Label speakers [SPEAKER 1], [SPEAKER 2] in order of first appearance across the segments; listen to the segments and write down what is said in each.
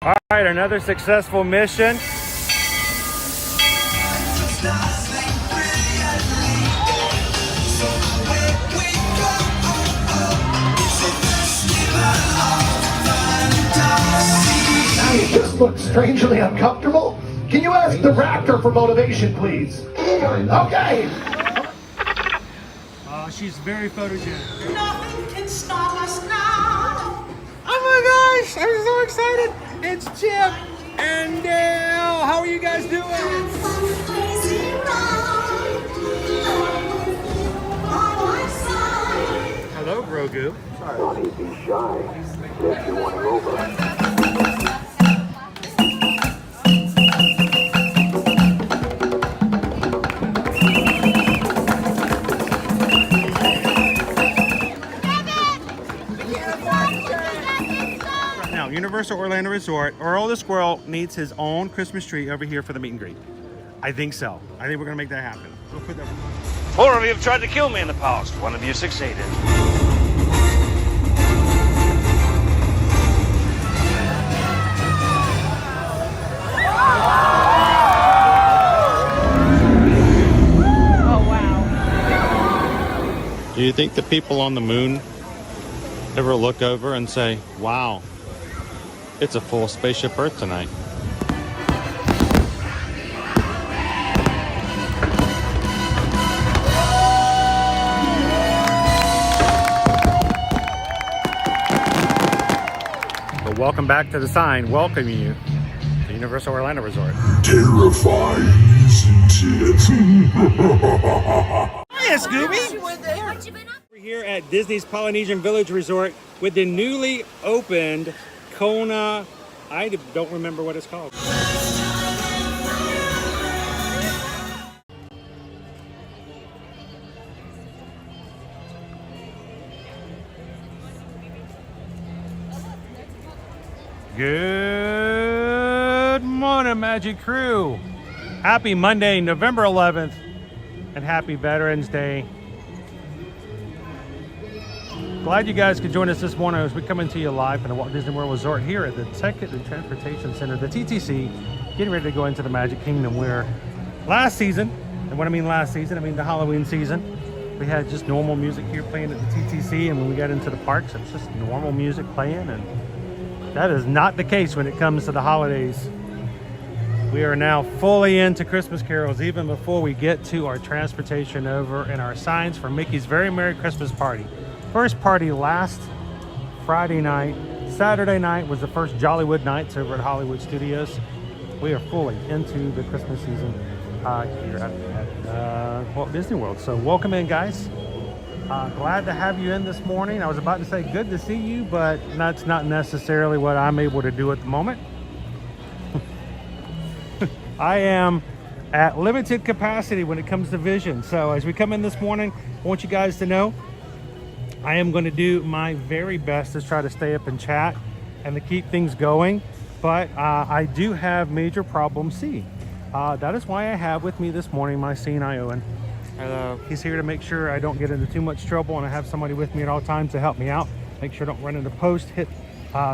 [SPEAKER 1] All right, another successful mission.
[SPEAKER 2] You just look strangely uncomfortable. Can you ask the raptor for motivation, please? Okay.
[SPEAKER 1] She's very photogenic.
[SPEAKER 3] Nothing can stop us now.
[SPEAKER 1] Oh my gosh, I'm so excited. It's Chip and Dale. How are you guys doing? Hello, Grogu.
[SPEAKER 2] Don't be shy. If you want to go over.
[SPEAKER 1] Universal Orlando Resort, Earl the Squirrel needs his own Christmas tree over here for the meet and greet. I think so. I think we're gonna make that happen. We'll put that.
[SPEAKER 4] 4 of you have tried to kill me in the past. 1 of you succeeded.
[SPEAKER 1] Oh wow. Do you think the people on the moon ever look over and say, wow, it's a full spaceship Earth tonight? But welcome back to the sign welcoming you to Universal Orlando Resort.
[SPEAKER 5] Terrifying, isn't it?
[SPEAKER 1] Hiya, Scooby! We're here at Disney's Polynesian Village Resort with the newly opened Kona, I don't remember what it's called. Good morning, Magic Crew. Happy Monday, November 11th, and happy Veterans Day. Glad you guys could join us this morning as we come into you live from the Walt Disney World Resort here at the Ticket and Transportation Center, the TTC, getting ready to go into the Magic Kingdom, where last season, and when I mean last season, I mean the Halloween season, we had just normal music here playing at the TTC, and when we got into the parks, it was just normal music playing, and that is not the case when it comes to the holidays. We are now fully into Christmas carols, even before we get to our transportation over and our signs for Mickey's Very Merry Christmas Party. First party last Friday night. Saturday night was the first Jollywood nights over at Hollywood Studios. We are fully into the Christmas season here at Walt Disney World. So welcome in, guys. Glad to have you in this morning. I was about to say good to see you, but that's not necessarily what I'm able to do at the moment. I am at limited capacity when it comes to vision. So as we come in this morning, I want you guys to know I am going to do my very best to try to stay up and chat and to keep things going, but I do have major problem C. That is why I have with me this morning my C&I Owen. He's here to make sure I don't get into too much trouble, and I have somebody with me at all times to help me out. Make sure I don't run into posts, hit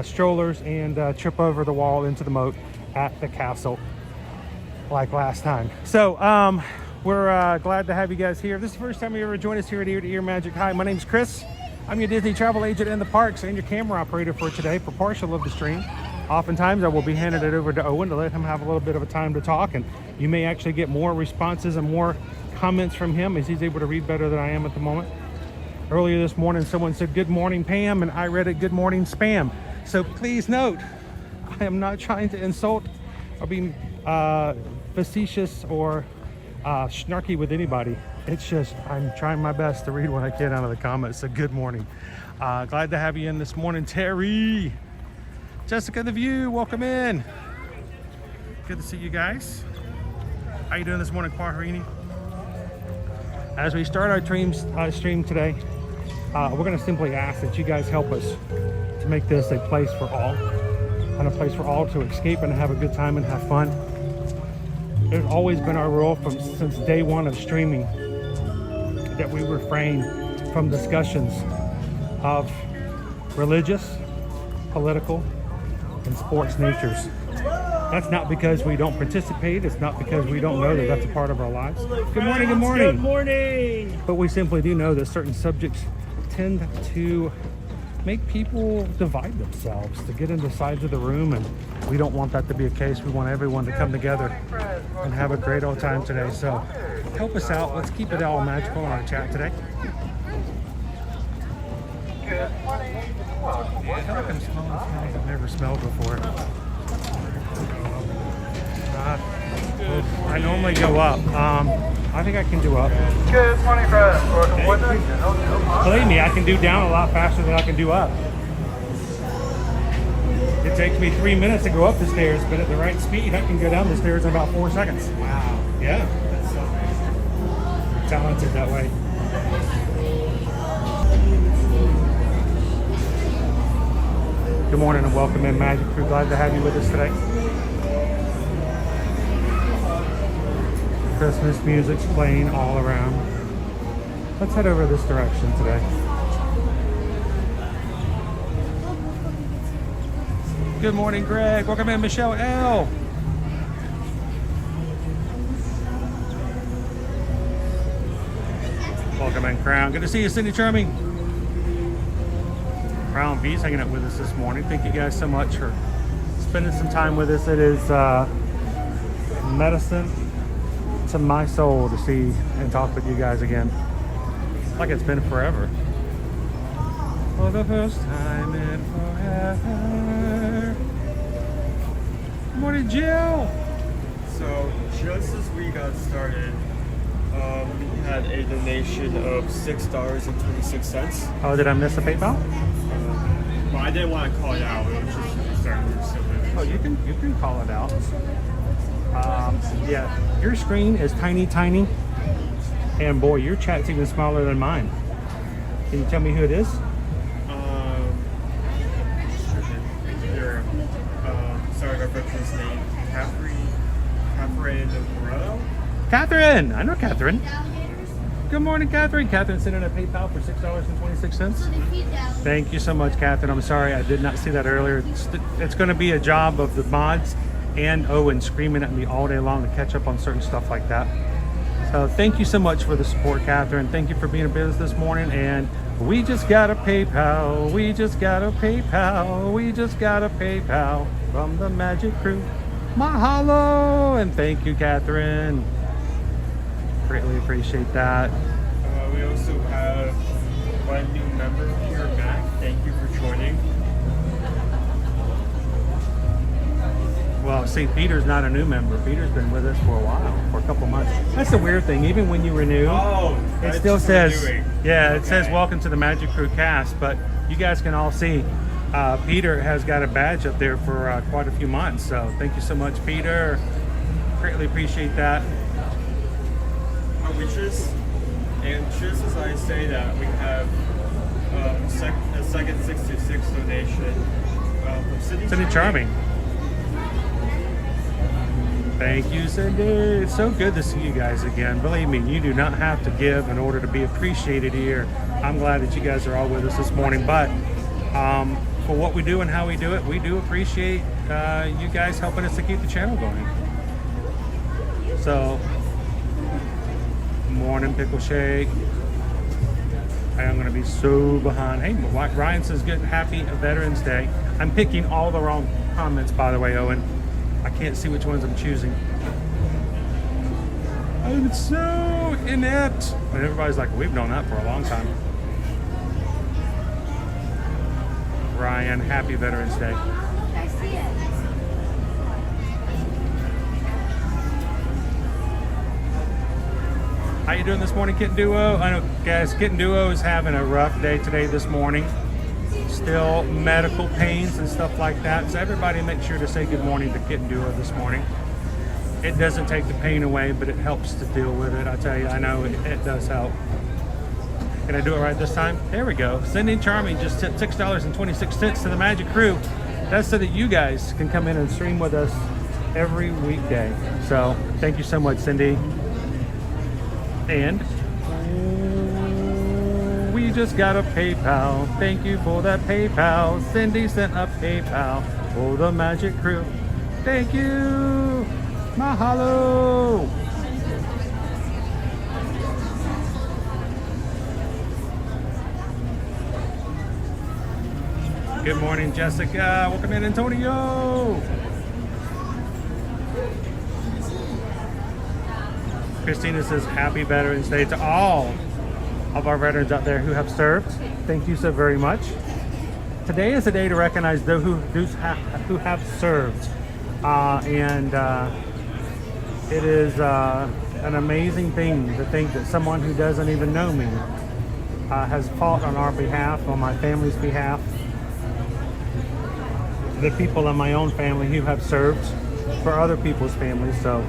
[SPEAKER 1] strollers, and trip over the wall into the moat at the castle like last time. So we're glad to have you guys here. If this is the first time you ever joined us here at Ear to Ear Magic. Hi, my name's Chris. I'm your Disney travel agent in the parks and your camera operator for today for partial of the stream. Oftentimes I will be handing it over to Owen to let him have a little bit of a time to talk, and you may actually get more responses and more comments from him as he's able to read better than I am at the moment. Earlier this morning someone said good morning Pam, and I read it good morning spam. So please note, I am not trying to insult or be facetious or snarky with anybody. It's just I'm trying my best to read what I can out of the comments. So good morning. Glad to have you in this morning. Terry, Jessica the View, welcome in. Good to see you guys. How you doing this morning, Quaharini? As we start our stream today, we're going to simply ask that you guys help us to make this a place for all, and a place for all to escape and have a good time and have fun. It's always been our rule since day one of streaming that we refrain from discussions of religious, political, and and sports natures. That's not because we don't participate. It's not because we don't know that that's a part of our lives. Good morning, good morning.
[SPEAKER 6] Good morning.
[SPEAKER 1] But we simply do know that certain subjects tend to make people divide themselves, to get into sides of the room, and we don't want that to be a case. We want everyone to come together and have a great old time today. So help us out. Let's keep it all magical in our chat today. I feel like I'm smelling smells I've never smelled before. I normally go up. I think I can do up.
[SPEAKER 7] Good morning, friends.
[SPEAKER 1] Believe me, I can do down a lot faster than I can do up. It takes me 3 minutes to go up the stairs, but at the right speed, I can go down the stairs in about 4 seconds.
[SPEAKER 6] Wow.
[SPEAKER 1] Yeah.
[SPEAKER 6] That's so amazing.
[SPEAKER 1] Talented that way. Good morning and welcome in, Magic Crew. Glad to have you with us today. Christmas music's playing all around. Let's head over this direction today. Good morning, Greg. Welcome in, Michelle L. Welcome in, Crown. Good to see you, Cindy Charming. Crown V's hanging out with us this morning. Thank you guys so much for spending some time with us. It is medicine to my soul to see and talk with you guys again. Like it's been forever. For the first time in forever. Good morning, Jill.
[SPEAKER 8] So just as we got started, we had a donation of $6.26.
[SPEAKER 1] Oh, did I miss a PayPal?
[SPEAKER 8] Well, I didn't want to call it out. It was just starting to simple.
[SPEAKER 1] Oh, you can call it out. Yeah, your screen is tiny, and boy, your chat's even smaller than mine. Can you tell me who it is?
[SPEAKER 8] Your, sorry if I butchered his name. Catherine Morello?
[SPEAKER 1] Catherine! I know Catherine. Good morning, Catherine. Catherine sent in a PayPal for $6.26. Thank you so much, Catherine. I'm sorry I did not see that earlier. It's going to be a job of the mods and Owen screaming at me all day long to catch up on certain stuff like that. So thank you so much for the support, Catherine. Thank you for being in business this morning. And we just got a PayPal. We just got a PayPal. We just got a PayPal from the Magic Crew. Mahalo! And thank you, Catherine. Greatly appreciate that.
[SPEAKER 8] We also have one new member here, Matt. Thank you for joining.
[SPEAKER 1] Well, see, Peter's not a new member. Peter's been with us for a while, for a couple months. That's the weird thing. Even when you renew, it still says, yeah, it says welcome to the Magic Crew cast. But you guys can all see Peter has got a badge up there for quite a few months. So thank you so much, Peter. Greatly appreciate that.
[SPEAKER 8] And just as I say that, we have a second 66 donation from Cindy
[SPEAKER 1] Charming. Thank you, Cindy. It's so good to see you guys again. Believe me, you do not have to give in order to be appreciated here. I'm glad that you guys are all with us this morning. But for what we do and how we do it, we do appreciate you guys helping us to keep the channel going. So, morning, Pickleshake. I am going to be so behind. Hey, Ryan says good, happy Veterans Day. I'm picking all the wrong comments, by the way, Owen. I can't see which ones I'm choosing. I'm so inept. And everybody's like, we've known that for a long time. Ryan, happy Veterans Day.
[SPEAKER 9] I see it.
[SPEAKER 1] How you doing this morning, Kitten Duo? I know, guys, Kitten Duo is having a rough day today this morning. Still medical pains and stuff like that. So everybody make sure to say good morning to Kitten Duo this morning. It doesn't take the pain away, but it helps to deal with it. I tell you, I know it does help. Can I do it right this time? There we go. Cindy Charming just tipped $6.26 to the Magic Crew. That's so that you guys can come in and stream with us every weekday. So thank you so much, Cindy. And we just got a PayPal. Thank you for that PayPal. Cindy sent a PayPal Oh, the magic crew. Thank you. Mahalo. Good morning, Jessica. Welcome in, Antonio. Christina says, Happy Veterans Day to all of our veterans out there who have served. Thank you so very much. Today is a day to recognize those who have served. It is an amazing thing to think that someone who doesn't even know me has fought on our behalf, on my family's behalf, the people in my own family who have served for other people's families. So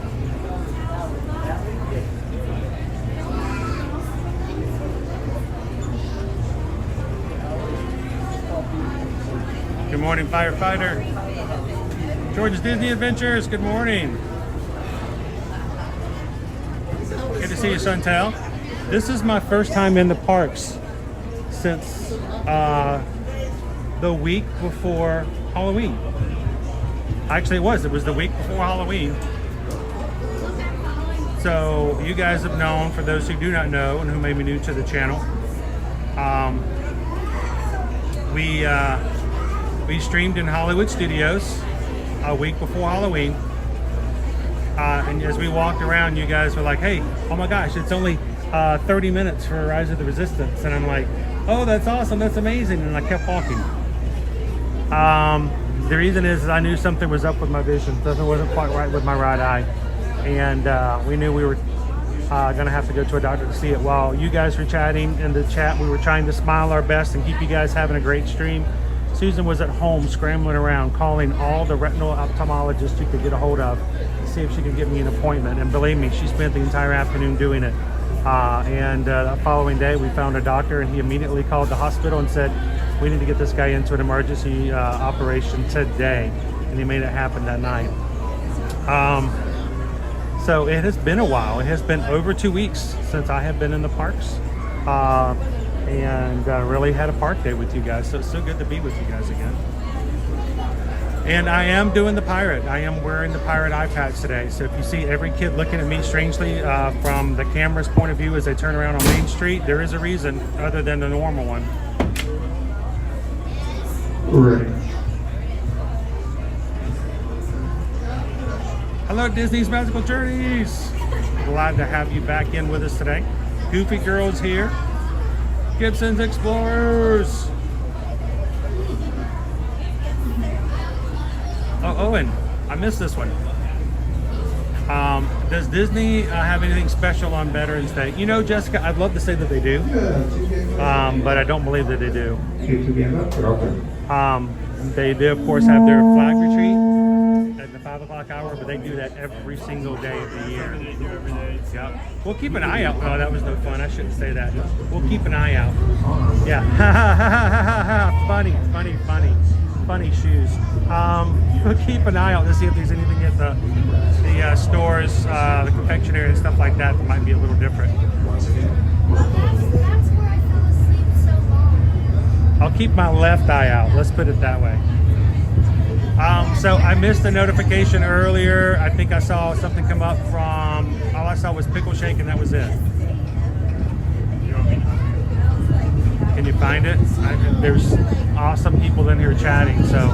[SPEAKER 1] good morning, firefighter. George's Disney Adventures, good morning. Good to see you, Chantel. This is my first time in the parks since the week before Halloween. Actually, it was the week before Halloween. So you guys have known, for those who do not know and who may be new to the channel, we streamed in Hollywood Studios a week before Halloween. And as we walked around, you guys were like, hey, oh my gosh, it's only 30 minutes for Rise of the Resistance. And I'm like, oh, that's awesome, that's amazing. And I kept walking. The reason is I knew something was up with my vision. Something wasn't quite right with my right eye. And we knew we were gonna have to go to a doctor to see it. While you guys were chatting in the chat, we were trying to smile our best and keep you guys having a great stream. Susan was at home scrambling around, calling all the retinal ophthalmologists you could get a hold of to see if she could get me an appointment. And believe me, she spent the entire afternoon doing it. The following day, we found a doctor, and he immediately called the hospital and said, we need to get this guy into an emergency operation today. And he made it happen that night. So it has been a while. It has been over 2 weeks since I have been in the parks. Really had a park day with you guys. So it's so good to be with you guys again. And I am doing the pirate. I am wearing the pirate eye patch today. So if you see every kid looking at me strangely from the camera's point of view as they turn around on Main Street, there is a reason other than the normal one.
[SPEAKER 5] Right.
[SPEAKER 1] Hello, Disney's Magical Journeys. Glad to have you back in with us today. Goofy Girl's here. Gibson's Explorers. Oh, Owen, I missed this one. Does Disney have anything special on Veterans Day? You know, Jessica, I'd love to say that they do, but I don't believe that they do. They do, of course, have their flag retreat at the 5 o'clock hour, but they do that every single day of the year.
[SPEAKER 8] They do every day.
[SPEAKER 1] Yeah. We'll keep an eye out. Oh, that was no fun. I shouldn't say that. We'll keep an eye out. Yeah. Funny shoes. We'll keep an eye out to see if there's anything at the stores, the confectionary and stuff like that might be a little different. I'll keep my left eye out. Let's put it that way. So I missed the notification earlier. I think I saw something come up from, all I saw was Pickleshake and that was it. Can you find it? There's awesome people in here chatting, so.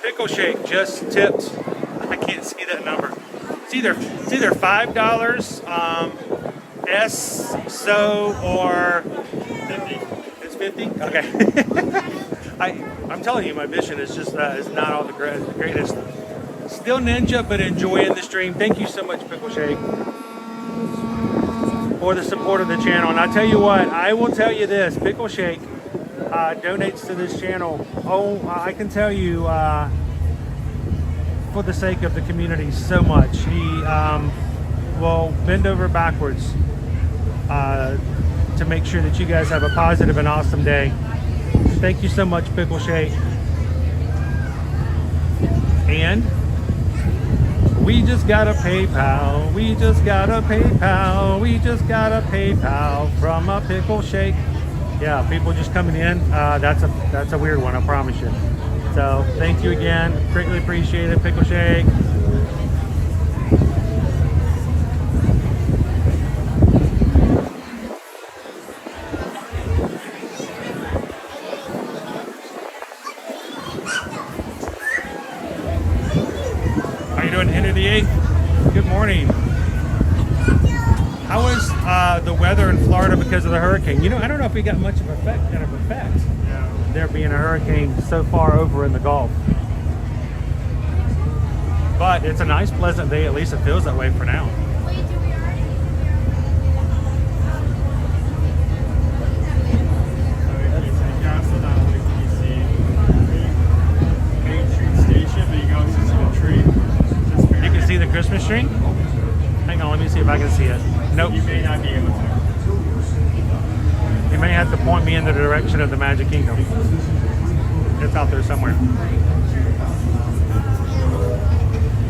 [SPEAKER 1] Pickleshake just tipped. I can't see that number. It's either $5, so or 50. It's 50. Okay. I'm telling you, my vision is just is not all the greatest. Still ninja, but enjoying the stream. Thank you so much, Pickleshake, for the support of the channel. And I tell you what, I will tell you this: Pickleshake donates to this channel. Oh, I can tell you, for the sake of the community, so much. He will bend over backwards to make sure that you guys have a positive and awesome day. Thank you so much, Pickleshake. And we just got a PayPal. We just got a PayPal. We just got a PayPal from a Pickleshake. Yeah, people just coming in. That's a weird one, I promise you. So thank you again. Greatly appreciate it, Pickleshake. How you doing, Henry the 8th? Good morning. How was the weather in Florida because of the hurricane? You know, I don't know if we got much of an effect.
[SPEAKER 8] Yeah.
[SPEAKER 1] There being a hurricane so far over in the Gulf. But it's a nice, pleasant day. At least it feels that way for now.
[SPEAKER 8] So not only can you see the Main Street Station, but you can also see the tree.
[SPEAKER 1] You can see the Christmas tree? Hang on, let me see if I can see it. Nope.
[SPEAKER 8] You may not be able to.
[SPEAKER 1] You may have to point me in the direction of the Magic Kingdom. It's out there somewhere.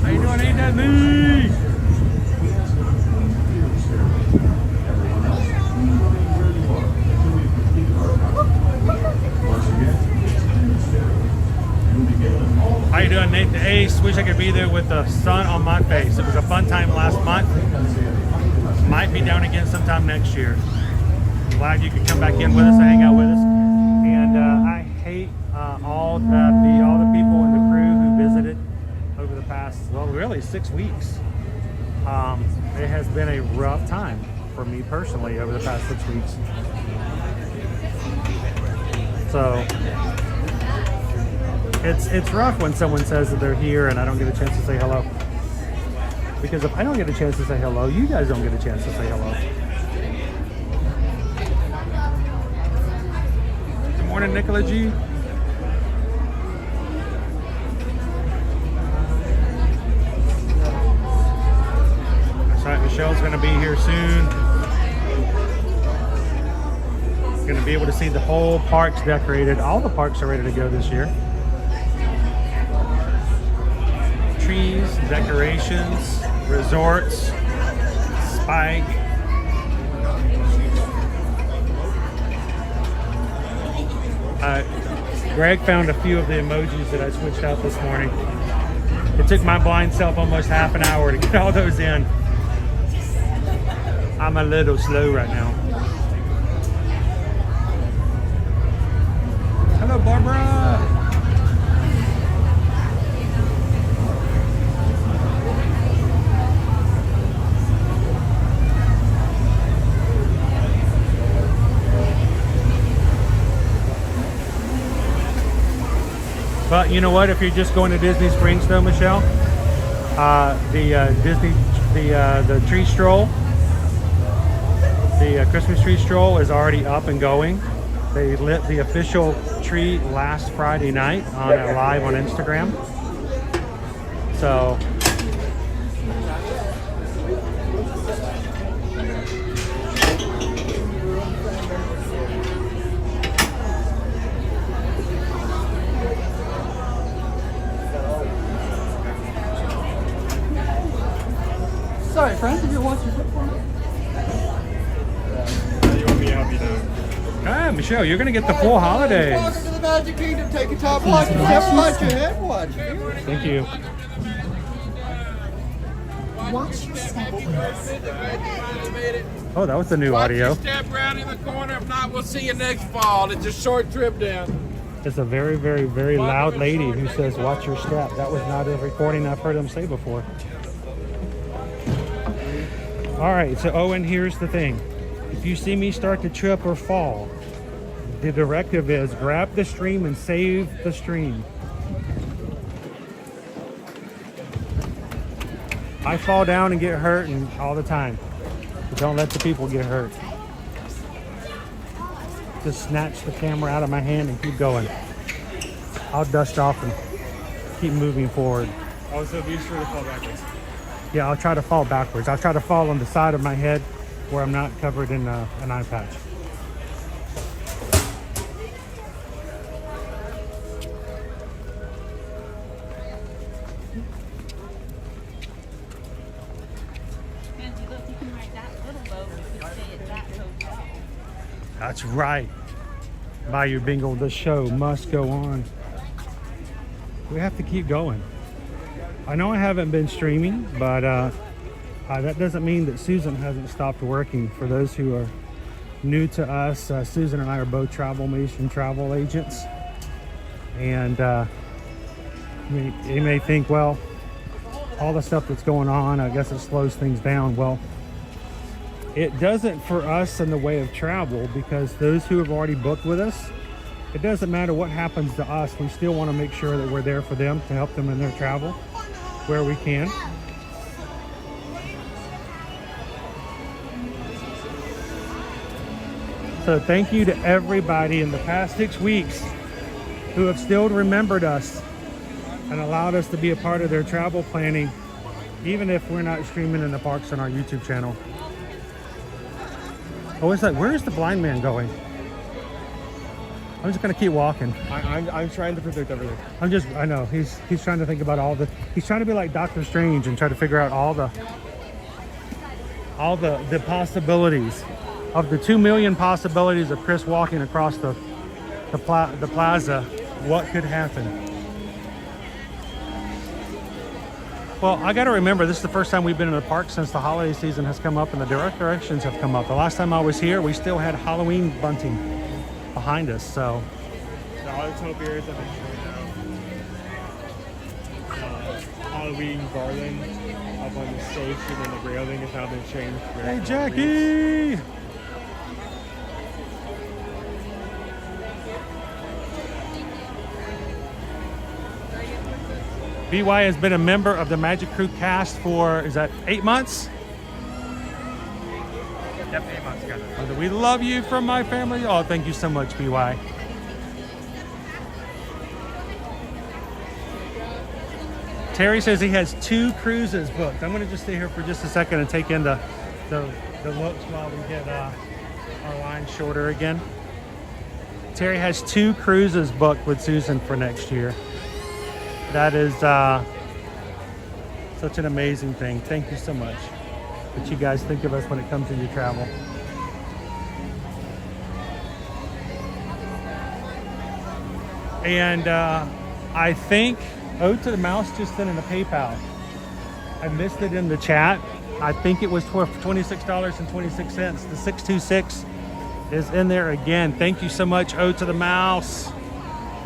[SPEAKER 1] How you doing? Ain't that me? How you doing, Nate the Ace? Wish I could be there with the sun on my face. It was a fun time last month. Might be down again sometime next year. Glad you could come back in with us and hang out with us. And I hate all the people in the crew who visited over the past, well, really 6 weeks. It has been a rough time for me personally over the past 6 weeks. So it's rough when someone says that they're here and I don't get a chance to say hello. Because if I don't get a chance to say hello, you guys don't get a chance to say hello. Good morning, Nicola G. That's right, Michelle's gonna be here soon. Gonna be able to see the whole parks decorated. All the parks are ready to go this year. Trees, decorations, resorts, Spike. Greg found a few of the emojis that I switched out this morning. It took my blind self almost half an hour to get all those in. I'm a little slow right now. Hello, Barbara. But you know what? If you're just going to Disney Springs, though, Michelle, the tree stroll, the Christmas tree stroll is already up and going. They lit the official tree last Friday night on a live on Instagram. So
[SPEAKER 9] Sorry, friends, if you watch your foot for me.
[SPEAKER 8] You want me to help you now?
[SPEAKER 1] ah, Michelle, you're gonna get the full holidays.
[SPEAKER 9] Welcome to the Magic Kingdom. Take your top watch, step watch your head watch.
[SPEAKER 1] Thank you.
[SPEAKER 3] Watch your step.
[SPEAKER 1] Oh, that was the new audio.
[SPEAKER 10] Step around in the corner. If not, we'll see you next fall. It's a short trip down.
[SPEAKER 1] It's a very, very, very loud lady who says, "Watch your step." That was not a recording I've heard him say before. All right, so Owen, here's the thing. If you see me start to trip or fall, the directive is grab the stream and save the stream. I fall down and get hurt and all the time. But don't let the people get hurt. Just snatch the camera out of my hand and keep going. I'll dust off and keep moving forward.
[SPEAKER 8] Also, be sure to fall backwards.
[SPEAKER 1] Yeah, I'll try to fall backwards. I'll try to fall on the side of my head where I'm not covered in an eye patch. That's right. Buy your bingo. The show must go on. We have to keep going. I know I haven't been streaming, but that doesn't mean that Susan hasn't stopped working. For those who are new to us, Susan and I are both travel agents. And you may think, well, all the stuff that's going on, I guess it slows things down. Well, it doesn't for us in the way of travel, because those who have already booked with us, it doesn't matter what happens to us. We still want to make sure that we're there for them to help them in their travel where we can. So thank you to everybody in the past 6 weeks who have still remembered us and allowed us to be a part of their travel planning, even if we're not streaming in the parks on our YouTube channel. Oh, it's like, where's the blind man going? I'm just gonna keep walking.
[SPEAKER 8] I'm trying to predict everything.
[SPEAKER 1] I know, he's trying to think about he's trying to be like Doctor Strange and try to figure out all the possibilities of the 2 million possibilities of Chris walking across the plaza. What could happen? Well, I got to remember, this is the first time we've been in the park since the holiday season has come up and the decorations have come up. The last time I was here, we still had Halloween bunting behind us, so.
[SPEAKER 8] The Autotopiaries have been showing out. Halloween garland up on the station and the railing has now been changed.
[SPEAKER 1] Hey, Jackie! BY has been a member of the Magic Crew cast for, is that 8 months?
[SPEAKER 8] Yep, 8 months ago.
[SPEAKER 1] We love you from my family. Oh, thank you so much, BY. Terry says he has 2 cruises booked. I'm going to just stay here for just a second and take in the looks while we get our line shorter again. Terry has 2 cruises booked with Susan for next year. That is such an amazing thing. Thank you so much that you guys think of us when it comes to your travel. And I think Ode to the Mouse just sent in a PayPal. I missed it in the chat. I think it was $26.26. The 626 is in there again. Thank you so much, Ode to the Mouse.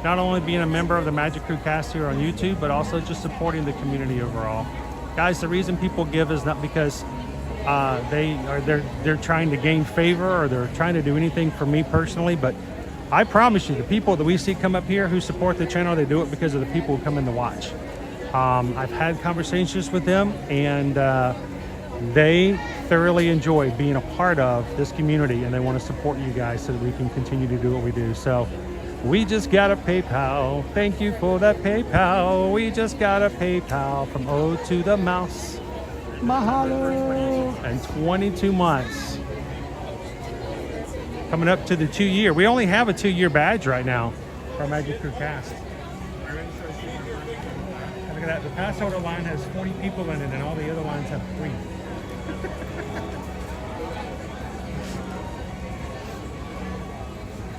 [SPEAKER 1] Not only being a member of the Magic Crew cast here on YouTube, but also just supporting the community overall. Guys, the reason people give is not because they're trying to gain favor or they're trying to do anything for me personally, but I promise you, the people that we see come up here who support the channel, they do it because of the people who come in to watch. I've had conversations with them, and they thoroughly enjoy being a part of this community, and they want to support you guys so that we can continue to do what we do. So we just got a PayPal. Thank you for that PayPal. We just got a PayPal from Ode to the Mouse. Mahalo. And 22 months. Coming up to the 2-year. We only have a 2-year badge right now for our Magic Crew cast. Look at that. The pass holder line has 40 people in it, and all the other lines have 3.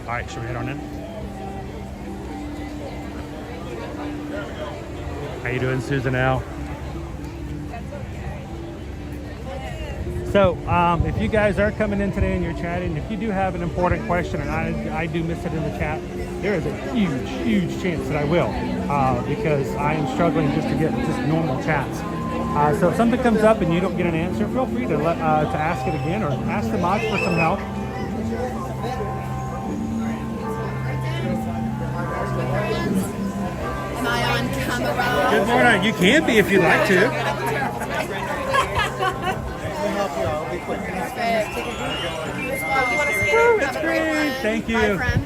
[SPEAKER 1] All right, should we head on in? How you doing, Susan L? So, if you guys are coming in today and you're chatting, if you do have an important question and I do miss it in the chat, there is a huge, huge chance that I will, because I am struggling just to get just normal chats. So if something comes up and you don't get an answer, feel free to ask it again or ask the mods for some help.
[SPEAKER 3] Am I on camera?
[SPEAKER 1] Good morning. You can be if you'd like to. Woo, it's great. Thank you.
[SPEAKER 3] My friend.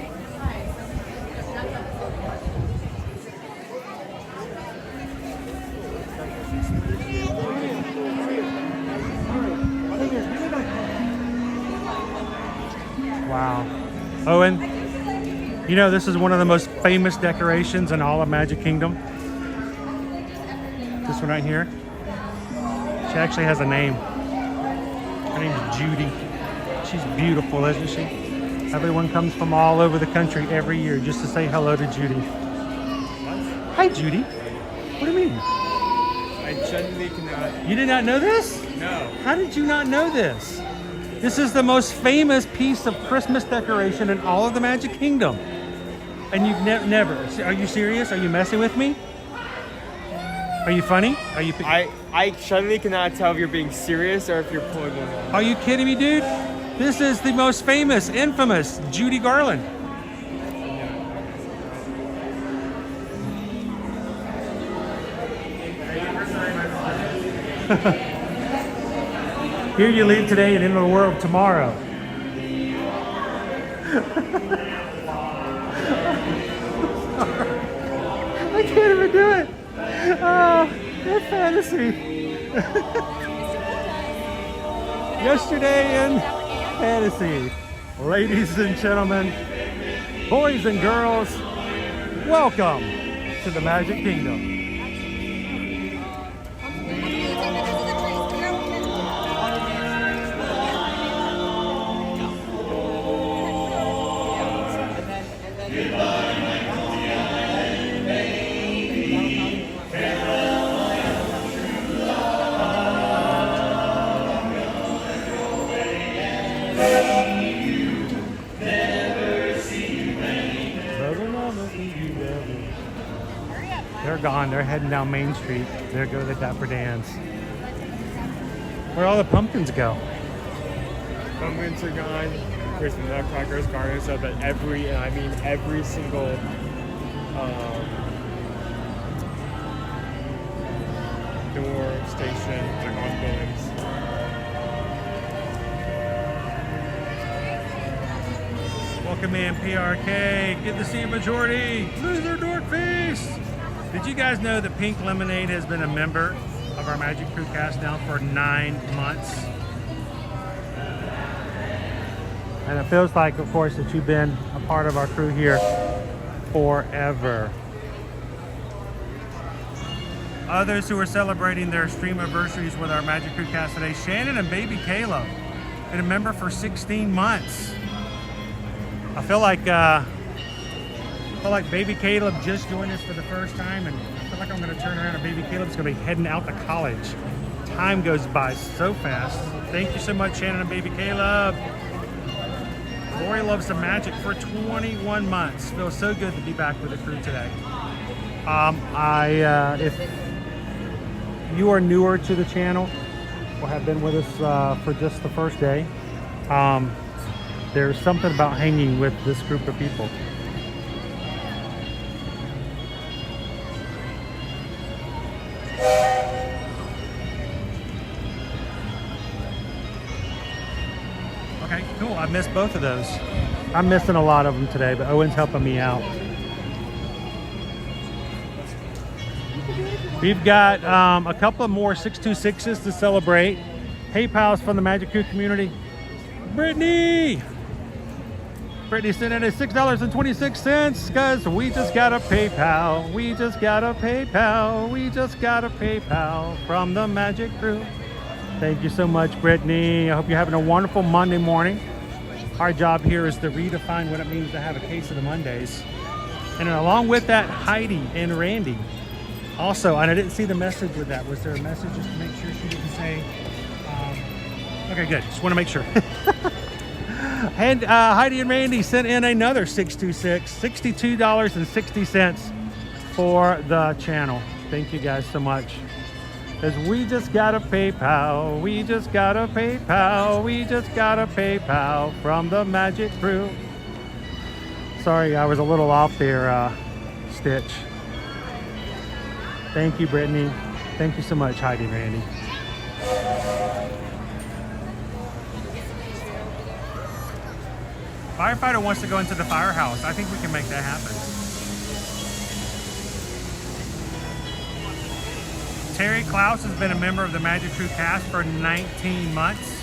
[SPEAKER 1] Wow. Owen, you know this is one of the most famous decorations in all of Magic Kingdom. This one right here. She actually has a name. Her name is Judy. She's beautiful, isn't she? Everyone comes from all over the country every year just to say hello to Judy. Hi, Judy. What do you mean?
[SPEAKER 8] I genuinely cannot.
[SPEAKER 1] You did not know this?
[SPEAKER 8] No.
[SPEAKER 1] How did you not know this? This is the most famous piece of Christmas decoration in all of the Magic Kingdom. And you've never. Are you serious? Are you messing with me? Are you funny? Are you?
[SPEAKER 8] I genuinely cannot tell if you're being serious or if you're pulling one off.
[SPEAKER 1] Are you kidding me, dude? This is the most famous, infamous Judy Garland. Here you leave today and into the world tomorrow. I can't even do it. Oh, that's fantasy. Yesterday in fantasy. Ladies and gentlemen, boys and girls, welcome to the Magic Kingdom. They're gone. They're heading down Main Street. There go the Dapper Dans. Where'd all the pumpkins go?
[SPEAKER 8] Pumpkins are gone. There's the Nutcrackers, garden stuff, but every single door, station, are gone buildings.
[SPEAKER 1] Welcome in, PRK. Good to see you, majority. Loser Dork Face. Did you guys know that Pink Lemonade has been a member of our Magic Crew cast now for 9 months? And it feels like, of course, that you've been a part of our crew here forever. Others who are celebrating their stream anniversaries with our Magic Crew cast today, Shannon and baby Kayla, been a member for 16 months. I feel like baby Caleb just joined us for the first time, and I feel like I'm going to turn around and baby Caleb's going to be heading out to college. Time goes by so fast. Thank you so much, Shannon and baby Caleb. Lori loves the Magic for 21 months. Feels so good to be back with the crew today. If you are newer to the channel or have been with us for just the first day, there's something about hanging with this group of people. Okay, cool. I missed both of those. I'm missing a lot of them today, but Owen's helping me out. We've got a couple more 626s to celebrate. PayPal's from the Magic Crew community. Brittany sent in at $6.26 because we just got a PayPal. We just got a PayPal. We just got a PayPal from the Magic Crew. Thank you so much, Brittany. I hope you're having a wonderful Monday morning. Our job here is to redefine what it means to have a case of the Mondays. And then along with that, Heidi and Randy. Also, and I didn't see the message with that. Was there a message just to make sure she didn't say? Okay, good. Just want to make sure. And Heidi and Randy sent in another 626, $62.60 for the channel. Thank you guys so much. Because we just got a PayPal, we just got a PayPal, we just got a PayPal from the Magic Crew. Sorry, I was a little off there, Stitch. Thank you, Brittany. Thank you so much, Heidi and Randy. Firefighter wants to go into the firehouse. I think we can make that happen. Terry Klaus has been a member of the Magic Crew cast for 19 months.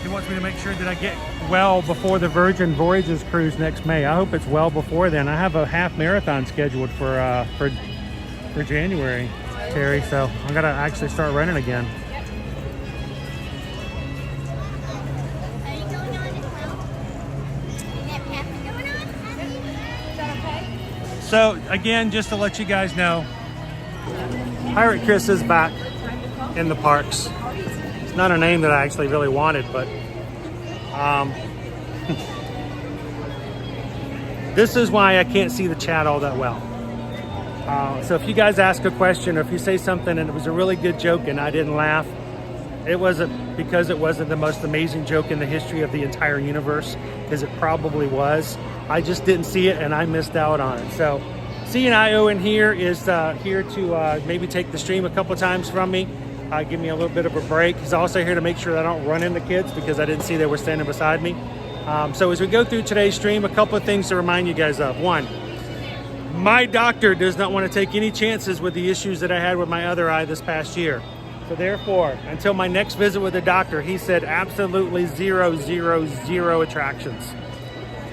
[SPEAKER 1] He wants me to make sure that I get well before the Virgin Voyages cruise next May. I hope it's well before then. I have a half marathon scheduled for January, Terry, so I'm gonna actually start running again. So again, just to let you guys know, Pirate Chris is back in the parks. It's not a name that I actually really wanted, but this is why I can't see the chat all that well. So if you guys ask a question, or if you say something and it was a really good joke and I didn't laugh, it wasn't because it wasn't the most amazing joke in the history of the entire universe, because it probably was. I just didn't see it and I missed out on it. So seeing Owen here is here to maybe take the stream a couple times from me, give me a little bit of a break. He's also here to make sure that I don't run into kids, because I didn't see they were standing beside me. So as we go through today's stream, a couple of things to remind you guys of. One, my doctor does not want to take any chances with the issues that I had with my other eye this past year. So therefore, until my next visit with the doctor, he said absolutely zero attractions.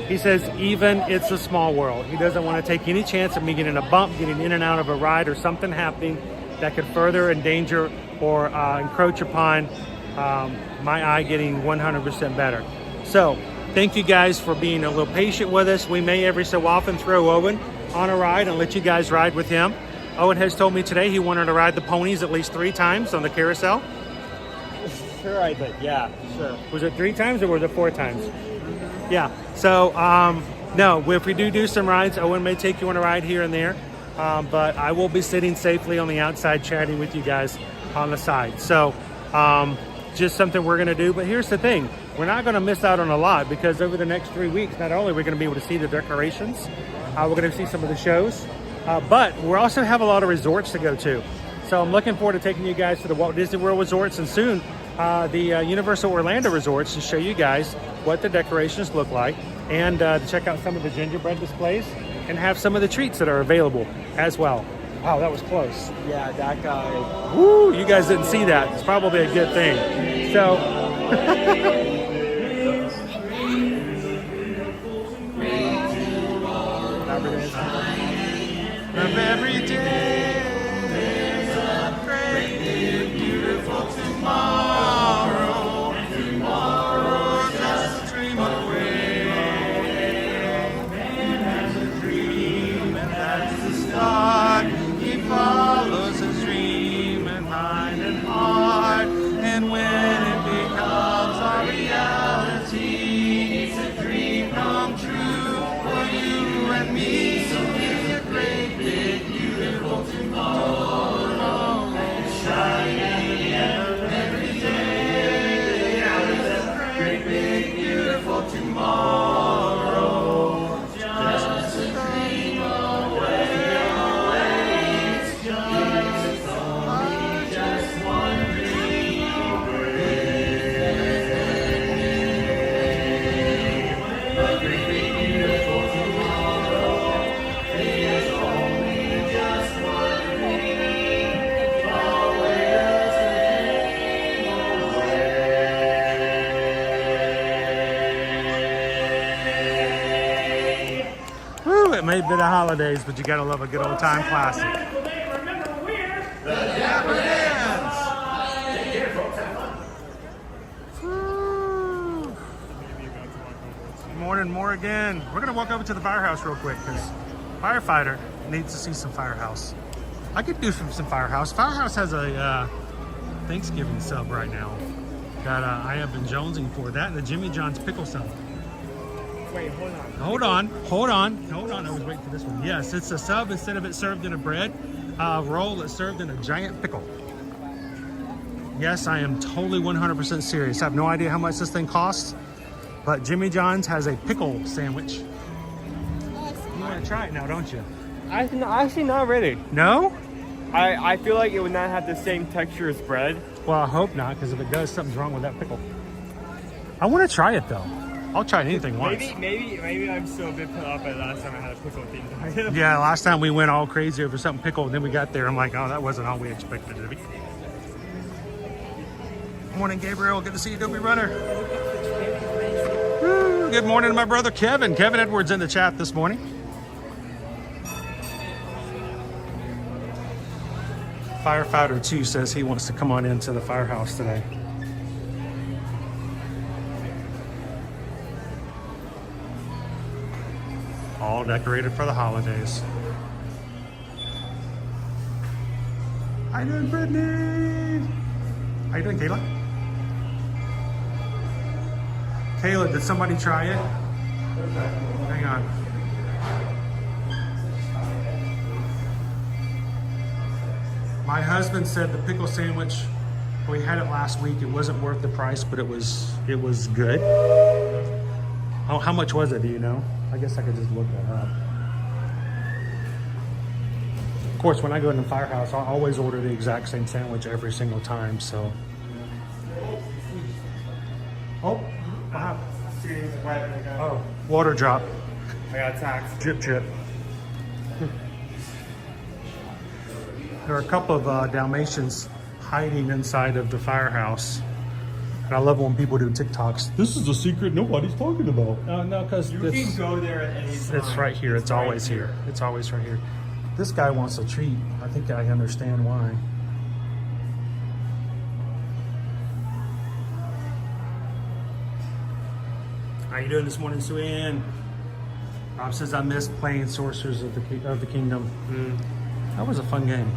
[SPEAKER 1] He says even it's a small world. He doesn't want to take any chance of me getting a bump, getting in and out of a ride, or something happening that could further endanger or encroach upon my eye getting 100% better. So thank you guys for being a little patient with us. We may every so often throw Owen on a ride and let you guys ride with him. Owen has told me today he wanted to ride the ponies at least 3 times on the carousel.
[SPEAKER 8] Sure, yeah, sure.
[SPEAKER 1] Was it 3 times or was it 4 times? Yeah. So no, if we do some rides, Owen may take you on a ride here and there, but I will be sitting safely on the outside chatting with you guys on the side. So just something we're going to do. But here's the thing, we're not going to miss out on a lot, because over the next 3 weeks, not only are we going to be able to see the decorations, we're going to see some of the shows, but we also have a lot of resorts to go to. So I'm looking forward to taking you guys to the Walt Disney World resorts, and soon the Universal Orlando resorts, to show you guys what the decorations look like, and to check out some of the gingerbread displays and have some of the treats that are available as well. Wow, that was close.
[SPEAKER 8] Yeah, that guy.
[SPEAKER 1] Woo, you guys didn't see that. It's probably a good thing. So of every day, there's a great big beautiful tomorrow. Tomorrow just a dream away. He has a dream, and that's the start. He follows his dream in mind and heart, and when it becomes a reality, it's a dream come true for you and me. So here's a great big beautiful tomorrow, shining every day. There's a great big beautiful tomorrow, just a dream away. It's just one dream away. A great big beautiful tomorrow is only just one dream away. Woo, it may be the holidays, but you gotta love a good old time classic. The Dapper Dans! Good morning, Morgan. We're gonna walk over to the firehouse real quick, because firefighter needs to see some firehouse. I could do some firehouse. Firehouse has a Thanksgiving sub right now that I have been jonesing for. That and the Jimmy John's pickle sub.
[SPEAKER 8] Wait, hold
[SPEAKER 1] on. Hold on. I was waiting for this one. Yes, it's a sub instead of it served in a bread roll. It's served in a giant pickle. Yes, I am totally 100% serious. I have no idea how much this thing costs, but Jimmy John's has a pickle sandwich. You want to try it now, don't you?
[SPEAKER 8] Actually, not really.
[SPEAKER 1] No?
[SPEAKER 8] I feel like it would not have the same texture as bread.
[SPEAKER 1] Well, I hope not, because if it does, something's wrong with that pickle. I want to try it though. I'll try anything once.
[SPEAKER 8] Maybe I'm still a bit put off by last time I had a pickle thing.
[SPEAKER 1] Yeah, last time we went all crazy over something pickled, and then we got there, I'm like, oh, that wasn't all we expected it to be. Morning, Gabriel. Good to see you, Dopey Runner. Woo. Good morning to my brother Kevin. Kevin Edwards in the chat this morning. Firefighter 2 says he wants to come on into the firehouse today. All decorated for the holidays. How you doing, Brittany? How you doing, Kayla? Kayla, did somebody try it? Hang on. My husband said the pickle sandwich, we had it last week. It wasn't worth the price, but it was good. Oh, how much was it? Do you know? I guess I could just look that up. Of course, when I go in the firehouse, I always order the exact same sandwich every single time. So. Oh, what happened? Oh, water drop.
[SPEAKER 8] I got attacked.
[SPEAKER 1] Drip, drip. There are a couple of Dalmatians hiding inside of the firehouse. And I love when people do TikToks. This is a secret nobody's talking about. No, because
[SPEAKER 8] you can go there at any time.
[SPEAKER 1] It's right here. It's always here. It's always right here. This guy wants a treat. I think I understand why. How you doing this morning, Suan? Rob says I missed playing Sorcerers of the Kingdom. That was a fun game.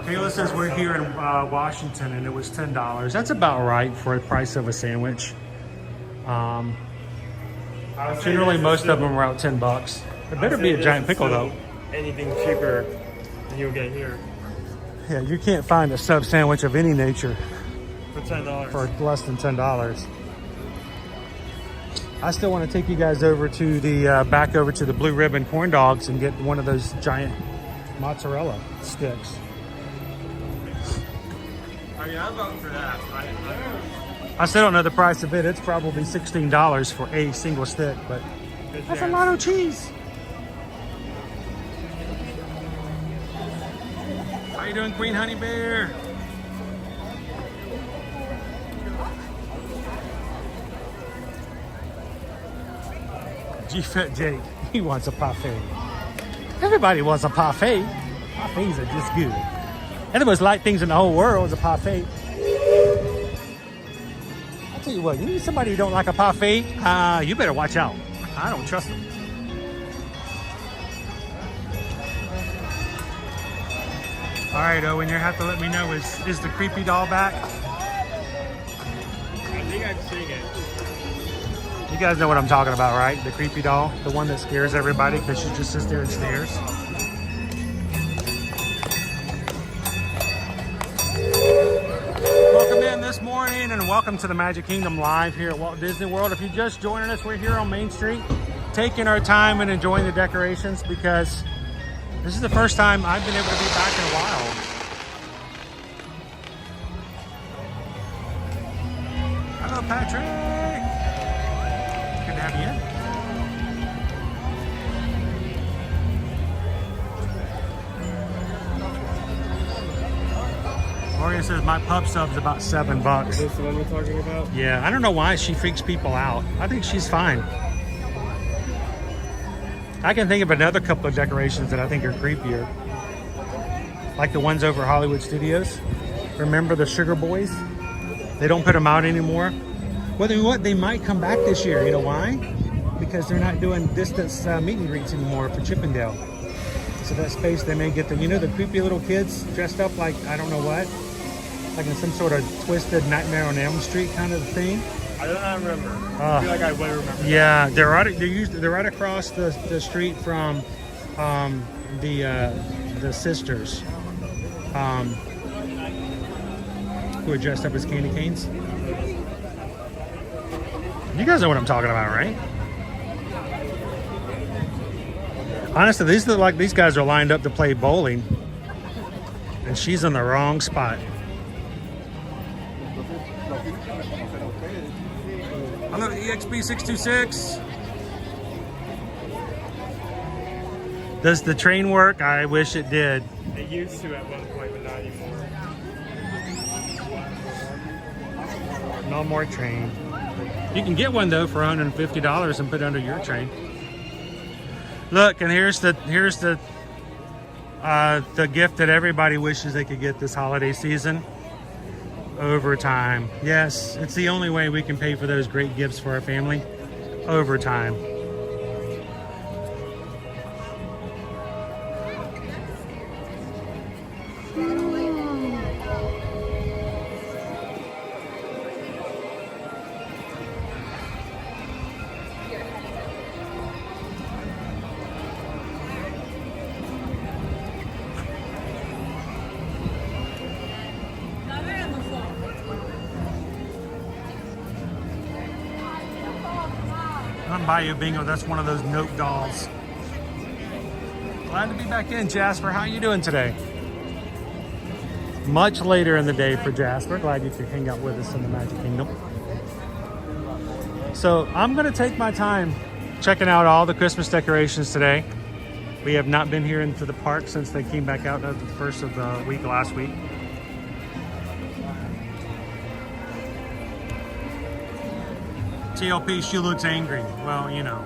[SPEAKER 1] Kayla says we're here in Washington and it was $10. That's about right for the price of a sandwich. Generally, most of them are out $10. It better be a giant pickle though.
[SPEAKER 8] Anything cheaper than you'll get here.
[SPEAKER 1] Yeah, you can't find a sub sandwich of any nature
[SPEAKER 8] For $10.
[SPEAKER 1] for less than $10. I still want to take you guys over to the back over to the Blue Ribbon corn dogs and get one of those giant mozzarella sticks.
[SPEAKER 8] I mean, I'm voting for that.
[SPEAKER 1] I still don't know the price of it. It's probably $16 for a single stick, but that's a lot of cheese. How you doing, Queen Honey Bear? G-Fit Jake, he wants a parfait. Everybody wants a parfait. Parfaits are just good. And the most light things in the whole world is a parfait. I'll tell you what, you need somebody who don't like a parfait, you better watch out. I don't trust them. All right, Owen, you have to let me know, is the creepy doll back?
[SPEAKER 8] I think I've seen it.
[SPEAKER 1] You guys know what I'm talking about, right? The creepy doll, the one that scares everybody because she just sits there and stares. Welcome in this morning and welcome to the Magic Kingdom live here at Walt Disney World. If you're just joining us, we're here on Main Street, taking our time and enjoying the decorations because this is the first time I've been able to be back in a while. Hello, Patrick. Good to have you in. Morgan says my pub sub's about $7.
[SPEAKER 8] Is this the one we're talking about?
[SPEAKER 1] Yeah, I don't know why she freaks people out. I think she's fine. I can think of another couple of decorations that I think are creepier. Like the ones over Hollywood Studios. Remember the Sugar Boys? They don't put them out anymore. Well, you know what? They might come back this year. You know why? Because they're not doing distance meet and greets anymore for Chippendale. So that space they may get the, you know, the creepy little kids dressed up like, I don't know what. Like in some sort of twisted Nightmare on Elm Street kind of thing.
[SPEAKER 8] I do not remember. I feel like I would remember.
[SPEAKER 1] Yeah, they're right across the street from the sisters who are dressed up as candy canes. You guys know what I'm talking about, right? Honestly, these look like these guys are lined up to play bowling, and she's in the wrong spot. Hello, EXP626. Does the train work? I wish it did.
[SPEAKER 8] It used to at one point, but not anymore.
[SPEAKER 1] No more train. You can get one though for $150 and put it under your train. Look, and here's the gift that everybody wishes they could get this holiday season. overtime. Yes, it's the only way we can pay for those great gifts for our family. Overtime. On Bayou Bingo, that's one of those note dolls. Glad to be back in, Jasper. How you doing today? Much later in the day for Jasper. Glad you could hang out with us in the Magic Kingdom. So I'm gonna take my time checking out all the Christmas decorations today. We have not been here into the park since they came back out at the first of the week last week. TLP, she looks angry. Well, you know,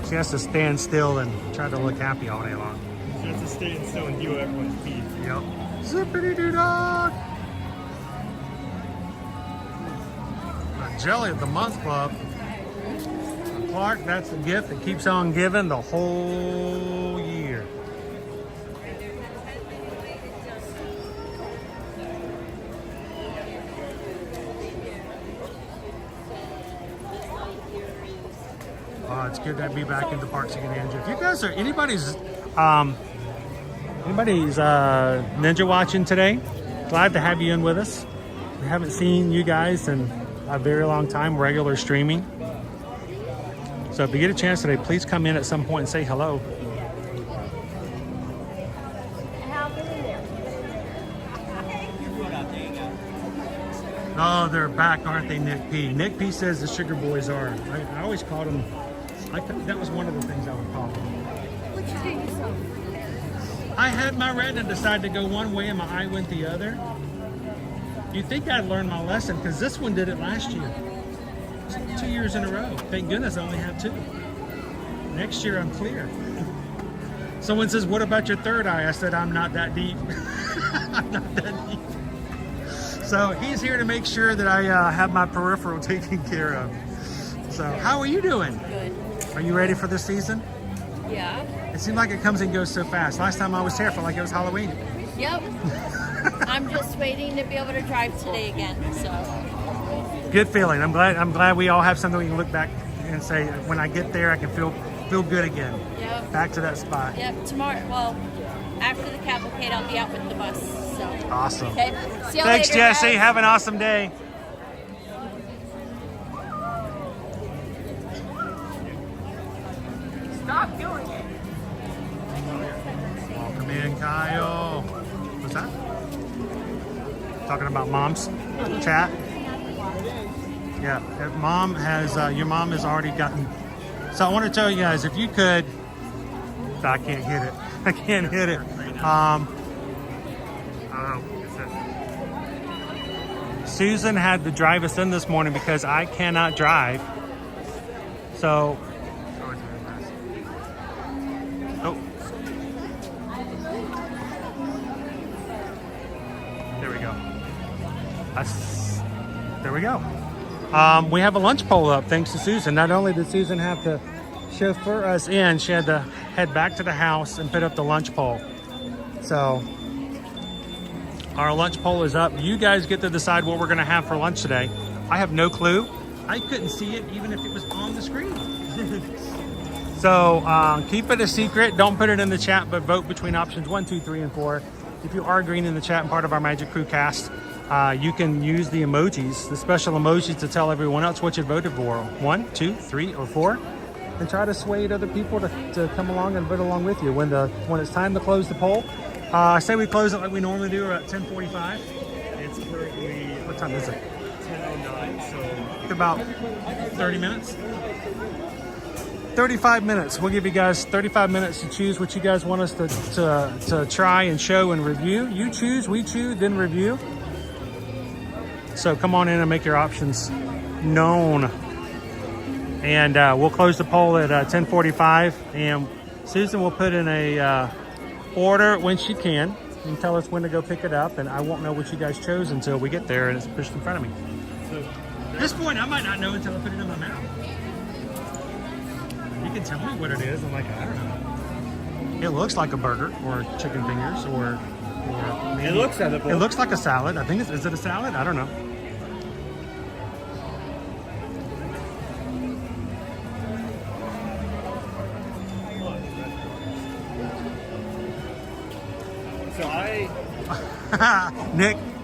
[SPEAKER 1] she has to stand still and try to look happy all day long.
[SPEAKER 8] She has to stay still and deal everyone's feet.
[SPEAKER 1] Yep. Zippity doo dog. Jelly of the Month Club. Clark, that's the gift that keeps on giving the whole year. Oh, it's good to be back in the parks again, Andrew. If you guys are anybody's ninja watching today, glad to have you in with us. We haven't seen you guys in a very long time, regular streaming. So if you get a chance today, please come in at some point and say hello. Oh, they're back, aren't they, Nick P? Nick P says the Sugar Boys are. I always called them. That was one of the things I would call them.
[SPEAKER 3] What'd you do yourself?
[SPEAKER 1] I had my retina decide to go one way and my eye went the other. You'd think I'd learned my lesson because this one did it last year. 2 years in a row. Thank goodness I only have 2. Next year I'm clear. Someone says, what about your third eye? I said, I'm not that deep. I'm not that deep. So he's here to make sure that I have my peripheral taken care of. So how are you doing?
[SPEAKER 3] Good.
[SPEAKER 1] Are you ready for this season?
[SPEAKER 3] Yeah.
[SPEAKER 1] It seems like it comes and goes so fast. Last time I was here, I felt like it was Halloween.
[SPEAKER 3] Yep. I'm just waiting to be able to drive today again. So.
[SPEAKER 1] Good feeling. I'm glad we all have something we can look back and say, when I get there, I can feel good again.
[SPEAKER 3] Yep.
[SPEAKER 1] Back to that spot.
[SPEAKER 3] Yep. Tomorrow. Well, after the cavalcade, I'll be out with the bus. So.
[SPEAKER 1] Awesome.
[SPEAKER 3] Okay. See you
[SPEAKER 1] Thanks,
[SPEAKER 3] later,
[SPEAKER 1] Jesse.
[SPEAKER 3] guys.
[SPEAKER 1] Have an awesome day.
[SPEAKER 3] Stop doing it.
[SPEAKER 1] Welcome in, Kyle. What's that? Talking about mom's chat. Yeah, your mom has already gotten. So I want to tell you guys, if you could, I can't hit it. I can't hit it. Susan had to drive us in this morning because I cannot drive. So, oh, there we go. There we go. We have a lunch poll up thanks to Susan. Not only did Susan have to chauffeur us in, she had to head back to the house and put up the lunch poll. So our lunch poll is up. You guys get to decide what we're going to have for lunch today. I have no clue. I couldn't see it even if it was on the screen. So keep it a secret. Don't put it in the chat, but vote between options 1, 2, 3, and 4. If you are green in the chat and part of our Magic Crew cast, you can use the emojis, the special emojis, to tell everyone else what you voted for. 1, 2, 3, or 4. And try to sway other people to come along and vote along with you. When it's time to close the poll, I say we close it like we normally do at 10:45.
[SPEAKER 8] It's currently,
[SPEAKER 1] What time is it?
[SPEAKER 8] 10:09, so
[SPEAKER 1] About 30 minutes. 35 minutes. We'll give you guys 35 minutes to choose what you guys want us to try and show and review. You choose, we choose, then review. So come on in and make your options known. And we'll close the poll at 10:45. And Susan will put in a order when she can. and tell us when to go pick it up, and I won't know what you guys chose until we get there and it's pushed in front of me. At this point, I might not know until I put it in my mouth. You can tell me what it is. I'm like, I don't know. It looks like a burger or chicken fingers or maybe,
[SPEAKER 8] It looks edible.
[SPEAKER 1] It looks like a salad. I think is it a salad? I don't know.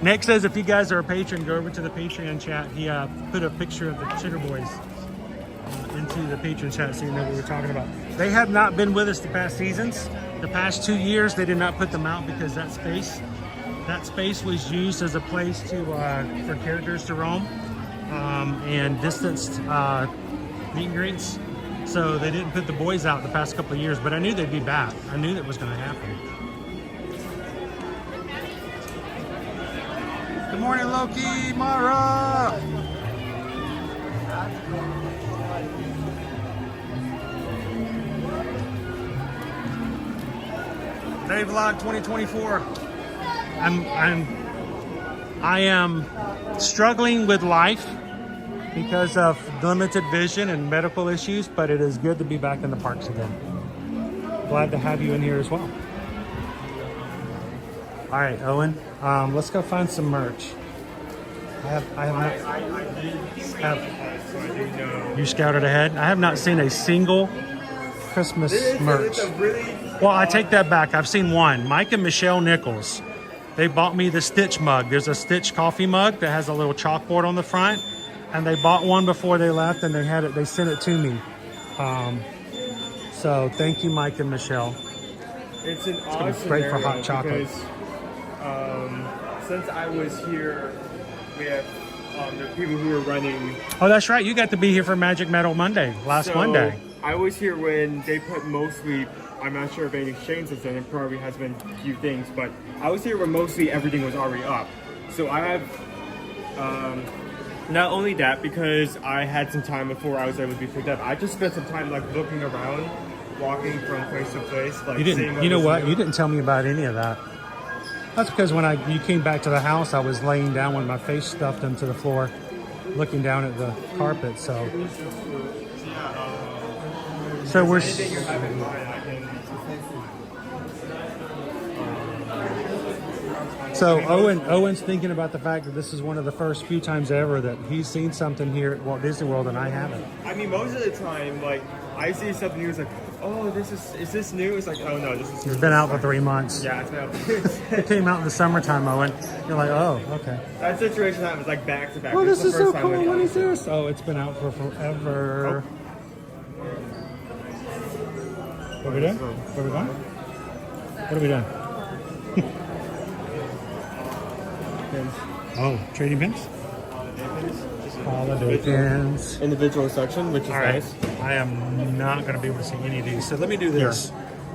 [SPEAKER 1] Nick says if you guys are a patron, go over to the Patreon chat. He put a picture of the Sugar Boys into the patron chat so you know what we're talking about. They have not been with us the past seasons. The past 2 years, they did not put them out because that space was used as a place to for characters to roam and distanced meet and greets. So they didn't put the boys out the past couple of years, but I knew they'd be back. I knew that was going to happen. Good morning, Loki, Mara. Day vlog 2024. I am struggling with life because of limited vision and medical issues, but it is good to be back in the parks again. Glad to have you in here as well. All right, Owen, let's go find some merch. You scouted ahead? I have not seen a single Christmas merch. Well, I take that back. I've seen one. Mike and Michelle Nichols. They bought me the Stitch mug. There's a Stitch coffee mug that has a little chalkboard on the front, and they bought one before they left, and they sent it to me. So thank you, Mike and Michelle.
[SPEAKER 8] It's an awesome
[SPEAKER 1] great for
[SPEAKER 8] area
[SPEAKER 1] hot chocolate.
[SPEAKER 8] because since I was here, we have the people who were running.
[SPEAKER 1] Oh, that's right. You got to be here for Magic Metal Monday, last Monday.
[SPEAKER 8] I was here when they put mostly, I'm not sure if anything's changed since then, it probably has been a few things, but I was here when mostly everything was already up. So I have, not only that, because I had some time before I was able to be picked up, I just spent some time like looking around, walking from place to place. Like,
[SPEAKER 1] You didn't. You know what? You didn't tell me about any of that. That's because when you came back to the house, I was laying down with my face stuffed into the floor, looking down at the carpet. So we're. So Owen's thinking about the fact that this is one of the first few times ever that he's seen something here at Walt Disney World and I haven't.
[SPEAKER 8] I mean, most of the time, like, I see something new, it's like, oh, is this new? It's like, oh no, this is.
[SPEAKER 1] It's been out for 3 months.
[SPEAKER 8] Yeah, it's been out.
[SPEAKER 1] It came out in the summertime, Owen. You're like, oh, okay.
[SPEAKER 8] That situation happens like back to back.
[SPEAKER 1] Oh, this is so
[SPEAKER 8] time
[SPEAKER 1] cool.
[SPEAKER 8] we-
[SPEAKER 1] What is this? Oh, it's been out for forever. What are we doing? Where are we going? What are we doing? Oh, trading pins? Holiday pins.
[SPEAKER 8] Individual section, which is
[SPEAKER 1] All right.
[SPEAKER 8] nice.
[SPEAKER 1] I am not going to be able to see any of these. So let me do this.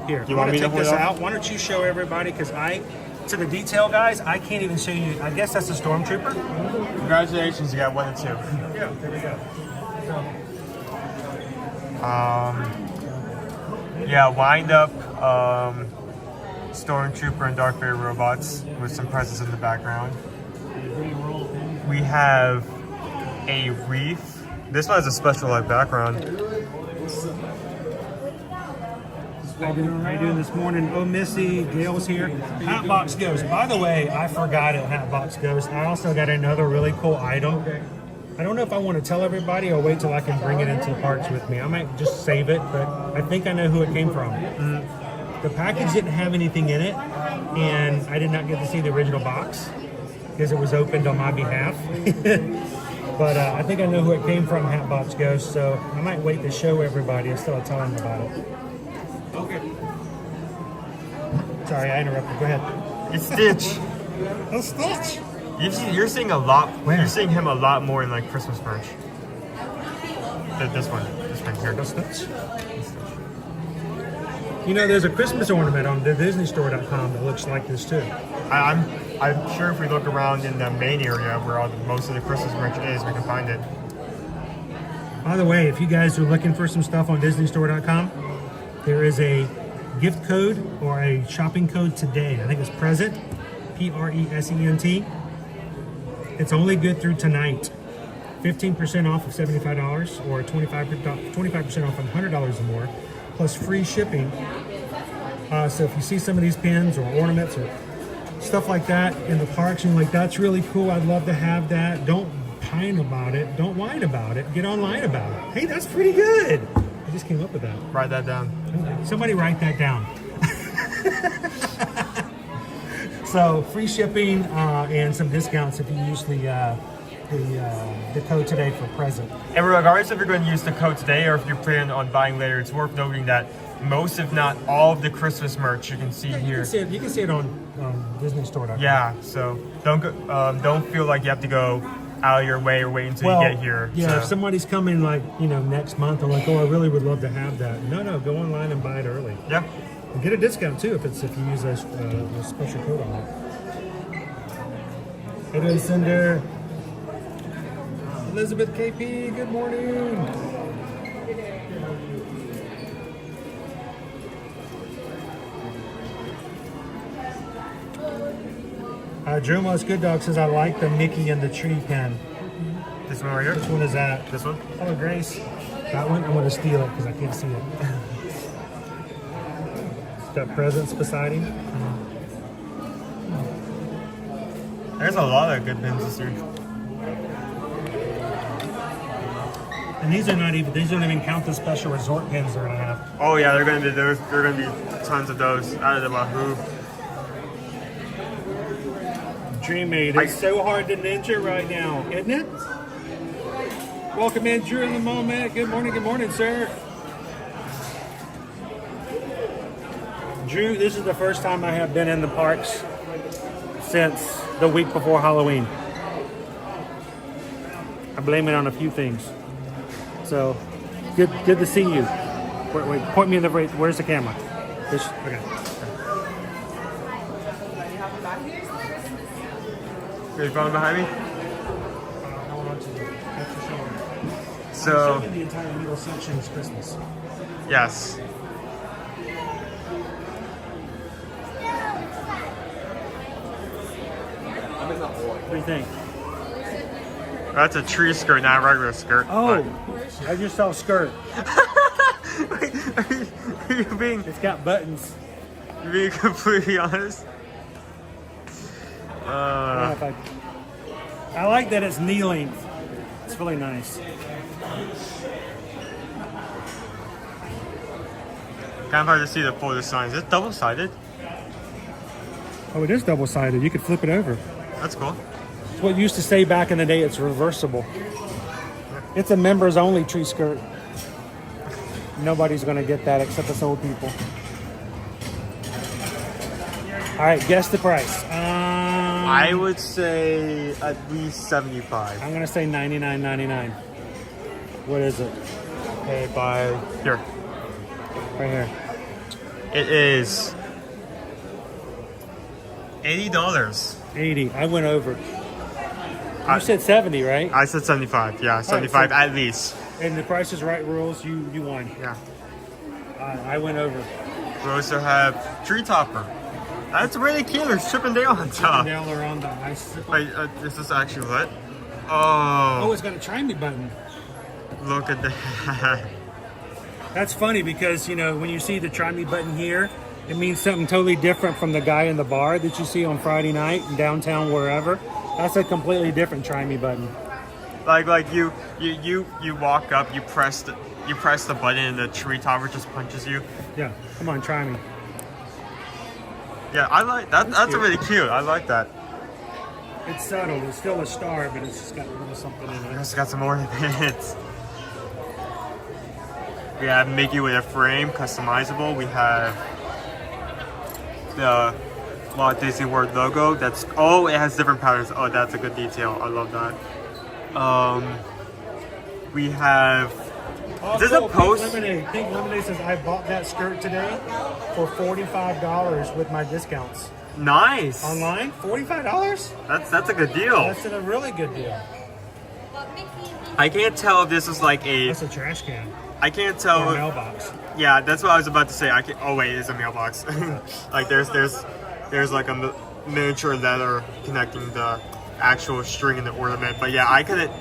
[SPEAKER 1] Here.
[SPEAKER 8] You want me to
[SPEAKER 1] take
[SPEAKER 8] hold
[SPEAKER 1] this
[SPEAKER 8] it up?
[SPEAKER 1] out? Why don't you show everybody? Because to the detail guys, I can't even show you. I guess that's a stormtrooper.
[SPEAKER 8] Congratulations, you got 1 and 2.
[SPEAKER 1] Yeah, there we go.
[SPEAKER 8] Yeah, wind up Stormtrooper and Darth Vader robots with some presents in the background. We have a wreath. This one has a special like background.
[SPEAKER 1] How you doing this morning? Oh, Missy, Gail's here. Hatbox Ghost. By the way, I forgot it, Hatbox Ghost. I also got another really cool item. I don't know if I want to tell everybody or wait till I can bring it into the parks with me. I might just save it, but I think I know who it came from. The package didn't have anything in it, and I did not get to see the original box because it was opened on my behalf. But I think I know who it came from, Hatbox Ghost, so I might wait to show everybody instead of telling them about it.
[SPEAKER 8] Okay.
[SPEAKER 1] Sorry, I interrupted. Go ahead.
[SPEAKER 8] It's Stitch.
[SPEAKER 1] It's Stitch.
[SPEAKER 8] You're seeing a lot.
[SPEAKER 1] Where?
[SPEAKER 8] You're seeing him a lot more in like Christmas merch. This one here.
[SPEAKER 1] That's Stitch. You know, there's a Christmas ornament on the DisneyStore.com that looks like this too.
[SPEAKER 8] I'm sure if we look around in the main area where most of the Christmas merch is, we can find it.
[SPEAKER 1] By the way, if you guys are looking for some stuff on DisneyStore.com, there is a gift code or a shopping code today. I think it's present, PRESENT. It's only good through tonight. 15% off of $75 or 25% off of $100 or more, plus free shipping. So if you see some of these pins or ornaments or stuff like that in the parks, and like, that's really cool, I'd love to have that. Don't pine about it. Don't whine about it. Get online about it. Hey, that's pretty good. I just came up with that.
[SPEAKER 8] Write that down.
[SPEAKER 1] Somebody write that down. So free shipping and some discounts if you use the code today for present.
[SPEAKER 8] And regardless if you're going to use the code today or if you plan on buying later, it's worth noting that most, if not all, of the Christmas merch you can see here.
[SPEAKER 1] You can see it on DisneyStore.com.
[SPEAKER 8] Yeah, so don't feel like you have to go out of your way or wait until you get here.
[SPEAKER 1] Yeah,
[SPEAKER 8] so.
[SPEAKER 1] if somebody's coming like, next month, I'm like, oh, I really would love to have that. No, go online and buy it early.
[SPEAKER 8] Yeah.
[SPEAKER 1] And get a discount too if you use a special code on it. Hey there, Cinder. Elizabeth KP, good morning. Jeremiah's Good Dog says, I like the Mickey and the tree pen.
[SPEAKER 8] This one right here?
[SPEAKER 1] Which one is that?
[SPEAKER 8] This one?
[SPEAKER 1] Oh, Grace. That one? I'm going to steal it because I can't see it. Got presents beside him.
[SPEAKER 8] There's a lot of good pins this year.
[SPEAKER 1] And these don't even count the special resort pins they're going to have.
[SPEAKER 8] Oh yeah, there are going to be tons of those out of the Wahoo.
[SPEAKER 1] Dream Maid. It's so hard to ninja right now, isn't it? Welcome in, Drew, in the moment. Good morning, sir. Drew, this is the first time I have been in the parks since the week before Halloween. I blame it on a few things. So, good to see you. Wait, point me in the right. Where's the camera? Okay.
[SPEAKER 8] Are you following behind me? So,
[SPEAKER 1] the entire middle section is Christmas.
[SPEAKER 8] Yes.
[SPEAKER 1] What do you think?
[SPEAKER 8] That's a tree skirt, not a regular skirt.
[SPEAKER 1] Oh, I just saw skirt.
[SPEAKER 8] Are you being?
[SPEAKER 1] It's got buttons.
[SPEAKER 8] You're being completely honest.
[SPEAKER 1] I like that it's knee length. It's really nice.
[SPEAKER 8] Kind of hard to see the full design. Is it double-sided?
[SPEAKER 1] Oh, it is double-sided. You could flip it over.
[SPEAKER 8] That's cool.
[SPEAKER 1] It's what used to say back in the day. It's reversible. It's a members-only tree skirt. Nobody's going to get that except us old people. All right, guess the price.
[SPEAKER 8] I would say at least $75.
[SPEAKER 1] I'm going to say $99.99. What is it?
[SPEAKER 8] Okay, by here.
[SPEAKER 1] Right here.
[SPEAKER 8] It is $80.
[SPEAKER 1] 80. I went over. You said 70, right?
[SPEAKER 8] I said 75. Yeah, 75
[SPEAKER 1] right, so,
[SPEAKER 8] at least.
[SPEAKER 1] And the Price is Right rules, you won.
[SPEAKER 8] Yeah.
[SPEAKER 1] I went over.
[SPEAKER 8] We also have Tree Topper. That's really cute. There's Chip and Dale on top.
[SPEAKER 1] Chip and Dale are on the nice.
[SPEAKER 8] Wait, is this actually lit? Oh,
[SPEAKER 1] it's got a Try Me button.
[SPEAKER 8] Look at that.
[SPEAKER 1] That's funny because, when you see the Try Me button here, it means something totally different from the guy in the bar that you see on Friday night in downtown, wherever. That's a completely different Try Me button.
[SPEAKER 8] Like you walk up, you press the button, and the tree topper just punches you.
[SPEAKER 1] Yeah, come on, try me.
[SPEAKER 8] Yeah, I like that. That's really cute. I like that.
[SPEAKER 1] It's subtle. It's still a star, but it's just got a little something in it.
[SPEAKER 8] It's got some ornaments. We have Mickey with a frame, customizable. We have the Walt Disney World logo. It has different patterns. Oh, that's a good detail. I love that. We have. Is this a post?
[SPEAKER 1] Pink Lemonade says I bought that skirt today for $45 with my discounts.
[SPEAKER 8] Nice.
[SPEAKER 1] Online, $45.
[SPEAKER 8] That's a good deal.
[SPEAKER 1] That's a really good deal.
[SPEAKER 8] I can't tell if this is like a.
[SPEAKER 1] That's a trash can.
[SPEAKER 8] I can't tell.
[SPEAKER 1] Or a mailbox.
[SPEAKER 8] Yeah, that's what I was about to say. I can. Oh wait, it's a mailbox. Like there's like a miniature letter connecting the actual string and the ornament. But yeah, I couldn't.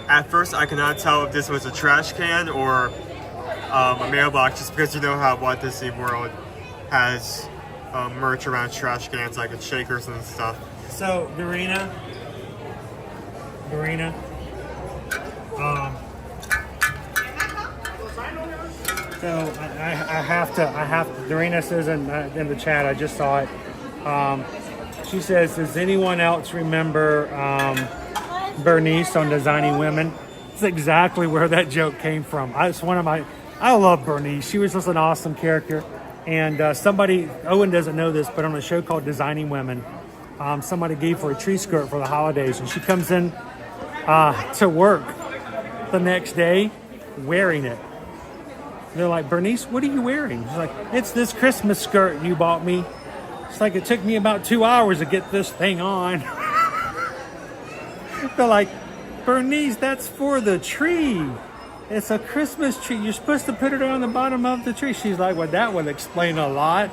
[SPEAKER 8] At first, I could not tell if this was a trash can or a mailbox, just because you know how Walt Disney World has merch around trash cans, like shakers and stuff.
[SPEAKER 1] So, Dorina. So I have to. Dorina says in the chat, I just saw it. She says, does anyone else remember Bernice on Designing Women? It's exactly where that joke came from. I love Bernice. She was just an awesome character. And Owen doesn't know this, but on a show called Designing Women, somebody gave her a tree skirt for the holidays, and she comes in to work the next day wearing it. They're like, Bernice, what are you wearing? She's like, it's this Christmas skirt you bought me. It's like, it took me about 2 hours to get this thing on. They're like, Bernice, that's for the tree. It's a Christmas tree. You're supposed to put it on the bottom of the tree. She's like, well, that would explain a lot.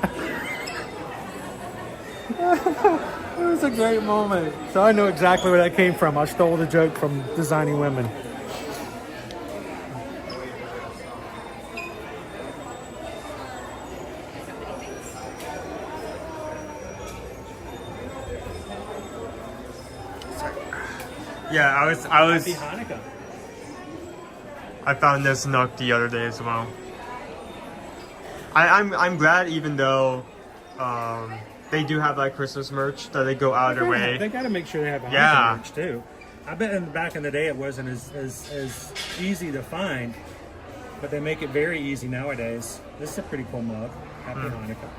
[SPEAKER 1] It was a great moment. So I know exactly where that came from. I stole the joke from Designing Women.
[SPEAKER 8] Yeah, I was.
[SPEAKER 1] Happy Hanukkah.
[SPEAKER 8] I found this nook the other day as well. I'm glad, even though they do have like Christmas merch that they go out of their way.
[SPEAKER 1] They got to make sure they have Hanukkah merch too. I bet back in the day it wasn't as easy to find, but they make it very easy nowadays. This is a pretty cool mug. Happy Hanukkah.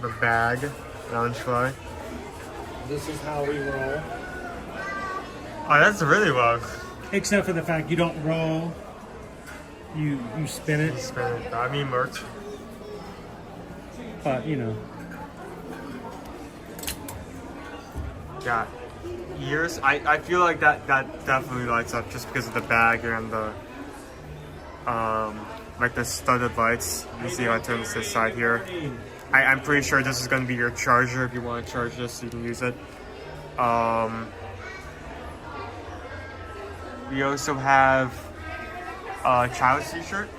[SPEAKER 8] The bag, loungefly.
[SPEAKER 1] This is how we roll.
[SPEAKER 8] Oh, that's really well.
[SPEAKER 1] Except for the fact you don't roll, you spin it.
[SPEAKER 8] Spin it. I mean, merch.
[SPEAKER 1] But you know.
[SPEAKER 8] Yeah. Years. I feel like that definitely lights up just because of the bag and the like the studded lights. You see how it turns this side here. I'm pretty sure this is going to be your charger if you want to charge this so you can use it. We also have a child's t-shirt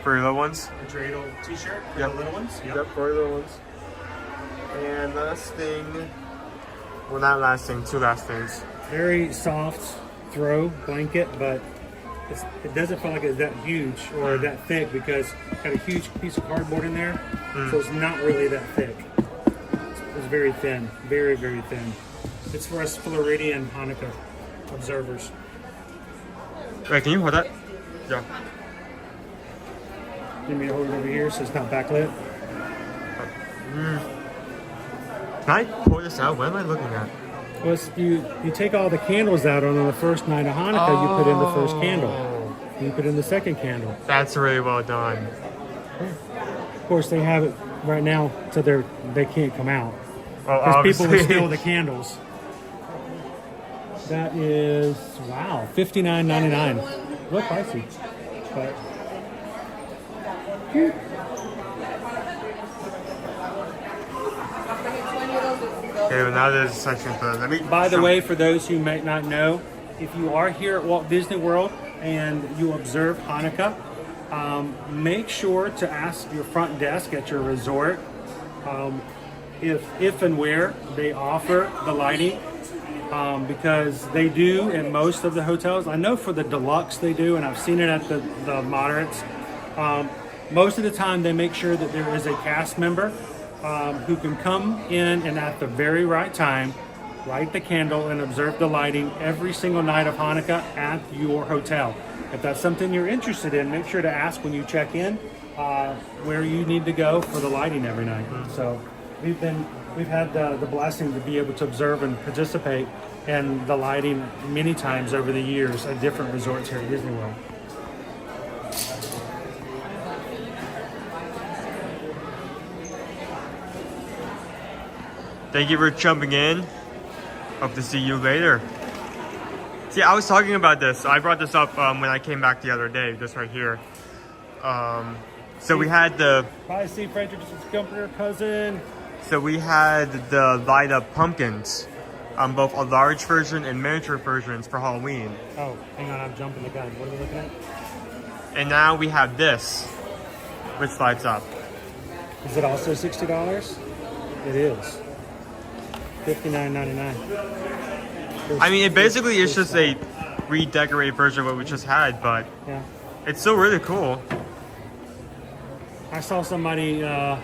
[SPEAKER 8] for your little ones.
[SPEAKER 1] A dreidel t-shirt for
[SPEAKER 8] Yep.
[SPEAKER 1] the little ones?
[SPEAKER 8] Yep, for your little ones. And last thing, well, not last thing, two last things.
[SPEAKER 1] Very soft throw blanket, but it doesn't feel like it's that huge or that thick because it's got a huge piece of cardboard in there, so it's not really that thick. It's very thin, very, very thin. It's for us Floridian Hanukkah observers.
[SPEAKER 8] Wait, can you hold that? Yeah.
[SPEAKER 1] Give me to hold it over here so it's not backlit.
[SPEAKER 8] Can I pull this out? What am I looking at?
[SPEAKER 1] Well, you take all the candles out on the first night of Hanukkah, you put in the first candle. You put in the second candle.
[SPEAKER 8] That's really well done.
[SPEAKER 1] Of course, they have it right now so they can't come out.
[SPEAKER 8] Well,
[SPEAKER 1] Because people would
[SPEAKER 8] obviously.
[SPEAKER 1] steal the candles. That is, wow, $59.99. Real pricey. But
[SPEAKER 8] Okay, well now there's a section for let me.
[SPEAKER 1] by the way, for those who may not know, if you are here at Walt Disney World and you observe Hanukkah, make sure to ask your front desk at your resort if and where they offer the lighting, because they do in most of the hotels. I know for the deluxe they do, and I've seen it at the moderates. Most of the time they make sure that there is a cast member who can come in and at the very right time light the candle and observe the lighting every single night of Hanukkah at your hotel. If that's something you're interested in, make sure to ask when you check in where you need to go for the lighting every night. So we've had the blessing to be able to observe and participate in the lighting many times over the years at different resorts here at Disney World.
[SPEAKER 8] Thank you for jumping in. Hope to see you later. See, I was talking about this. I brought this up when I came back the other day, just right here. So we had the...
[SPEAKER 1] Bye, Steve Frederick's cousin.
[SPEAKER 8] So we had the light up pumpkins, both a large version and miniature versions for Halloween.
[SPEAKER 1] Oh, hang on, I'm jumping the gun. What are we looking at?
[SPEAKER 8] And now we have this, which lights up.
[SPEAKER 1] Is it also $60? It is. $59.99.
[SPEAKER 8] I mean, it basically is just a redecorated version of what we just had, but
[SPEAKER 1] yeah,
[SPEAKER 8] it's still really cool.
[SPEAKER 1] I saw somebody on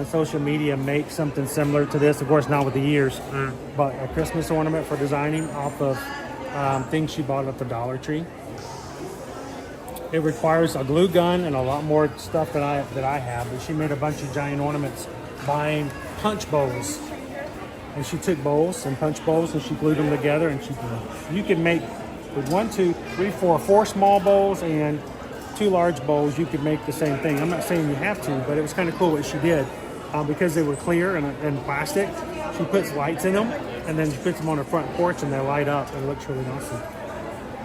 [SPEAKER 1] social media make something similar to this. Of course, not with the ears, but a Christmas ornament for designing off of things she bought at the Dollar Tree. It requires a glue gun and a lot more stuff that I have. But she made a bunch of giant ornaments buying punch bowls. And she took bowls and punch bowls and she glued them together. And you can make with 4 small bowls and 2 large bowls. You could make the same thing. I'm not saying you have to, but it was kind of cool what she did because they were clear and plastic. She puts lights in them and then she puts them on her front porch and they light up. And it looks really awesome.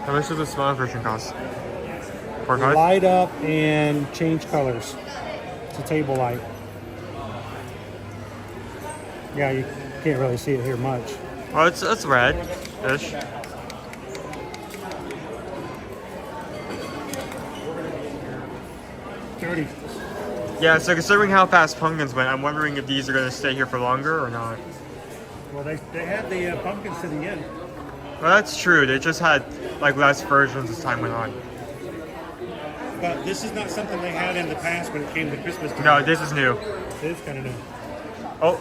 [SPEAKER 8] How much does the small version cost? $4.95?
[SPEAKER 1] Light up and change colors. It's a table light. Yeah, you can't really see it here much.
[SPEAKER 8] Well, it's red-ish.
[SPEAKER 1] $30.
[SPEAKER 8] Yeah, so considering how fast pumpkins went, I'm wondering if these are going to stay here for longer or not.
[SPEAKER 1] Well, they had the pumpkins to the end.
[SPEAKER 8] Well, that's true. They just had like less versions as time went on.
[SPEAKER 1] But this is not something they had in the past when it came to Christmas time.
[SPEAKER 8] No, this is new.
[SPEAKER 1] It is kind of new.
[SPEAKER 8] Oh.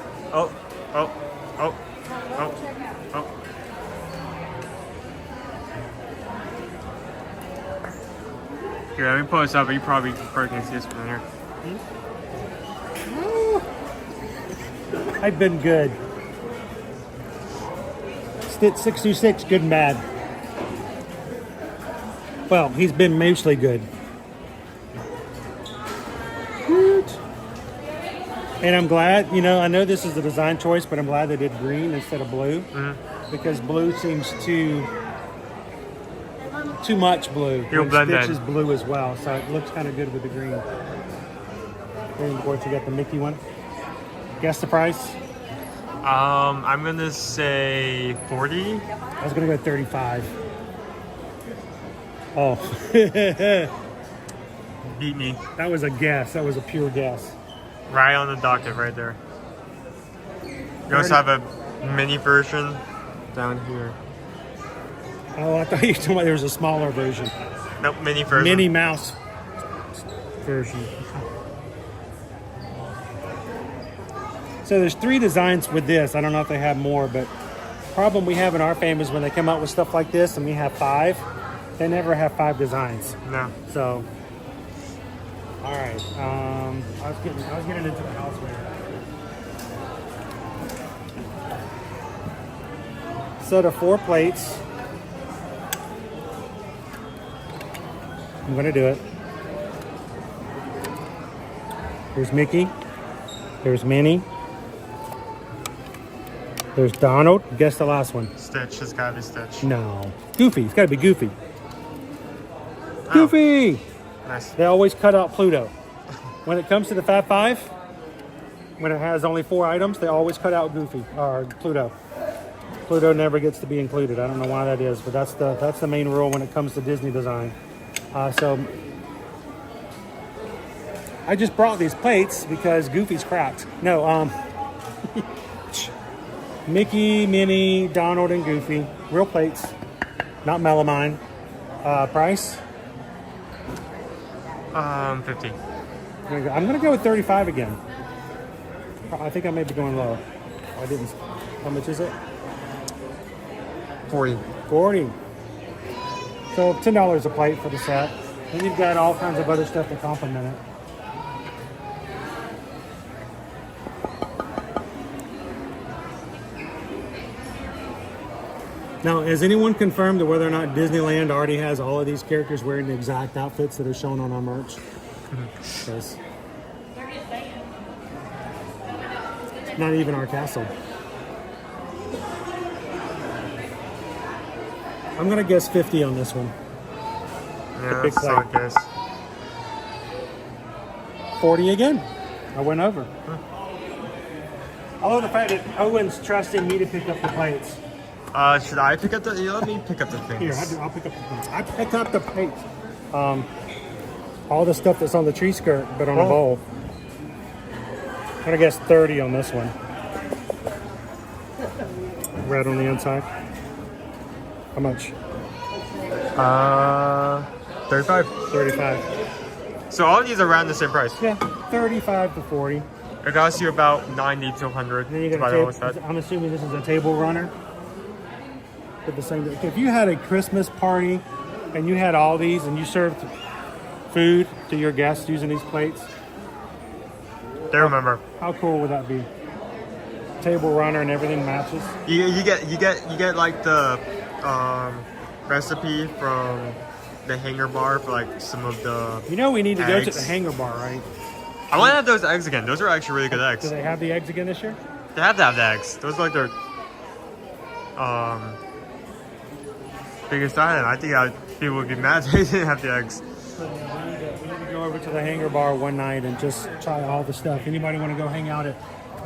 [SPEAKER 8] Here, let me pull this up, but you probably can't see this from here.
[SPEAKER 1] I've been good. Stitch 626, good and bad. Well, he's been mostly good. And I'm glad, I know this is a design choice, but I'm glad they did green instead of blue. Because blue seems too much blue.
[SPEAKER 8] You'll blend
[SPEAKER 1] Stitch
[SPEAKER 8] in.
[SPEAKER 1] is blue as well, so it looks kind of good with the green. And of course, you got the Mickey one. Guess the price?
[SPEAKER 8] I'm gonna say 40.
[SPEAKER 1] I was gonna go 35. Oh.
[SPEAKER 8] Beat me.
[SPEAKER 1] That was a guess. That was a pure guess.
[SPEAKER 8] Right on the docket, right there. You also have a mini version down here.
[SPEAKER 1] Oh, I thought you were talking about there was a smaller version.
[SPEAKER 8] Nope, mini version.
[SPEAKER 1] Minnie Mouse version. So there's 3 designs with this. I don't know if they have more, but problem we have in our family is when they come out with stuff like this and we have 5, they never have 5 designs.
[SPEAKER 8] No.
[SPEAKER 1] So, all right. I was getting into the houseware. Set of 4 plates. I'm gonna do it. There's Mickey. There's Minnie. There's Donald. Guess the last one.
[SPEAKER 8] Stitch. It's gotta be Stitch.
[SPEAKER 1] No. Goofy. It's gotta be Goofy. Goofy!
[SPEAKER 8] Nice.
[SPEAKER 1] They always cut out Pluto. When it comes to the Fab 5, when it has only 4 items, they always cut out Goofy or Pluto. Pluto never gets to be included. I don't know why that is, but that's the main rule when it comes to Disney design. So I just brought these plates because Goofy's cracked. No, Mickey, Minnie, Donald, and Goofy. Real plates, not melamine. Price?
[SPEAKER 8] 50.
[SPEAKER 1] I'm gonna go with 35 again. I think I may be going low. I didn't. How much is it?
[SPEAKER 8] 40.
[SPEAKER 1] 40. So $10 a plate for the set. And you've got all kinds of other stuff to complement it. Now, has anyone confirmed that whether or not Disneyland already has all of these characters wearing the exact outfits that are shown on our merch? Yes. Not even our castle. I'm gonna guess 50 on this one.
[SPEAKER 8] Yeah,
[SPEAKER 1] big
[SPEAKER 8] that's solid
[SPEAKER 1] plate.
[SPEAKER 8] guess.
[SPEAKER 1] 40 again. I went over. I love the fact that Owen's trusting me to pick up the plates.
[SPEAKER 8] Should I pick up the? Let me pick up the things.
[SPEAKER 1] Here, I'll pick up the plates. I pick up the plates. All the stuff that's on the tree skirt, but on a bowl. I'm gonna guess 30 on this one. Red on the inside. How much?
[SPEAKER 8] 35.
[SPEAKER 1] 35.
[SPEAKER 8] So all of these are around the same price.
[SPEAKER 1] Yeah, 35 to 40.
[SPEAKER 8] It costs you about 90 to 100.
[SPEAKER 1] Then you
[SPEAKER 8] to
[SPEAKER 1] got
[SPEAKER 8] buy
[SPEAKER 1] a
[SPEAKER 8] all this set.
[SPEAKER 1] I'm assuming this is a table runner. With the same. If you had a Christmas party and you had all these and you served food to your guests using these plates,
[SPEAKER 8] They remember.
[SPEAKER 1] how cool would that be? Table runner and everything matches.
[SPEAKER 8] You get like the recipe from the hanger bar for like some of the.
[SPEAKER 1] You know we need to go to
[SPEAKER 8] eggs.
[SPEAKER 1] the Hanger Bar, right?
[SPEAKER 8] I want to have those eggs again. Those are actually really good eggs.
[SPEAKER 1] Do they have the eggs again this year?
[SPEAKER 8] They have to have the eggs. Those are like their biggest item. I think people would be mad if they didn't have the eggs.
[SPEAKER 1] We need to go over to the Hanger Bar one night and just try all the stuff. Anybody want to go hang out at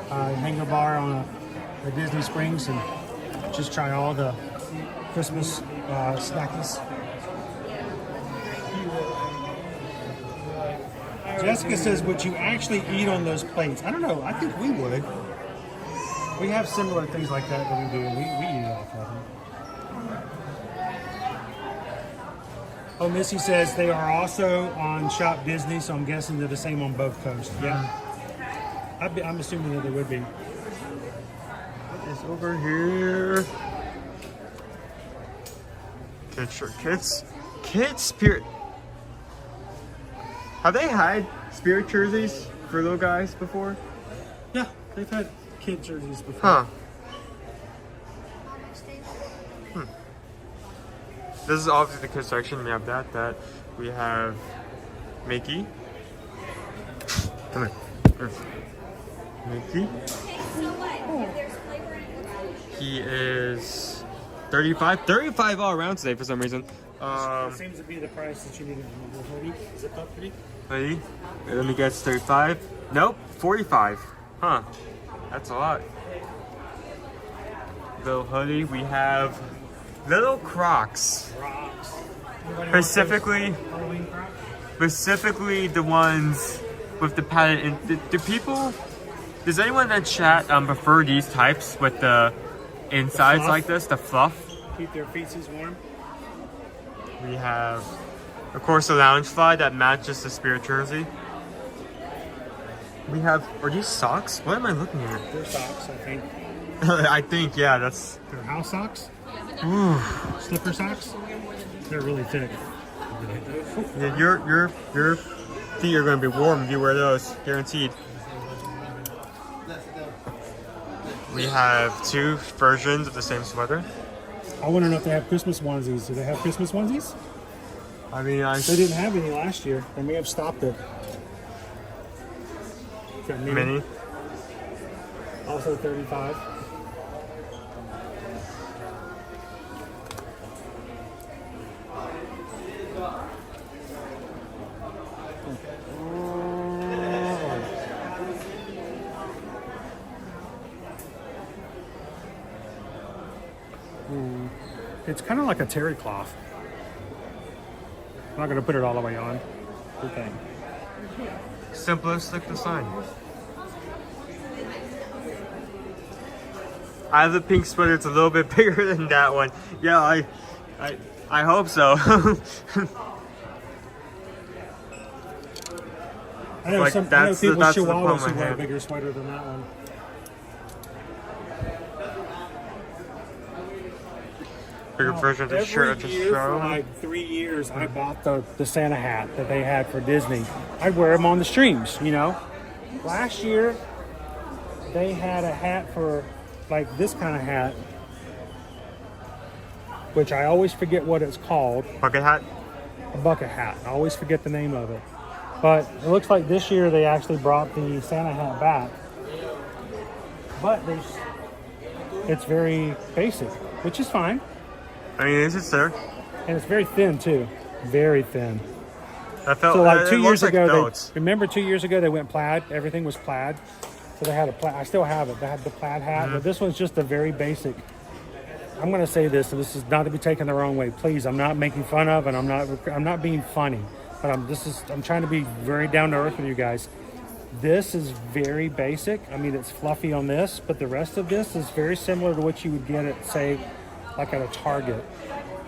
[SPEAKER 1] Hanger Bar on the Disney Springs and just try all the Christmas snackies? Jessica says, would you actually eat on those plates? I don't know. I think we would. We have similar things like that we do. We eat off of them. Oh, Missy says they are also on Shop Disney, so I'm guessing they're the same on both coasts. Yeah. I'm assuming that they would be.
[SPEAKER 8] What is over here? Kids shirt. Kids spirit. Have they had spirit jerseys for little guys before?
[SPEAKER 1] Yeah, they've had kid jerseys before.
[SPEAKER 8] Huh. This is obviously the kids section. We have that. We have Mickey. Come here. Mickey. He is 35 all around today for some reason.
[SPEAKER 1] That seems to be the price that you need. The hoodie. Is it up hoodie?
[SPEAKER 8] Hoodie. Let me guess, 35. Nope, 45. Huh. That's a lot. Little hoodie. We have little Crocs. Specifically the ones with the padded. Does anyone in the chat prefer these types with the insides like this, the fluff?
[SPEAKER 1] Keep their feetsies warm.
[SPEAKER 8] We have, of course, the lounge fly that matches the spirit jersey. We have, are these socks? What am I looking at?
[SPEAKER 1] They're socks, I think.
[SPEAKER 8] I think, yeah, that's.
[SPEAKER 1] They're house socks.
[SPEAKER 8] Ooh.
[SPEAKER 1] Slipper socks. They're really thick.
[SPEAKER 8] Yeah, your feet are going to be warm if you wear those, guaranteed. We have two versions of the same sweater.
[SPEAKER 1] I want to know if they have Christmas onesies. Do they have Christmas onesies?
[SPEAKER 8] I mean,
[SPEAKER 1] They didn't have any last year. They may have stopped it. Got
[SPEAKER 8] mini.
[SPEAKER 1] Also 35. It's kind of like a terry cloth. I'm not going to put it all the way on. Okay.
[SPEAKER 8] Simplistic design. I have the pink sweater. It's a little bit bigger than that one. Yeah, I hope so.
[SPEAKER 1] I know,
[SPEAKER 8] Like,
[SPEAKER 1] I know
[SPEAKER 8] that's the-
[SPEAKER 1] people
[SPEAKER 8] that's the
[SPEAKER 1] Chihuahuas
[SPEAKER 8] problem
[SPEAKER 1] who
[SPEAKER 8] I
[SPEAKER 1] wear a
[SPEAKER 8] have.
[SPEAKER 1] bigger sweater than that one.
[SPEAKER 8] Bigger version of the shirt. I just
[SPEAKER 1] Year for
[SPEAKER 8] show.
[SPEAKER 1] like 3 years, I bought the Santa hat that they had for Disney. I'd wear them on the streams, you know. Last year, they had a hat for like this kind of hat, which I always forget what it's called.
[SPEAKER 8] Bucket hat.
[SPEAKER 1] A bucket hat. I always forget the name of it. But it looks like this year they actually brought the Santa hat back. But it's very basic, which is fine.
[SPEAKER 8] I mean, it's just there.
[SPEAKER 1] And it's very thin too, very thin.
[SPEAKER 8] I felt
[SPEAKER 1] So like
[SPEAKER 8] it
[SPEAKER 1] 2 years
[SPEAKER 8] looks like
[SPEAKER 1] ago,
[SPEAKER 8] belts.
[SPEAKER 1] remember 2 years ago they went plaid. Everything was plaid. So they had a plaid. I still have it. They had the plaid hat, but this one's just a very basic. I'm going to say this, and this is not to be taken the wrong way. Please, I'm not making fun of, and I'm not being funny, but I'm trying to be very down to earth with you guys. This is very basic. I mean, it's fluffy on this, but the rest of this is very similar to what you would get at, say, like at a Target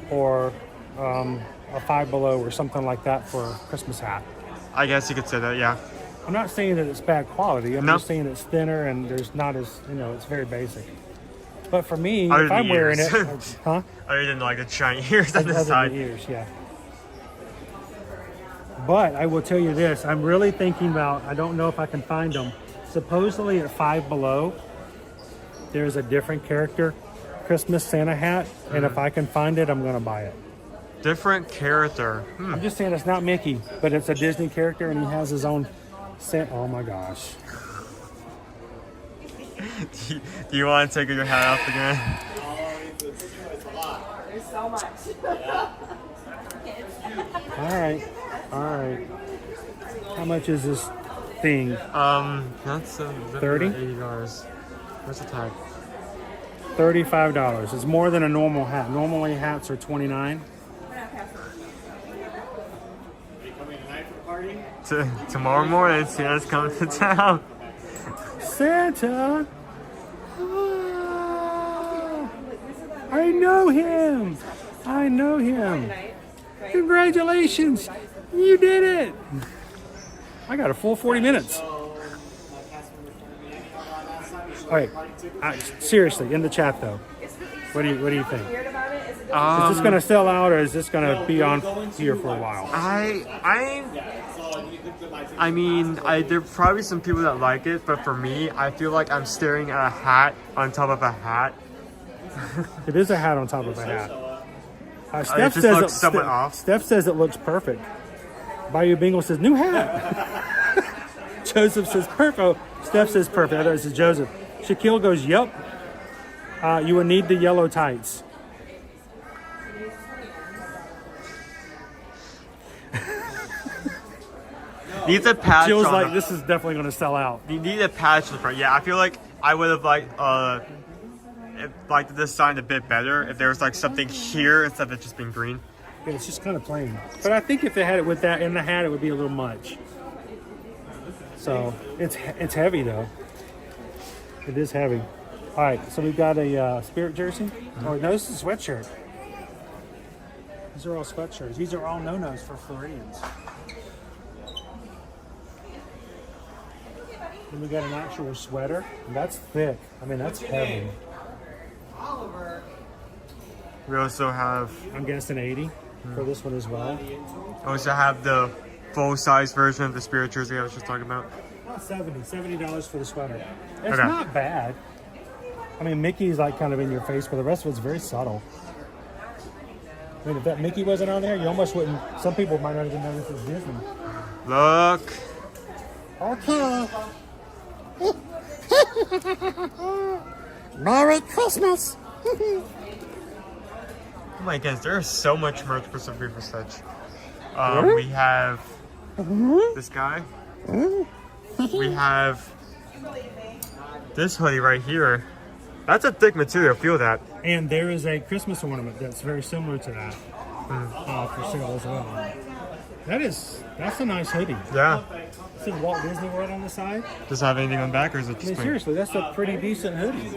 [SPEAKER 1] or a Five Below or something like that for a Christmas hat.
[SPEAKER 8] I guess you could say that, yeah.
[SPEAKER 1] I'm not saying that it's bad quality. I'm
[SPEAKER 8] No.
[SPEAKER 1] just saying it's thinner and there's not as, it's very basic. But for me,
[SPEAKER 8] Other
[SPEAKER 1] if
[SPEAKER 8] than
[SPEAKER 1] I'm wearing it,
[SPEAKER 8] ears.
[SPEAKER 1] huh?
[SPEAKER 8] Other than like the giant ears on the
[SPEAKER 1] Other
[SPEAKER 8] side.
[SPEAKER 1] than the ears, yeah. But I will tell you this, I'm really thinking about, I don't know if I can find them. Supposedly at Five Below, there's a different character Christmas Santa hat, and if I can find it, I'm going to buy it.
[SPEAKER 8] Different character.
[SPEAKER 1] I'm just saying it's not Mickey, but it's a Disney character, and he has his own Santa. Oh my gosh.
[SPEAKER 8] Do you want to take your hat off again?
[SPEAKER 3] There's so much.
[SPEAKER 1] All right. How much is this thing?
[SPEAKER 8] That's
[SPEAKER 1] $30?
[SPEAKER 8] $80. Where's the tag?
[SPEAKER 1] $35. It's more than a normal hat. Normally hats are $29.
[SPEAKER 8] Tomorrow morning, Santa's coming to town.
[SPEAKER 1] Santa! Ah, I know him! Congratulations! You did it! I got a full 40 minutes. All right, seriously, in the chat though, what do you think? Is this going to sell out, or is this going to be on here for a while?
[SPEAKER 8] I mean, there are probably some people that like it, but for me, I feel like I'm staring at a hat on top of a hat.
[SPEAKER 1] It is a hat on top of a hat.
[SPEAKER 8] It just looks somewhat off.
[SPEAKER 1] Steph says it looks perfect. Bayou Bingle says, new hat. Joseph says, perfect. Oh, Steph says, perfect. I thought it says Joseph. Shaquille goes, yep. You would need the yellow tights.
[SPEAKER 8] Needs a patch.
[SPEAKER 1] Jill's
[SPEAKER 8] on
[SPEAKER 1] like,
[SPEAKER 8] the,
[SPEAKER 1] this is definitely going to sell out.
[SPEAKER 8] You need a patch in the front. Yeah, I feel like I would have liked the design a bit better if there was like something here instead of it just being green.
[SPEAKER 1] Yeah, it's just kind of plain. But I think if they had it with that in the hat, it would be a little much. So it's heavy though. It is heavy. All right, so we've got a Spirit jersey. Oh no, this is a sweatshirt. These are all sweatshirts. These are all no-nos for Floridians. And we got an actual sweater. And that's thick. I mean, that's heavy.
[SPEAKER 8] We also have,
[SPEAKER 1] I'm guessing 80 for this one as well.
[SPEAKER 8] also have the full-size version of the Spirit jersey I was just talking about.
[SPEAKER 1] About $70 for the sweater. It's
[SPEAKER 8] Okay.
[SPEAKER 1] not bad. I mean, Mickey's like kind of in your face, but the rest of it's very subtle. I mean, if that Mickey wasn't on there, you almost wouldn't. Some people might not even know this is Disney.
[SPEAKER 8] Look.
[SPEAKER 1] Okay. Merry Christmas.
[SPEAKER 8] Oh my goodness, there is so much merch for some people such. We have this guy. We have this hoodie right here. That's a thick material, feel that.
[SPEAKER 1] And there is a Christmas ornament that's very similar to that for sale as well. That's a nice hoodie.
[SPEAKER 8] Yeah.
[SPEAKER 1] This is Walt Disney World on the side.
[SPEAKER 8] Does it have anything on the back or is it
[SPEAKER 1] I
[SPEAKER 8] just
[SPEAKER 1] mean,
[SPEAKER 8] plain?
[SPEAKER 1] seriously, that's a pretty decent hoodie.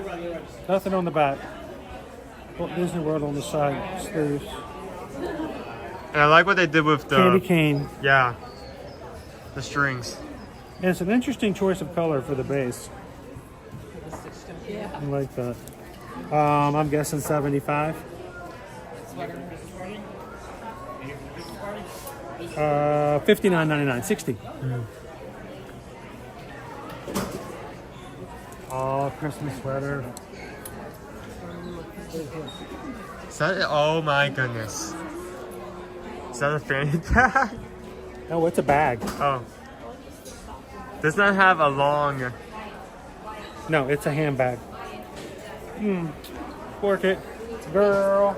[SPEAKER 1] Nothing on the back. Walt Disney World on the side. Sleeves.
[SPEAKER 8] And I like what they did with the
[SPEAKER 1] Candy cane.
[SPEAKER 8] Yeah. The strings.
[SPEAKER 1] And it's an interesting choice of color for the base. I like that. I'm guessing 75. $59.99, 60. Oh, Christmas sweater.
[SPEAKER 8] Is that it? Oh my goodness. Is that a fanny pack?
[SPEAKER 1] Oh, it's a bag.
[SPEAKER 8] Oh. Does not have a long.
[SPEAKER 1] No, it's a handbag. Work it, girl.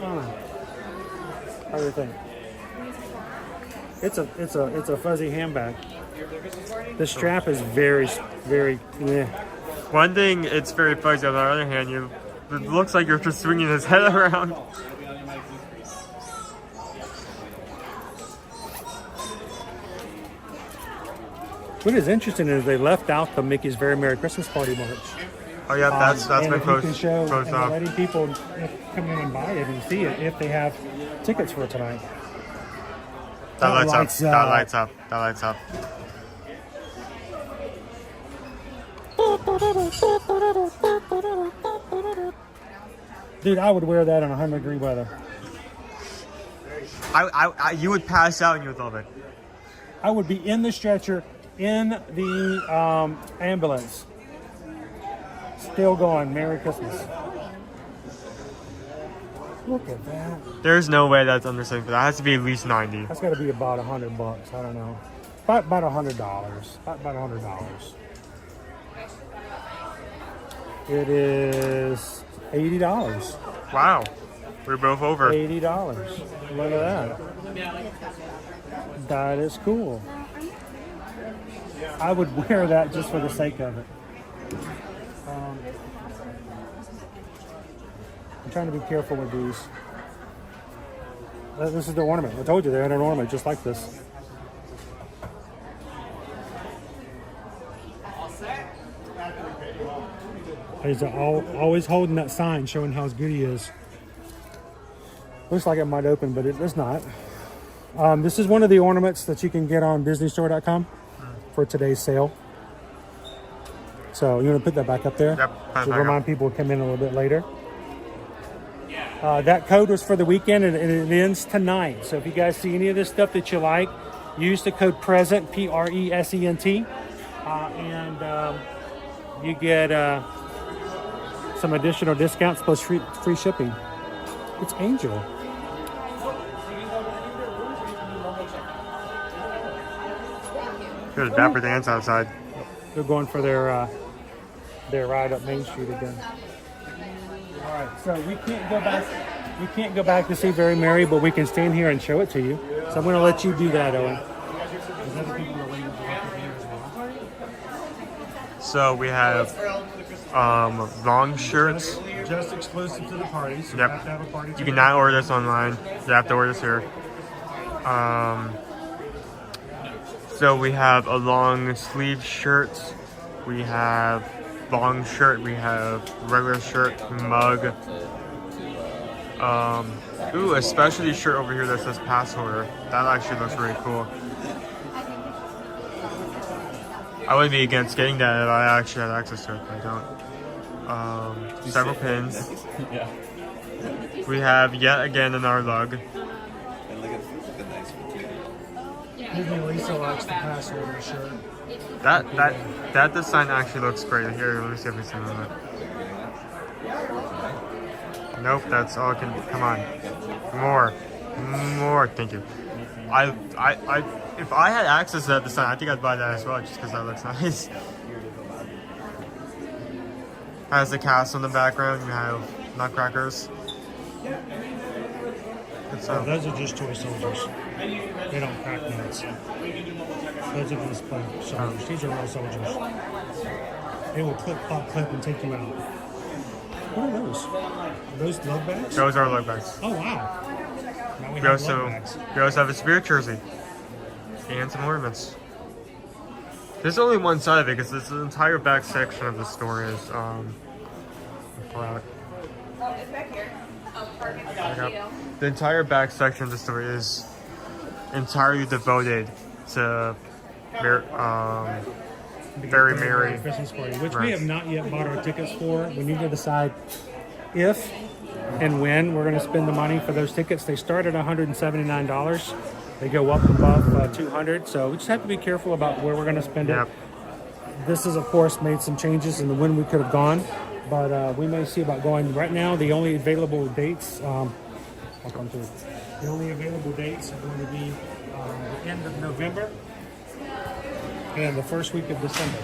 [SPEAKER 1] How do you think? It's a fuzzy handbag. The strap is very yeah.
[SPEAKER 8] One thing, it's very fuzzy. On the other hand, it looks like you're just swinging his head around.
[SPEAKER 1] What is interesting is they left out the Mickey's Very Merry Christmas Party merch.
[SPEAKER 8] Oh yeah, that's
[SPEAKER 1] and
[SPEAKER 8] been
[SPEAKER 1] if you can show,
[SPEAKER 8] posted
[SPEAKER 1] and
[SPEAKER 8] off.
[SPEAKER 1] letting people come in and buy it and see it if they have tickets for tonight.
[SPEAKER 8] That lights up. That lights up. That lights up.
[SPEAKER 1] Dude, I would wear that in 100-degree weather.
[SPEAKER 8] You would pass out and you would love it.
[SPEAKER 1] I would be in the stretcher, in the ambulance. Still going. Merry Christmas. Look at that.
[SPEAKER 8] There's no way that's underselling, but that has to be at least 90.
[SPEAKER 1] That's got to be about $100. I don't know. About $100. About $100. It is $80.
[SPEAKER 8] Wow. We're both over.
[SPEAKER 1] $80. Look at that. That is cool. I would wear that just for the sake of it. I'm trying to be careful with these. This is the ornament. I told you they had an ornament just like this. He's always holding that sign showing how good he is. Looks like it might open, but it's not. This is one of the ornaments that you can get on DisneyStore.com for today's sale. So you want to put that back up there?
[SPEAKER 8] Yep.
[SPEAKER 1] To remind people to come in a little bit later. That code was for the weekend and it ends tonight. So if you guys see any of this stuff that you like, use the code PRESENT, PRESENT, and you get some additional discounts plus free shipping. It's Angel.
[SPEAKER 8] There's Dapper Dance outside.
[SPEAKER 1] They're going for their ride up Main Street again. All right, so we can't go back. We can't go back to see Very Merry, but we can stand here and show it to you. So I'm going to let you do that, Owen.
[SPEAKER 8] So we have long shirts.
[SPEAKER 1] Just exclusive to the party. So
[SPEAKER 8] Yep.
[SPEAKER 1] you have to have a party.
[SPEAKER 8] You cannot order this online. You have to order this here. So we have a long sleeve shirt. We have long shirt. We have regular shirt, mug. Ooh, a specialty shirt over here that says pass holder. That actually looks really cool. I wouldn't be against getting that if I actually had access to it, but I don't. Several pins.
[SPEAKER 6] Yeah.
[SPEAKER 8] We have yet again another lug.
[SPEAKER 6] And look at the nice one too.
[SPEAKER 1] Disney Lisa likes the pass holder shirt.
[SPEAKER 8] That design actually looks great. Here, let me see if we see on it. Nope, that's all I can. Come on, more. Thank you. If I had access to that design, I think I'd buy that as well, just because that looks nice. Has the cast on the background. You have nutcrackers.
[SPEAKER 1] Oh, those are just toy soldiers. They don't crack nuts. Those are just soldiers. These are real soldiers. They will clip, pop, clip, and take you out. What are those? Are those lug bags?
[SPEAKER 8] Those are lug bags.
[SPEAKER 1] Oh, wow. Now we
[SPEAKER 8] We
[SPEAKER 1] have lug
[SPEAKER 8] also
[SPEAKER 1] bags.
[SPEAKER 8] have a spirit jersey and some ornaments. There's only one side of it because this entire back section of the store is the entire back section of the store is entirely devoted to Very Merry
[SPEAKER 1] Christmas party, which
[SPEAKER 8] Right.
[SPEAKER 1] we have not yet bought our tickets for. We need to decide if and when we're going to spend the money for those tickets. They start at $179. They go up above $200. So we just have to be careful about where we're going to spend it.
[SPEAKER 8] Yep.
[SPEAKER 1] This has, of course, made some changes in when we could have gone, but we may see about going. Right now, the only available dates, the only available dates are going to be the end of November and the first week of December.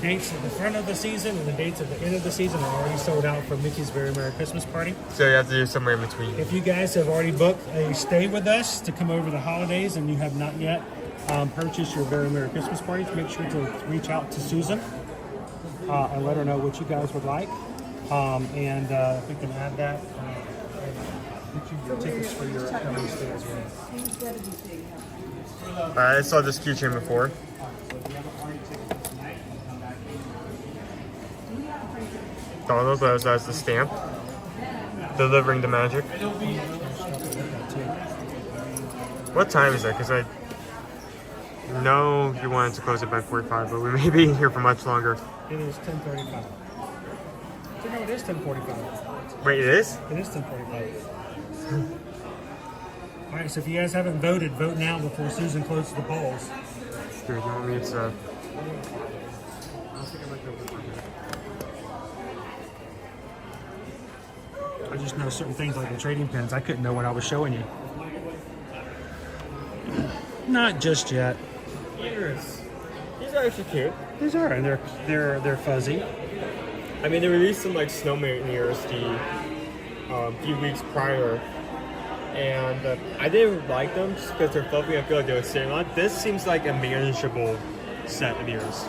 [SPEAKER 1] dates at the front of the season and the dates at the end of the season are already sold out for Mickey's Very Merry Christmas Party.
[SPEAKER 8] So you have to do somewhere in between.
[SPEAKER 1] If you guys have already booked a stay with us to come over the holidays and you have not yet purchased your Very Merry Christmas Party, make sure to reach out to Susan and let her know what you guys would like. And if we can add that, get you your tickets for your upcoming stay as well.
[SPEAKER 8] I saw this keychain before. Donald as the stamp, delivering the magic. What time is it? Because I know you wanted to close it by 45, but we may be here for much longer.
[SPEAKER 1] It is 10:35. No, it is 10:45.
[SPEAKER 8] Wait, it is?
[SPEAKER 1] It is 10:45. All right, so if you guys haven't voted, vote now before Susan closes the polls.
[SPEAKER 8] Dude, you want me to...
[SPEAKER 1] I just know certain things like the trading pins I couldn't know what I was showing you. Not just yet.
[SPEAKER 8] Ears. These are actually cute.
[SPEAKER 1] These are, and they're fuzzy.
[SPEAKER 8] I mean, they released some like snowman ears the few weeks prior, and I didn't like them just because they're fluffy. I feel like they were sitting on. This seems like a manageable set of ears.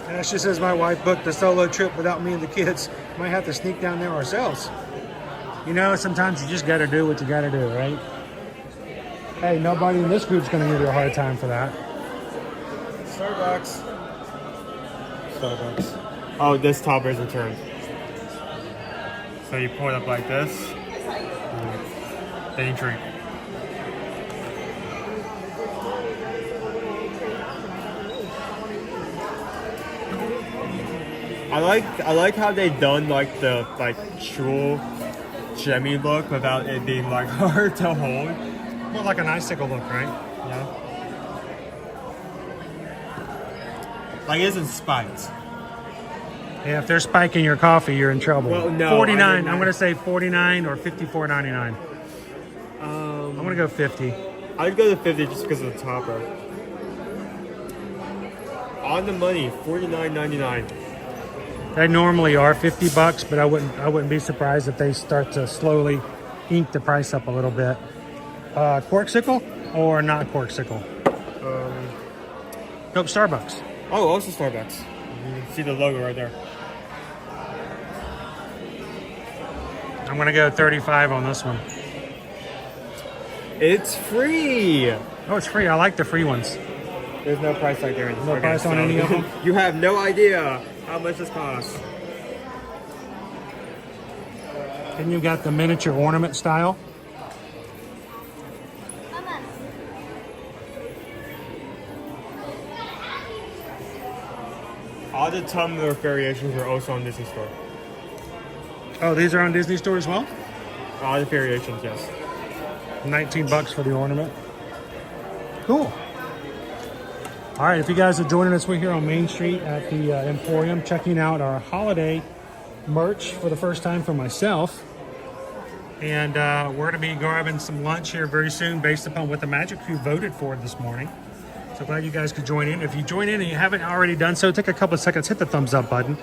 [SPEAKER 1] And she says my wife booked a solo trip without me and the kids. Might have to sneak down there ourselves. You know, sometimes you just got to do what you got to do, right? Hey, nobody in this group's going to give you a hard time for that.
[SPEAKER 8] Starbucks. Oh, this top is returned. So you pour it up like this, then you drink. I like how they done like the jewel gemmy look without it being like hard to hold.
[SPEAKER 1] More like an icicle look, right?
[SPEAKER 8] Yeah. Like it isn't spiked.
[SPEAKER 1] Yeah, if they're spiking your coffee, you're in trouble.
[SPEAKER 8] Well, no,
[SPEAKER 1] 49. I'm going to say 49 or 54.99. I'm going to go 50.
[SPEAKER 8] I'd go to 50 just because of the topper. On the money, $49.99.
[SPEAKER 1] They normally are $50, but I wouldn't be surprised if they start to slowly ink the price up a little bit. Corksicle or not corksicle? Nope, Starbucks.
[SPEAKER 8] Oh, also Starbucks. You can see the logo right there.
[SPEAKER 1] I'm gonna go 35 on this one.
[SPEAKER 8] It's free.
[SPEAKER 1] Oh, it's free. I like the free ones.
[SPEAKER 8] There's no price like there.
[SPEAKER 1] No price on any of them?
[SPEAKER 8] You have no idea how much this costs.
[SPEAKER 1] Then you've got the miniature ornament style.
[SPEAKER 8] All the tumbler variations are also on Disney Store.
[SPEAKER 1] Oh, these are on Disney Store as well?
[SPEAKER 8] All the variations, yes.
[SPEAKER 1] $19 for the ornament. Cool. All right, if you guys are joining us, we're here on Main Street at the Emporium, checking out our holiday merch for the first time for myself. And we're going to be grabbing some lunch here very soon based upon what the Magic Crew voted for this morning. So glad you guys could join in. If you join in and you haven't already done so, take a couple of seconds, hit the thumbs up button.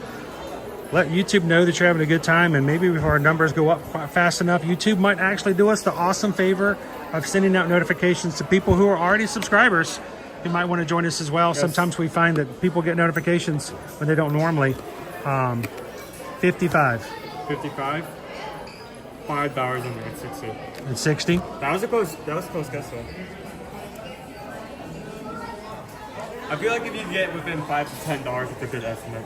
[SPEAKER 1] Let YouTube know that you're having a good time, and maybe if our numbers go up fast enough, YouTube might actually do us the awesome favor of sending out notifications to people who are already subscribers. You might want to join us as well. Yes. Sometimes we find that people get notifications when they don't normally. 55.
[SPEAKER 8] 55. $5 in there at 60.
[SPEAKER 1] And 60.
[SPEAKER 8] That was a close guess though. I feel like if you get within $5 to $10, it's a good estimate.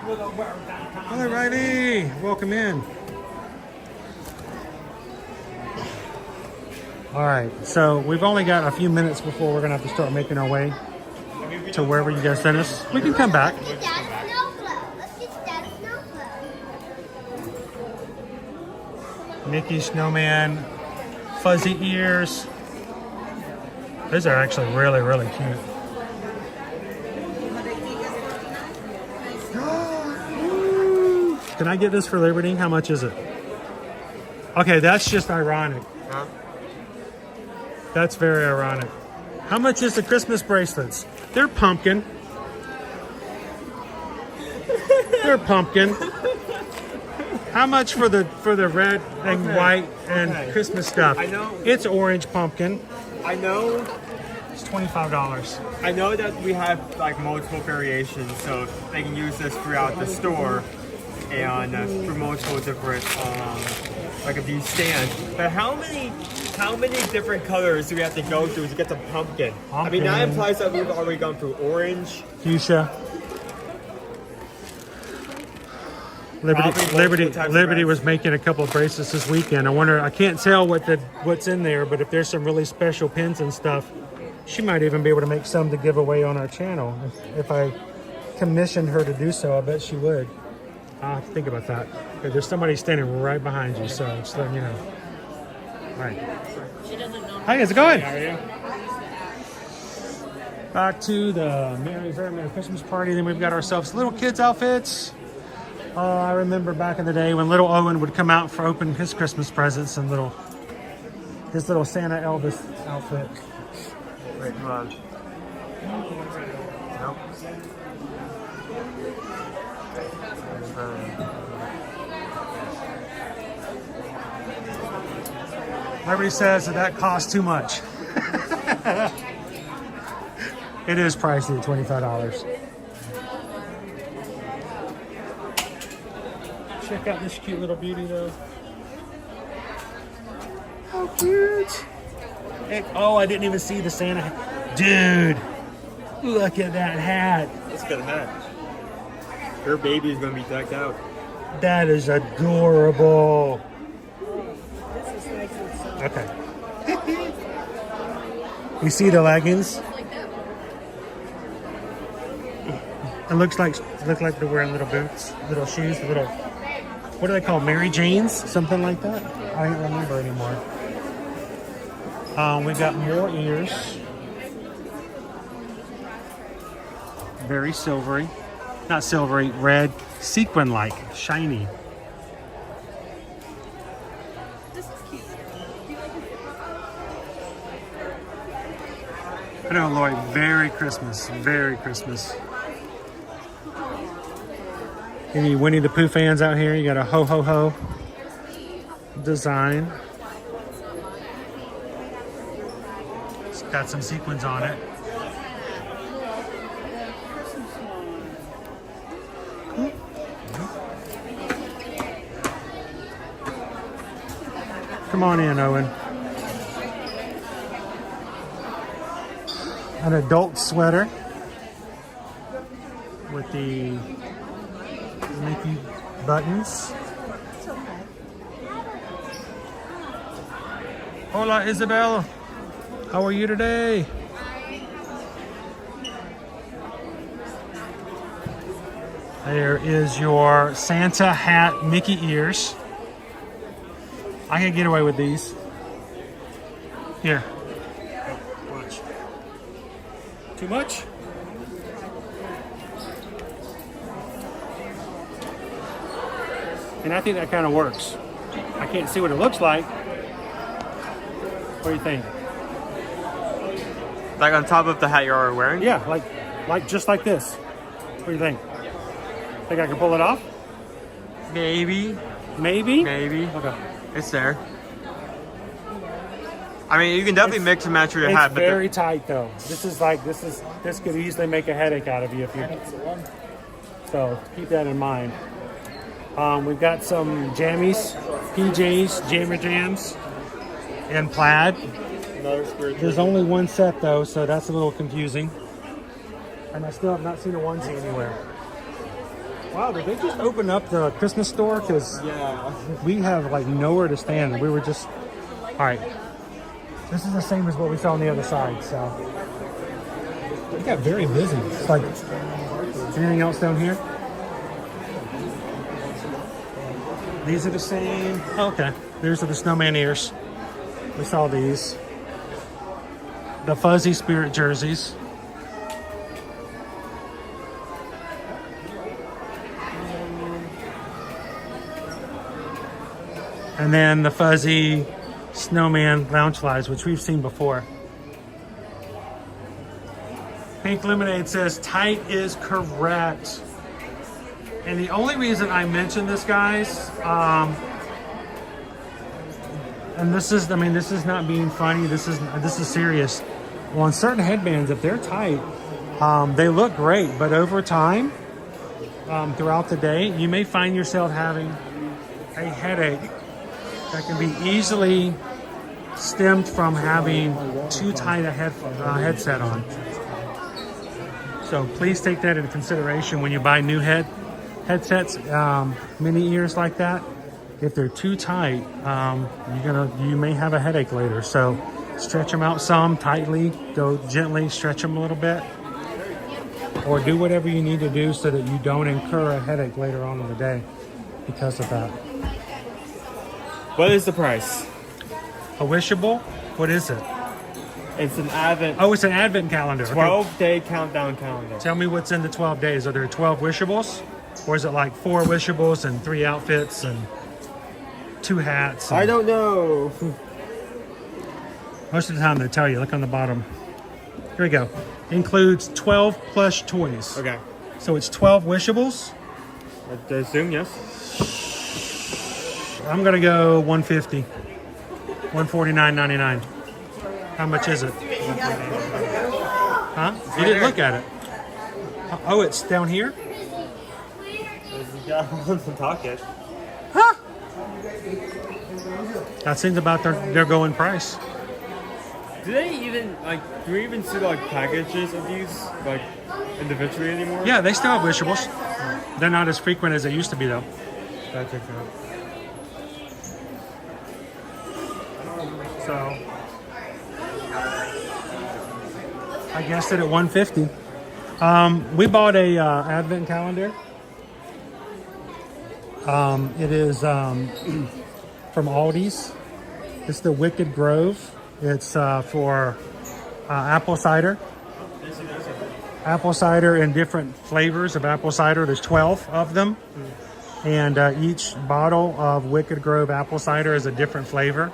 [SPEAKER 1] Hello, Riley. Welcome in. All right, so we've only got a few minutes before we're gonna have to start making our way to wherever you guys sent us. We can come back. Mickey Snowman, fuzzy ears. These are actually really, really cute. Can I get this for Liberty? How much is it? Okay, that's just ironic.
[SPEAKER 8] Huh?
[SPEAKER 1] That's very ironic. How much is the Christmas bracelets? They're pumpkin. They're pumpkin. How much for the red and white and Christmas stuff?
[SPEAKER 8] I know.
[SPEAKER 1] It's orange pumpkin.
[SPEAKER 8] I know.
[SPEAKER 1] It's $25.
[SPEAKER 8] I know that we have like multiple variations, so they can use this throughout the store and for multiple different like these stands. But how many different colors do we have to go through to get the pumpkin? I mean, that implies that we've already gone through orange,
[SPEAKER 1] fuchsia. Liberty was making a couple of bracelets this weekend. I can't tell what's in there, but if there's some really special pins and stuff, she might even be able to make some to give away on our channel. If I commissioned her to do so, I bet she would. I'll have to think about that. Okay, there's somebody standing right behind you, so just letting you know. All right. Hi, how's it going? How are you? Back to the Very Merry Christmas party. Then we've got ourselves little kids' outfits. I remember back in the day when little Owen would come out for open his Christmas presents and his little Santa Elvis outfit.
[SPEAKER 8] Wait, come on. Nope.
[SPEAKER 1] Everybody says that costs too much. It is pricey at $25. Check out this cute little beauty though. How cute. Oh, I didn't even see the Santa hat. Dude, look at that hat.
[SPEAKER 8] That's a good hat. Her baby's gonna be decked out.
[SPEAKER 1] That is adorable. Okay. You see the leggings? It looks like they're wearing little boots, little shoes, little, what do they call, Mary Janes? Something like that? I don't remember anymore. We got more ears. Very silvery. Not silvery, red, sequin-like, shiny. I know, Lloyd, Merry Christmas. Merry Christmas. Any Winnie the Pooh fans out here? You got a ho ho ho design. It's got some sequins on it. Come on in, Owen. An adult sweater with the Mickey buttons. Hola, Isabel. How are you today? There is your Santa hat, Mickey ears. I can get away with these. Here. Watch. Too much? And I think that kind of works. I can't see what it looks like. What do you think?
[SPEAKER 8] Like on top of the hat you're already wearing?
[SPEAKER 1] Yeah, like just like this. What do you think? Think I can pull it off?
[SPEAKER 8] Maybe.
[SPEAKER 1] Maybe?
[SPEAKER 8] Maybe.
[SPEAKER 1] Okay.
[SPEAKER 8] It's there. I mean, you can definitely mix and match with your hat,
[SPEAKER 1] It's
[SPEAKER 8] but
[SPEAKER 1] very tight though. This could easily make a headache out of you if you. So keep that in mind. We've got some jammies, PJs, jammer jams, and plaid. There's only one set though, so that's a little confusing. And I still have not seen a onesie anywhere. Wow, did they just open up the Christmas store? Because we have like nowhere to stand. We were just, all right. This is the same as what we saw on the other side, so. We got very busy. It's like, anything else down here? These are the same. Okay, these are the snowman ears. We saw these. The fuzzy spirit jerseys. And then the fuzzy snowman lounge slides, which we've seen before. Pink Lemonade says tight is correct. And the only reason I mention this, guys, and this is, I mean, this is not being funny. This is serious. Well, on certain headbands, if they're tight, they look great, but over time, throughout the day, you may find yourself having a headache that can be easily stemmed from having too tight a headset on. So please take that into consideration when you buy new headsets, mini ears like that. If they're too tight, you may have a headache later. So stretch them out some tightly, go gently, stretch them a little bit, or do whatever you need to do so that you don't incur a headache later on in the day because of that.
[SPEAKER 8] What is the price?
[SPEAKER 1] A Wishable? What is it?
[SPEAKER 8] It's an advent.
[SPEAKER 1] Oh, it's an advent calendar.
[SPEAKER 8] 12-day countdown calendar.
[SPEAKER 1] Tell me what's in the 12 days. Are there 12 Wishables? Or is it like 4 Wishables and 3 outfits and 2 hats?
[SPEAKER 8] I don't know.
[SPEAKER 1] Most of the time they tell you. Look on the bottom. Here we go. Includes 12 plush toys.
[SPEAKER 8] Okay.
[SPEAKER 1] So it's 12 Wishables.
[SPEAKER 8] I assume, yes.
[SPEAKER 1] I'm going to go 150. 149.99. How much is it? Huh? You didn't look at it. Oh, it's down here? Huh? That seems about their going price.
[SPEAKER 8] Do they even, do we even see, packages of these, individually anymore?
[SPEAKER 1] Yeah, they still have Wishables. They're not as frequent as they used to be, though.
[SPEAKER 8] That's okay.
[SPEAKER 1] So, I guessed it at 150. We bought a advent calendar. It is from Aldi's. It's the Wicked Grove. It's for apple cider. Apple cider in different flavors of apple cider. There's 12 of them. And each bottle of Wicked Grove apple cider is a different flavor.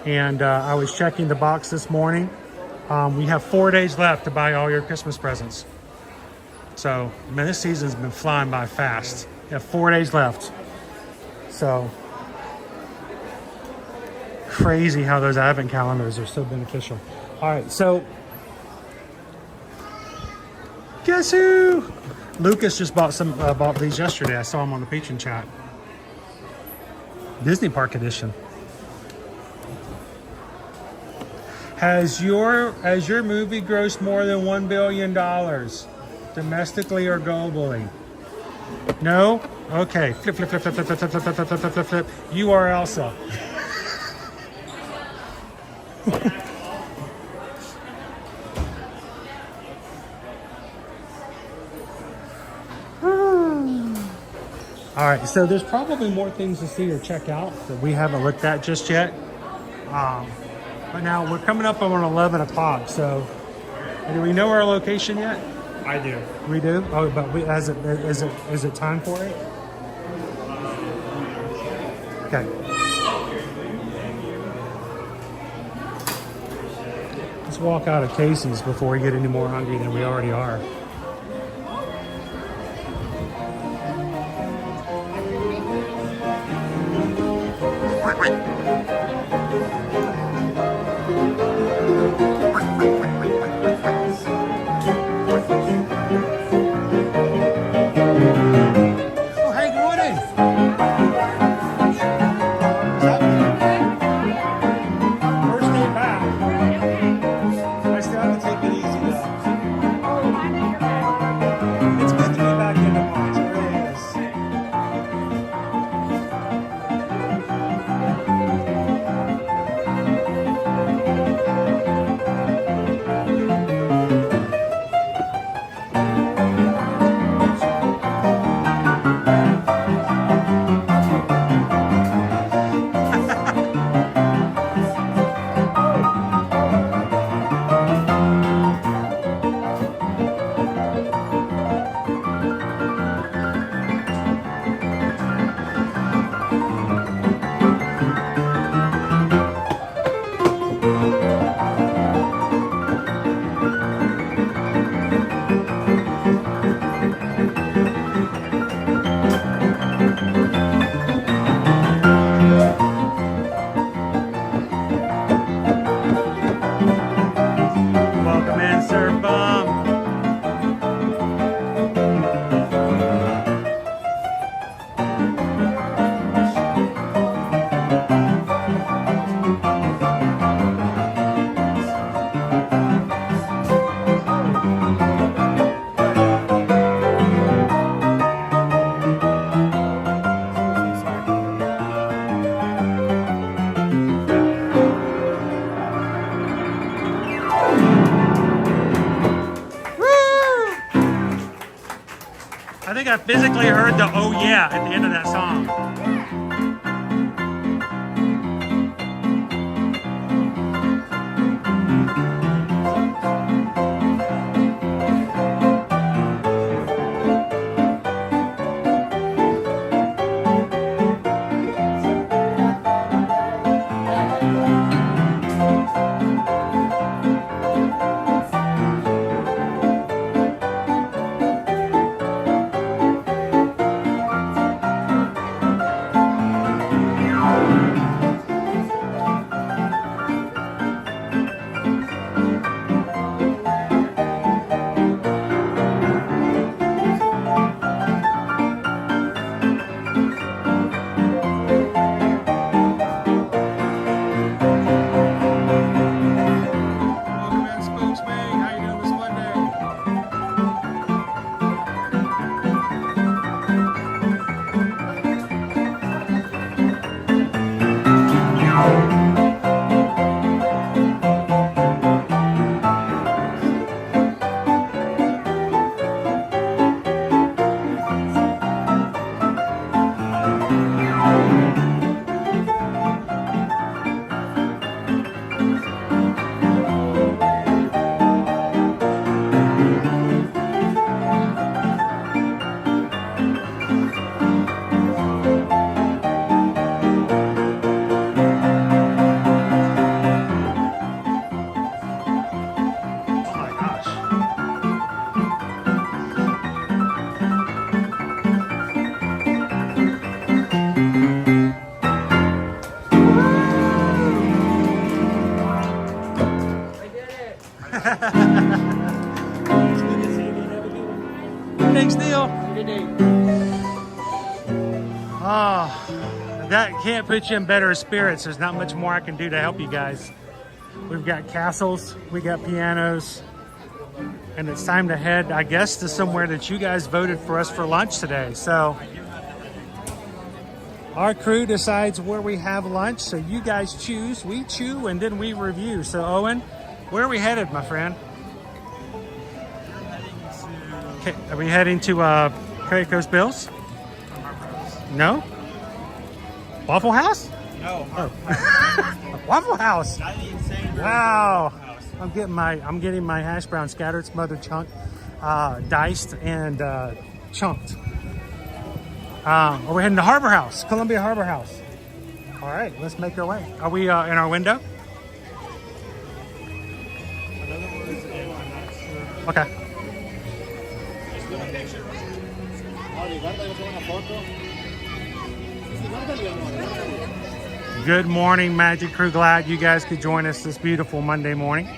[SPEAKER 1] And I was checking the box this morning. We have 4 days left to buy all your Christmas presents. So, man, this season's been flying by fast. You have 4 days left. So, crazy how those advent calendars are so beneficial. All right, so, guess who? Lucas just bought these yesterday. I saw him on the Patreon chat. Disney Park edition. Has your movie grossed more than $1 billion, domestically or globally? No? Okay. Flip, flip, flip, flip, flip, flip, flip, flip, flip, flip, flip, flip. You are Elsa. All right, so there's probably more things to see or check out that we haven't looked at just yet. But now we're coming up on 11 o'clock, so do we know our location yet?
[SPEAKER 8] I do.
[SPEAKER 1] We do? Oh, but is it time for it? Okay. Let's walk out of Casey's before we get any more hungry than we already are. think I physically heard the "oh yeah" at the end of that song. Thanks, Neil. Oh, that can't put you in better spirits. There's not much more I can do to help you guys. We've got castles, we got pianos, and it's time to head, I guess, to somewhere that you guys voted for us for lunch today. So our crew decides where we have lunch. So you guys choose, we chew, and then we review. So Owen, where are we headed, my friend? Okay, are we heading to Prairie Coast Bills? No? Waffle House?
[SPEAKER 8] No.
[SPEAKER 1] Oh. Waffle House. Wow. I'm getting my hash brown scattered, smothered, chunk, diced, and chunked. We're heading to Harbor House, Columbia Harbor House. All right, let's make our way. Are we in our window? Okay. Good morning, Magic Crew. Glad you guys could join us this beautiful Monday morning.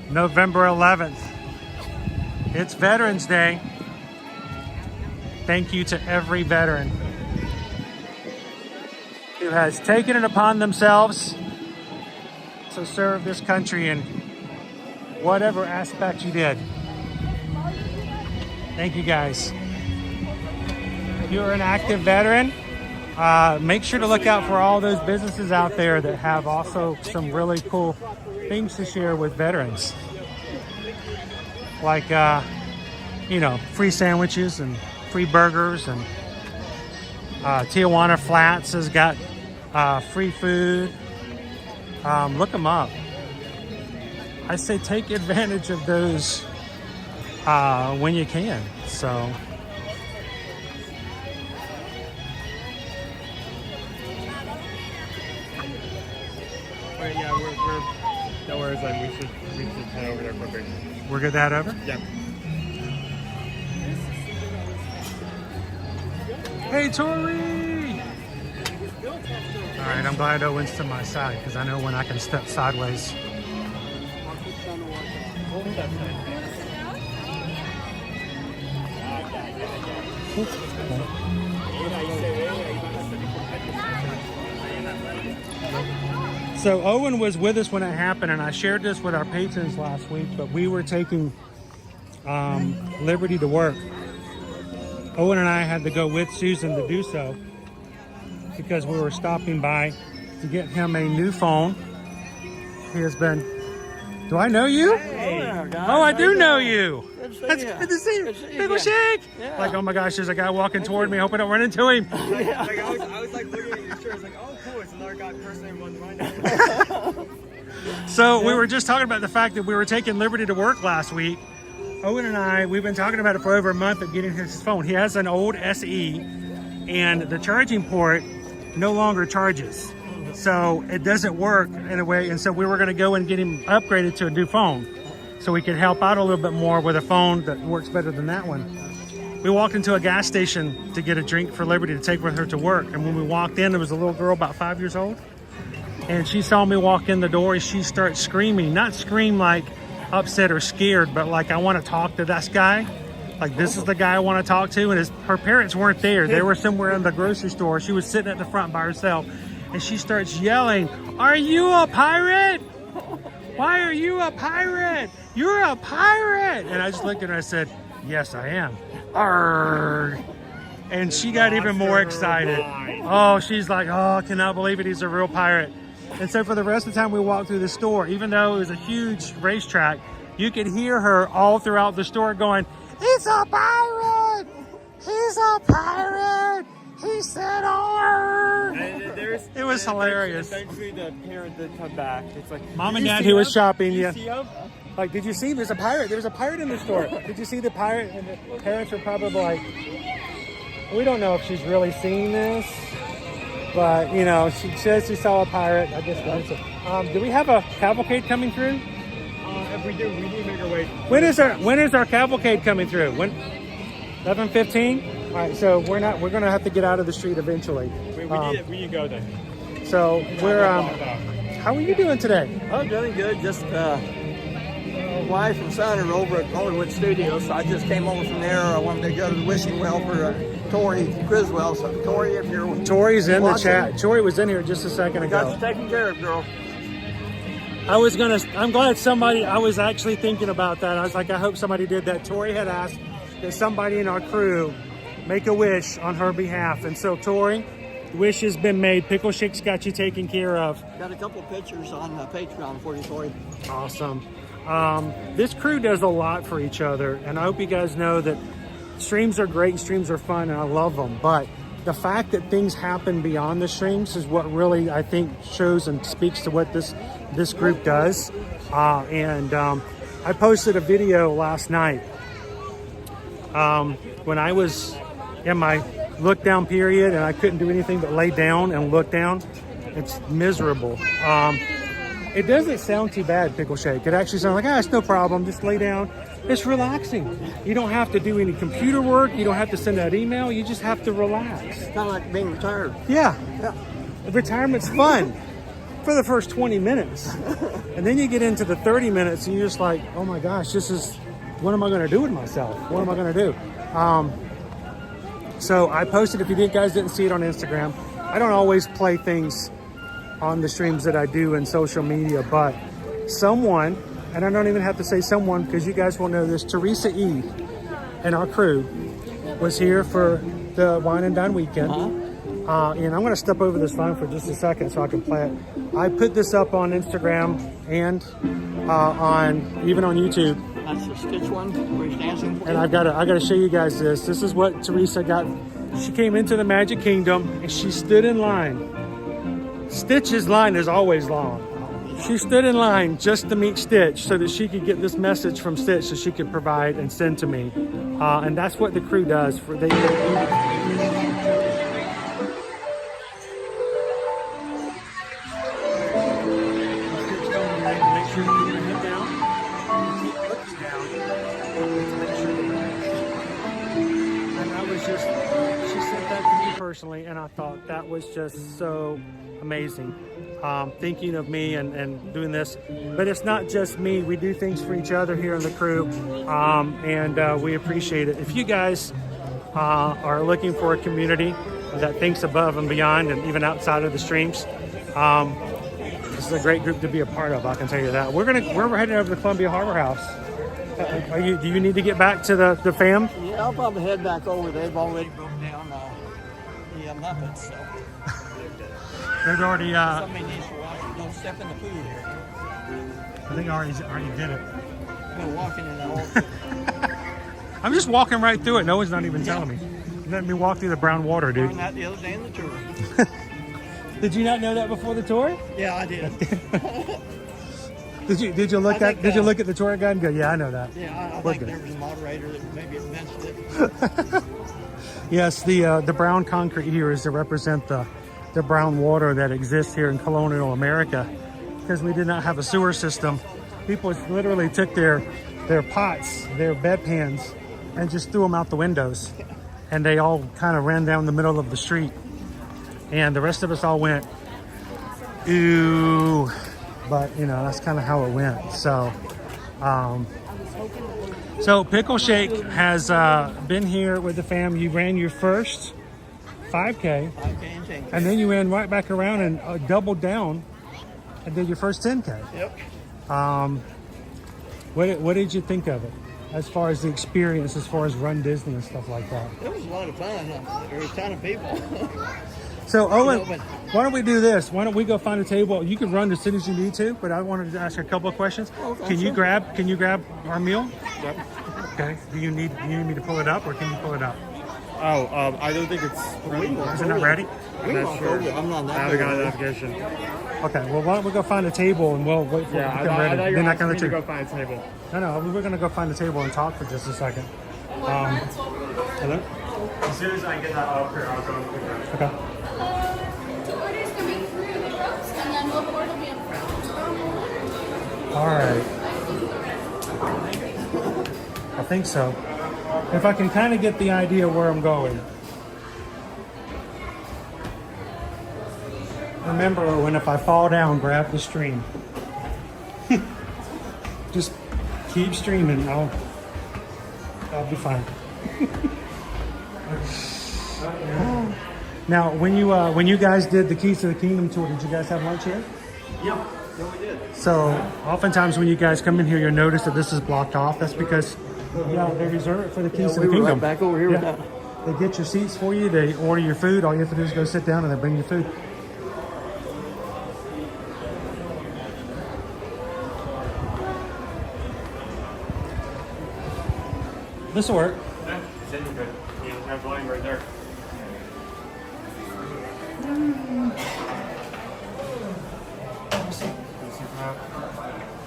[SPEAKER 1] November 11th. It's Veterans Day. Thank you to every veteran who has taken it upon themselves to serve this country in whatever aspect you did. Thank you, guys. If you're an active veteran, make sure to look out for all those businesses out there that have also some really cool things to share with veterans. Like, free sandwiches and free burgers, and Tijuana Flats has got free food. Look them up. I say take advantage of those when you can. So
[SPEAKER 8] yeah, we're no worries. Like we should head over there quicker.
[SPEAKER 1] We're good that over?
[SPEAKER 8] Yeah.
[SPEAKER 1] Hey, Tori! All right, I'm glad Owen's to my side because I know when I can step sideways. So Owen was with us when it happened, and I shared this with our patrons last week, but we were taking Liberty to work. Owen and I had to go with Susan to do so because we were stopping by to get him a new phone. He has been... Do I know you?
[SPEAKER 8] Hey.
[SPEAKER 9] there, guys.
[SPEAKER 1] Oh, I
[SPEAKER 9] How
[SPEAKER 1] do
[SPEAKER 9] you
[SPEAKER 1] know
[SPEAKER 9] doing?
[SPEAKER 1] you.
[SPEAKER 9] Good to see
[SPEAKER 1] That's
[SPEAKER 9] you.
[SPEAKER 1] good to see you.
[SPEAKER 9] Good to see you
[SPEAKER 1] Pickleshake.
[SPEAKER 9] Yeah.
[SPEAKER 1] Like, oh my gosh, there's a guy walking toward me. I hope I don't run into him.
[SPEAKER 8] I was like looking at your shirt. I was like, oh, cool. It's another guy person in one right.
[SPEAKER 1] So we were just talking about the fact that we were taking Liberty to work last week. Owen and I, we've been talking about it for over a month of getting his phone. He has an old SE, and the charging port no longer charges. So it doesn't work in a way, and so we were going to go and get him upgraded to a new phone so we could help out a little bit more with a phone that works better than that one. We walked into a gas station to get a drink for Liberty to take with her to work, and when we walked in, there was a little girl about 5 years old, and she saw me walk in the door, and she starts screaming. Not scream like upset or scared, but like, I want to talk to this guy. Like, this is the guy I want to talk to, and her parents weren't there. They were somewhere in the grocery store. She was sitting at the front by herself, and she starts yelling, "Are you a pirate? Why are you a pirate? You're a pirate!" And I just looked at her and I said, "Yes, I am." Arrgh. And she got even more excited. Oh, she's like, "Oh, I cannot believe it. He's a real pirate." And so for the rest of the time we walked through the store, even though it was a huge racetrack, you could hear her all throughout the store going, "He's a pirate! He's a pirate! He said arrgh!" It was hilarious.
[SPEAKER 8] Eventually, the parent did come back. It's like
[SPEAKER 1] Mom and Dad who was shopping, yeah.
[SPEAKER 8] See him?
[SPEAKER 1] Like, did you see? There's a pirate. There was a pirate in the store. Did you see the pirate? And the parents were probably like, we don't know if she's really seeing this, but you know, she says she saw a pirate. I guess that's it. Do we have a cavalcade coming through?
[SPEAKER 8] If we do, we need to make our way.
[SPEAKER 1] When is our cavalcade coming through? When? 11:15. All right, so we're gonna have to get out of the street eventually.
[SPEAKER 8] We need to go there.
[SPEAKER 1] So we're how are you doing today?
[SPEAKER 9] I'm doing good. Just wife and son are over at Hollywood Studios, so I just came over from there. I wanted to go to the wishing well for Tori Criswell. So Tori, if you're
[SPEAKER 1] Tori's in
[SPEAKER 9] watching,
[SPEAKER 1] the chat. Tori was in here just a second ago.
[SPEAKER 9] got you taken care of, girl.
[SPEAKER 1] I'm glad somebody, I was actually thinking about that. I was like, I hope somebody did that. Tori had asked that somebody in our crew make a wish on her behalf. And so, Tori, the wish has been made. Pickleshake's got you taken care of.
[SPEAKER 9] Got a couple pictures on Patreon for you, Tori.
[SPEAKER 1] Awesome. This crew does a lot for each other. And I hope you guys know that streams are great, streams are fun, and I love them. But the fact that things happen beyond the streams is what really, I think, shows and speaks to what this group does. I posted a video last night when I was in my look down period and I couldn't do anything but lay down and look down. It's miserable. It doesn't sound too bad, Pickleshake. It actually sounds like, it's no problem, just lay down. It's relaxing. You don't have to do any computer work. You don't have to send out email. You just have to relax.
[SPEAKER 9] Kind of like being retired.
[SPEAKER 1] Yeah. Retirement's fun for the first 20 minutes. And then you get into the 30 minutes and you're just like, oh my gosh, what am I going to do with myself? What am I going to do? So I posted, if you guys didn't see it on Instagram, I don't always play things on the streams that I do in social media, but someone, and I don't even have to say someone because you guys will know this, Teresa E. and our crew was here for the Wine and Dine weekend. And I'm going to step over this phone for just a second so I can play it. I put this up on Instagram and even on YouTube.
[SPEAKER 9] That's the Stitch one where he's dancing.
[SPEAKER 1] And I gotta show you guys this. This is what Teresa got. She came into the Magic Kingdom and she stood in line. Stitch's line is always long. She stood in line just to meet Stitch so that she could get this message from Stitch so she could provide and send to me. And that's what the crew does. Personally, and I thought that was just so amazing, thinking of me and doing this. But it's not just me. We do things for each other here in the crew, and we appreciate it. If you guys are looking for a community that thinks above and beyond and even outside of the streams, this is a great group to be a part of, I can tell you that. We're heading over to the Columbia Harbor House. Do you need to get back to the fam?
[SPEAKER 9] Yeah, I'll probably head back over. They've already broken down the Muppets, so.
[SPEAKER 1] They've already,
[SPEAKER 9] somebody needs to watch it. Don't step in the pool here.
[SPEAKER 1] I think I already did it.
[SPEAKER 9] been walking in that
[SPEAKER 1] I'm just walking right through it. No one's not even telling me. Let me walk through the brown water, dude.
[SPEAKER 9] Learned that the other day in the tour.
[SPEAKER 1] Did you not know that before the tour?
[SPEAKER 9] Yeah, I did.
[SPEAKER 1] Did you look at the tour guide and go, yeah, I know that.
[SPEAKER 9] Yeah, I think there was a moderator that maybe mentioned it.
[SPEAKER 1] Yes, the brown concrete here is to represent the brown water that exists here in colonial America. Because we did not have a sewer system, people literally took their pots, their bedpans, and just threw them out the windows. And they all kind of ran down the middle of the street. And the rest of us all went, ooh. But, you know, that's kind of how it went. So, so Pickleshake has been here with the fam. You ran your first 5K.
[SPEAKER 9] 5K and 10K.
[SPEAKER 1] And then you ran right back around and doubled down and did your first 10K.
[SPEAKER 9] Yep.
[SPEAKER 1] What did you think of it? As far as the experience, as far as Run Disney and stuff like that?
[SPEAKER 9] It was a lot of fun. There was a ton of people.
[SPEAKER 1] So Owen, why don't we do this? Why don't we go find a table? You can run as soon as you need to, but I wanted to ask you a couple of questions. Can you grab our meal?
[SPEAKER 8] Yep.
[SPEAKER 1] Okay. Do you need me to pull it up, or can you pull it up?
[SPEAKER 8] Oh, I don't think it's ready.
[SPEAKER 1] Is it not ready?
[SPEAKER 9] I'm not that
[SPEAKER 8] I haven't got a notification.
[SPEAKER 1] Okay. Well, why don't we go find a table and we'll wait for it to become ready. Then I can let you
[SPEAKER 8] go find a table.
[SPEAKER 1] No, we're gonna go find a table and talk for just a second. Hello.
[SPEAKER 8] As soon as I get that up here, I'll go and pick it up.
[SPEAKER 1] Okay.
[SPEAKER 3] 2 orders coming through the ropes, and then we'll board will be in front.
[SPEAKER 1] All right. I think so. If I can kind of get the idea where I'm going. Remember, Owen, if I fall down, grab the stream. Just keep streaming. I'll be fine. Now, when you guys did the Keys to the Kingdom tour, did you guys have lunch here?
[SPEAKER 9] Yeah, we did.
[SPEAKER 1] So, oftentimes when you guys come in here, you'll notice that this is blocked off. That's because they reserve it for the Keys to the
[SPEAKER 9] We were
[SPEAKER 1] Kingdom.
[SPEAKER 9] right back over here with that.
[SPEAKER 1] They get your seats for you. They order your food. All you have to do is go sit down and they bring you food. This will work.
[SPEAKER 8] Yeah, send you good. You have volume right there.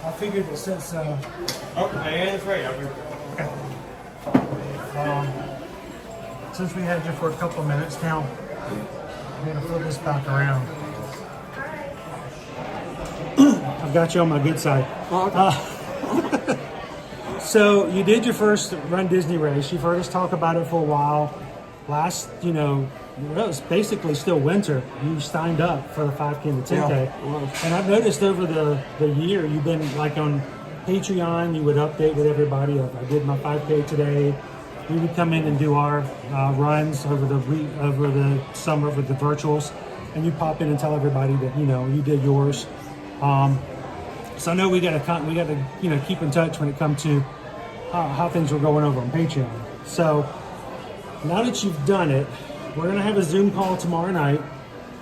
[SPEAKER 1] I figured that since
[SPEAKER 8] Oh, Diane's right up here.
[SPEAKER 1] since we had you for a couple of minutes now, I'm gonna flip this back around. I've got you on my good side. So you did your first Run Disney race. You've heard us talk about it for a while. Last, it was basically still winter. You signed up for the 5K and the 10K.
[SPEAKER 9] Yeah, it was.
[SPEAKER 1] And I've noticed over the year, you've been like on Patreon, you would update with everybody. I did my 5K today. We would come in and do our runs over the summer with the virtuals. And you pop in and tell everybody that, you did yours. So I know we got to keep in touch when it comes to how things were going over on Patreon. So now that you've done it, we're going to have a Zoom call tomorrow night.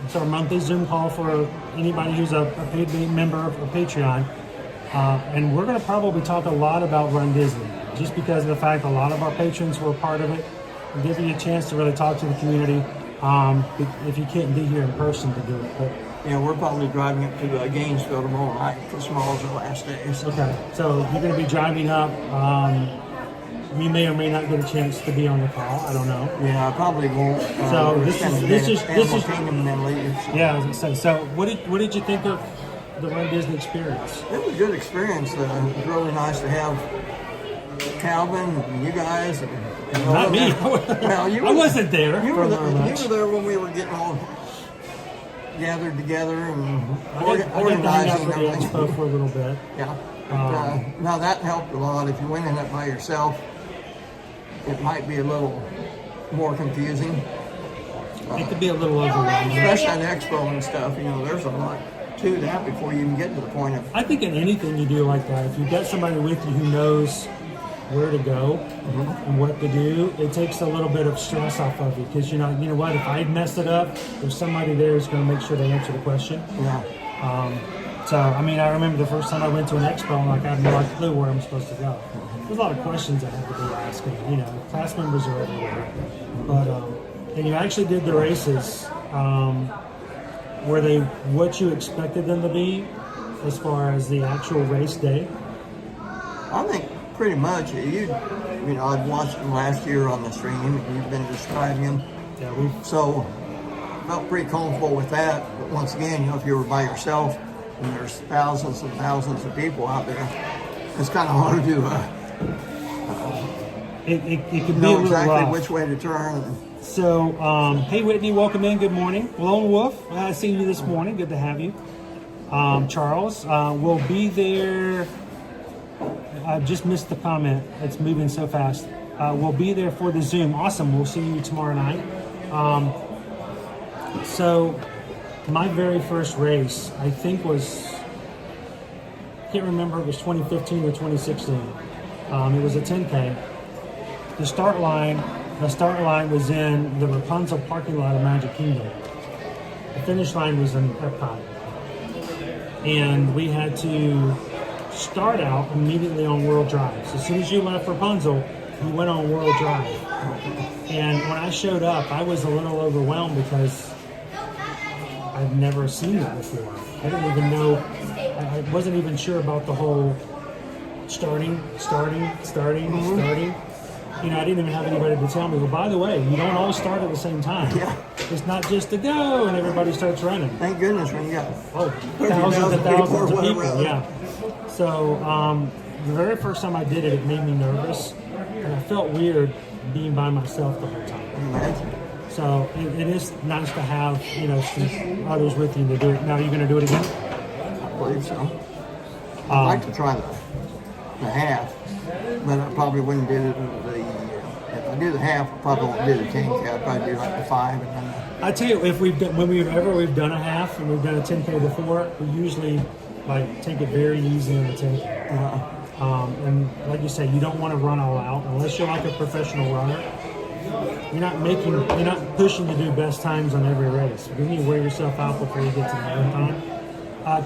[SPEAKER 1] It's our monthly Zoom call for anybody who's a paid member of Patreon. And we're going to probably talk a lot about Run Disney, just because of the fact a lot of our patrons were a part of it. And give you a chance to really talk to the community if you can't be here in person to do it. But
[SPEAKER 9] Yeah, we're probably driving up to Gainesville tomorrow night because tomorrow's the last day. So.
[SPEAKER 1] okay, so you're going to be driving up. You may or may not get a chance to be on the call. I don't know.
[SPEAKER 9] Yeah, I probably won't.
[SPEAKER 1] So this is
[SPEAKER 9] Kingdom and then leave. So.
[SPEAKER 1] Yeah, I was gonna say. So what did you think of the Run Disney experience?
[SPEAKER 9] It was a good experience. It was really nice to have Calvin and you guys. And
[SPEAKER 1] Not me.
[SPEAKER 9] Well,
[SPEAKER 1] I wasn't there.
[SPEAKER 9] You were there when we were getting all gathered together and organizing everything.
[SPEAKER 1] For a little bit.
[SPEAKER 9] Yeah. Now that helped a lot. If you went in it by yourself, it might be a little more confusing.
[SPEAKER 1] It could be a little overwhelming.
[SPEAKER 9] Especially at Expo and stuff, there's a lot to that before you even get to the point of...
[SPEAKER 1] I think in anything you do like that, if you've got somebody with you who knows where to go and what to do, it takes a little bit of stress off of you. Because you know what, if I mess it up, there's somebody there who's going to make sure they answer the question.
[SPEAKER 9] Yeah.
[SPEAKER 1] So, I mean, I remember the first time I went to an expo and like I had no clue where I'm supposed to go. There's a lot of questions I had to be asking. You know, class members are everywhere. But, and you actually did the races. Were they what you expected them to be as far as the actual race day?
[SPEAKER 9] I think pretty much. You know, I'd watched them last year on the stream, and you've been describing them.
[SPEAKER 1] Yeah,
[SPEAKER 9] so felt pretty comfortable with that. But once again, you know, if you were by yourself and there's thousands and thousands of people out there, it's kind of hard to
[SPEAKER 1] it could be a
[SPEAKER 9] know
[SPEAKER 1] little
[SPEAKER 9] exactly
[SPEAKER 1] rough.
[SPEAKER 9] which way to turn.
[SPEAKER 1] So, hey Whitney, welcome in. Good morning. Lone Wolf, I seen you this morning. Good to have you. Charles, we'll be there. I just missed the comment. It's moving so fast. We'll be there for the Zoom. Awesome. We'll see you tomorrow night. So, my very first race, I think was, I can't remember, it was 2015 or 2016. It was a 10K. The start line was in the Rapunzel parking lot of Magic Kingdom. The finish line was in Epcot. And we had to start out immediately on World Drive. So as soon as you left Rapunzel, you went on World Drive. And when I showed up, I was a little overwhelmed because I'd never seen it before. I didn't even know, I wasn't even sure about the whole starting. You know, I didn't even have anybody to tell me, well, by the way, you don't all start at the same time.
[SPEAKER 9] Yeah.
[SPEAKER 1] It's not just to go and everybody starts running.
[SPEAKER 9] Thank goodness when you got
[SPEAKER 1] Thousands and thousands of people,
[SPEAKER 9] whatever.
[SPEAKER 1] yeah. So the very first time I did it, it made me nervous. And I felt weird being by myself the whole time.
[SPEAKER 9] Imagine.
[SPEAKER 1] So it is nice to have, you know, some others with you to do it. Now, are you going to do it again?
[SPEAKER 9] I believe so. I'd like to try the half, but I probably wouldn't do if I do the half, I probably won't do the 10K. I'd probably do like the 5 and then
[SPEAKER 1] I tell you, if we've done, whenever we've done a half and we've done a 10K before, we usually like take it very easy on the 10K. And like you say, you don't want to run all out unless you're like a professional runner. You're not pushing to do best times on every race. You need to wear yourself out before you get to the marathon.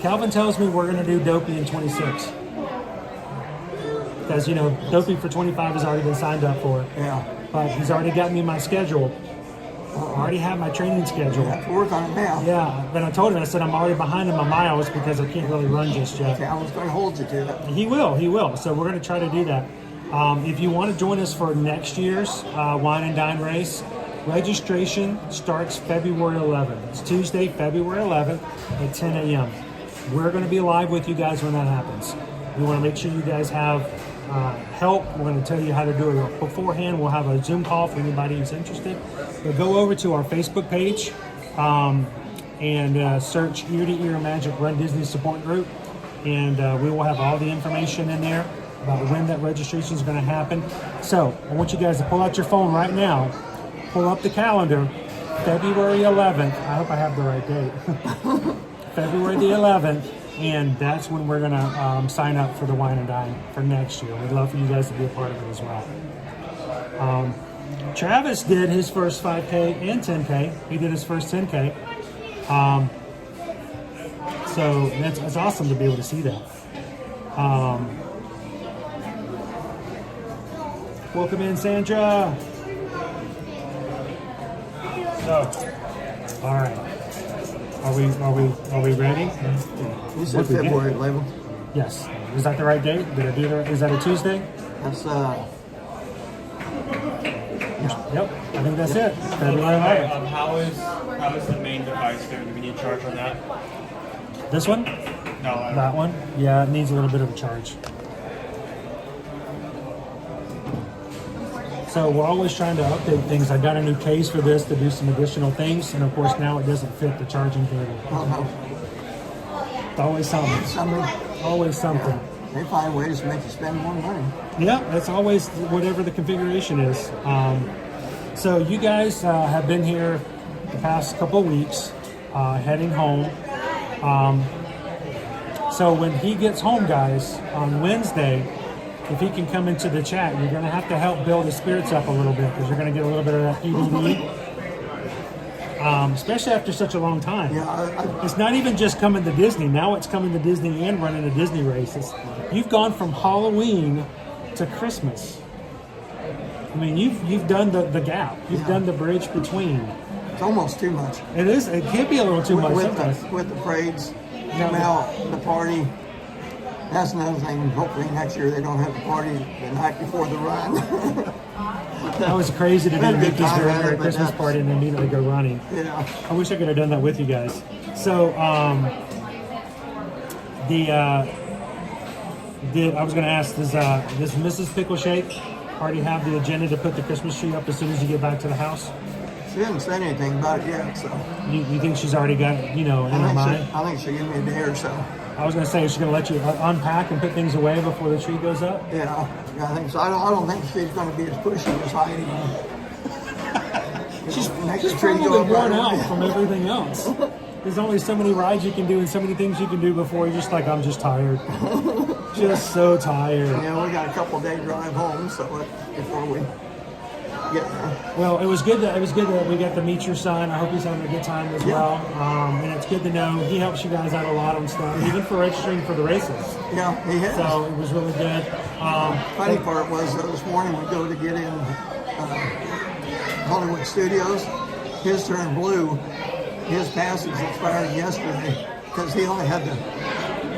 [SPEAKER 1] Calvin tells me we're going to do Dopey in 26. Because, you know, Dopey for 25 has already been signed up for.
[SPEAKER 9] Yeah.
[SPEAKER 1] But he's already got me my schedule. I already have my training schedule.
[SPEAKER 9] I have to work on it now.
[SPEAKER 1] Yeah, but I told him, I said, I'm already behind in my miles because I can't really run just yet.
[SPEAKER 9] Calvin's going to hold you to it.
[SPEAKER 1] He will. So we're going to try to do that. If you want to join us for next year's Wine and Dine race, registration starts February 11th. It's Tuesday, February 11th at 10 a.m. We're going to be live with you guys when that happens. We want to make sure you guys have help. We're going to tell you how to do it beforehand. We'll have a Zoom call for anybody who's interested. But go over to our Facebook page and search Ear to Ear Magic Run Disney Support Group. And we will have all the information in there about when that registration is going to happen. So I want you guys to pull out your phone right now, pull up the calendar, February 11th. I hope I have the right date. February the 11th, and that's when we're going to sign up for the Wine and Dine for next year. We'd love for you guys to be a part of it as well. Travis did his first 5K and 10K. He did his first 10K. So it's awesome to be able to see that. Welcome in, Sandra. So, all right. Are we ready?
[SPEAKER 9] You said February 11th?
[SPEAKER 1] Yes. Is that the right date? Did I do that? Is that a Tuesday?
[SPEAKER 9] That's
[SPEAKER 1] Yep. I think that's it. February 11th.
[SPEAKER 8] How is the main device there? Do we need a charge on that?
[SPEAKER 1] This one?
[SPEAKER 8] No.
[SPEAKER 1] That one? Yeah, it needs a little bit of a charge. So we're always trying to update things. I got a new case for this to do some additional things, and of course now it doesn't fit the charging cable. It's always something. Always something.
[SPEAKER 9] They find ways to make you spend more money.
[SPEAKER 1] Yeah, that's always whatever the configuration is. So you guys have been here the past couple of weeks, heading home. So when he gets home, guys, on Wednesday, if he can come into the chat, you're going to have to help build his spirits up a little bit because you're going to get a little bit of that PDD. especially after such a long time.
[SPEAKER 9] Yeah,
[SPEAKER 1] It's not even just coming to Disney. Now it's coming to Disney and running a Disney race. You've gone from Halloween to Christmas. I mean, you've done the gap. You've done the bridge between.
[SPEAKER 9] it's almost too much.
[SPEAKER 1] It is. It can be a little too much
[SPEAKER 9] with
[SPEAKER 1] sometimes.
[SPEAKER 9] with the parades, now the party. That's another thing. Hopefully next year they don't have the party the night before the run.
[SPEAKER 1] That was crazy to do
[SPEAKER 9] Had a good
[SPEAKER 1] Mickey's
[SPEAKER 9] time
[SPEAKER 1] Very
[SPEAKER 9] at it,
[SPEAKER 1] Merry
[SPEAKER 9] but
[SPEAKER 1] Christmas
[SPEAKER 9] that's-
[SPEAKER 1] party and then immediately go running.
[SPEAKER 9] Yeah.
[SPEAKER 1] I wish I could have done that with you guys. So, I was going to ask, does Mrs. Pickleshake already have the agenda to put the Christmas tree up as soon as you get back to the house?
[SPEAKER 9] She hasn't said anything about it yet, so
[SPEAKER 1] You think she's already got it, in her mind?
[SPEAKER 9] I think she'll give me a day or so.
[SPEAKER 1] I was going to say, is she going to let you unpack and put things away before the tree goes up?
[SPEAKER 9] Yeah, I think so. I don't think she's going to be as pushy as Heidi.
[SPEAKER 1] She's
[SPEAKER 9] Next tree
[SPEAKER 1] probably
[SPEAKER 9] go up
[SPEAKER 1] worn
[SPEAKER 9] right
[SPEAKER 1] out
[SPEAKER 9] away.
[SPEAKER 1] from everything else. There's only so many rides you can do and so many things you can do before you're just like, I'm just tired. Just so tired.
[SPEAKER 9] Yeah, we got a couple-day drive home, so before we get there.
[SPEAKER 1] Well, it was good that we got to meet your son. I hope he's having a good time as well. And it's good to know he helps you guys out a lot on stuff, even for registering for the races.
[SPEAKER 9] Yeah, he has.
[SPEAKER 1] So it was really good.
[SPEAKER 9] Funny part was this morning we go to get in Hollywood Studios. His turned blue. His passage expired yesterday because he only had the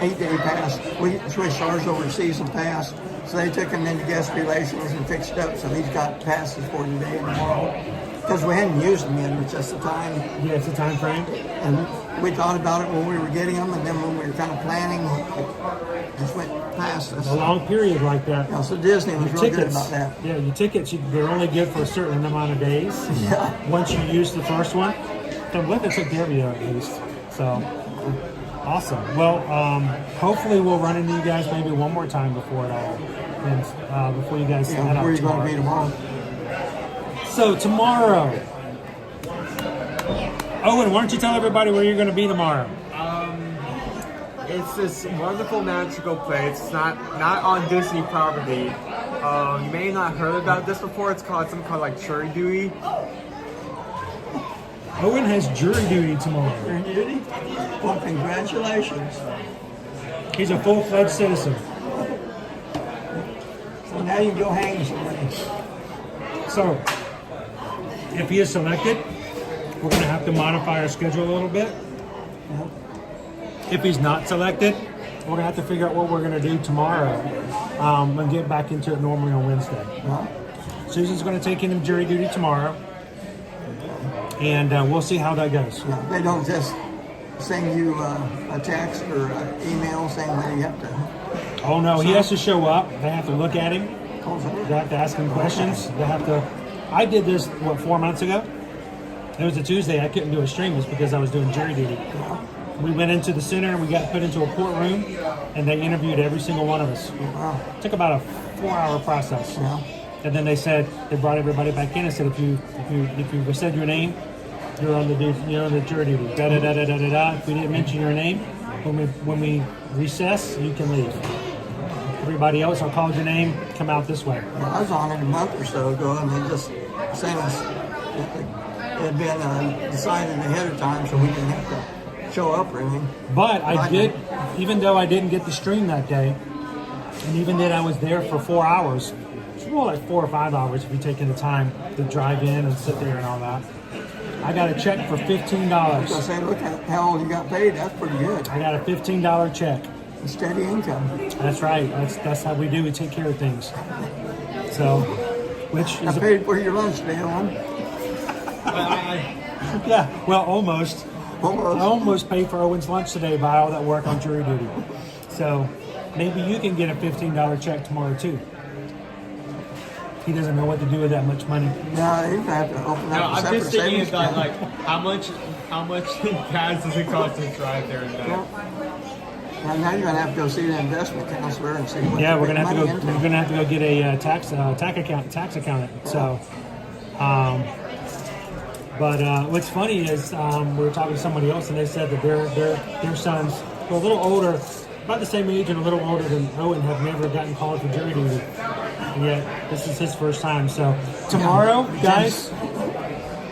[SPEAKER 9] 8-day pass. We switched ours over to season pass. So they took him into guest relations and fixed it up. So he's got passes for today and tomorrow. Because we hadn't used them yet. It's just the time.
[SPEAKER 1] Yeah, it's a time frame.
[SPEAKER 9] And we thought about it when we were getting them. And then when we were kind of planning, it just went past us.
[SPEAKER 1] A long period like that.
[SPEAKER 9] Yeah, so Disney was really good about that.
[SPEAKER 1] Yeah, your tickets, they're only good for a certain amount of days.
[SPEAKER 9] Yeah.
[SPEAKER 1] Once you use the first one. So I'm glad they took care of you at least. So, awesome. Well, hopefully we'll run into you guys maybe one more time before it all ends, before you guys head out
[SPEAKER 9] Where are you going to be
[SPEAKER 1] tomorrow.
[SPEAKER 9] tomorrow?
[SPEAKER 1] So tomorrow, Owen, why don't you tell everybody where you're going to be tomorrow?
[SPEAKER 8] It's this wonderful magical place. It's not on Disney property. You may not have heard about this before. It's called something called like jury duty.
[SPEAKER 1] Owen has jury duty tomorrow.
[SPEAKER 9] Jury duty? Well, congratulations.
[SPEAKER 1] He's a full-fledged citizen.
[SPEAKER 9] So now you can go hang somebody.
[SPEAKER 1] So, if he is selected, we're going to have to modify our schedule a little bit. If he's not selected, we're going to have to figure out what we're going to do tomorrow and get back into it normally on Wednesday. Susan's going to take him to jury duty tomorrow, and we'll see how that goes.
[SPEAKER 9] They don't just send you a text or an email saying that you have to.
[SPEAKER 1] Oh no, he has to show up. They have to look at him. They have to ask him questions. They have to. I did this 4 months ago. It was a Tuesday. I couldn't do a stream just because I was doing jury duty. We went into the center and we got put into a courtroom, and they interviewed every single one of us. It took about a 4-hour process. And then they brought everybody back in and said, if you said your name, you're on the jury duty. Da da da da da da. If we didn't mention your name, when we recess, you can leave. Everybody else, I'll call your name. Come out this way.
[SPEAKER 9] Well, I was on it a month or so ago, and they just sent us. It had been decided ahead of time, so we didn't have to show up or anything.
[SPEAKER 1] But I did, even though I didn't get the stream that day, and even then I was there for 4 hours. It's more like 4 or 5 hours if you're taking the time to drive in and sit there and all that. I got a check for $15.
[SPEAKER 9] I was say, look at how you got paid. That's pretty good.
[SPEAKER 1] I got a $15 check.
[SPEAKER 9] A steady income.
[SPEAKER 1] That's right. That's how we do. We take care of things. So, which is
[SPEAKER 9] I paid for your lunch today, Owen.
[SPEAKER 1] yeah. Well, almost. I almost paid for Owen's lunch today by all that work on jury duty. So maybe you can get a $15 check tomorrow too. He doesn't know what to do with that much money.
[SPEAKER 9] No, he's gonna have to open up a
[SPEAKER 8] I'm
[SPEAKER 9] separate
[SPEAKER 8] just thinking
[SPEAKER 9] savings
[SPEAKER 8] about
[SPEAKER 9] account.
[SPEAKER 8] like how much gas does it cost to drive there and back?
[SPEAKER 9] Now you're gonna have to go see the investment counselor and see what.
[SPEAKER 1] Yeah,
[SPEAKER 9] to
[SPEAKER 1] we're
[SPEAKER 9] put
[SPEAKER 1] gonna have to
[SPEAKER 9] money
[SPEAKER 1] go.
[SPEAKER 9] into.
[SPEAKER 1] We're gonna have to go get a tax accountant. So, but what's funny is we were talking to somebody else and they said that their sons, who are a little older, about the same age and a little older than Owen, have never gotten called for jury duty. And yet this is his first time. So tomorrow, guys,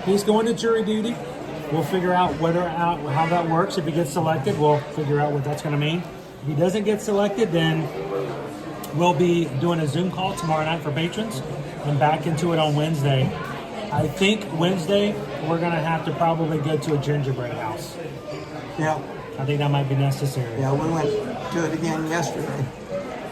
[SPEAKER 1] he's going to jury duty. we'll figure out how that works. If he gets selected, we'll figure out what that's going to mean. If he doesn't get selected, then we'll be doing a Zoom call tomorrow night for patrons and back into it on Wednesday. I think Wednesday we're going to have to probably go to a gingerbread house.
[SPEAKER 9] Yeah.
[SPEAKER 1] I think that might be necessary.
[SPEAKER 9] Yeah, we went to it again yesterday.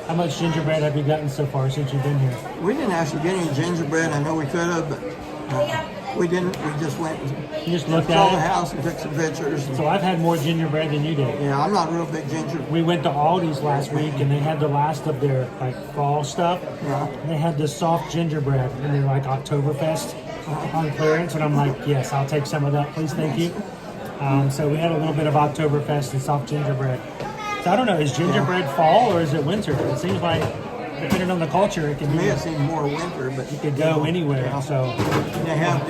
[SPEAKER 1] How much gingerbread have you gotten so far since you've been here?
[SPEAKER 9] We didn't actually get any gingerbread. I know we could have, but we didn't. We just went and
[SPEAKER 1] You just looked
[SPEAKER 9] saw
[SPEAKER 1] at
[SPEAKER 9] the
[SPEAKER 1] it?
[SPEAKER 9] house and took some pictures.
[SPEAKER 1] So I've had more gingerbread than you did.
[SPEAKER 9] Yeah, I'm not a real big ginger.
[SPEAKER 1] We went to Aldi's last week and they had the last of their like fall stuff.
[SPEAKER 9] Yeah.
[SPEAKER 1] And they had this soft gingerbread and they're like Oktoberfest on clearance. And I'm like, yes, I'll take some of that, please, thank you. So we had a little bit of Oktoberfest and soft gingerbread. So I don't know, is gingerbread fall or is it winter? It seems like, depending on the culture, it can
[SPEAKER 9] To
[SPEAKER 1] be.
[SPEAKER 9] me, it seemed more winter, but
[SPEAKER 1] You could go anywhere.
[SPEAKER 9] Yeah.
[SPEAKER 1] So
[SPEAKER 9] They have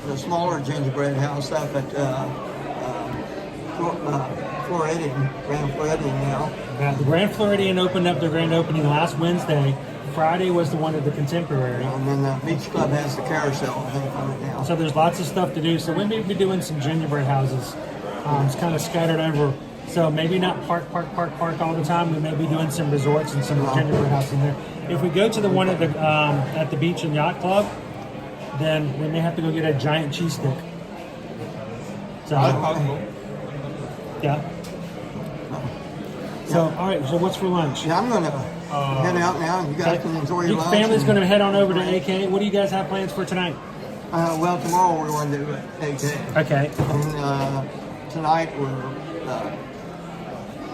[SPEAKER 9] the smaller gingerbread house up at Floridian, Grand Floridian now.
[SPEAKER 1] the Grand Floridian opened up their grand opening last Wednesday. Friday was the one at the Contemporary.
[SPEAKER 9] And then the Beach Club has the carousel, I think, on it now.
[SPEAKER 1] So there's lots of stuff to do. So we may be doing some gingerbread houses. It's kind of scattered over. So maybe not park all the time. We may be doing some resorts and some gingerbread houses in there. If we go to the one at the Beach and Yacht Club, then we may have to go get a giant cheese stick. So yeah. So all right. So what's for lunch?
[SPEAKER 9] Yeah, I'm going to head out now, and you guys can enjoy your
[SPEAKER 1] Your
[SPEAKER 9] lunch.
[SPEAKER 1] family's going to head on over to AK. What do you guys have plans for tonight?
[SPEAKER 9] Well, tomorrow we're going to AK.
[SPEAKER 1] Okay.
[SPEAKER 9] And tonight we're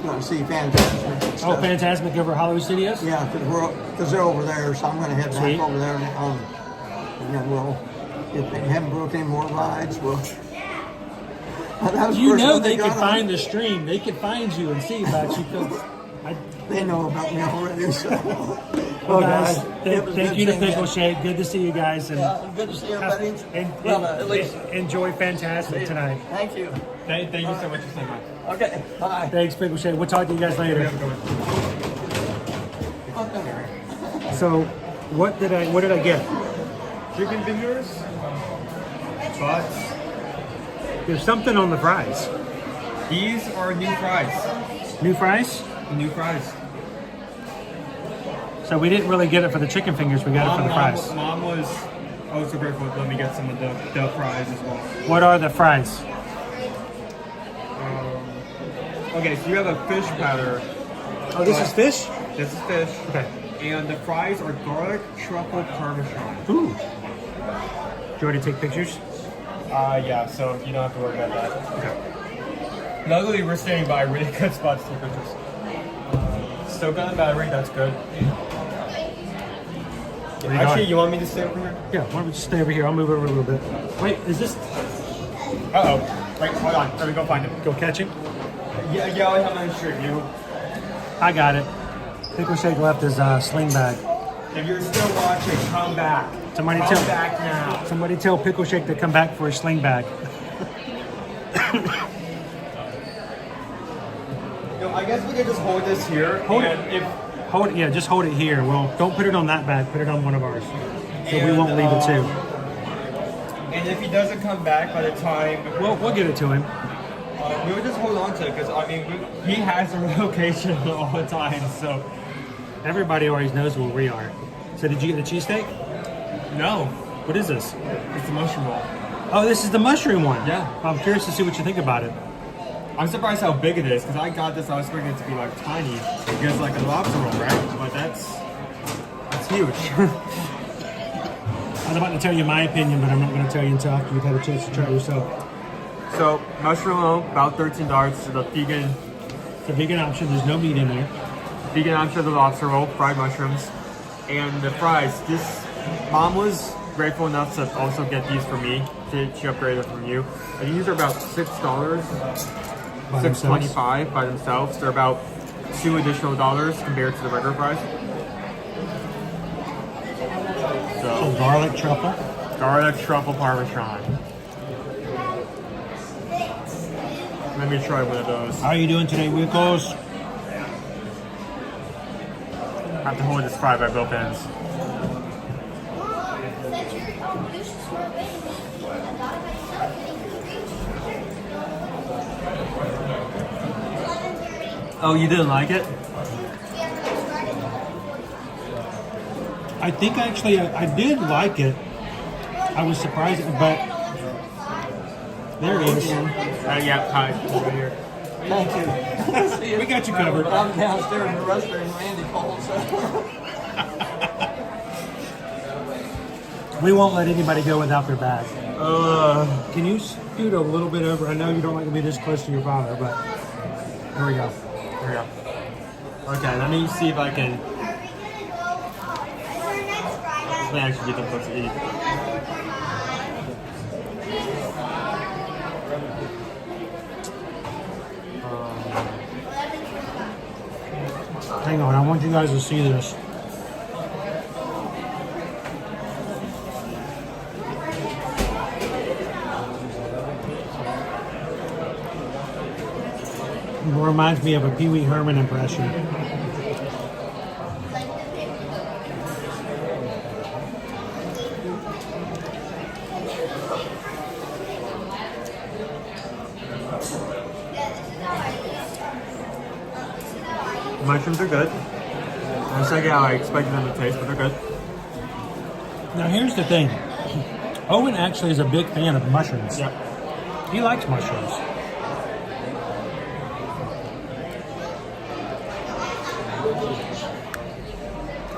[SPEAKER 9] going to see Fantastic.
[SPEAKER 1] Oh, Fantastic over at Hollywood Studios?
[SPEAKER 9] Yeah, because they're over there, so I'm going to head
[SPEAKER 1] Sweet.
[SPEAKER 9] back over there now. And then if they haven't broken any more rides, we'll... That was the
[SPEAKER 1] You
[SPEAKER 9] first
[SPEAKER 1] know
[SPEAKER 9] one
[SPEAKER 1] they
[SPEAKER 9] got
[SPEAKER 1] could
[SPEAKER 9] on.
[SPEAKER 1] find the stream. They could find you and see about you.
[SPEAKER 9] They know about me already, so...
[SPEAKER 1] Well, guys,
[SPEAKER 9] it was
[SPEAKER 1] thank
[SPEAKER 9] good
[SPEAKER 1] you to
[SPEAKER 9] seeing you.
[SPEAKER 1] Pickleshake. Good to see you guys. And
[SPEAKER 9] Yeah, good to see everybody. At least.
[SPEAKER 1] Enjoy Fantastic tonight.
[SPEAKER 9] Thank you.
[SPEAKER 8] Thank you so much for saying that.
[SPEAKER 9] Okay, bye.
[SPEAKER 1] Thanks, Pickleshake. We'll talk to you guys later. So, what did I get?
[SPEAKER 8] Chicken fingers, but
[SPEAKER 1] There's something on the fries.
[SPEAKER 8] these are new fries.
[SPEAKER 1] New fries?
[SPEAKER 8] New fries.
[SPEAKER 1] So we didn't really get it for the chicken fingers. We got it for the fries.
[SPEAKER 8] Mom was also grateful to let me get some of the fries as well.
[SPEAKER 1] What are the fries?
[SPEAKER 8] Okay, so you have a fish platter.
[SPEAKER 1] Oh, this is fish?
[SPEAKER 8] This is fish.
[SPEAKER 1] Okay.
[SPEAKER 8] And the fries are garlic truffle parmesan.
[SPEAKER 1] Ooh. Do you already take pictures?
[SPEAKER 8] Yeah, so you don't have to worry about that. Okay. Luckily, we're staying by a really good spot to take pictures. Still got the battery, that's good. Actually, you want me to stay over here?
[SPEAKER 1] Yeah, why don't we just stay over here? I'll move over a little bit. Wait, is this...
[SPEAKER 8] Uh-oh. Wait, hold on. Let me go find him.
[SPEAKER 1] Go catch him?
[SPEAKER 8] Yeah, I have my stream.
[SPEAKER 1] I got it. Pickleshake left his sling bag.
[SPEAKER 8] If you're still watching, come back.
[SPEAKER 1] Somebody
[SPEAKER 8] come
[SPEAKER 1] tell
[SPEAKER 8] back now.
[SPEAKER 1] Somebody tell Pickleshake to come back for his sling bag.
[SPEAKER 8] I guess we could just hold this here.
[SPEAKER 1] Hold it.
[SPEAKER 8] and If,
[SPEAKER 1] Hold it. Yeah, just hold it here. Well, don't put it on that bag. Put it on one of ours. So we won't leave it too.
[SPEAKER 8] And if he doesn't come back by the time,
[SPEAKER 1] We'll get it to him.
[SPEAKER 8] we would just hold on to it because I mean he has a location all the time. So
[SPEAKER 1] Everybody always knows where we are. So did you get the cheesesteak?
[SPEAKER 8] no,
[SPEAKER 1] What is this?
[SPEAKER 8] it's the mushroom roll.
[SPEAKER 1] Oh, this is the mushroom one.
[SPEAKER 8] Yeah.
[SPEAKER 1] I'm curious to see what you think about it.
[SPEAKER 8] I'm surprised how big it is because I got this. I was expecting it to be like tiny because like a lobster roll, right? But that's huge.
[SPEAKER 1] I was about to tell you my opinion, but I'm not going to tell you until after you've had a chance to try it yourself.
[SPEAKER 8] So mushroom roll about $13. So the vegan.
[SPEAKER 1] It's a vegan option. There's no meat in there.
[SPEAKER 8] Vegan option of the lobster roll, fried mushrooms, and the fries. Mom was grateful enough to also get these for me. She upgraded from you. And these are about $6, $6.25 by themselves. They're about $2 additional compared to the regular fries.
[SPEAKER 1] So garlic truffle.
[SPEAKER 8] Garlic truffle parmesan. Let me try one of those.
[SPEAKER 1] How are you doing today, Wickles?
[SPEAKER 8] I have to hold this fry by both ends. Oh, you didn't like it?
[SPEAKER 1] I think actually I did like it. I was surprised, but there it is.
[SPEAKER 8] Yeah, hi. Right here.
[SPEAKER 9] Thank you. See you.
[SPEAKER 1] We got you covered.
[SPEAKER 9] I'm downstairs in the restroom. Randy called, so.
[SPEAKER 1] We won't let anybody go without their bag. Can you scoot a little bit over? I know you don't like to be this close to your father, but there we go.
[SPEAKER 8] There we go. Okay, let me see if I can. Let me actually get them folks to eat.
[SPEAKER 1] Hang on, I want you guys to see this. It reminds me of a Pee Wee Herman impression.
[SPEAKER 8] Mushrooms are good. That's like how I expected them to taste, but they're good.
[SPEAKER 1] Now here's the thing. Owen actually is a big fan of mushrooms.
[SPEAKER 8] Yep.
[SPEAKER 1] He likes mushrooms.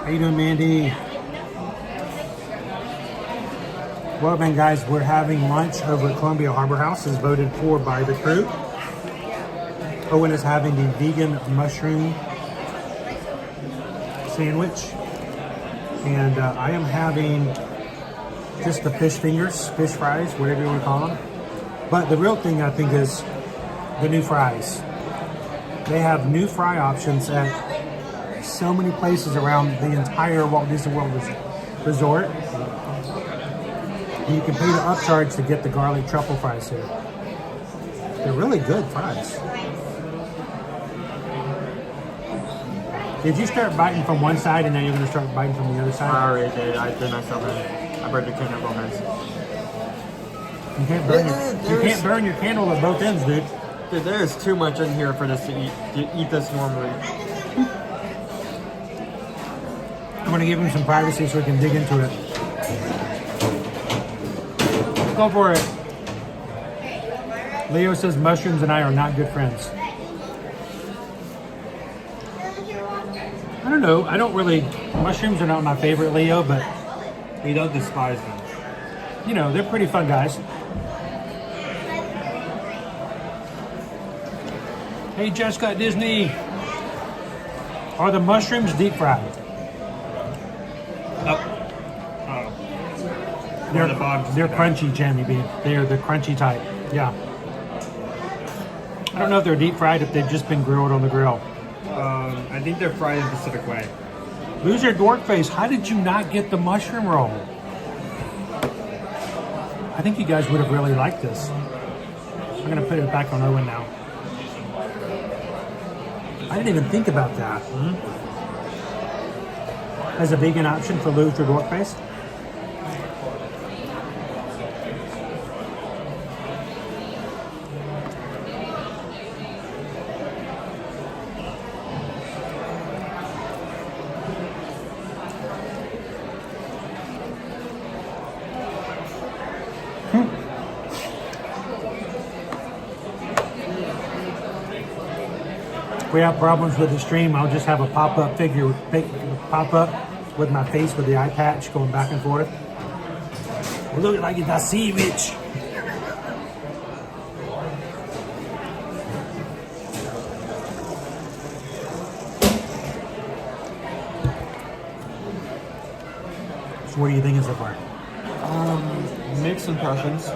[SPEAKER 1] How you doing, Mandy? Well, then, guys, we're having lunch over at Columbia Harbor House, as voted for by the crew. Owen is having the vegan mushroom sandwich, and I am having just the fish fingers, fish fries, whatever you want to call them. But the real thing, I think, is the new fries. They have new fry options at so many places around the entire Walt Disney World Resort. You can pay the upcharge to get the garlic truffle fries here. They're really good fries. Did you start biting from one side and now you're going to start biting from the other side?
[SPEAKER 8] I already did. I did myself in. I burned the candle both ends.
[SPEAKER 1] You can't burn your candle at both ends, dude.
[SPEAKER 8] Dude, there is too much in here for this to eat this normally.
[SPEAKER 1] I'm going to give him some privacy so we can dig into it. Go for it. Leo says mushrooms and I are not good friends. I don't know. I don't really... Mushrooms are not my favorite, Leo, but...
[SPEAKER 8] We don't despise them.
[SPEAKER 1] You know, they're pretty fun guys. Hey, Jessica at Disney. Are the mushrooms deep fried? They're crunchy, Jamie B. They're the crunchy type. Yeah. I don't know if they're deep fried, if they've just been grilled on the grill.
[SPEAKER 8] I think they're fried in a specific way.
[SPEAKER 1] Loser Dork Face, how did you not get the mushroom roll? I think you guys would have really liked this. I'm going to put it back on Owen now. I didn't even think about that. As a vegan option for Loser Dork Face. If we have problems with the stream, I'll just have a pop-up figure pop up with my face with the eye patch going back and forth. Look like it's a sea witch. So what do you think so far?
[SPEAKER 8] Mixed impressions.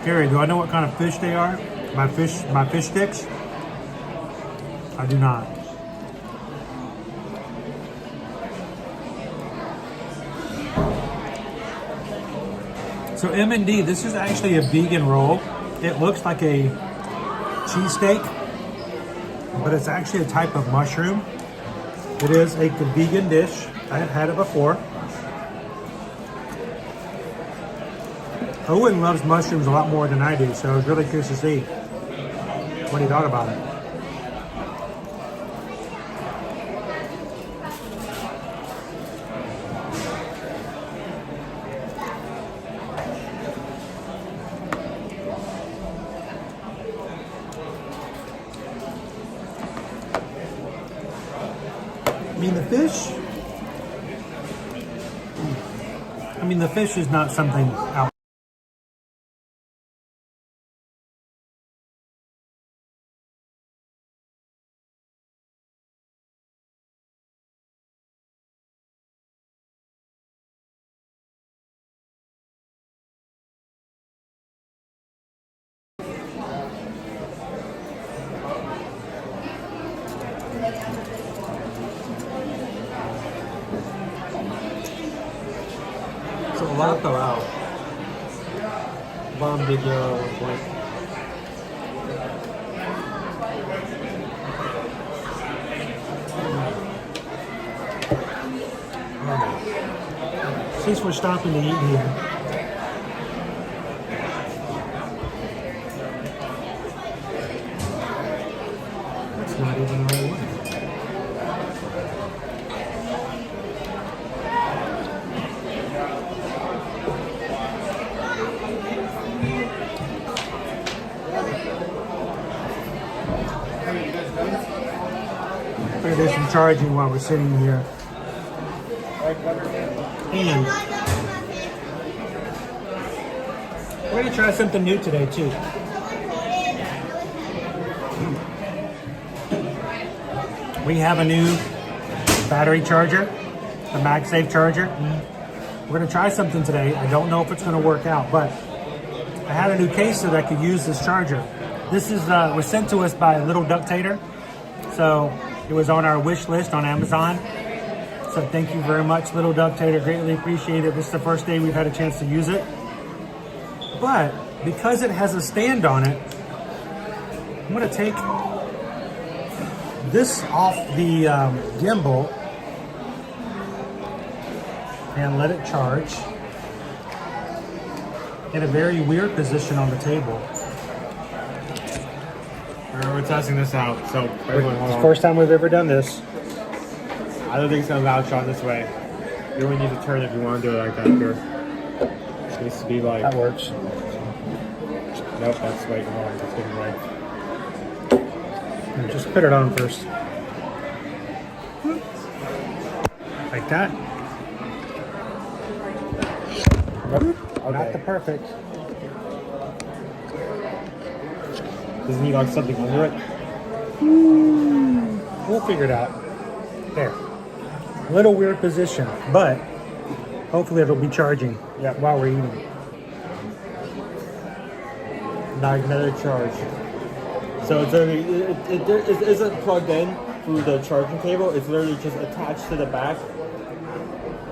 [SPEAKER 1] Gary, do I know what kind of fish they are? My fish sticks? I do not. So M&D, this is actually a vegan roll. It looks like a cheesesteak, but it's actually a type of mushroom. It is a vegan dish. I have had it before. Owen loves mushrooms a lot more than I do, so I was really curious to see what he thought about it. The fish is not something out.
[SPEAKER 8] So a lot of out. Bomb video like.
[SPEAKER 1] Since we're stopping to eat here, that's not even the right one. We're gonna do some charging while we're sitting here. And we're gonna try something new today too. We have a new battery charger, a MagSafe charger. We're gonna try something today. I don't know if it's gonna work out, but I had a new case that I could use this charger. This is was sent to us by Little Ductator, so it was on our wish list on Amazon. So thank you very much, Little Ductator. Greatly appreciate it. This is the first day we've had a chance to use it. But because it has a stand on it, I'm gonna take this off the gimbal and let it charge in a very weird position on the table.
[SPEAKER 8] We're testing this out, so everyone hold
[SPEAKER 1] It's the
[SPEAKER 8] on.
[SPEAKER 1] first time we've ever done this.
[SPEAKER 8] I don't think it's gonna allow shot this way. You only need to turn if you want to do it like that here. It needs to be like.
[SPEAKER 1] That works.
[SPEAKER 8] Nope, that's wait, hold on, that's getting right.
[SPEAKER 1] And just put it on first. Like that.
[SPEAKER 8] Nope.
[SPEAKER 1] Not
[SPEAKER 8] Okay.
[SPEAKER 1] the perfect.
[SPEAKER 8] Does it need like something under it?
[SPEAKER 1] We'll figure it out. There. Little weird position, but hopefully it'll be charging while we're eating.
[SPEAKER 8] Magnetic charge. So it's literally, it isn't plugged in through the charging cable. It's literally just attached to the back,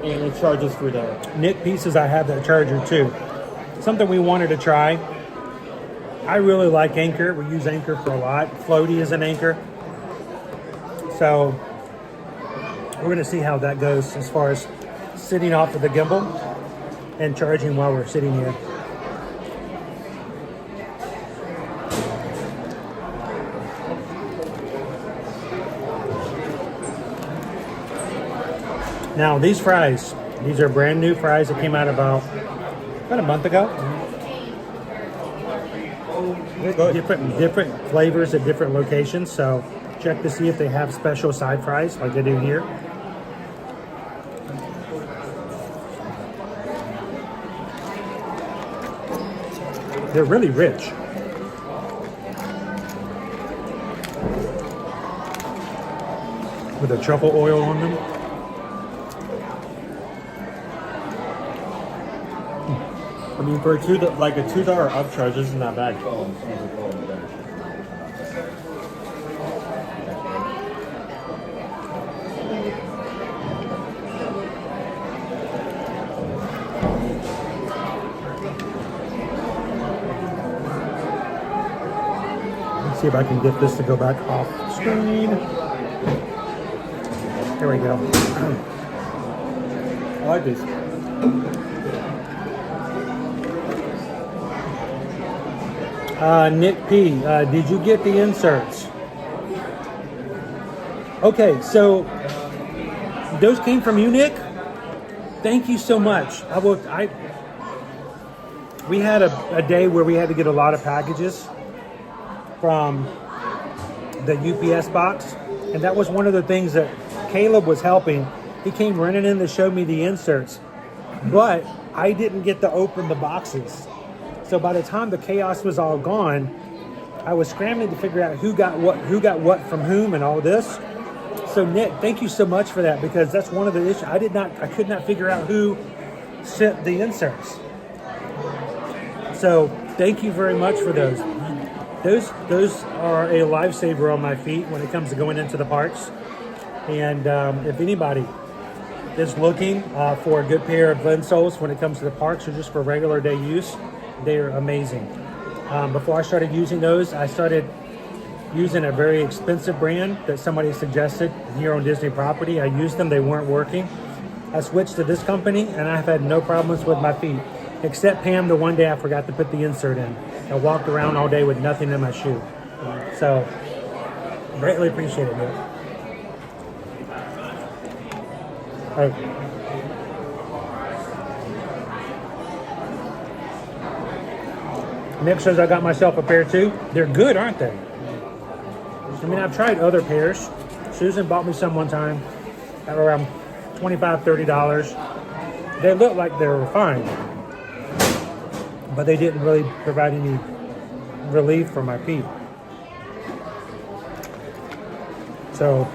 [SPEAKER 8] and it charges through there.
[SPEAKER 1] Knit Pieces, I have that charger too. Something we wanted to try. I really like Anchor. We use Anchor for a lot. Floaty is an Anchor. So we're going to see how that goes as far as sitting off of the gimbal and charging while we're sitting here. Now these fries, these are brand new fries that came out about a month ago. Different flavors at different locations, so check to see if they have special side fries like they do here. They're really rich. With a truffle oil on them.
[SPEAKER 8] I mean, for a $2 upcharge, this is not bad.
[SPEAKER 1] Let's see if I can get this to go back off screen. There we go.
[SPEAKER 8] I like these.
[SPEAKER 1] Nick P, did you get the inserts? Okay, so those came from you, Nick? Thank you so much. We had a day where we had to get a lot of packages from the UPS box, and that was one of the things that Caleb was helping. He came running in to show me the inserts, but I didn't get to open the boxes. So by the time the chaos was all gone, I was scrambling to figure out who got what from whom and all this. So Nick, thank you so much for that, because that's one of the issues. I could not figure out who sent the inserts. So thank you very much for those. Those are a lifesaver on my feet when it comes to going into the parks. And if anybody is looking for a good pair of insoles when it comes to the parks or just for regular day use, they're amazing. Before I started using those, I started using a very expensive brand that somebody suggested here on Disney property. I used them, they weren't working. I switched to this company and I've had no problems with my feet. Except Pam, the one day I forgot to put the insert in. I walked around all day with nothing in my shoe. So, greatly appreciate it, Nick. All right. Nick says I got myself a pair too. They're good, aren't they? I mean, I've tried other pairs. Susan bought me some one time at around $25, $30. They look like they were fine, but they didn't really provide any relief for my feet. So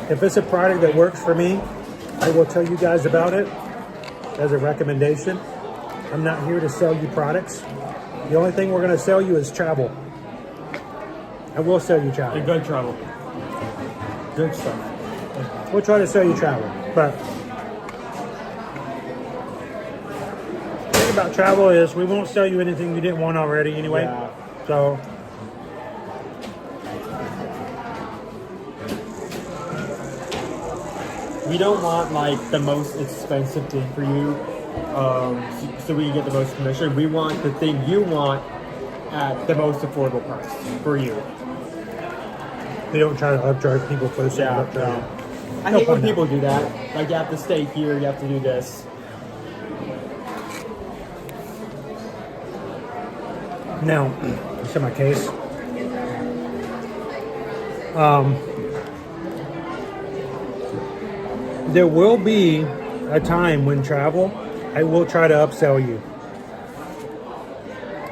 [SPEAKER 1] if it's a product that works for me, I will tell you guys about it as a recommendation. I'm not here to sell you products. The only thing we're going to sell you is travel. I will sell you travel.
[SPEAKER 8] Good travel. Good stuff.
[SPEAKER 1] We'll try to sell you travel, but the thing about travel is we won't sell you anything you didn't want already anyway.
[SPEAKER 8] Yeah.
[SPEAKER 1] So
[SPEAKER 8] we don't want like the most expensive thing for you, so we can get the most commission. We want the thing you want at the most affordable price for you.
[SPEAKER 1] we don't try to upcharge people for the sake of upcharging.
[SPEAKER 8] I hate when people do that. Like, you have to stay here, you have to do this.
[SPEAKER 1] Now, it's in my case. There will be a time when travel, I will try to upsell you.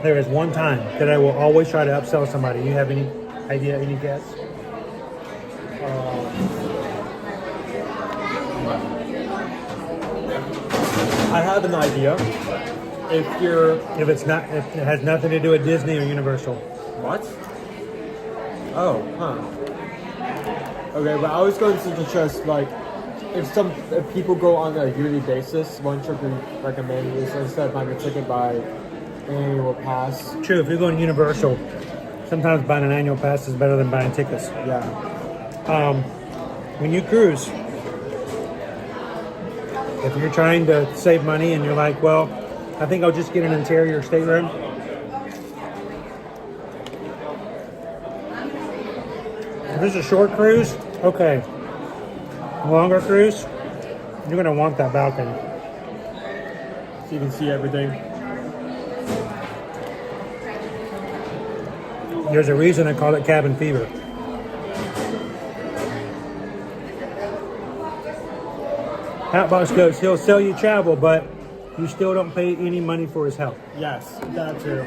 [SPEAKER 1] There is one time that I will always try to upsell somebody. You have any idea, any guess?
[SPEAKER 8] I have an idea. If it
[SPEAKER 1] has nothing to do with Disney or Universal.
[SPEAKER 8] What? Oh, huh. Okay, but I was going to suggest, like, if people go on a yearly basis, one trip we recommend is instead of buying a ticket, buy an annual pass.
[SPEAKER 1] True, if you're going Universal, sometimes buying an annual pass is better than buying tickets.
[SPEAKER 8] Yeah.
[SPEAKER 1] When you cruise, if you're trying to save money and you're like, well, I think I'll just get an interior stateroom. If it's a short cruise, okay. Longer cruise, you're gonna want that balcony.
[SPEAKER 8] So you can see everything.
[SPEAKER 1] There's a reason I call it cabin fever. Hatbox goes, he'll sell you travel, but you still don't pay any money for his help.
[SPEAKER 8] Yes, that too.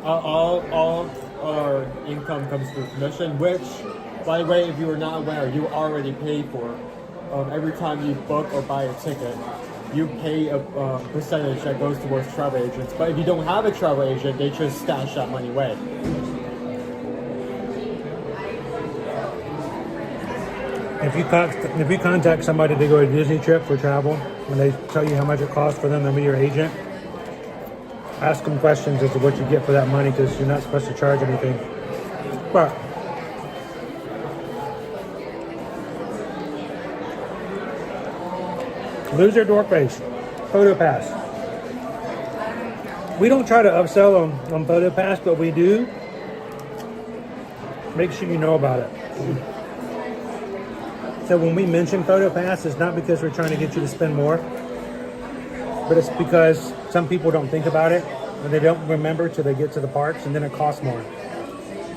[SPEAKER 8] All our income comes through commission, which, by the way, if you are not aware, you already pay for. Every time you book or buy a ticket, you pay a percentage that goes towards travel agents. But if you don't have a travel agent, they just stash that money away.
[SPEAKER 1] If you contact somebody to go on a Disney trip for travel, when they tell you how much it costs for them to be your agent, ask them questions as to what you get for that money, because you're not supposed to charge anything. But loser door face, photo pass. We don't try to upsell on PhotoPass, but we do make sure you know about it. So when we mention PhotoPass, it's not because we're trying to get you to spend more, but it's because some people don't think about it and they don't remember till they get to the parks, and then it costs more.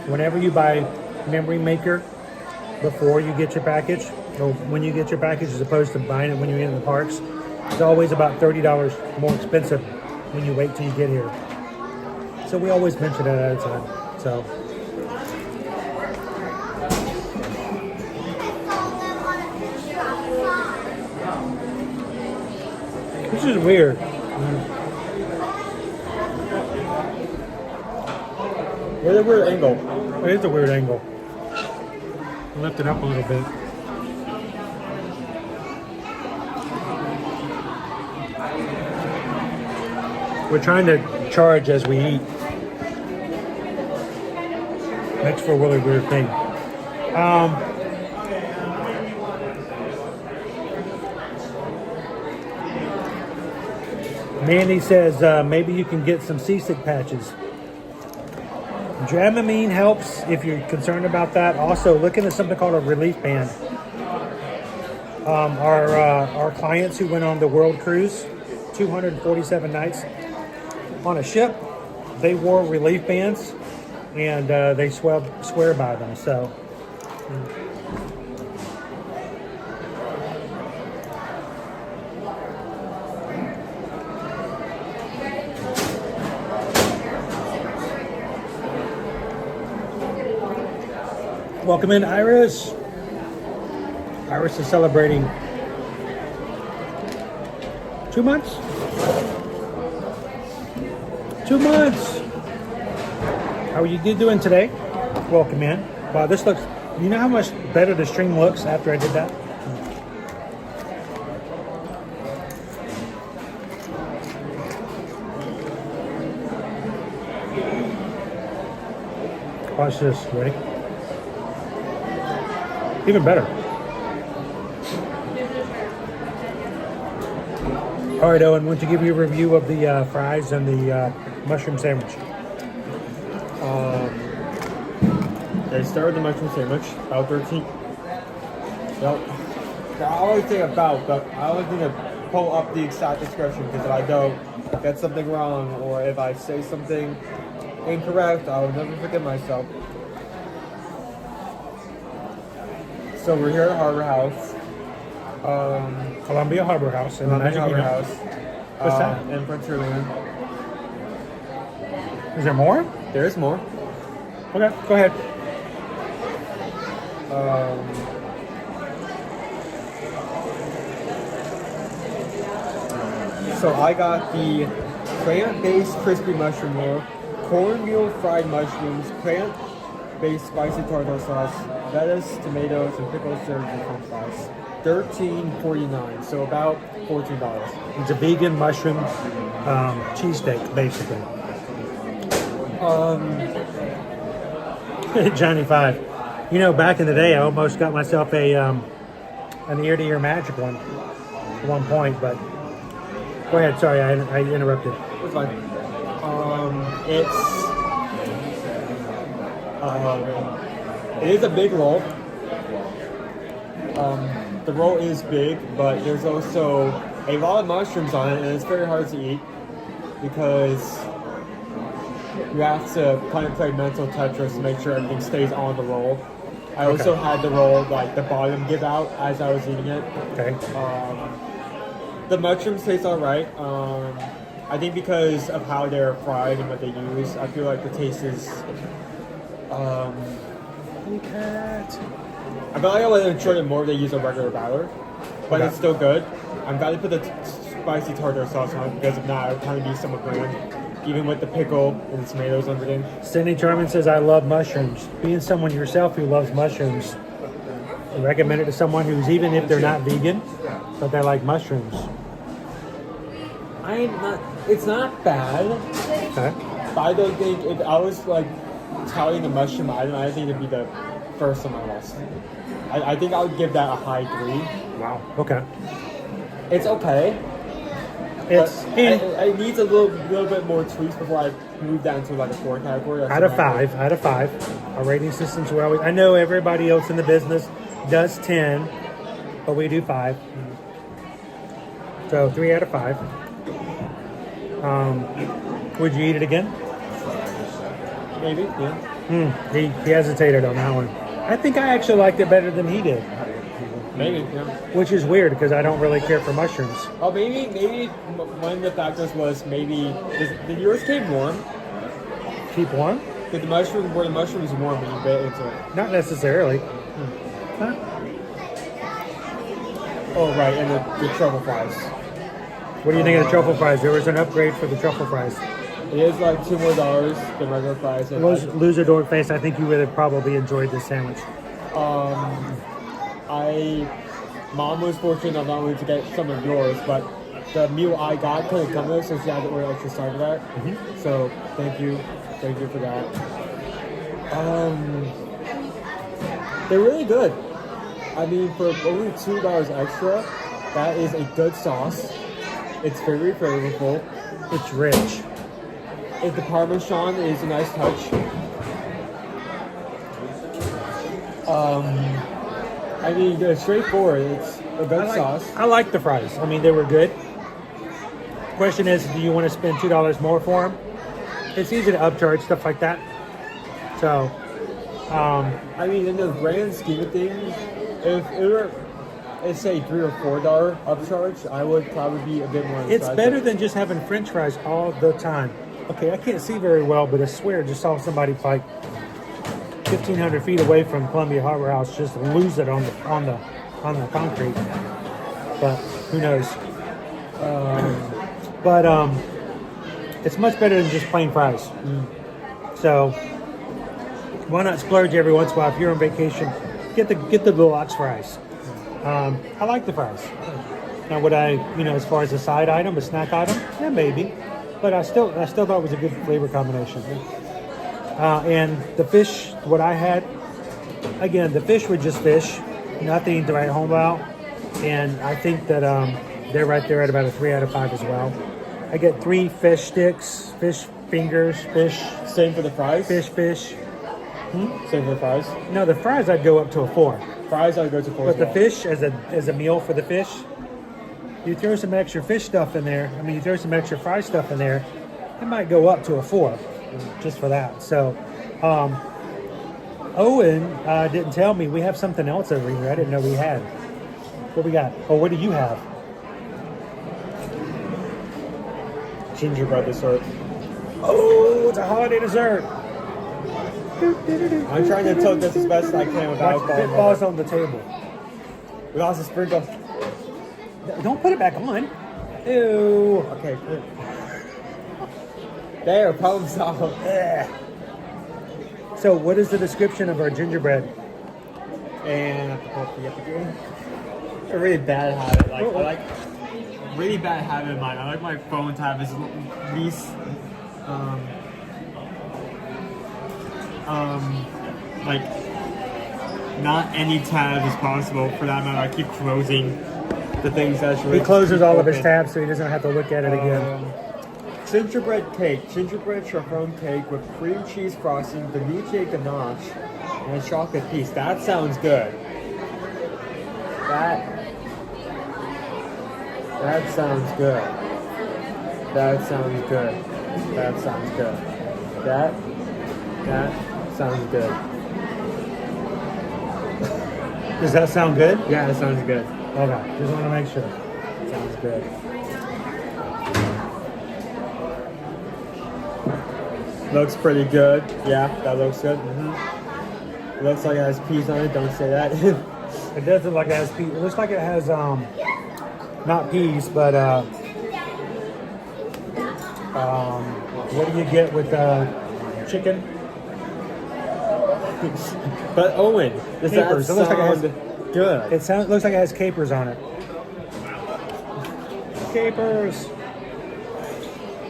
[SPEAKER 1] Whenever you buy Memory Maker before you get your package, or when you get your package as opposed to buying it when you're in the parks, it's always about $30 more expensive when you wait till you get here. So we always mention it at a time. So this is weird.
[SPEAKER 8] Where's a weird angle?
[SPEAKER 1] It is a weird angle. Lift it up a little bit. We're trying to charge as we eat. Makes for a really weird thing. Mandy says maybe you can get some seasick patches. Dramamine helps if you're concerned about that. Also, looking at something called a relief band. Our clients who went on the world cruise, 247 nights on a ship, they wore relief bands, and they swear by them. So. Welcome in, Iris. Iris is celebrating 2 months. 2 months. How are you doing today? Welcome in. Wow, this looks, you know how much better the stream looks after I did that? Watch this, ready? Even better. All right, Owen, why don't you give you a review of the fries and the mushroom sandwich?
[SPEAKER 8] They started the mushroom sandwich, about 13. Yep. I always say about, but I always need to pull up the exact description, because if I don't get something wrong, or if I say something incorrect, I will never forgive myself. So we're here at Harbor House.
[SPEAKER 1] Columbia Harbor House.
[SPEAKER 8] Columbia Harbor House.
[SPEAKER 1] What's that?
[SPEAKER 8] In Frontierland.
[SPEAKER 1] Is there more?
[SPEAKER 8] There is more.
[SPEAKER 1] Okay, go ahead.
[SPEAKER 8] So I got the plant-based crispy mushroom roll, cornmeal fried mushrooms, plant-based spicy tartar sauce, lettuce, tomatoes, and pickled served with french fries. $13.49, so about $14.
[SPEAKER 1] It's a vegan mushroom cheesesteak, basically. Johnny 5. You know, back in the day, I almost got myself an ear-to-ear magic one at one point, but go ahead. Sorry, I interrupted.
[SPEAKER 8] It's fine. It is a big roll. The roll is big, but there's also a lot of mushrooms on it, and it's very hard to eat because you have to play mental Tetris to make sure everything stays on the roll. I also had the roll, like the bottom give out as I was eating it.
[SPEAKER 1] Okay.
[SPEAKER 8] The mushrooms taste alright. I think because of how they're fried and what they use, I feel like the taste is I feel like I would have enjoyed it more if they use a regular batter, but it's still good. I'm glad they put the spicy tartar sauce on it, because if not, it would kind of be somewhat bland, even with the pickle and the tomatoes and everything.
[SPEAKER 1] Cindy Charman says, I love mushrooms. Being someone yourself who loves mushrooms, I recommend it to someone who's, even if they're not vegan, but they like mushrooms.
[SPEAKER 8] It's not bad,
[SPEAKER 1] Okay.
[SPEAKER 8] but I don't think, if I was like tallying the mushroom item, I think it'd be the first on my list. I think I would give that a high 3.
[SPEAKER 1] Wow. Okay.
[SPEAKER 8] It's okay.
[SPEAKER 1] It's
[SPEAKER 8] it needs a little bit more tweaks before I move down to like a 4 category.
[SPEAKER 1] out of 5. Out of 5. Our rating systems were always. I know everybody else in the business does 10, but we do 5. So 3 out of 5. Would you eat it again?
[SPEAKER 8] Maybe, yeah.
[SPEAKER 1] He hesitated on that one. I think I actually liked it better than he did.
[SPEAKER 8] Maybe, yeah.
[SPEAKER 1] Which is weird because I don't really care for mushrooms.
[SPEAKER 8] Oh, maybe one of the factors was maybe did yours came warm?
[SPEAKER 1] Keep warm?
[SPEAKER 8] Did the mushrooms warm when you bit into it?
[SPEAKER 1] Not necessarily. Huh?
[SPEAKER 8] Oh, right, and the truffle fries.
[SPEAKER 1] What do you think of the truffle fries? There was an upgrade for the truffle fries.
[SPEAKER 8] It is like $2 more than regular fries. And
[SPEAKER 1] Loser Dork Face, I think you would have probably enjoyed this sandwich.
[SPEAKER 8] Mom was fortunate enough not only to get some of yours, but the meal I got couldn't come with, so she had to order extra side of that. So thank you for that. They're really good. I mean, for only $2 extra, that is a good sauce. It's very flavorful.
[SPEAKER 1] It's rich.
[SPEAKER 8] If the Parmesan is a nice touch. I mean, it's straightforward. It's a good sauce.
[SPEAKER 1] I like the fries. I mean, they were good. Question is, do you want to spend $2 more for them? It's easy to upcharge, stuff like that. So,
[SPEAKER 8] I mean, in the grand scheme of things, if it were, let's say, $3 or $4 upcharge, I would probably be a bit more.
[SPEAKER 1] It's better than just having French fries all the time. Okay, I can't see very well, but I swear I just saw somebody like 1,500 feet away from Columbia Harbor House just lose it on the concrete. But who knows? It's much better than just plain fries. So why not splurge every once in a while? If you're on vacation, get the deluxe fries. I like the fries. Now, would I, as far as a side item, a snack item, yeah, maybe. But I still thought it was a good flavor combination. And the fish, what I had, again, the fish were just fish, nothing to write home about. And I think that they're right there at about a 3 out of 5 as well. I get 3 fish sticks, fish fingers, fish.
[SPEAKER 8] Same for the fries?
[SPEAKER 1] Fish.
[SPEAKER 8] Same for the fries?
[SPEAKER 1] No, the fries I'd go up to a 4.
[SPEAKER 8] Fries I'd go to 4
[SPEAKER 1] But
[SPEAKER 8] as well.
[SPEAKER 1] the fish, as a meal for the fish, you throw some extra fish stuff in there. I mean, you throw some extra fry stuff in there, it might go up to a 4 just for that. So, Owen didn't tell me we have something else over here. I didn't know we had. What we got? Oh, what do you have?
[SPEAKER 8] Gingerbread dessert.
[SPEAKER 1] Oh, it's a holiday dessert.
[SPEAKER 8] I'm trying to tilt this as best as I can without
[SPEAKER 1] It falls on the table.
[SPEAKER 8] We lost a sprinkle.
[SPEAKER 1] Don't put it back on. Ew.
[SPEAKER 8] Okay, good. There, problem solved.
[SPEAKER 1] So, what is the description of our gingerbread?
[SPEAKER 8] And a really bad habit. I like really bad habit of mine. I like my phone to have as least like not any tab as possible. For that matter, I keep closing the things that's really.
[SPEAKER 1] He closes all of his tabs so he doesn't have to look at it again.
[SPEAKER 8] Gingerbread cake, gingerbread chiffon cake with cream cheese frosting, Vanice ganache, and a chocolate piece. That sounds good. That sounds good. That sounds good. That sounds good. That sounds good.
[SPEAKER 1] Does that sound good?
[SPEAKER 8] Yeah, that sounds good.
[SPEAKER 1] Okay, just want to make sure.
[SPEAKER 8] Sounds good. Looks pretty good. Yeah, that looks good. It looks like it has peas on it. Don't say that.
[SPEAKER 1] It does look like it has peas. It looks like it has not peas, but what do you get with chicken?
[SPEAKER 8] But Owen, does
[SPEAKER 1] Capers.
[SPEAKER 8] that
[SPEAKER 1] It looks like it has-
[SPEAKER 8] sound good?
[SPEAKER 1] It looks like it has capers on it. Capers.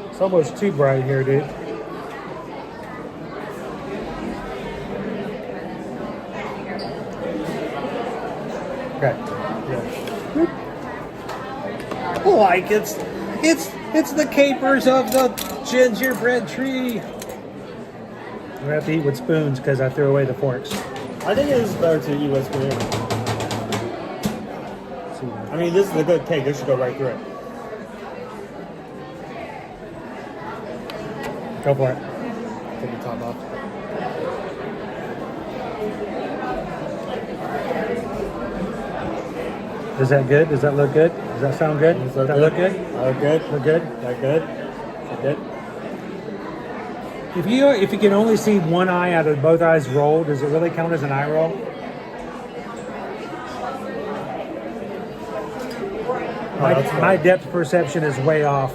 [SPEAKER 1] It's almost too bright here, dude. Okay. Like it's It's the capers of the gingerbread tree. We have to eat with spoons because I threw away the forks.
[SPEAKER 8] I think it is better to eat with spoon. I mean, this is a good cake. This should go right through it.
[SPEAKER 1] Go for it.
[SPEAKER 8] Take the top off.
[SPEAKER 1] Is that good? Does that look good? Does that sound good? Does that look good?
[SPEAKER 8] Look good.
[SPEAKER 1] Look good?
[SPEAKER 8] That good? That good?
[SPEAKER 1] If you can only see one eye out of both eyes rolled, does it really count as an eye roll? My depth perception is way off.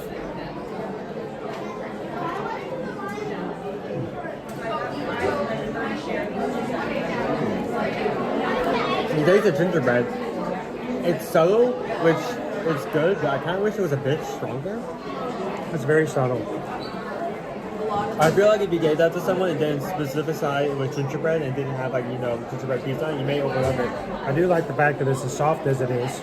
[SPEAKER 8] You taste the gingerbread. It's subtle, which is good, but I kind of wish it was a bit stronger.
[SPEAKER 1] It's very subtle.
[SPEAKER 8] I feel like if you gave that to someone and didn't specify it was gingerbread and didn't have like, you know, gingerbread piece on it, you may overlook it.
[SPEAKER 1] I do like the fact that it's as soft as it is.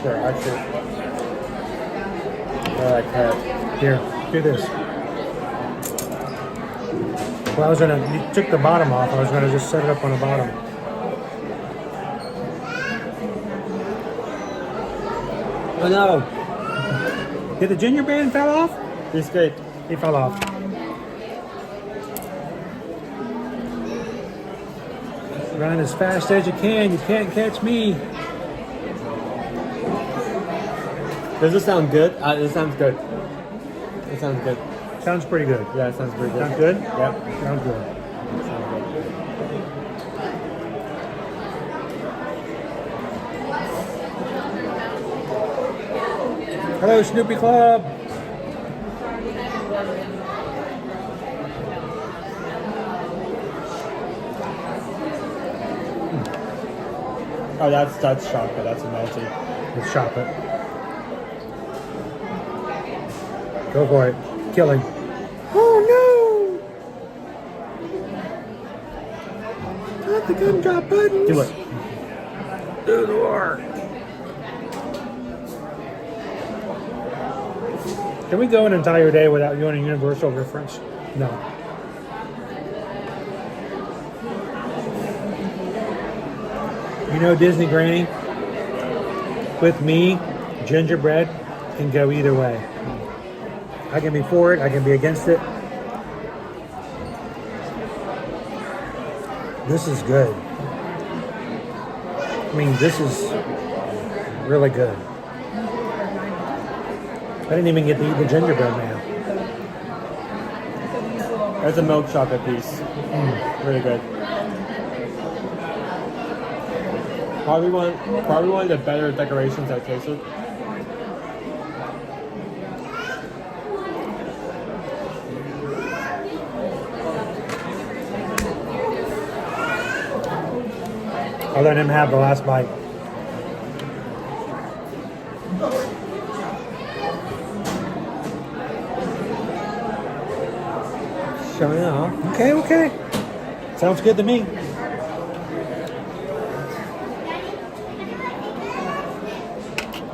[SPEAKER 8] Sure, actually. I like that.
[SPEAKER 1] Here, do this. Well, you took the bottom off. I was gonna just set it up on the bottom. Oh no! Did the gingerbread fell off?
[SPEAKER 8] It's good.
[SPEAKER 1] He fell off. Run as fast as you can. You can't catch me.
[SPEAKER 8] Does this sound good? It sounds good. It sounds good.
[SPEAKER 1] Sounds pretty good.
[SPEAKER 8] Yeah, it sounds pretty good.
[SPEAKER 1] Sounds good?
[SPEAKER 8] Yep.
[SPEAKER 1] Sounds good.
[SPEAKER 8] Sounds good.
[SPEAKER 1] Hello, Snoopy Club.
[SPEAKER 8] Oh, that's chocolate. That's melty.
[SPEAKER 1] It's chocolate. Go for it. Kill him. Oh no! Not the gumdrop buttons.
[SPEAKER 8] Do it.
[SPEAKER 1] Do the work. Can we go an entire day without doing a universal reference? No. You know Disney Granny? With me, gingerbread can go either way. I can be for it, I can be against it. This is good. I mean, this is really good. I didn't even get to eat the gingerbread man.
[SPEAKER 8] There's a milk chocolate piece. Really good. Probably one of the better decorations I've tasted.
[SPEAKER 1] I'll let him have the last bite.
[SPEAKER 8] Showing off.
[SPEAKER 1] Okay. Sounds good to me.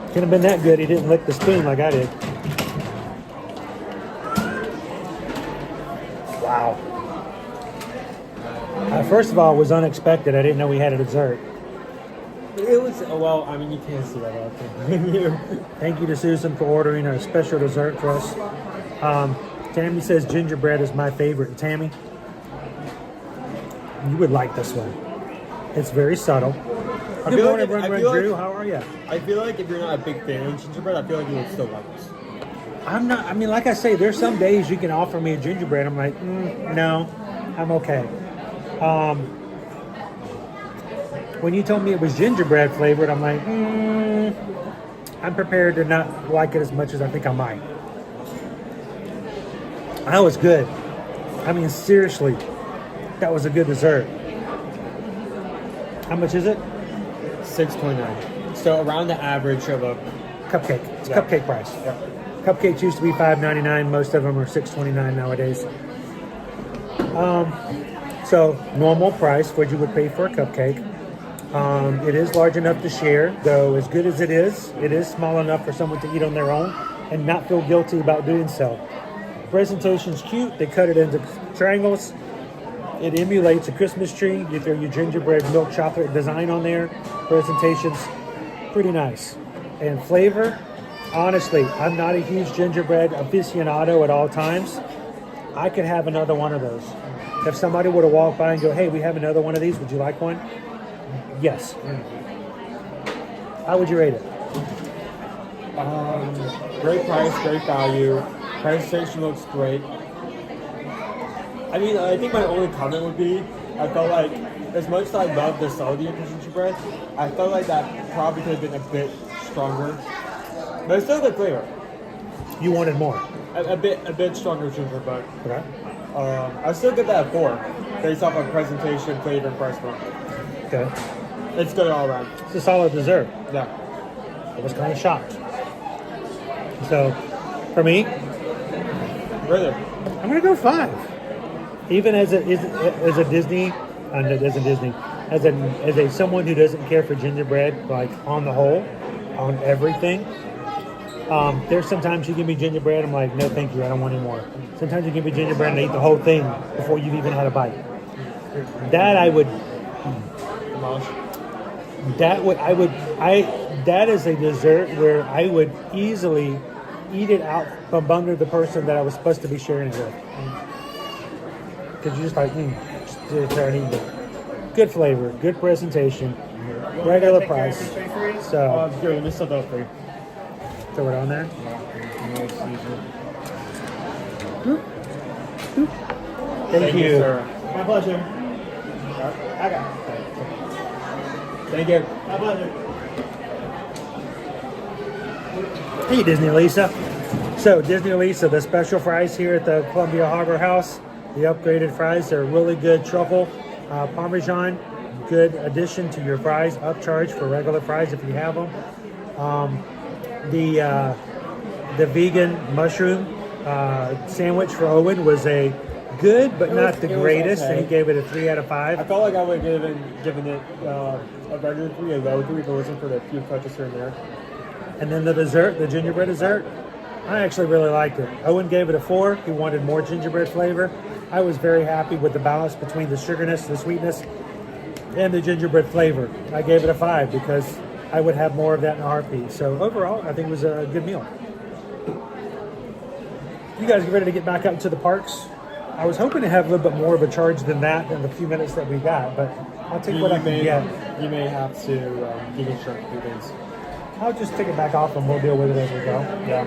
[SPEAKER 1] Couldn't have been that good. He didn't lick the spoon like I did. Wow. First of all, it was unexpected. I didn't know we had a dessert.
[SPEAKER 8] It was, well, I mean, you can't see that often.
[SPEAKER 1] Thank you to Susan for ordering a special dessert for us. Tammy says gingerbread is my favorite. Tammy, you would like this one. It's very subtle. Good morning, Drew. How are you?
[SPEAKER 8] I feel like if you're not a big fan of gingerbread, I feel like you would still like this.
[SPEAKER 1] I'm not. I mean, like I say, there's some days you can offer me a gingerbread. I'm like, no, I'm okay. When you told me it was gingerbread flavored, I'm like, I'm prepared to not like it as much as I think I might. That was good. I mean, seriously, that was a good dessert. How much is it?
[SPEAKER 8] $6.29. So around the average of a
[SPEAKER 1] cupcake. It's cupcake price.
[SPEAKER 8] Yeah.
[SPEAKER 1] Cupcakes used to be $5.99. Most of them are $6.29 nowadays. So normal price, what you would pay for a cupcake. It is large enough to share, though as good as it is small enough for someone to eat on their own and not feel guilty about doing so. Presentation's cute. They cut it into triangles. It emulates a Christmas tree. You throw your gingerbread milk chocolate design on there. Presentation's pretty nice. And flavor, honestly, I'm not a huge gingerbread aficionado at all times. I could have another one of those. If somebody were to walk by and go, hey, we have another one of these, would you like one? Yes. How would you rate it?
[SPEAKER 8] Great price, great value. Presentation looks great. I mean, I think my only comment would be, I felt like, as much as I love the salty gingerbread, I felt like that probably could have been a bit stronger. But it's still a good flavor.
[SPEAKER 1] You wanted more?
[SPEAKER 8] A bit stronger gingerbread.
[SPEAKER 1] Okay.
[SPEAKER 8] I still get that at 4, based off of presentation, flavor, and price point.
[SPEAKER 1] Okay.
[SPEAKER 8] It's good all around.
[SPEAKER 1] It's a solid dessert.
[SPEAKER 8] Yeah.
[SPEAKER 1] I was kind of shocked. So, for me,
[SPEAKER 8] Really?
[SPEAKER 1] I'm gonna go 5. Even as a Disney, as a someone who doesn't care for gingerbread, like on the whole, on everything. There's sometimes you give me gingerbread, I'm like, no, thank you, I don't want any more. Sometimes you give me gingerbread and I eat the whole thing before you've even had a bite. That is a dessert where I would easily eat it out from under the person that I was supposed to be sharing it with. Because you just like, good flavor, good presentation, regular price. So,
[SPEAKER 8] Good, this is free.
[SPEAKER 1] throw it on there. Thank you.
[SPEAKER 8] Sir. My pleasure.
[SPEAKER 1] I got it.
[SPEAKER 8] Thank you.
[SPEAKER 1] My pleasure. Hey, Disney Lisa. So, Disney Lisa, the special fries here at the Columbia Harbor House. The upgraded fries are really good truffle, Parmesan. Good addition to your fries. Upcharge for regular fries if you have them. The vegan mushroom sandwich for Owen was a good, but not the greatest,
[SPEAKER 8] okay.
[SPEAKER 1] and he gave it a 3 out of 5.
[SPEAKER 8] I felt like I would have given it a regular 3, a low 3, if it wasn't for the few touches here and there.
[SPEAKER 1] And then the dessert, the gingerbread dessert, I actually really liked it. Owen gave it a 4. He wanted more gingerbread flavor. I was very happy with the balance between the sugarness, the sweetness, and the gingerbread flavor. I gave it a 5 because I would have more of that in a heartbeat. So overall, I think it was a good meal. You guys get ready to get back out into the parks? I was hoping to have a little bit more of a charge than that in the few minutes that we got, but I'll take what I can get.
[SPEAKER 8] You may have to give it short 2 days.
[SPEAKER 1] I'll just take it back off and we'll deal with it as we go.
[SPEAKER 8] Yeah.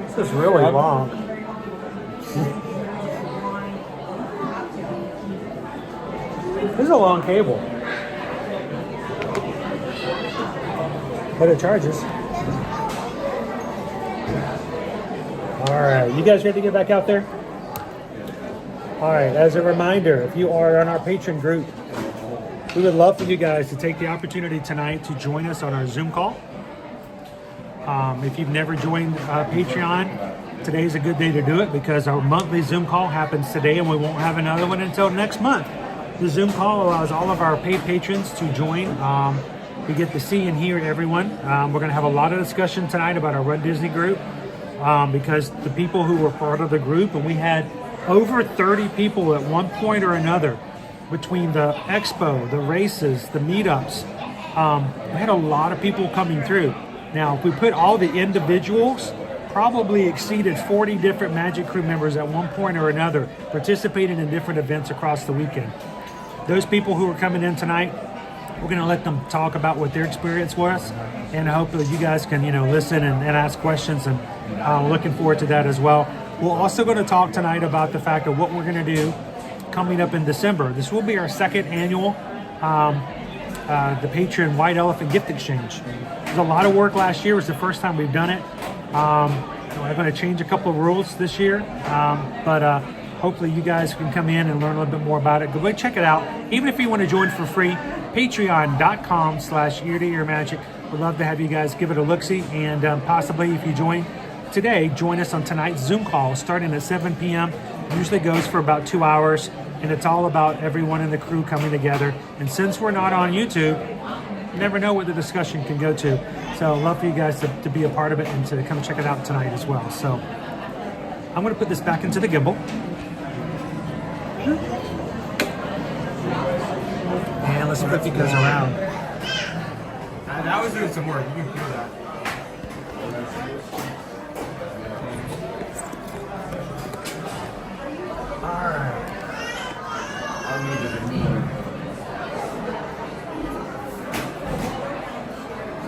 [SPEAKER 1] This is really long. This is a long cable. But it charges. Alright, you guys ready to get back out there? Alright, as a reminder, if you are on our patron group, we would love for you guys to take the opportunity tonight to join us on our Zoom call. If you've never joined Patreon, today's a good day to do it because our monthly Zoom call happens today and we won't have another one until next month. The Zoom call allows all of our paid patrons to join. We get to see and hear everyone. We're going to have a lot of discussion tonight about our Run Disney group because the people who were part of the group, and we had over 30 people at one point or another between the expo, the races, the meetups. We had a lot of people coming through. Now, if we put all the individuals, probably exceeded 40 different Magic Crew members at one point or another participating in different events across the weekend. Those people who are coming in tonight, we're going to let them talk about what their experience was, and hopefully you guys can, listen and ask questions, and looking forward to that as well. We're also going to talk tonight about the fact of what we're going to do coming up in December. This will be our second annual the Patreon White Elephant Gift Exchange. It was a lot of work last year. It was the first time we've done it. We're going to change a couple of rules this year, but hopefully you guys can come in and learn a little bit more about it. Go ahead, check it out. Even if you want to join for free, patreon.com/ear-to-ear magic. We'd love to have you guys give it a look-see, and possibly if you join, today, join us on tonight's Zoom call starting at 7 p.m. Usually goes for about 2 hours, and it's all about everyone in the crew coming together. And since we're not on YouTube, you never know what the discussion can go to. So I'd love for you guys to be a part of it and to come check it out tonight as well. So I'm going to put this back into the gimbal. And let's flip you guys around.
[SPEAKER 8] That was doing some work. You can do that.
[SPEAKER 1] Alright.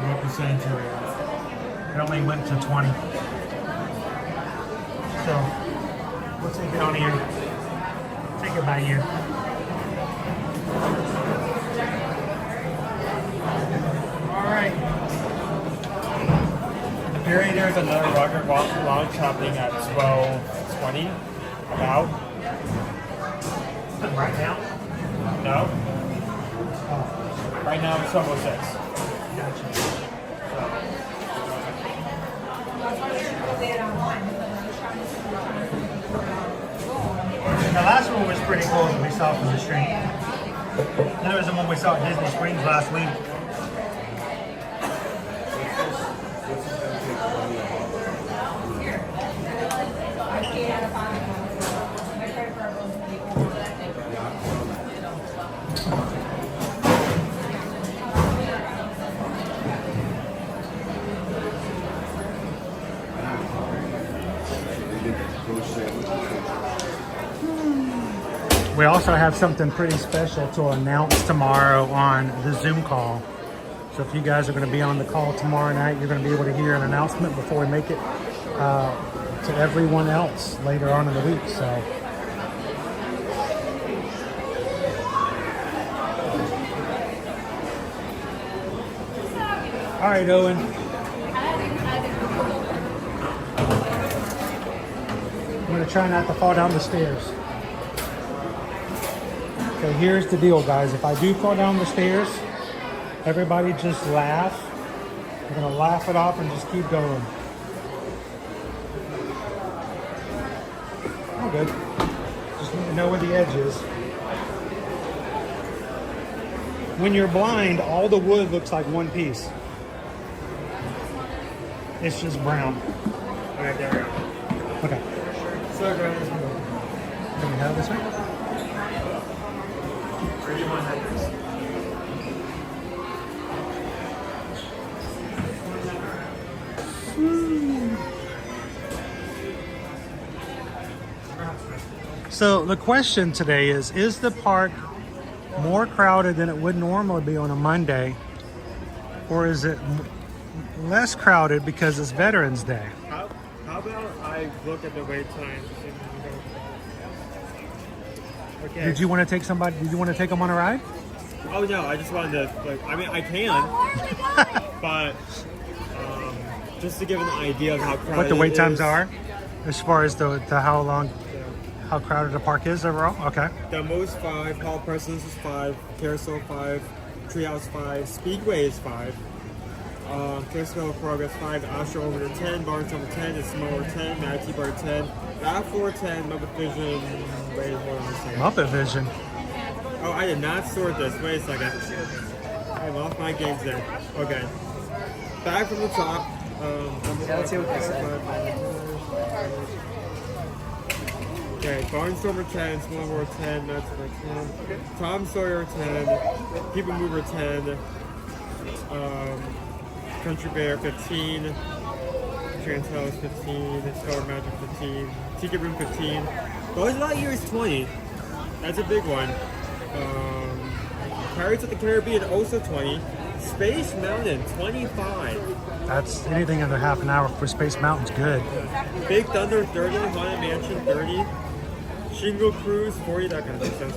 [SPEAKER 1] What percentage are we at? It only went to 20. So we'll take it on here. Take it by ear. Alright.
[SPEAKER 8] Apparently there's another rocket launch happening at 12:20. About.
[SPEAKER 1] Right now?
[SPEAKER 8] No. Right now it's 12:06.
[SPEAKER 1] Gotcha. The last one was pretty cool that we saw from the stream. That was the one we saw at Disney Springs last week. We also have something pretty special to announce tomorrow on the Zoom call. So if you guys are going to be on the call tomorrow night, you're going to be able to hear an announcement before we make it to everyone else later on in the week. So all right, Owen. I'm going to try not to fall down the stairs. Okay, here's the deal, guys. If I do fall down the stairs, everybody just laugh. We're gonna laugh it off and just keep going. All good. Just need to know where the edge is. When you're blind, all the wood looks like one piece. It's just brown.
[SPEAKER 8] Alright, there we go.
[SPEAKER 1] Okay.
[SPEAKER 8] So grab this one.
[SPEAKER 1] Can we have this one?
[SPEAKER 8] Where do you want that next?
[SPEAKER 1] So the question today is the park more crowded than it would normally be on a Monday, or is it less crowded because it's Veterans Day?
[SPEAKER 8] How about I look at the wait times? Okay.
[SPEAKER 1] Did you want to take somebody? Did you want to take them on a ride?
[SPEAKER 8] Oh no, I just wanted to. Like, I mean, I can, but just to give an idea of how crowded.
[SPEAKER 1] What the wait
[SPEAKER 8] it
[SPEAKER 1] times
[SPEAKER 8] is.
[SPEAKER 1] are, as far as the how crowded the park is overall. Okay.
[SPEAKER 8] The most 5, Hall Presidents is 5, Carousel 5, Treehouse 5, Speedway is 5, Carousel Progress 5, Astro over to 10, Barnes over 10, The Smaller 10, Matty Bar 10, RAV4 10, Muppet Vision. Wait, hold on a second.
[SPEAKER 1] Muppet Vision.
[SPEAKER 8] Oh, I did not sort this. Wait a second. I lost my games there. Okay. Back from the top.
[SPEAKER 6] Let's see what they say.
[SPEAKER 8] Okay, Barnstormer 10, Small World 10, Nuts 10, Tom Sawyer 10, PeopleMover 10, Country Bear 15, Trans House 15, Stellar Magic 15, Ticket Room 15. Buzz Lightyear is 20. That's a big one. Pirates of the Caribbean also 20. Space Mountain 25.
[SPEAKER 1] That's anything under half an hour for Space Mountain's good.
[SPEAKER 8] Big Thunder 30, Haunted Mansion 30, Shingle Cruise 40, that kind of makes sense.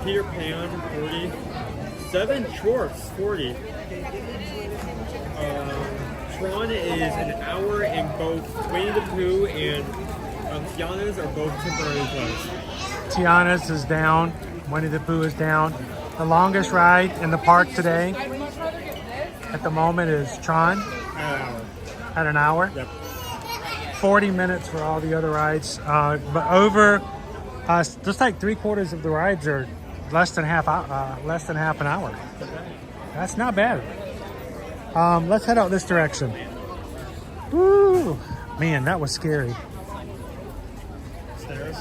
[SPEAKER 8] Peter Pan 40, 7 Shorts 40. Tron is an hour, and both Winnie the Pooh and Tiana's are both temporarily closed.
[SPEAKER 1] Tiana's is down. Winnie the Pooh is down. The longest ride in the park today at the moment is Tron
[SPEAKER 8] At an hour.
[SPEAKER 1] at an hour.
[SPEAKER 8] Yep.
[SPEAKER 1] 40 minutes for all the other rides, but over just like 3/4 of the rides are less than half an hour. That's not bad. Let's head out this direction. Woo! Man, that was scary.
[SPEAKER 8] Stairs?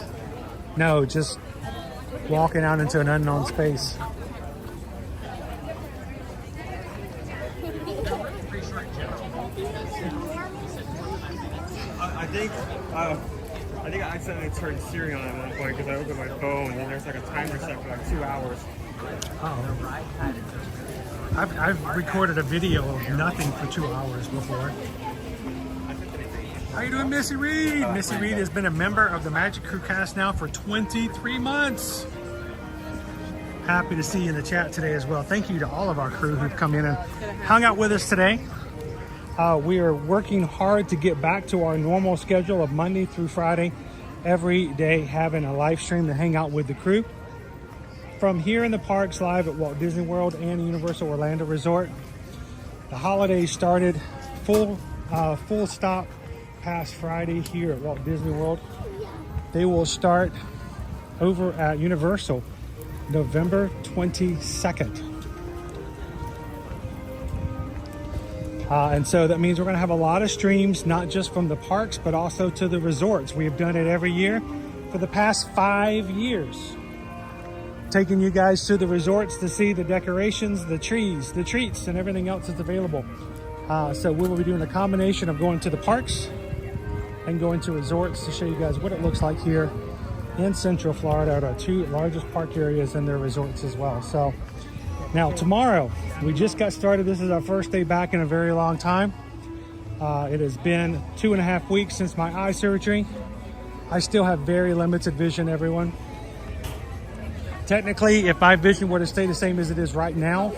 [SPEAKER 1] No, just walking out into an unknown space.
[SPEAKER 8] I think I accidentally turned Siri on at one point because I opened my phone and there's like a timer set for like 2 hours.
[SPEAKER 1] Oh. I've recorded a video of nothing for 2 hours before. How you doing, Missy Reed? Missy Reed has been a member of the Magic Crew cast now for 23 months. Happy to see you in the chat today as well. Thank you to all of our crew who've come in and hung out with us today. We are working hard to get back to our normal schedule of Monday through Friday, every day having a live stream to hang out with the crew. From here in the parks live at Walt Disney World and Universal Orlando Resort. The holidays started full stop past Friday here at Walt Disney World. They will start over at Universal November 22nd. And so that means we're going to have a lot of streams, not just from the parks, but also to the resorts. We have done it every year for the past 5 years. Taking you guys to the resorts to see the decorations, the trees, the treats, and everything else that's available. So we will be doing a combination of going to the parks and going to resorts to show you guys what it looks like here in Central Florida at our 2 largest park areas and their resorts as well. So now tomorrow, we just got started. This is our first day back in a very long time. It has been 2.5 weeks since my eye surgery. I still have very limited vision, everyone. Technically, if my vision were to stay the same as it is right now,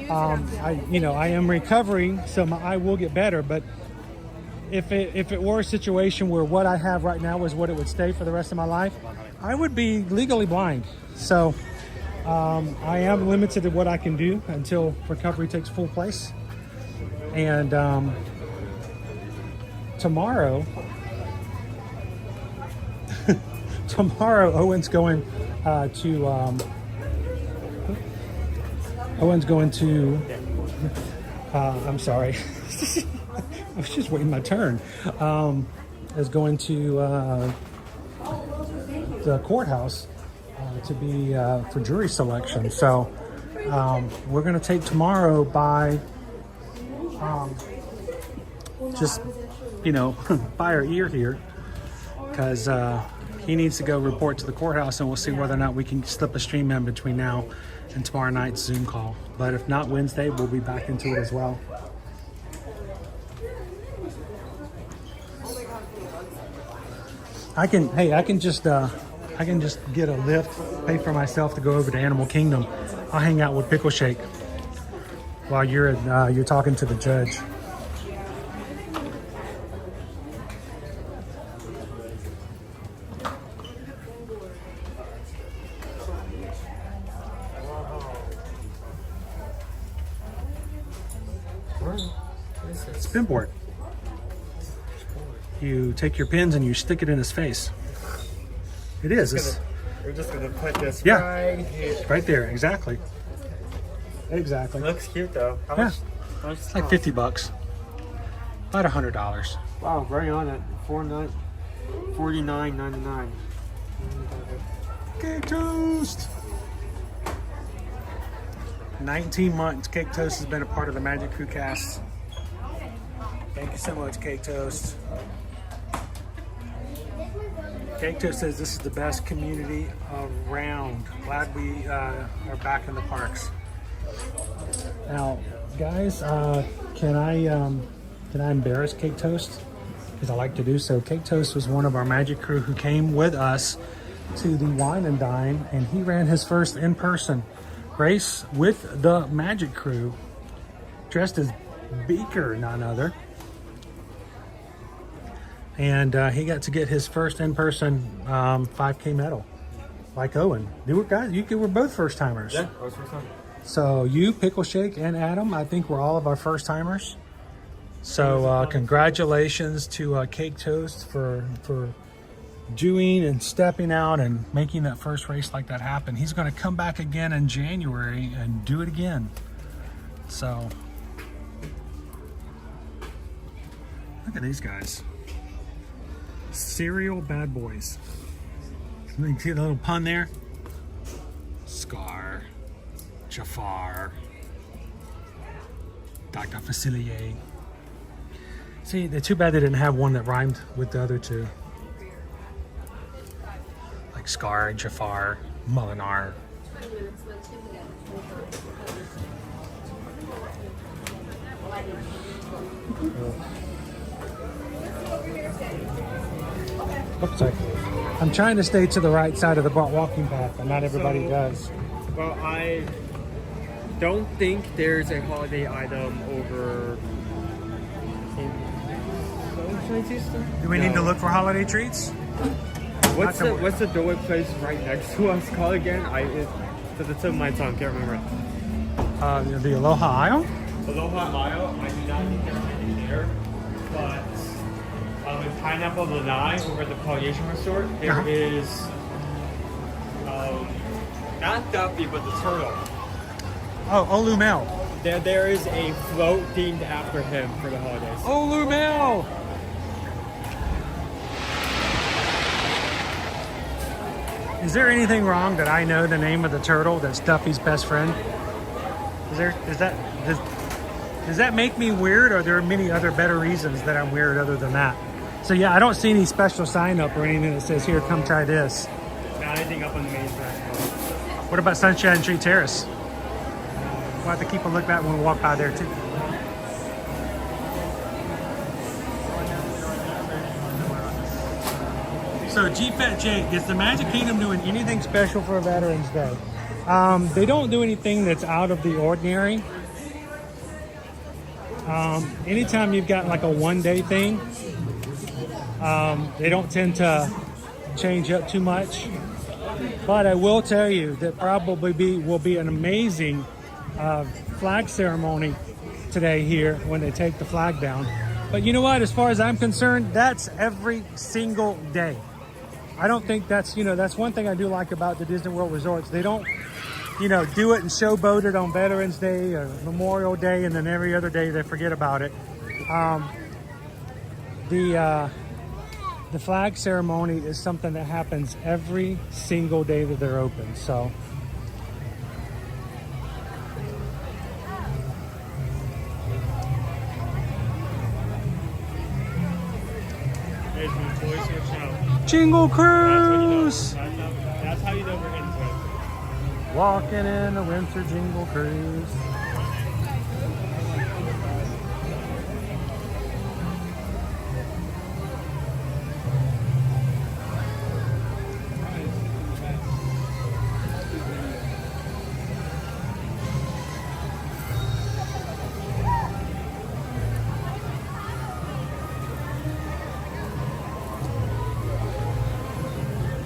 [SPEAKER 1] I am recovering, so my eye will get better. But if it were a situation where what I have right now was what it would stay for the rest of my life, I would be legally blind. So I am limited to what I can do until recovery takes full place. And tomorrow, Owen's going to I'm sorry. I was just waiting my turn. Is going to the courthouse to be for jury selection. So we're going to take tomorrow by just, by our ear here, because he needs to go report to the courthouse, and we'll see whether or not we can slip a stream in between now and tomorrow night's Zoom call. But if not, Wednesday, we'll be back into it as well. I can just get a lift, pay for myself to go over to Animal Kingdom. I'll hang out with Pickleshake while you're talking to the judge. Spinboard. You take your pins and you stick it in his face. It is.
[SPEAKER 8] We're just gonna put this
[SPEAKER 1] right here. Right there, exactly. Exactly.
[SPEAKER 8] It looks cute though. How much
[SPEAKER 1] it's like $50. About $100.
[SPEAKER 8] Wow, very on it. $49.99.
[SPEAKER 1] Cake Toast! 19 months Cake Toast has been a part of the Magic Crew cast. Thank you so much, Cake Toast. Cake Toast says this is the best community around. Glad we are back in the parks. Now, guys, can I embarrass Cake Toast? Because I like to do so. Cake Toast was one of our Magic Crew who came with us to the Wine and Dine, and he ran his first in-person race with the Magic Crew, dressed as Beaker, none other. And he got to get his first in-person 5K medal, like Owen. You were both first-timers.
[SPEAKER 8] Yeah, I was first time.
[SPEAKER 1] So you, Pickleshake, and Adam, I think were all of our first-timers. So congratulations to Cake Toast for doing and stepping out and making that first race like that happen. He's going to come back again in January and do it again. So look at these guys. Serial bad boys. You see the little pun there? Scar, Jafar, Dr. Facilier. See, they're too bad they didn't have one that rhymed with the other two. Like Scar, Jafar, Molinar. Oops, sorry. I'm trying to stay to the right side of the walking path, but not everybody does.
[SPEAKER 8] Well, I don't think there's a holiday item over in Sunshine System.
[SPEAKER 1] Do we need to look for holiday treats?
[SPEAKER 8] What's the doorway place right next to us called again? It's a tip of my tongue, can't remember.
[SPEAKER 1] The Aloha Isle?
[SPEAKER 8] Aloha Mayo, I do not think there's anything there, but in Pineapple Lanai over at the Polynesian Resort, there is not Duffy, but the turtle.
[SPEAKER 1] Oh, Olumel.
[SPEAKER 8] There is a float themed after him for the holidays.
[SPEAKER 1] Olumel! Is there anything wrong that I know the name of the turtle that's Duffy's best friend? Does that make me weird, or are there many other better reasons that I'm weird other than that? So yeah, I don't see any special sign up or anything that says, here, come try this.
[SPEAKER 8] Not anything up on the main track.
[SPEAKER 1] What about Sunshine Tree Terrace? We'll have to keep a look back when we walk by there too. So G-Fat Jake, is the Magic Kingdom doing anything special for Veterans Day? They don't do anything that's out of the ordinary. Anytime you've got like a one-day thing, they don't tend to change up too much. But I will tell you that probably will be an amazing flag ceremony today here when they take the flag down. But you know what? As far as I'm concerned, that's every single day. I don't think that's one thing I do like about the Disney World resorts. They don't, do it and showboat it on Veterans Day or Memorial Day, and then every other day they forget about it. The flag ceremony is something that happens every single day that they're open. So Jingle Cruise!
[SPEAKER 8] That's how you know we're into it.
[SPEAKER 1] Walking in a winter Jingle Cruise.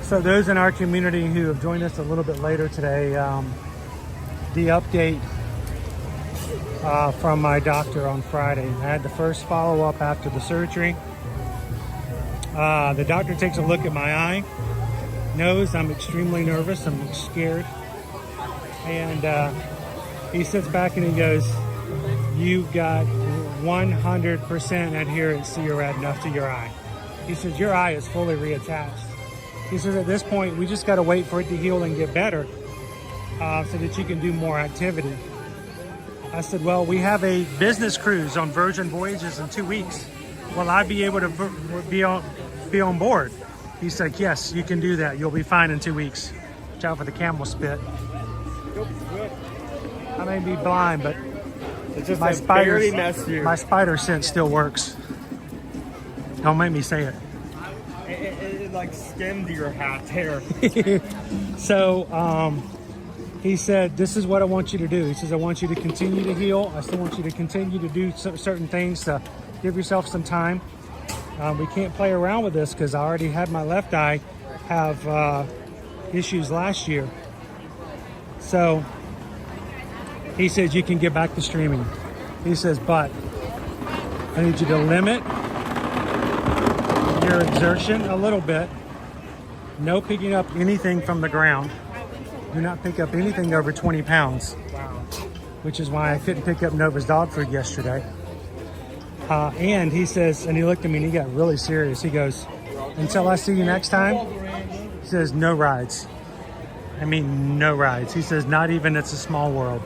[SPEAKER 1] So those in our community who have joined us a little bit later today, the update from my doctor on Friday. I had the first follow-up after the surgery. The doctor takes a look at my eye, knows I'm extremely nervous, I'm scared, and he sits back and he goes, "You've got 100% adherence to your retina, to your eye." He says, "Your eye is fully reattached." He says, "At this point, we just got to wait for it to heal and get better so that you can do more activity." I said, "Well, we have a business cruise on Virgin Voyages in 2 weeks. Will I be able to be on board?" He said, "Yes, you can do that. You'll be fine in 2 weeks. Watch out for the camel spit." I may be blind, but
[SPEAKER 8] it's just
[SPEAKER 1] my
[SPEAKER 8] my
[SPEAKER 1] spider sense still works. Don't make me say it.
[SPEAKER 8] It like skimmed your hat there.
[SPEAKER 1] So he said, "This is what I want you to do." He says, "I want you to continue to heal. I still want you to continue to do certain things to give yourself some time. We can't play around with this because I already had my left eye have issues last year." So he says, "You can get back to streaming." He says, "But I need you to limit your exertion a little bit. No picking up anything from the ground. Do not pick up anything over 20 pounds. Which is why I couldn't pick up Nova's dog food yesterday. And he says, and he looked at me and he got really serious. He goes, until I see you next time, he says, no rides. I mean, no rides. He says, not even It's a Small World.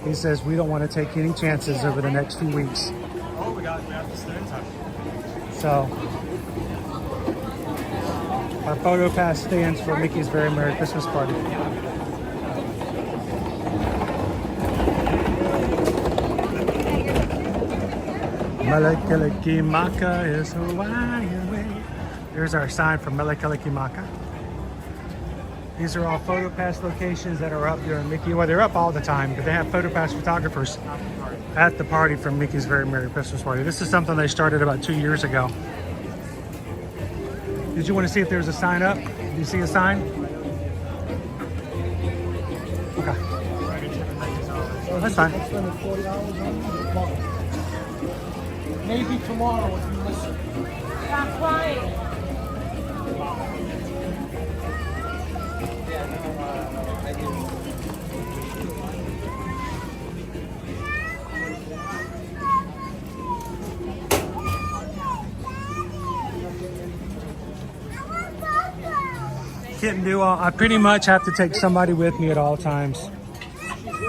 [SPEAKER 1] He says, we don't want to take any chances over the next few weeks.
[SPEAKER 8] Oh, we have to stay in touch.
[SPEAKER 1] So, our photo pass stands for Mickey's Very Merry Christmas Party. Mele-Kalikimaka is Hawaiian way. There's our sign for Mele-Kalikimaka. These are all photo pass locations that are up during Mickey. Well, they're up all the time, but they have photo pass photographers at the party from Mickey's Very Merry Christmas Party. This is something they started about 2 years ago. Did you want to see if there's a sign up? Do you see a sign? Okay. That's fine.
[SPEAKER 2] Maybe tomorrow if you listen.
[SPEAKER 3] Stop crying.
[SPEAKER 1] Can't do all. I pretty much have to take somebody with me at all times.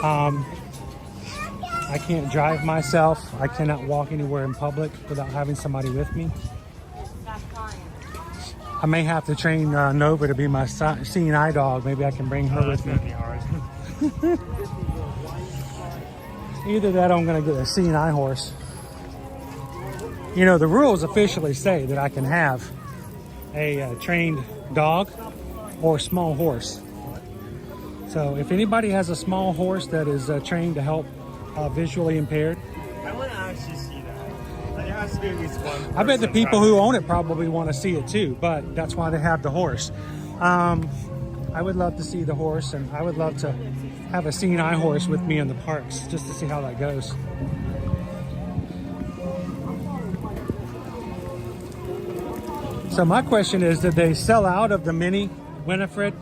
[SPEAKER 1] I can't drive myself. I cannot walk anywhere in public without having somebody with me. I may have to train Nova to be my seeing eye dog. Maybe I can bring her with me. Either that or I'm going to get a seeing eye horse. You know, the rules officially say that I can have a trained dog or small horse. So if anybody has a small horse that is trained to help visually impaired,
[SPEAKER 8] I want to actually see that. Like, there has to be at least one.
[SPEAKER 1] I bet the people who own it probably want to see it too, but that's why they have the horse. I would love to see the horse, and I would love to have a seeing eye horse with me in the parks just to see how that goes. So my question is, did they sell out of the mini Winifred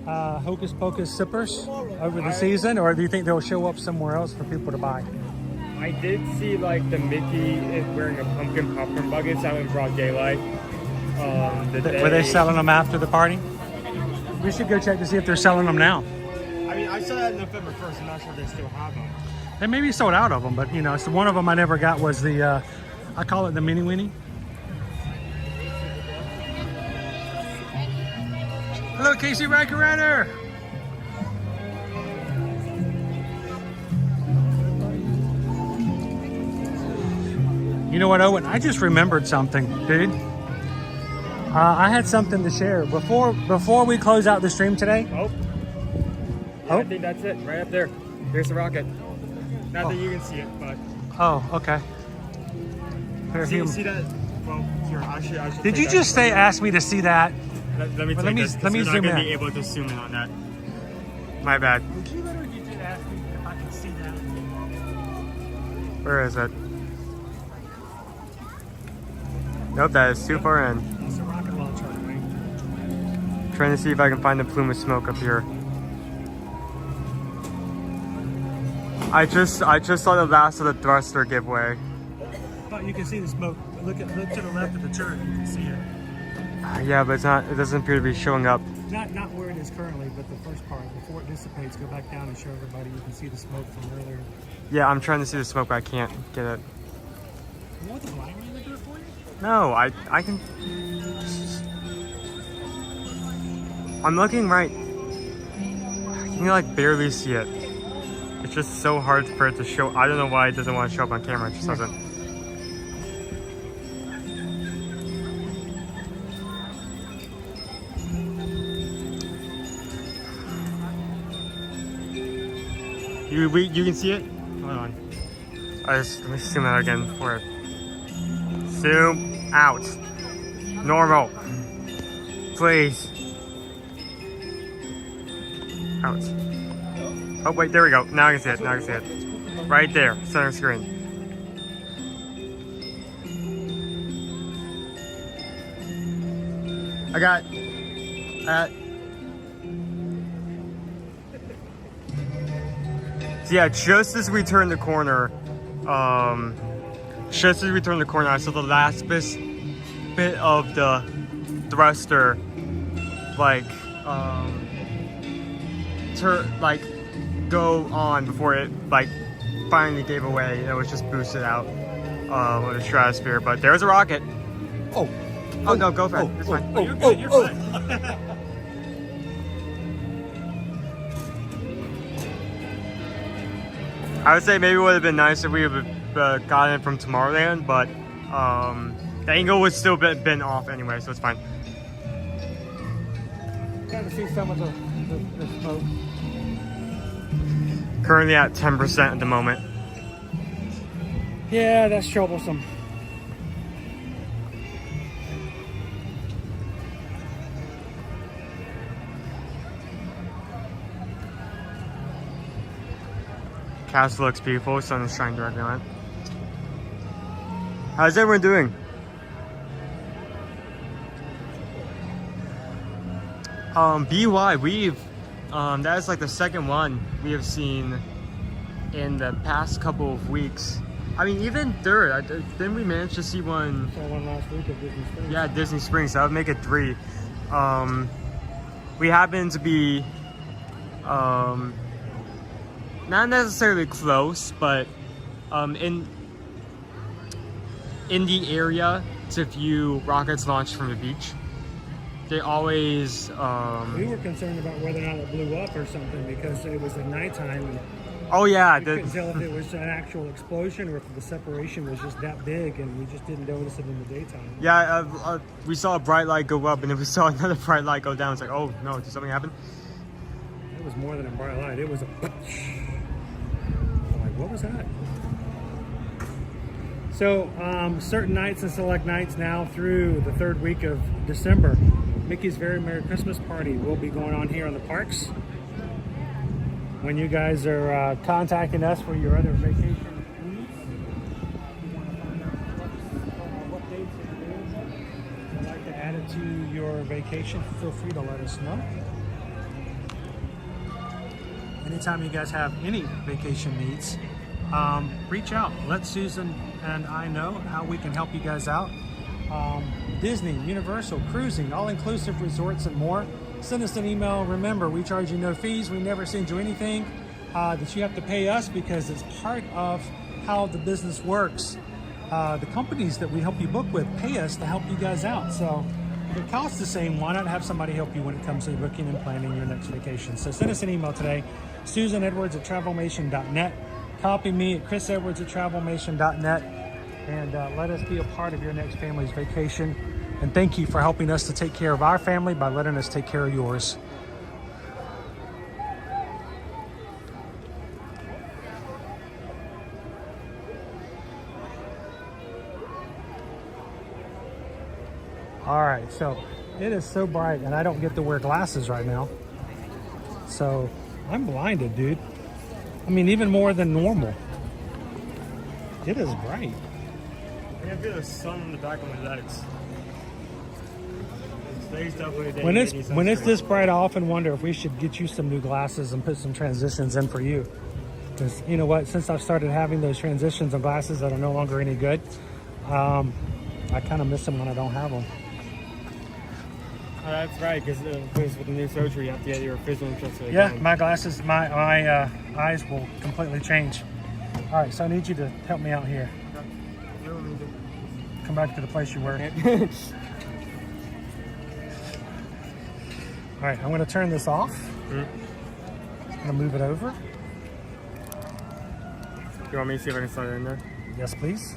[SPEAKER 1] Hocus Pocus sippers over the season, or do you think they'll show up somewhere else for people to buy?
[SPEAKER 8] I did see like the Mickey wearing a pumpkin popcorn buckets out in broad daylight.
[SPEAKER 1] Were they selling them after the party? We should go check to see if they're selling them now.
[SPEAKER 8] I mean, I saw that November 1st. I'm not sure if they still have them.
[SPEAKER 1] They may be sold out of them, but you know, so one of them I never got was the, I call it the Mini Winnie. Hello, Casey Riker. You know what, Owen? I just remembered something, dude. I had something to share before we close out the stream today.
[SPEAKER 8] Yeah, I think that's it. Right up there. There's the rocket. Not that you can see it, but.
[SPEAKER 1] Oh, okay.
[SPEAKER 8] See that? Well, here, I should.
[SPEAKER 1] Did you just ask me to see that?
[SPEAKER 8] Let me
[SPEAKER 1] let me
[SPEAKER 8] zoom
[SPEAKER 1] in.
[SPEAKER 8] You're not gonna be able to zoom in on that. My bad.
[SPEAKER 1] Did you literally just ask me if I can see that?
[SPEAKER 8] Where is it? Nope, that is too far in.
[SPEAKER 1] That's a rocket launcher, right?
[SPEAKER 8] Trying to see if I can find the plume of smoke up here. I just saw the last of the thruster give way.
[SPEAKER 1] But you can see the smoke. Look to the left of the turret. You can see it.
[SPEAKER 8] Yeah, but it's not. It doesn't appear to be showing up.
[SPEAKER 1] Not where it is currently, but the first part before it dissipates. Go back down and show everybody. You can see the smoke from earlier.
[SPEAKER 8] Yeah, I'm trying to see the smoke, but I can't get it.
[SPEAKER 1] You want the blind man to do it for you?
[SPEAKER 8] No, I can. I'm looking right. I can like barely see it. It's just so hard for it to show. I don't know why it doesn't want to show up on camera. It just doesn't. You can see it? Hold on. Let me zoom out again for it. Zoom out. Normal. Please. Out. Oh wait, there we go. Now I can see it. Right there, center screen. I got so yeah, just as we turned the corner, I saw the last bit of the thruster go on before it finally gave away. It was just boosted out with the stratosphere, but there's a rocket. Oh no, go for it. It's fine.
[SPEAKER 1] You're good. You're fine.
[SPEAKER 8] I would say maybe it would have been nice if we would have gotten it from Tomorrowland, but the angle would still been off anyway, so it's fine.
[SPEAKER 1] Got to see some of the smoke.
[SPEAKER 8] Currently at 10% at the moment.
[SPEAKER 1] Yeah, that's troublesome.
[SPEAKER 8] Castle looks beautiful, sun is shining directly on it. How's everyone doing? BY, that is like the second one we have seen in the past couple of weeks. I mean, even third. Didn't we manage to see one?
[SPEAKER 1] Saw one last week at Disney Springs.
[SPEAKER 8] Yeah, Disney Springs. That would make it 3. We happen to be not necessarily close, but in the area to view rockets launched from the beach. They always
[SPEAKER 1] we were concerned about whether or not it blew up or something because it was at nighttime and
[SPEAKER 8] oh yeah,
[SPEAKER 1] we couldn't tell if it was an actual explosion or if the separation was just that big and we just didn't notice it in the daytime.
[SPEAKER 8] Yeah, we saw a bright light go up and then we saw another bright light go down. It's like, oh no, did something happen?
[SPEAKER 1] It was more than a bright light. It was a I'm like, what was that? So certain nights and select nights now through the 3rd week of December, Mickey's Very Merry Christmas Party will be going on here in the parks. When you guys are contacting us for your other vacation needs, you want to find out what dates are available, I'd like to add it to your vacation, feel free to let us know. Anytime you guys have any vacation needs, reach out. Let Susan and I know how we can help you guys out. Disney, Universal, cruising, all-inclusive resorts and more. Send us an email. Remember, we charge you no fees. We never send you anything that you have to pay us because it's part of how the business works. The companies that we help you book with pay us to help you guys out. So if it costs the same, why not have somebody help you when it comes to booking and planning your next vacation? So send us an email today, susanedwards@travelmation.net. Copy me at chrisedwards@travelmation.net. And let us be a part of your next family's vacation. And thank you for helping us to take care of our family by letting us take care of yours. All right, so it is so bright and I don't get to wear glasses right now. So I'm blinded, dude. I mean, even more than normal. It is bright.
[SPEAKER 8] I can feel the sun on the back of my legs. Today's definitely a day
[SPEAKER 1] When it's this bright, I often wonder if we should get you some new glasses and put some transitions in for you. Because you know what? Since I've started having those transitions and glasses that are no longer any good, I kind of miss them when I don't have them.
[SPEAKER 8] Oh, that's right, because with the new surgery, you have to get your vision adjusted
[SPEAKER 1] Yeah,
[SPEAKER 8] again.
[SPEAKER 1] my glasses, my eyes will completely change. All right, so I need you to help me out here. Come back to the place you were. All right, I'm going to turn this off. I'm going to move it over.
[SPEAKER 8] You want me to see if I can slide it in there?
[SPEAKER 1] Yes, please.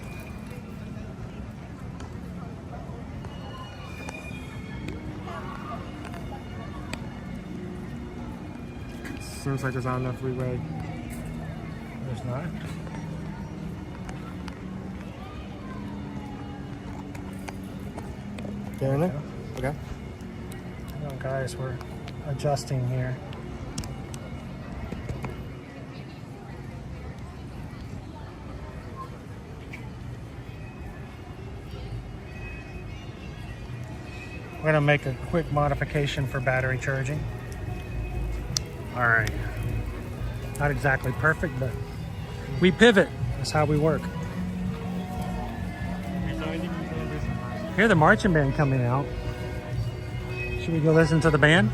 [SPEAKER 8] Seems like there's not enough leeway.
[SPEAKER 1] There's not.
[SPEAKER 8] Get in there? Okay.
[SPEAKER 1] Oh, guys, we're adjusting here. We're gonna make a quick modification for battery charging. All right. Not exactly perfect, but we pivot. That's how we work. Hear the marching band coming out. Should we go listen to the band?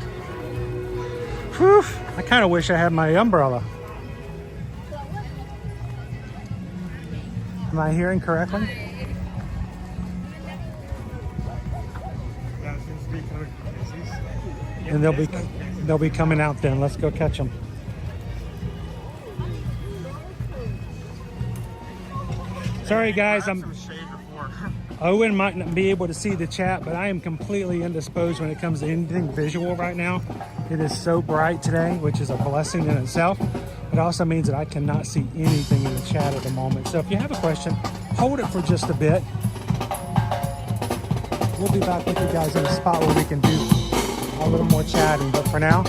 [SPEAKER 1] Whew, I kind of wish I had my umbrella. Am I hearing correctly? And they'll be coming out then. Let's go catch them. Sorry guys, Owen might not be able to see the chat, but I am completely indisposed when it comes to anything visual right now. It is so bright today, which is a blessing in itself. It also means that I cannot see anything in the chat at the moment. So if you have a question, hold it for just a bit. We'll be back with you guys in a spot where we can do a little more chatting, but for now,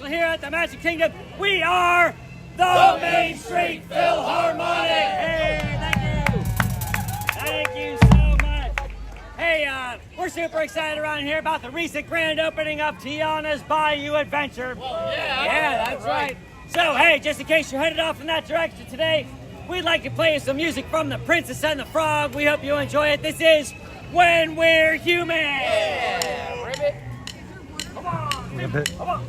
[SPEAKER 11] here at the Magic Kingdom. We are the Main Street Philharmonic. Hey, thank you. Thank you so much. Hey, we're super excited around here about the recent grand opening of Tiana's Bayou Adventure. Yeah, that's right. So, hey, just in case you're headed off in that direction today, we'd like to play you some music from The Princess and the Frog. We hope you enjoy it. This is When We're Human. Yeah, ribbit. Come on,
[SPEAKER 1] ribbit.
[SPEAKER 11] Come on.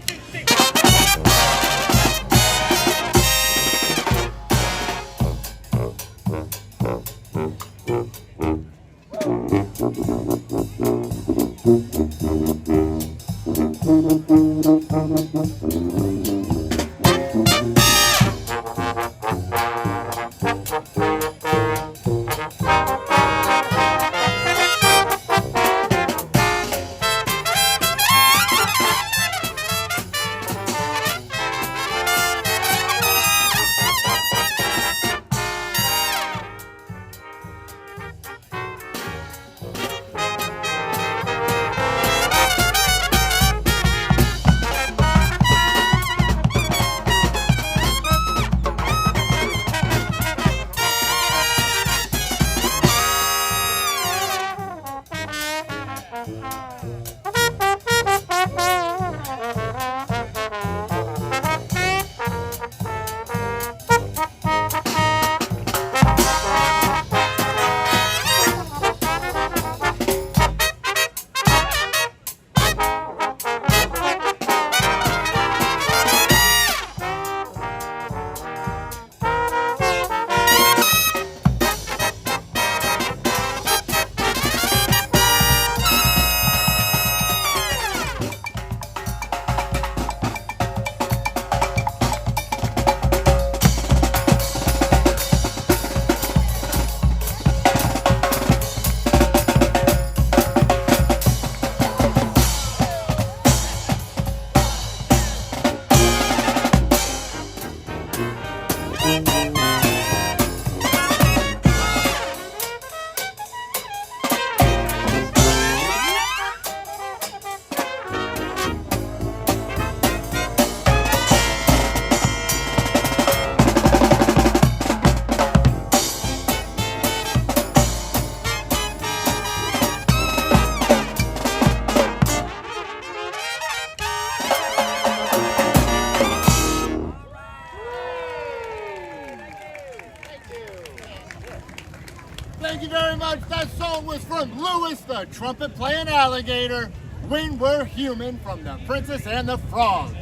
[SPEAKER 12] Thank you very much. That song was from Louis the Trumpet Playing Alligator, When We're Human from The Princess and the Frog.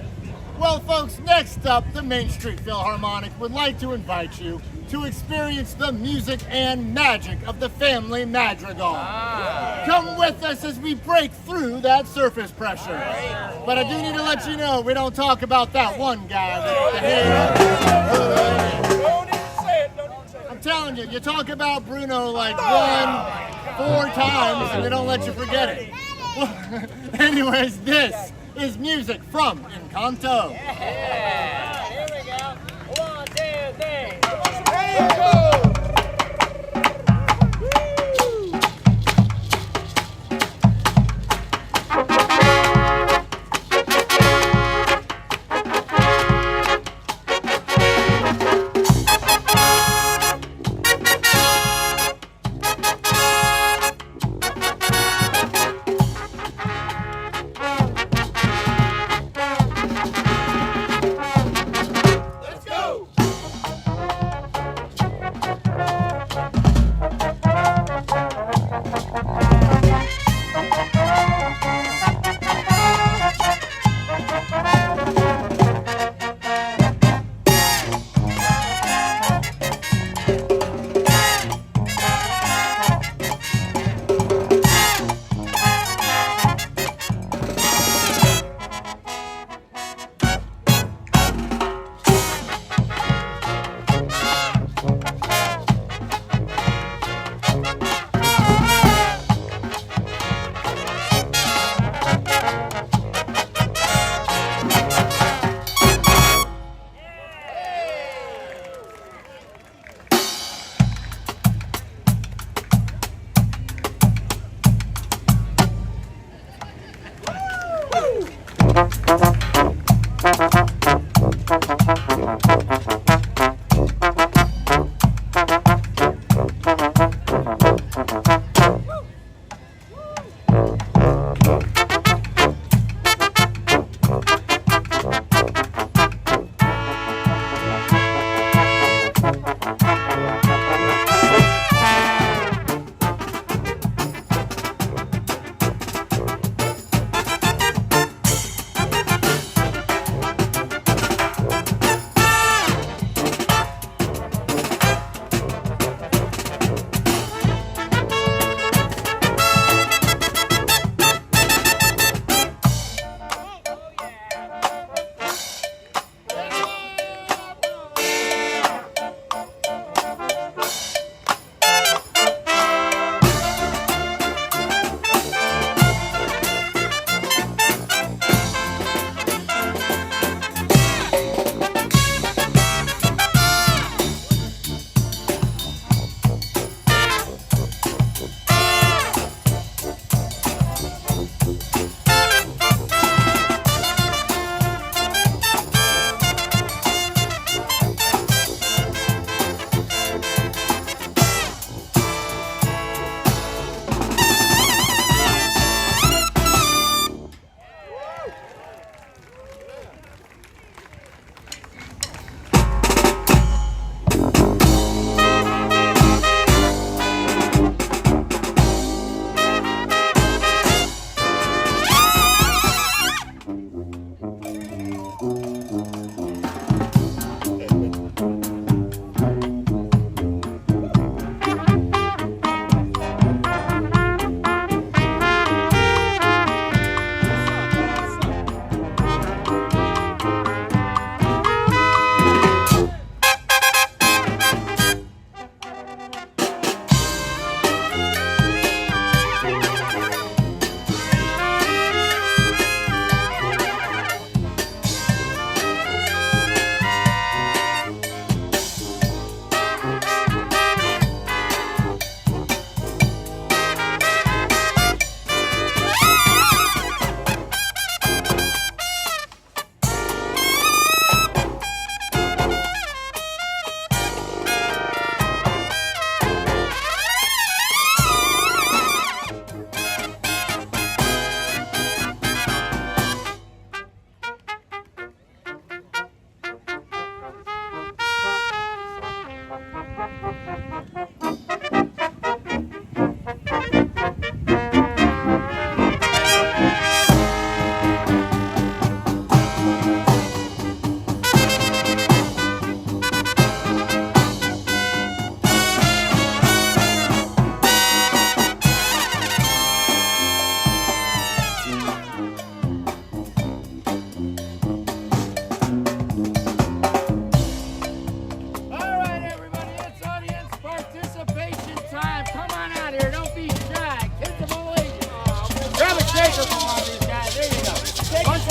[SPEAKER 12] Well, folks, next up, the Main Street Philharmonic would like to invite you to experience the music and magic of the family madrigal. Come with us as we break through that surface pressure. But I do need to let you know, we don't talk about that one guy with the hair. I'm telling you, you talk about Bruno like 4 times and they don't let you forget it. Well, anyways, this is music from Encanto.
[SPEAKER 11] Yeah, here we go. 1, 2, 3.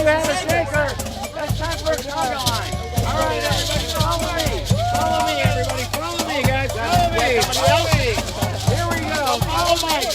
[SPEAKER 11] have a shaker. That's time for a conga line. All right, everybody, follow me. Follow me, everybody. Follow me, guys. Follow me. Follow me. Here we go. Follow Mike.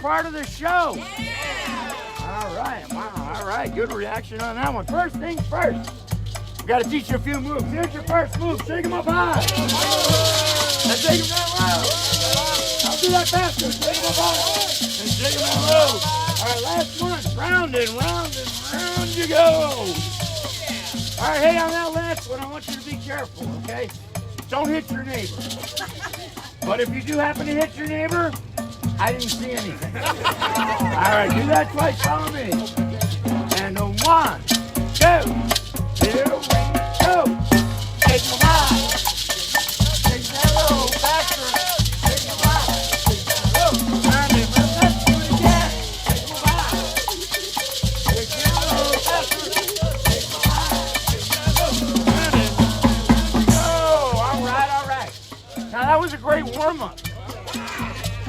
[SPEAKER 11] Part of the show. Yeah. All right, wow, all right, good reaction on that one. First things first, we got to teach you a few moves. Here's your first move. Shake them up high. And shake them down low. I'll do that faster. Shake them up high. And shake them down low. All right, last one. Round and round and round you go. All right, hey, on that last one, I want you to be careful, okay? Don't hit your neighbor. But if you do happen to hit your neighbor, I didn't see anything. All right, do that twice. Follow me. And a 1, 2, here we go. Take them high. Take that low. Faster. Take them high. Low. Round and round. Let's do it again. Take them high. Take that low. Faster. Take them high. Take that low. Round and go. All right, all right. Now that was a great warm-up.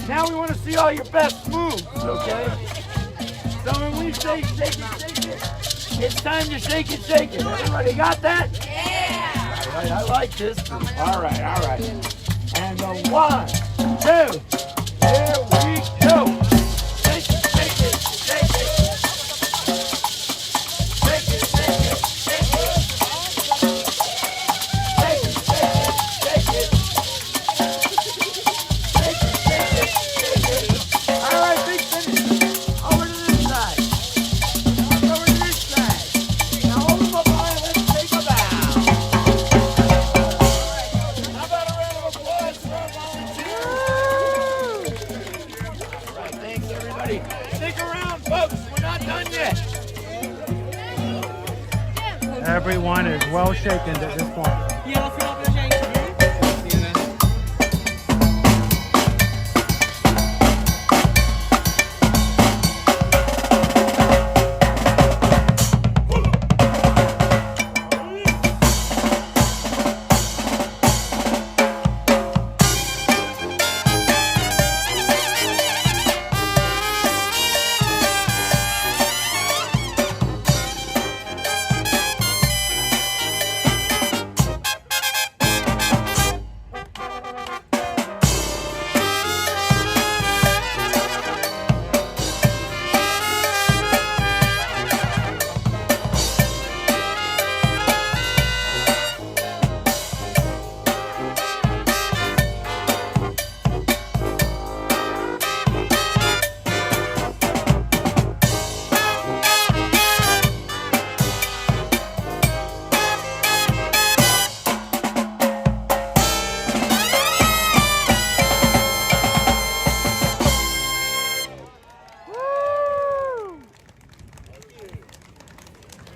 [SPEAKER 11] Now we want to see all your best moves, okay? So when we say shake it, it's time to shake it, shake it. Everybody got that? Yeah! All right, I like this. All right, all right. And the 1, 2, here we go. Shake it, shake it, shake it. Shake it, shake it, shake it. Shake it, shake it, shake it.
[SPEAKER 1] Everyone is well shaken at this point.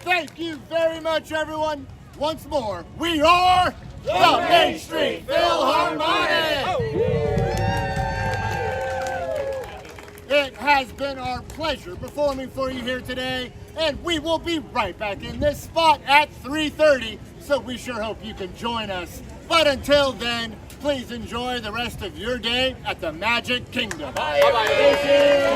[SPEAKER 12] Thank you very much, everyone. Once more, we are the Main Street Philharmonic. It has been our pleasure performing for you here today, and we will be right back in this spot at 3:30, so we sure hope you can join us. But until then, please enjoy the rest of your day at the Magic Kingdom. Bye-bye.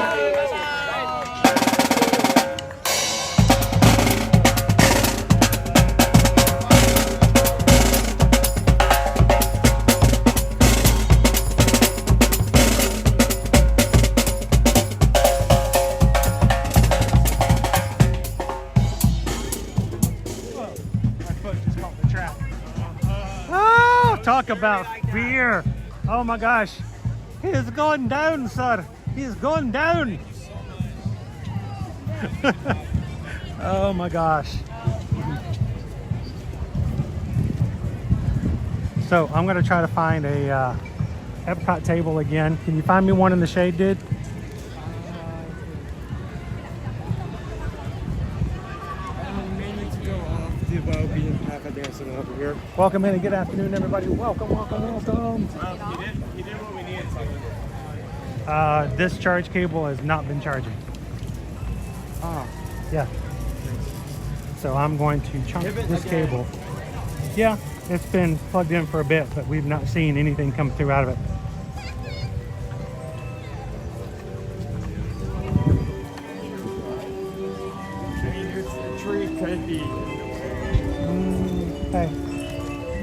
[SPEAKER 1] about fear. Oh my gosh. He is going down, sir. He is going down. Oh my gosh. So I'm gonna try to find a Epcot table again. Can you find me one in the shade, dude? Over here. Welcome in and good afternoon, everybody. Welcome, welcome, welcome.
[SPEAKER 8] He did what we needed.
[SPEAKER 1] This charge cable has not been charging.
[SPEAKER 8] Oh.
[SPEAKER 1] Yeah. So I'm going to chunk this cable. Yeah, it's been plugged in for a bit, but we've not seen anything come through out of it.
[SPEAKER 8] The tree could be.
[SPEAKER 1] Hey,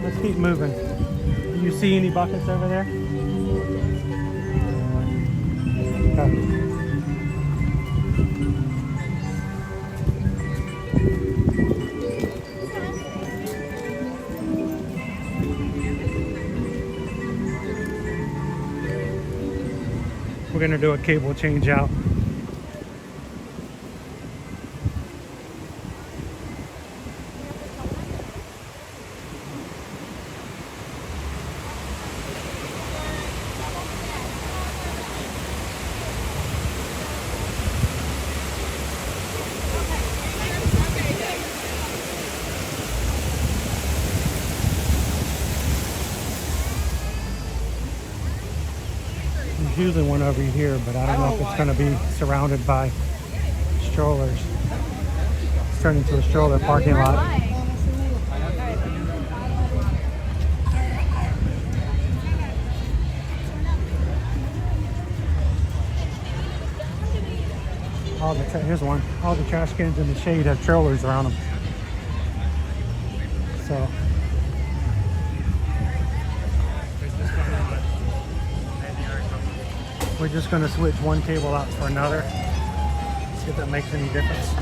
[SPEAKER 1] let's keep moving. Do you see any buckets over there? Okay. We're going to do a cable change out. There's usually one over here, but I don't know if it's going to be surrounded by strollers. It's turned into a stroller parking lot. Here's one. All the trash cans in the shade have trailers around them. So. We're just going to switch one cable out for another. See if that makes any difference.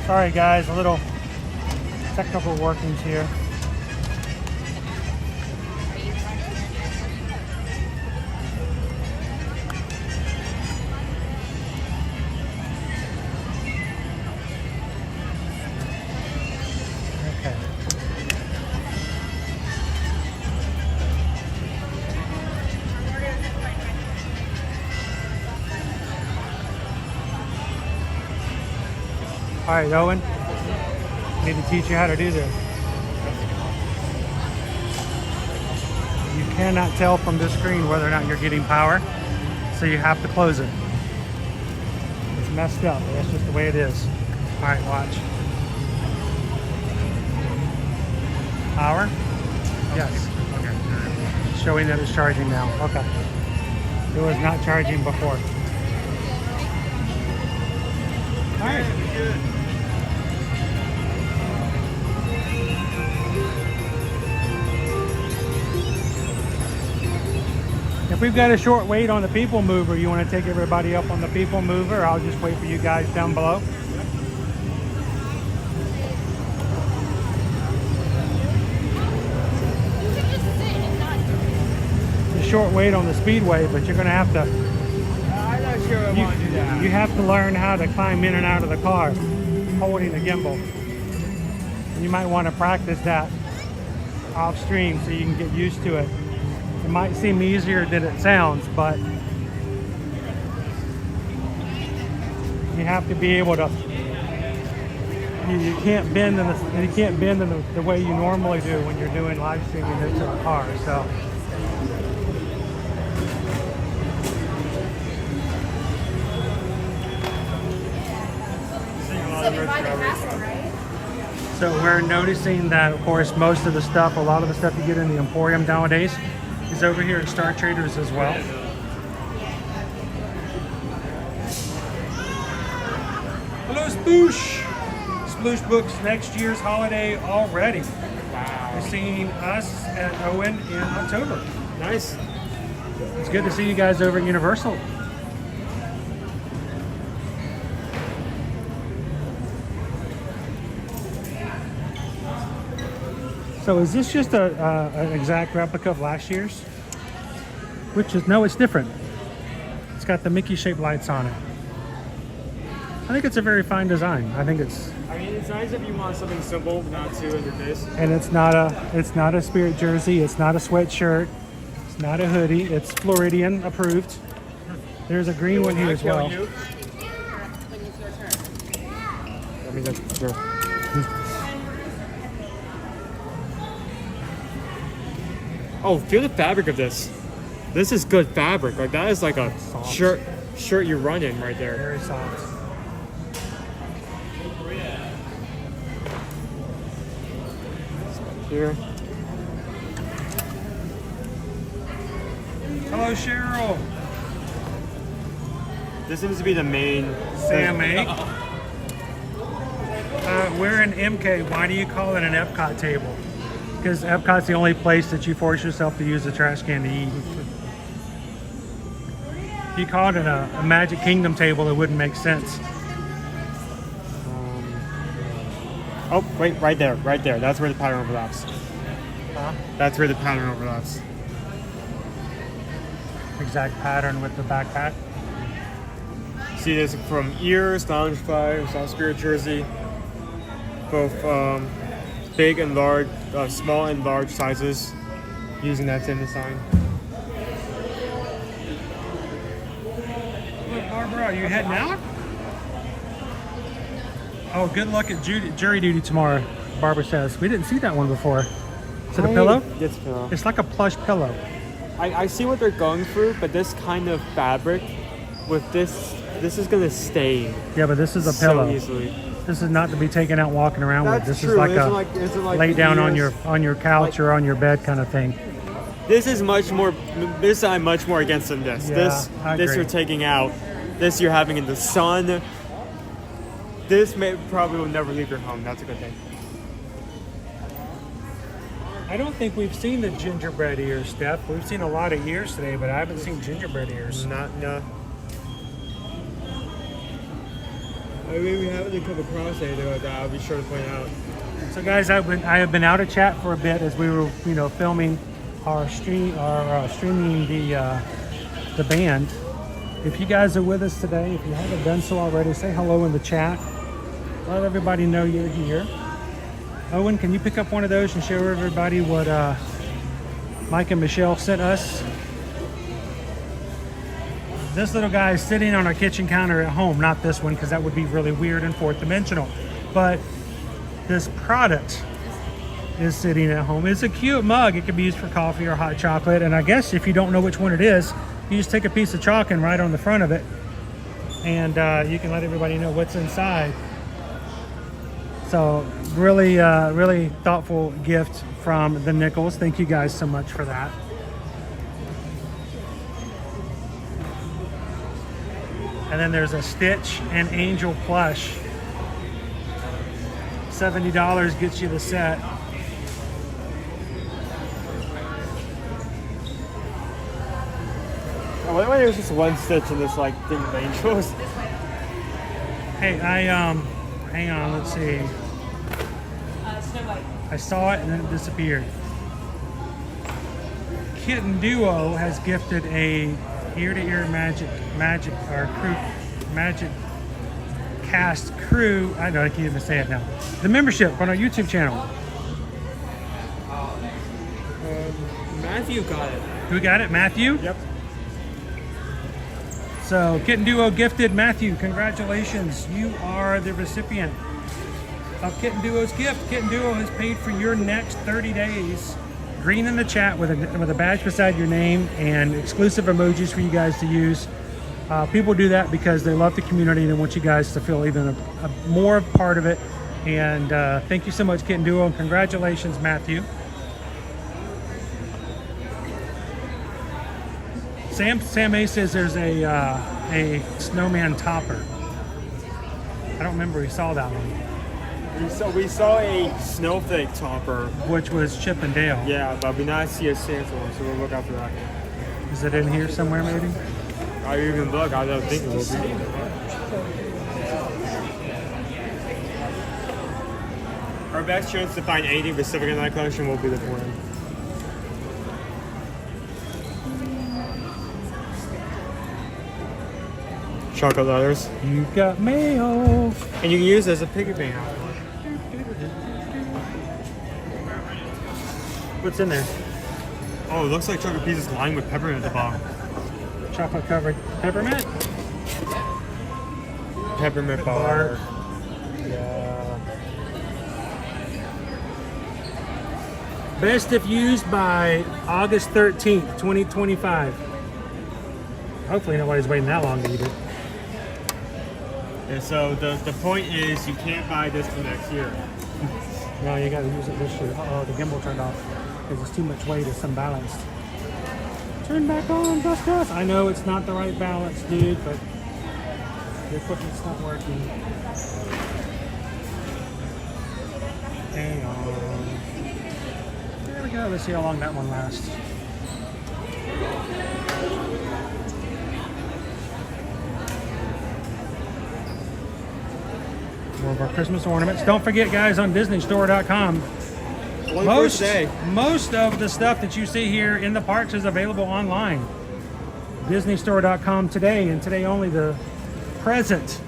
[SPEAKER 1] Sorry guys, a little technical workings here. Okay. All right, Owen, I need to teach you how to do this. You cannot tell from this screen whether or not you're getting power, so you have to close it. It's messed up, but that's just the way it is. All right, watch. Power? Yes. Okay. Showing that it's charging now. Okay. It was not charging before. All right. If we've got a short wait on the PeopleMover, you want to take everybody up on the PeopleMover? I'll just wait for you guys down below. It's a short wait on the Speedway, but you're going to have to...
[SPEAKER 8] I'm not sure I want to do that.
[SPEAKER 1] You have to learn how to climb in and out of the car holding the gimbal. You might want to practice that off stream so you can get used to it. It might seem easier than it sounds, but you have to be able to you can't bend in the way you normally do when you're doing live streaming into the car. So. So we're noticing that, of course, most of the stuff, a lot of the stuff you get in the Emporium nowadays is over here at Star Traders as well. Hello, Sploosh! Sploosh books next year's holiday already. Wow. You're seeing us at Owen in October.
[SPEAKER 8] Nice.
[SPEAKER 1] It's good to see you guys over at Universal. So is this just an exact replica of last year's? Which is, no, it's different. It's got the Mickey shaped lights on it. I think it's a very fine design. I think it's...
[SPEAKER 8] I mean, it's nice if you want something simple, not too in your face.
[SPEAKER 1] And it's not a Spirit jersey. It's not a sweatshirt. It's not a hoodie. It's Floridian approved. There's a green one here as well.
[SPEAKER 8] I mean, that's sure. Oh, feel the fabric of this. This is good fabric. Like that is like a shirt you run in right there.
[SPEAKER 1] Very soft.
[SPEAKER 8] Here.
[SPEAKER 1] Hello, Cheryl.
[SPEAKER 8] This seems to be the main.
[SPEAKER 1] Sam A. We're in MK. Why do you call it an Epcot table? Because Epcot's the only place that you force yourself to use the trash can to eat. If you called it a Magic Kingdom table, it wouldn't make sense.
[SPEAKER 8] Oh, wait, right there. That's where the pattern overlaps.
[SPEAKER 1] Huh?
[SPEAKER 8] That's where the pattern overlaps.
[SPEAKER 1] Exact pattern with the backpack.
[SPEAKER 8] See this from ears, Loungefly, Soft Spirit jersey. Both big and large, small and large sizes, using that same design.
[SPEAKER 1] Look, Barbara, are you heading out? Oh, good luck at jury duty tomorrow, Barbara says. We didn't see that one before. Is it a pillow?
[SPEAKER 8] It's a pillow.
[SPEAKER 1] It's like a plush pillow.
[SPEAKER 8] I see what they're going through, but this kind of fabric with this is gonna stain.
[SPEAKER 1] Yeah, but this is a pillow.
[SPEAKER 8] So easily.
[SPEAKER 1] This is not to be taken out walking around
[SPEAKER 8] That's
[SPEAKER 1] with. This
[SPEAKER 8] true.
[SPEAKER 1] is like
[SPEAKER 8] Isn't like
[SPEAKER 1] lay down on
[SPEAKER 8] ears.
[SPEAKER 1] your couch or on your bed kind of thing.
[SPEAKER 8] This is much more. This I'm much more against than this.
[SPEAKER 1] Yeah,
[SPEAKER 8] this
[SPEAKER 1] I
[SPEAKER 8] this
[SPEAKER 1] agree.
[SPEAKER 8] you're taking out. This you're having in the sun. This probably will never leave your home. That's a good thing.
[SPEAKER 1] I don't think we've seen the gingerbread ears, Steph. We've seen a lot of ears today, but I haven't seen gingerbread ears.
[SPEAKER 8] No. I mean, we haven't come across anything like that. I'll be sure to point out.
[SPEAKER 1] So, guys, I have been out of chat for a bit as we were, filming our streaming the band. If you guys are with us today, if you haven't done so already, say hello in the chat. Let everybody know you're here. Owen, can you pick up one of those and show everybody what Mike and Michelle sent us? This little guy is sitting on our kitchen counter at home, not this one because that would be really weird and fourth dimensional. But this product is sitting at home. It's a cute mug. It can be used for coffee or hot chocolate. And I guess if you don't know which one it is, you just take a piece of chalk and write on the front of it. And you can let everybody know what's inside. So really, really thoughtful gift from the Nichols. Thank you guys so much for that. And then there's a Stitch and Angel plush. $70 gets you the set.
[SPEAKER 8] Why there's just one Stitch in this like thing of angels?
[SPEAKER 1] Hey, hang on, let's see. I saw it and then it disappeared. Kitten Duo has gifted a ear-to-ear magic cast crew. I know I can't even say it now. The membership on our YouTube channel.
[SPEAKER 8] Matthew got it.
[SPEAKER 1] Who got it? Matthew?
[SPEAKER 8] Yep.
[SPEAKER 1] So Kitten Duo gifted Matthew. Congratulations. You are the recipient. of Kitten Duo's gift. Kitten Duo has paid for your next 30 days. Green in the chat with a badge beside your name and exclusive emojis for you guys to use. People do that because they love the community and they want you guys to feel even a more part of it. And thank you so much, Kitten Duo, and congratulations, Matthew. Sam A says there's a snowman topper. I don't remember we saw that one.
[SPEAKER 8] We saw a snowflake topper,
[SPEAKER 1] which was Chip and Dale.
[SPEAKER 8] Yeah, but we not see a Santa one, so we'll look out for that.
[SPEAKER 1] Is it in here somewhere, maybe?
[SPEAKER 8] I even look. I don't think it will be. Our best chance to find anything specific in that collection will be the morning. Chocolate letters.
[SPEAKER 1] You've got mail.
[SPEAKER 8] And you can use it as a piggy bank.
[SPEAKER 1] What's in there?
[SPEAKER 8] Oh, it looks like chocolate pieces lined with peppermint at the bottom.
[SPEAKER 1] Chocolate covered peppermint?
[SPEAKER 8] Peppermint bar.
[SPEAKER 1] Yeah. Best if used by August 13th, 2025. Hopefully nobody's waiting that long to eat it.
[SPEAKER 8] And so the point is you can't buy this for next year.
[SPEAKER 1] No, you gotta use it this year. Uh-oh, the gimbal turned off because it's too much weight, it's unbalanced. Turn back on, Gus. I know it's not the right balance, dude, but the equipment's not working. Hang on. There we go. Let's see how long that one lasts. More of our Christmas ornaments. Don't forget, guys, on DisneyStore.com. Most of the stuff that you see here in the parks is available online. DisneyStore.com today, and today only the present.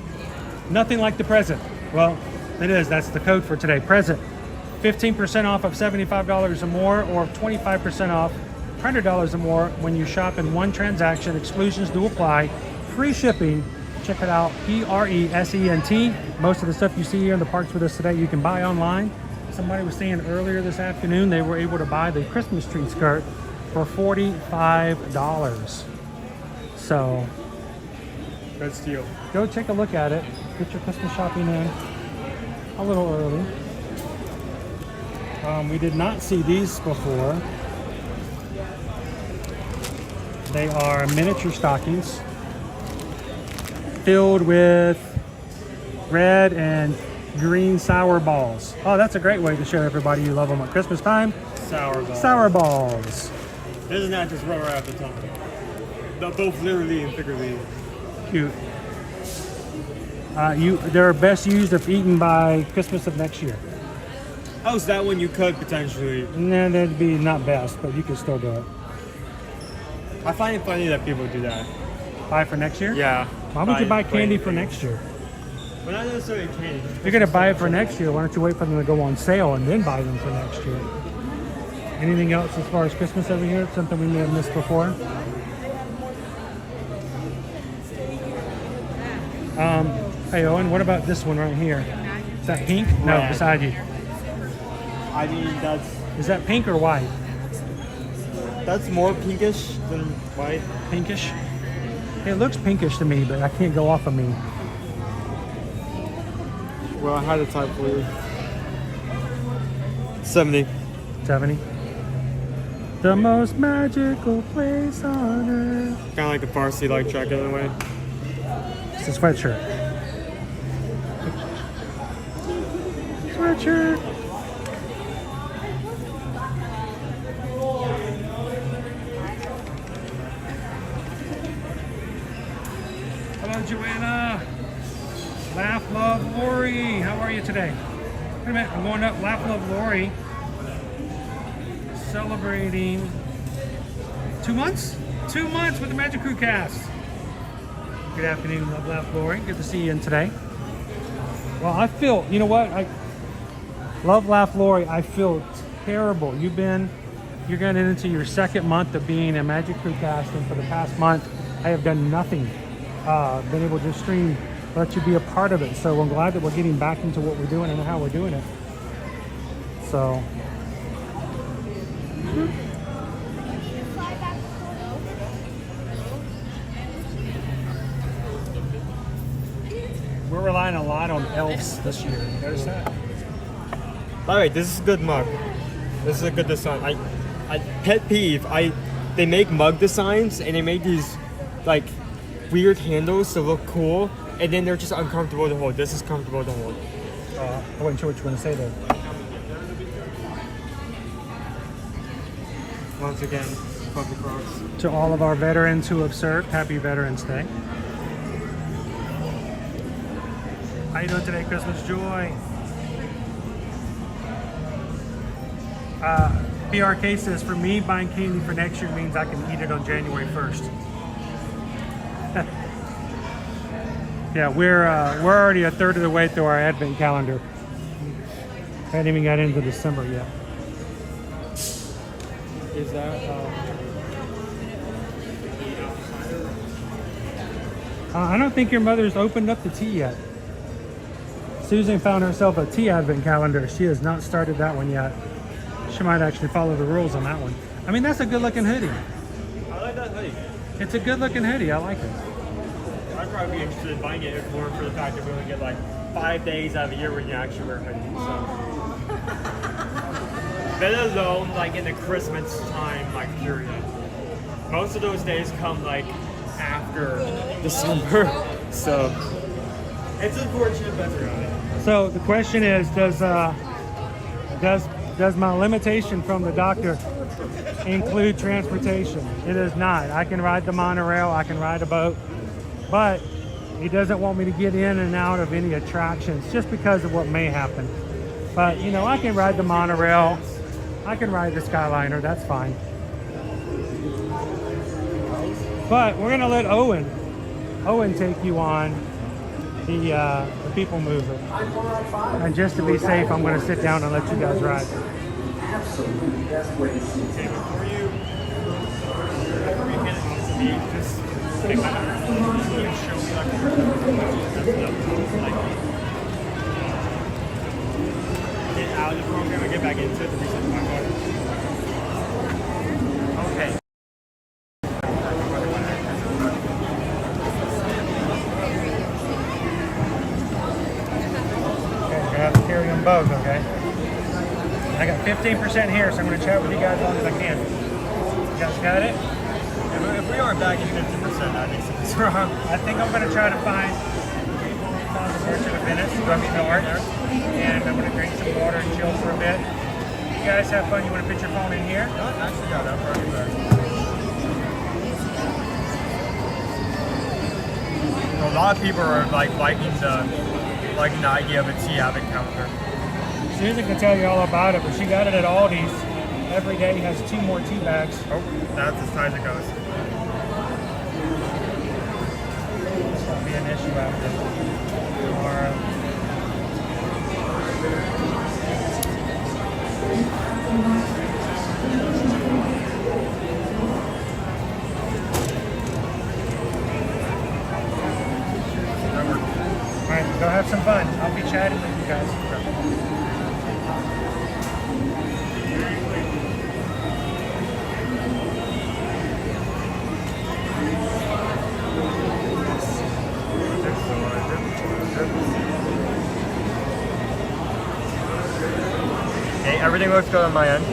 [SPEAKER 1] Nothing like the present. Well, it is. That's the code for today. Present. 15% off of $75 or more, or 25% off $100 or more when you shop in one transaction. Exclusions do apply. Free shipping. Check it out. PRESENT. Most of the stuff you see here in the parks with us today, you can buy online. Somebody was saying earlier this afternoon they were able to buy the Christmas tree skirt for $45. So
[SPEAKER 8] that's steal.
[SPEAKER 1] Go take a look at it. Get your Christmas shopping in a little early. We did not see these before. They are miniature stockings filled with red and green sour balls. Oh, that's a great way to show everybody you love them at Christmas time.
[SPEAKER 8] Sour balls.
[SPEAKER 1] Sour balls.
[SPEAKER 8] This is not just rubber at the tongue. Both literally and figuratively.
[SPEAKER 1] Cute. They're best used if eaten by Christmas of next year.
[SPEAKER 8] Oh, so that one you could potentially.
[SPEAKER 1] Nah, that'd be not best, but you could still do it.
[SPEAKER 8] I find it funny that people do that.
[SPEAKER 1] Buy for next year?
[SPEAKER 8] Yeah.
[SPEAKER 1] Why would you buy candy for next year?
[SPEAKER 8] Well, not necessarily candy.
[SPEAKER 1] If you're gonna buy it for next year, why don't you wait for them to go on sale and then buy them for next year? Anything else as far as Christmas over here? Something we may have missed before? Hey Owen, what about this one right here? Is that pink? No,
[SPEAKER 8] Red.
[SPEAKER 1] beside you.
[SPEAKER 8] I mean,
[SPEAKER 1] Is that pink or white?
[SPEAKER 8] That's more pinkish than white.
[SPEAKER 1] Pinkish? It looks pinkish to me, but I can't go off of me.
[SPEAKER 8] Well, I had a type for you. 70.
[SPEAKER 1] 70. The most magical place on earth.
[SPEAKER 8] Kind of like the Farsi like track in a way.
[SPEAKER 1] It's a sweatshirt. Sweatshirt. Hello, Joanna. Laugh, Love, Lori. How are you today? Wait a minute, I'm going up. Laugh, Love, Lori. Celebrating 2 months? 2 months with the Magic Crew cast. Good afternoon, Love, Laugh, Lori. Good to see you in today. Well, I feel, you know what? Love, Laugh, Lori, I feel terrible. You're getting into your second month of being a Magic Crew cast, and for the past month, I have done nothing. Been able to stream let you be a part of it. So I'm glad that we're getting back into what we're doing and how we're doing it. So. We're relying a lot on elves this year. You notice that?
[SPEAKER 8] By the way, this is a good mug. This is a good design. I pet peeve. They make mug designs and they make these like weird handles to look cool, and then they're just uncomfortable to hold. This is comfortable to hold.
[SPEAKER 1] I wasn't sure what you want to say there.
[SPEAKER 8] Once again, Puppy Crocs.
[SPEAKER 1] To all of our veterans who have served, happy Veterans Day. How you doing today, Christmas Joy? PRK says, for me, buying candy for next year means I can eat it on January 1st. Yeah, we're already a third of the way through our advent calendar. Haven't even got into December yet.
[SPEAKER 8] Is that
[SPEAKER 1] I don't think your mother's opened up the tea yet. Susan found herself a tea advent calendar. She has not started that one yet. She might actually follow the rules on that one. I mean, that's a good looking hoodie.
[SPEAKER 8] I like that hoodie.
[SPEAKER 1] It's a good looking hoodie. I like it.
[SPEAKER 8] I'd probably be interested in buying it more for the fact that we only get like 5 days out of the year when you actually wear hoodies. So. Let alone like in the Christmas time like period. Most of those days come like after December. So it's unfortunate, but
[SPEAKER 1] so the question is, does my limitation from the doctor include transportation? It is not. I can ride the monorail, I can ride a boat, but he doesn't want me to get in and out of any attractions just because of what may happen. But you know, I can ride the monorail, I can ride the Skyliner, that's fine. But we're gonna let Owen take you on the PeopleMover. And just to be safe, I'm gonna sit down and let you guys ride.
[SPEAKER 2] Absolutely best way to see it.
[SPEAKER 8] before you hit on the beat, just take my number and show me like get out of the program and get back into it to reset my card. Okay.
[SPEAKER 1] Carry them both, okay? I got 15% here, so I'm going to chat with you guys as long as I can. You guys got it?
[SPEAKER 8] If we aren't back in 50%, I think something's wrong.
[SPEAKER 1] I think I'm going to try to find on the Merchant of Venice, Ruby North, and I'm going to drink some water and chill for a bit. You guys have fun. You want to put your phone in here?
[SPEAKER 8] No, I actually got that right there. A lot of people are like liking the idea of a tea advent calendar.
[SPEAKER 1] Susan can tell you all about it, but she got it at Aldi's. Every day has 2 more tea bags.
[SPEAKER 8] Oh, that's as high as it goes.
[SPEAKER 1] This won't be an issue after tomorrow. All right, go have some fun. I'll be chatting with you guys.
[SPEAKER 8] Okay, everything looks good on my end.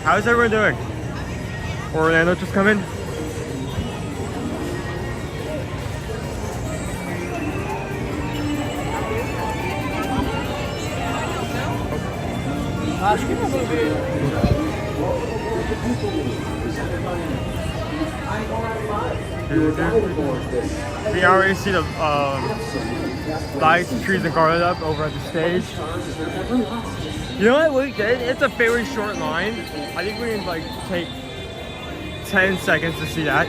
[SPEAKER 8] How's everyone doing? Orlando just come in? We already see the lights, trees, and garland up over at the stage. You know what we did? It's a very short line. I think we can like take 10 seconds to see that.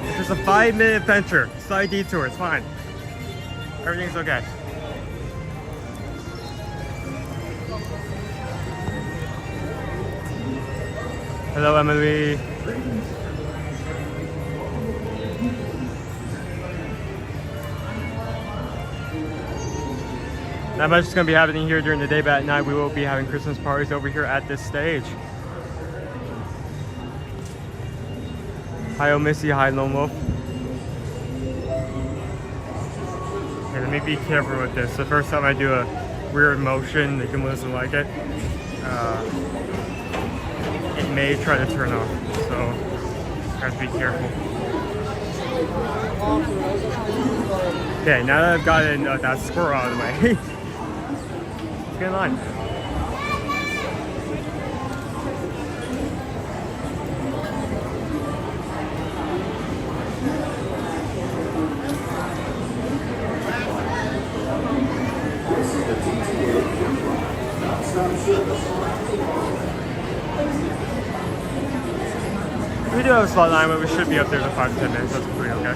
[SPEAKER 8] It's just a 5-minute adventure. Slight detour, it's fine. Everything's okay. Hello, Emily. Not much is going to be happening here during the day, but at night we will be having Christmas parties over here at this stage. Hi, Missy. Hi, Lone Wolf. Okay, let me be careful with this. The first time I do a weird motion, the gimbal doesn't like it. It may try to turn off, so I have to be careful. Okay, now that I've gotten that squirrel out of the way, let's get in line. We do have a slot line, but we should be up there in 5 to 10 minutes. That's pretty okay.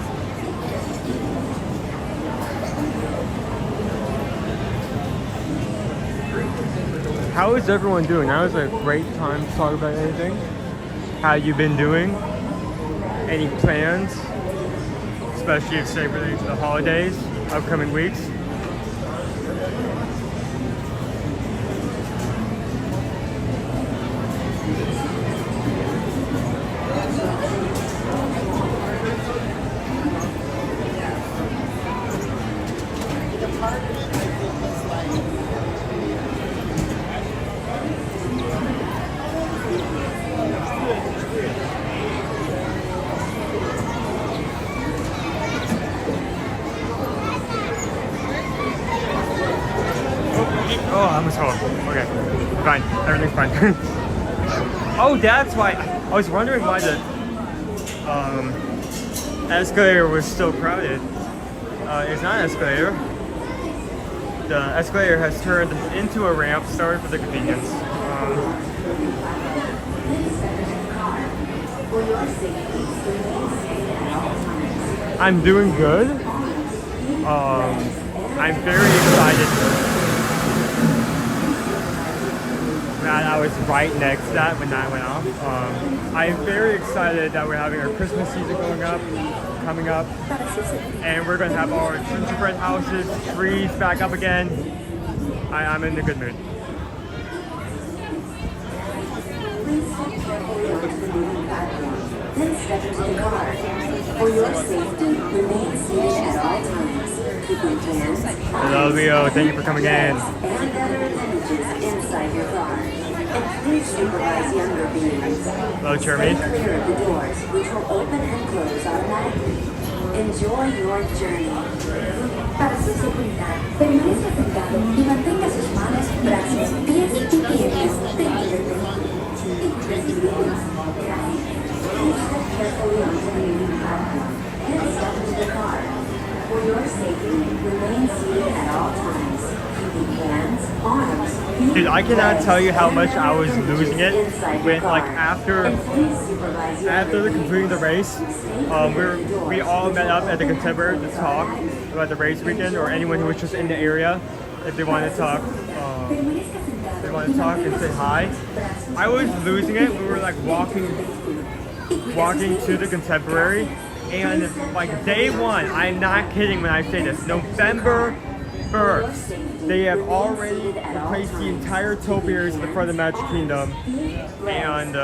[SPEAKER 8] How is everyone doing? Now is a great time to talk about anything. How you been doing? Any plans? Especially if say related to the holidays, upcoming weeks. Oh, I'm so okay. Fine. Everything's fine. Oh, that's why. I was wondering why the escalator was still crowded. It's not an escalator. The escalator has turned into a ramp. Sorry for the convenience. I'm doing good. I'm very excited that I was right next to that when that went off. I'm very excited that we're having our Christmas season coming up, and we're going to have our gingerbread houses, trees back up again. I'm in a good mood. Hello, Leo. Thank you for coming in. Hello, Jeremy.
[SPEAKER 13] Enjoy your journey. Para su seguridad, permanezca sentado y mantenga sus manos, brazos, pies y piernas dentro del vehículo. Please step carefully onto the moving platform and step into the car. For your safety, remain seated at all times. Keeping hands, arms, feet.
[SPEAKER 8] Dude, I cannot tell you how much I was losing it when, like, after completing the race, we all met up at the Contemporary to talk about the race weekend, or anyone who was just in the area if they wanted to talk. They want to talk and say hi. I was losing it. We were like walking to the Contemporary, and like day one, I'm not kidding when I say this, November 1st, they have already replaced the entire topiaries at the front of the Magic Kingdom, and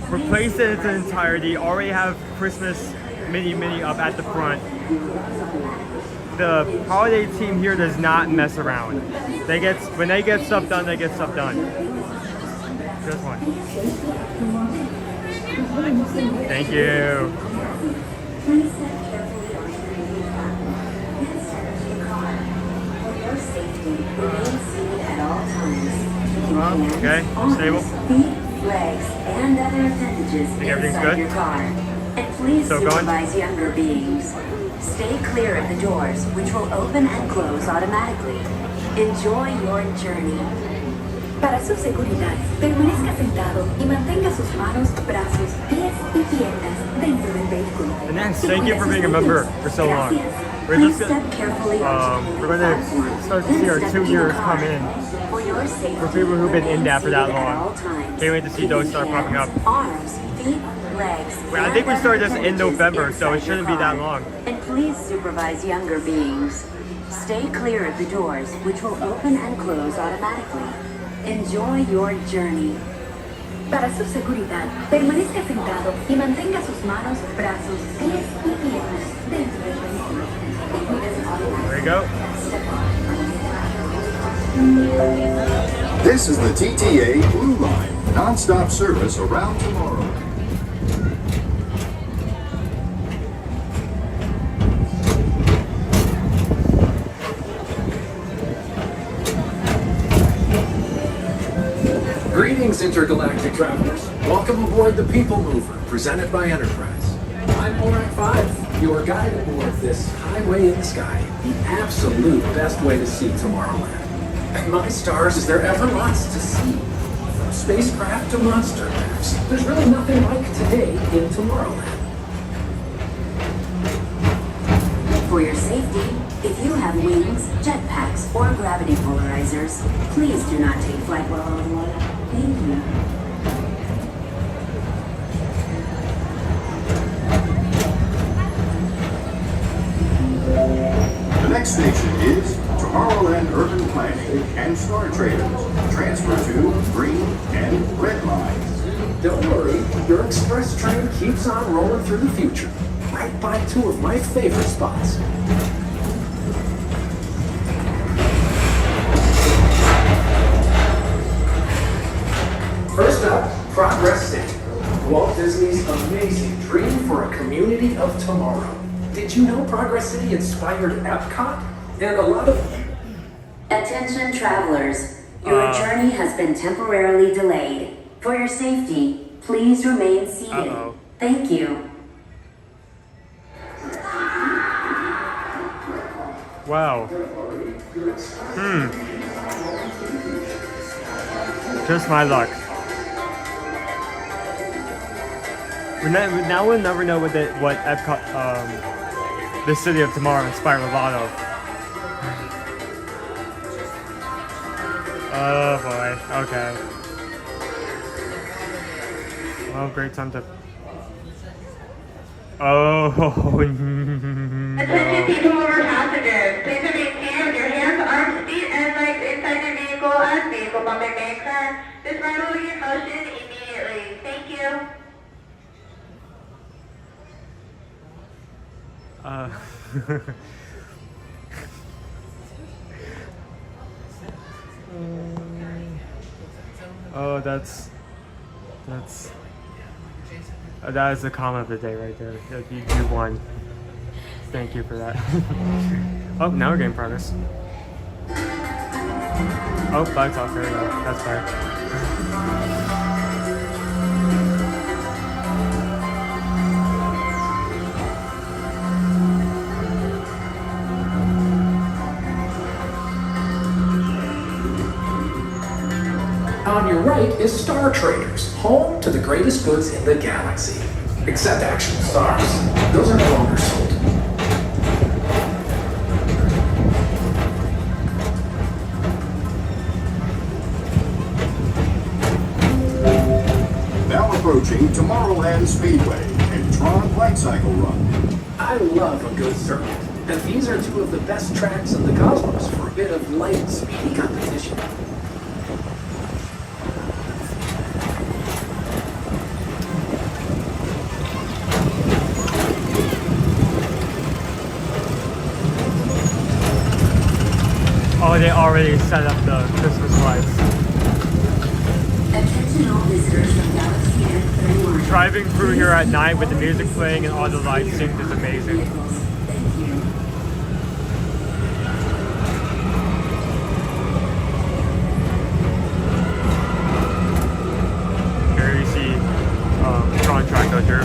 [SPEAKER 8] replaced it in its entirety. Already have Christmas mini up at the front. The holiday team here does not mess around. When they get stuff done, they get stuff done. Just one. Thank you. Okay, stable.
[SPEAKER 13] Flags and other appendages inside your car. And please supervise younger beings. Stay clear of the doors, which will open and close automatically. Enjoy your journey. Para su seguridad, permanezca sentado y mantenga sus manos, brazos, pies y piernas dentro del vehículo.
[SPEAKER 8] And next, thank you for being a member for so long. We're just going to start to see our 2 years come in for people who've been in that for that long. Can't wait to see those start popping up.
[SPEAKER 13] Arms, feet, legs.
[SPEAKER 8] Wait, I think we started this in November, so it shouldn't be that long.
[SPEAKER 13] And please supervise younger beings. Stay clear of the doors, which will open and close automatically. Enjoy your journey.
[SPEAKER 14] Para su seguridad, permanezca sentado y mantenga sus manos, brazos, pies y piernas dentro del vehículo.
[SPEAKER 8] There you go.
[SPEAKER 5] This is the TTA Blue Line, non-stop service around tomorrow.
[SPEAKER 15] Greetings, intergalactic travelers. Welcome aboard the PeopleMover, presented by Enterprise. I'm Owen 5, your guide aboard this highway in the sky, the absolute best way to see Tomorrowland. And my stars, is there ever lots to see? From spacecraft to monster maps, there's really nothing like today in Tomorrowland.
[SPEAKER 13] For your safety, if you have wings, jetpacks, or gravity polarizers, please do not take flight while on water. Thank you.
[SPEAKER 5] The next station is Tomorrowland Urban Planning and Star Traders. Transfer to green and red lines.
[SPEAKER 15] Don't worry, your express train keeps on rolling through the future, right by two of my favorite spots. First up, Progress City, Walt Disney's amazing dream for a community of tomorrow. Did you know Progress City inspired Epcot? And a lot of...
[SPEAKER 13] Attention travelers, your journey has been temporarily delayed. For your safety, please remain seated. Thank you.
[SPEAKER 8] Wow. Just my luck. Now we'll never know what Epcot, the City of Tomorrow inspired a lot of. Oh boy, okay. Well, great time to... Oh, no.
[SPEAKER 16] Attention PeopleMover passengers, please remain seated with your hands, arms, feet, and legs inside your vehicle as vehicle bumping may occur. This ride will be in motion immediately. Thank you.
[SPEAKER 8] Oh, that is the comment of the day right there. You won. Thank you for that. Oh, now we're getting progress. Oh, lights off. There we go. That's fine.
[SPEAKER 15] On your right is Star Traders, home to the greatest goods in the galaxy. Except actual stars. Those are no longer sold.
[SPEAKER 5] Now approaching Tomorrowland Speedway and Tron Light Cycle Run.
[SPEAKER 15] I love a good circuit, and these are two of the best tracks in the cosmos for a bit of light and speedy competition.
[SPEAKER 8] Oh, they already set up the Christmas lights.
[SPEAKER 13] Attention all visitors from Galaxy M31.
[SPEAKER 8] Driving through here at night with the music playing and all the lights synced is amazing. Here you see Tron track out here.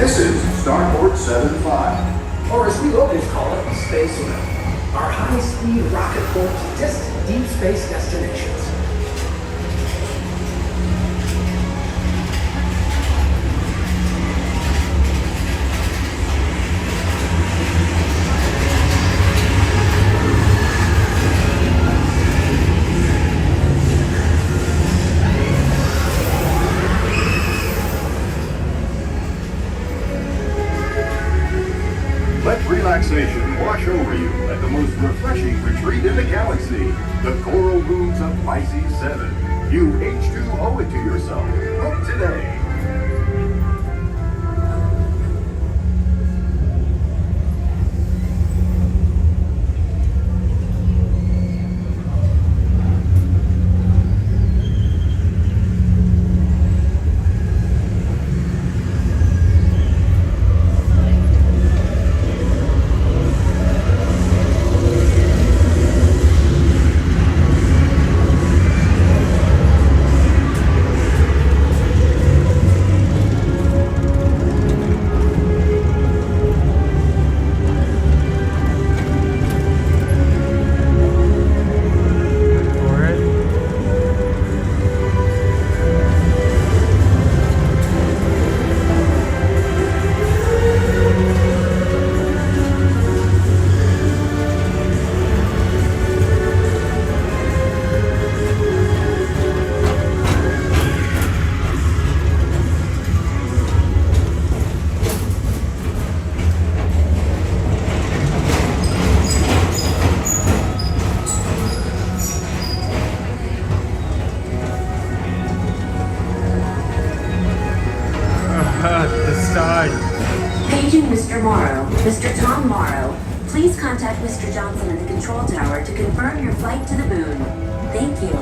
[SPEAKER 5] This is Starport 75.
[SPEAKER 15] Or as we locals call it, Space Rim. Our high-speed rocket port to distant deep space destinations.
[SPEAKER 5] relaxation wash over you at the most refreshing retreat in the galaxy, the coral rooms of Pisces 7. You H2 owe it to yourself. Book today.
[SPEAKER 13] Paging Mr. Morrow. Mr. Tom Morrow, please contact Mr. Johnson at the control tower to confirm your flight to the moon. Thank you.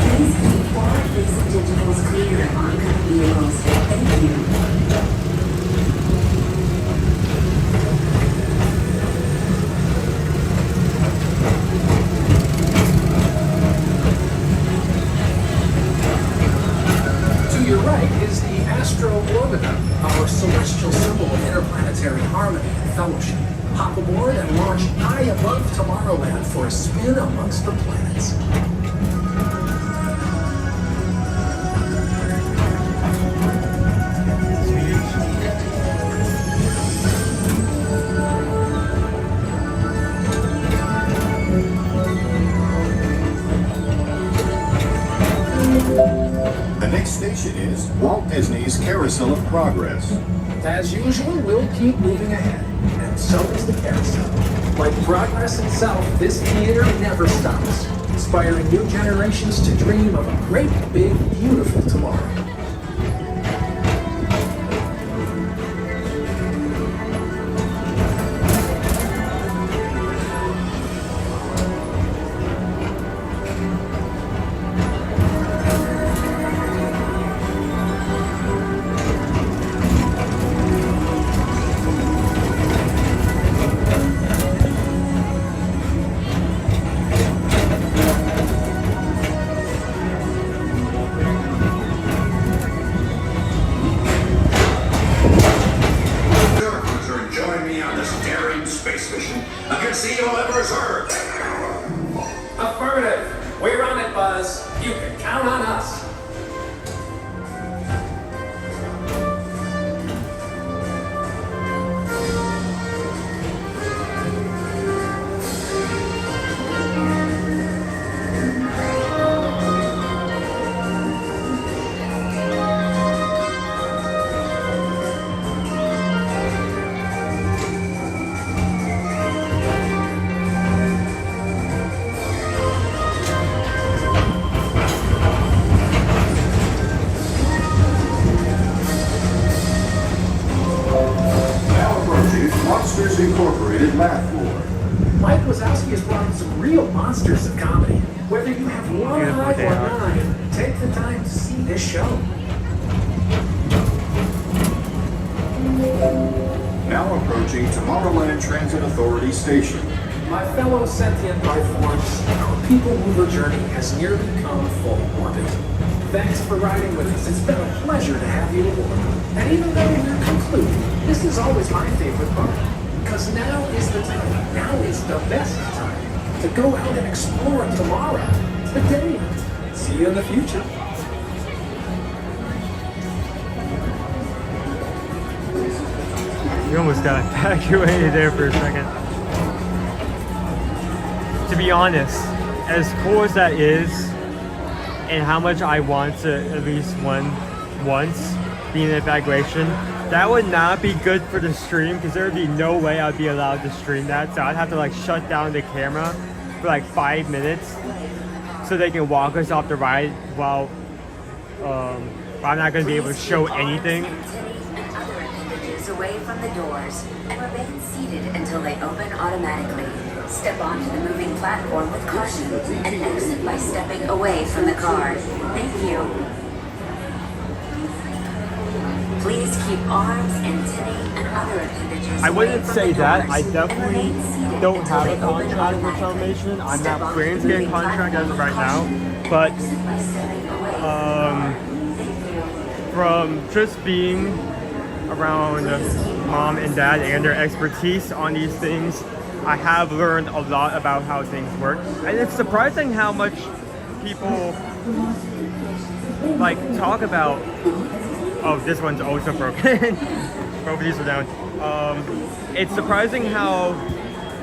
[SPEAKER 13] Please keep forward-facing digitals clear of oncoming vehicles. Thank you.
[SPEAKER 15] To your right is the Astro Orbiter, our celestial symbol of interplanetary harmony and fellowship. Hop aboard and launch high above Tomorrowland for a spin amongst the planets.
[SPEAKER 5] The next station is Walt Disney's Carousel of Progress.
[SPEAKER 15] As usual, we'll keep moving ahead, and so is the carousel. Like progress itself, this theater never stops, inspiring new generations to dream of a great, big, beautiful tomorrow. Affirmative. We're on it, Buzz. You can count on us.
[SPEAKER 5] Monsters Incorporated math floor.
[SPEAKER 15] Mike Wazowski has brought in some real monsters of comedy. Whether you have one eye or nine, take the time to see this show.
[SPEAKER 5] Now approaching Tomorrowland Transit Authority Station.
[SPEAKER 15] My fellow sentient life forms, our people mover journey has nearly come full orbit. Thanks for riding with us. It's been a pleasure to have you aboard. And even though we're concluding, this is always my favorite part. Because now is the time, now is the best time to go out and explore tomorrow. Today. See you in the future.
[SPEAKER 8] We almost got evacuated there for a second. To be honest, as cool as that is, and how much I want to at least once be in evacuation, that would not be good for the stream because there would be no way I'd be allowed to stream that. So I'd have to like shut down the camera for like 5 minutes so they can walk us off the ride while I'm not going to be able to show anything.
[SPEAKER 13] Away from the doors and remain seated until they open automatically. Step onto the moving platform with caution and exit by stepping away from the car. Thank you. Please keep arms, antennae, and other appendages.
[SPEAKER 8] I wouldn't say that. I
[SPEAKER 13] doors
[SPEAKER 8] definitely don't have a contract with Filmation. I'm not planning to get a contract as of right now, but from just being around mom and dad and their expertise on these things, I have learned a lot about how things work. And it's surprising how much people like talk about, oh, this one's also broken. Both of these are down. It's surprising how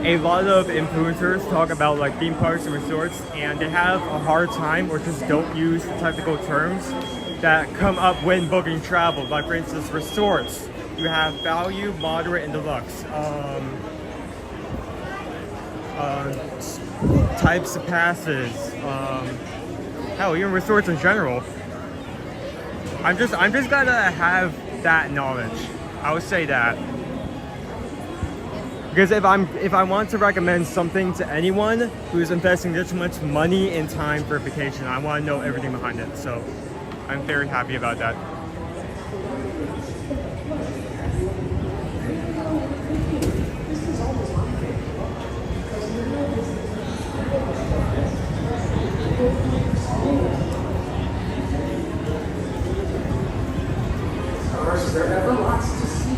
[SPEAKER 8] a lot of influencers talk about like theme parks and resorts and they have a hard time or just don't use the technical terms that come up when booking travel. Like for instance, resorts, you have value, moderate, and deluxe. Types of passes. Hell, even resorts in general. I'm just gonna have that knowledge. I would say that. Because if I want to recommend something to anyone who's investing this much money and time for a vacation, I want to know everything behind it. So I'm very happy about that.
[SPEAKER 15] There are ever lots to see.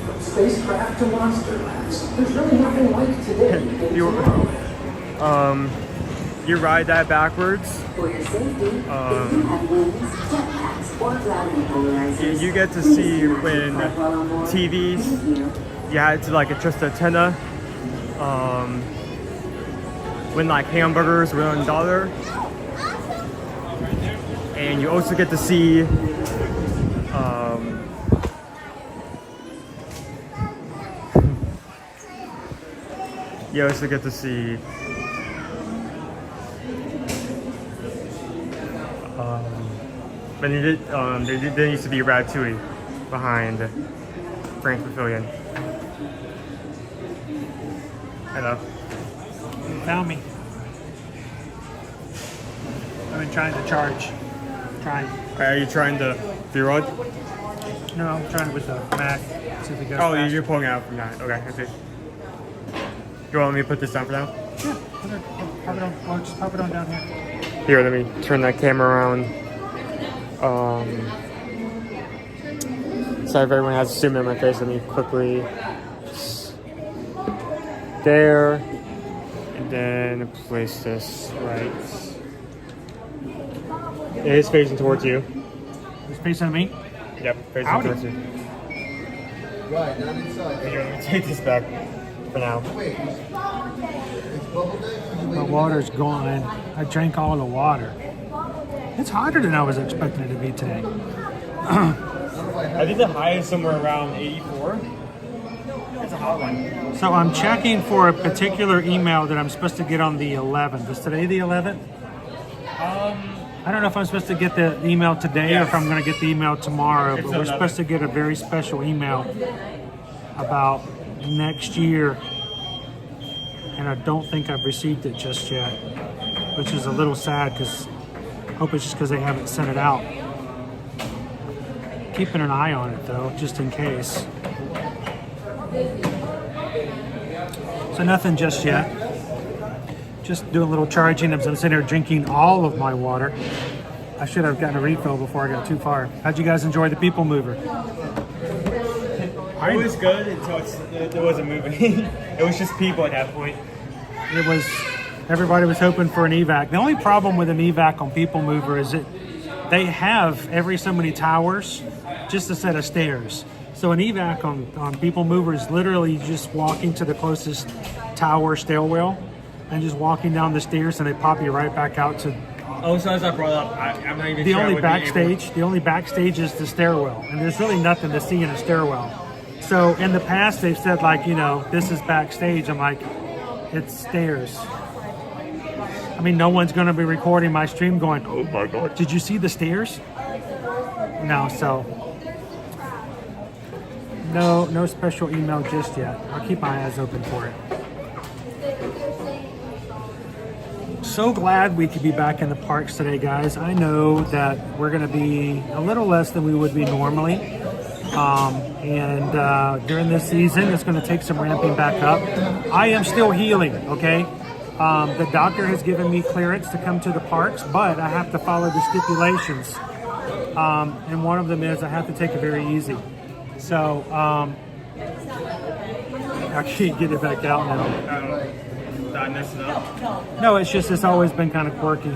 [SPEAKER 15] From spacecraft to monster labs. There's really nothing like today.
[SPEAKER 8] You ride that backwards.
[SPEAKER 13] For your safety, if you have wings, jetpacks, or gravity polarizers,
[SPEAKER 8] you get to see when TVs, it's like just a antenna. When like hamburgers were on $1. And you also get to see you also get to see but there used to be Ratatouille behind Frank's Pavilion. Hello.
[SPEAKER 1] You found me. I've been trying to charge.
[SPEAKER 8] Are you trying to reload?
[SPEAKER 1] No, I'm trying with the Mac. See if it goes
[SPEAKER 8] Oh,
[SPEAKER 1] faster.
[SPEAKER 8] you're pulling out from that. Okay, I see. You want me to put this down for now?
[SPEAKER 1] Yeah, pop it on. I'll just pop it on down here.
[SPEAKER 8] Here, let me turn that camera around. Sorry if everyone has to zoom in my face. Let me quickly there, and then place this right. It is facing towards you.
[SPEAKER 1] It's facing me?
[SPEAKER 8] Yep, facing
[SPEAKER 1] Howdy.
[SPEAKER 8] towards you.
[SPEAKER 9] Right, not inside.
[SPEAKER 8] Here, let me take this back for now.
[SPEAKER 9] Wait, it's bubble day?
[SPEAKER 1] My water's gone. I drank all the water. It's hotter than I was expecting it to be today.
[SPEAKER 8] I think the high is somewhere around 84. It's a hot one.
[SPEAKER 1] So I'm checking for a particular email that I'm supposed to get on the 11th. Is today the 11th? I don't know if I'm supposed to get the email today or if I'm going to get the email tomorrow, but we're supposed to get a very special email about next year, and I don't think I've received it just yet, which is a little sad because I hope it's just because they haven't sent it out. Keeping an eye on it though, just in case. So nothing just yet. Just doing a little charging. I'm sitting here drinking all of my water. I should have gotten a refill before I got too far. How'd you guys enjoy the People Mover?
[SPEAKER 8] It was good until it wasn't moving. It was just people at that point.
[SPEAKER 1] Everybody was hoping for an evac. The only problem with an evac on People Mover is they have every so many towers, just a set of stairs. So an evac on PeopleMover is literally just walking to the closest tower stairwell and just walking down the stairs, and they pop you right back out to.
[SPEAKER 8] Oh, so as I brought up, I'm not even
[SPEAKER 1] the
[SPEAKER 8] sure
[SPEAKER 1] only backstage. The only backstage is the stairwell, and there's really nothing to see in a stairwell. So in the past, they've said like, you know, this is backstage. I'm like, it's stairs. I mean, no one's going to be recording my stream going, oh my God, did you see the stairs? No, so no special email just yet. I'll keep my eyes open for it. So glad we could be back in the parks today, guys. I know that we're going to be a little less than we would be normally. During this season, it's going to take some ramping back up. I am still healing, okay? The doctor has given me clearance to come to the parks, but I have to follow the stipulations. And one of them is I have to take it very easy. So, I can't get it back out now.
[SPEAKER 8] Did I mess it up?
[SPEAKER 1] No, it's just, it's always been kind of quirky.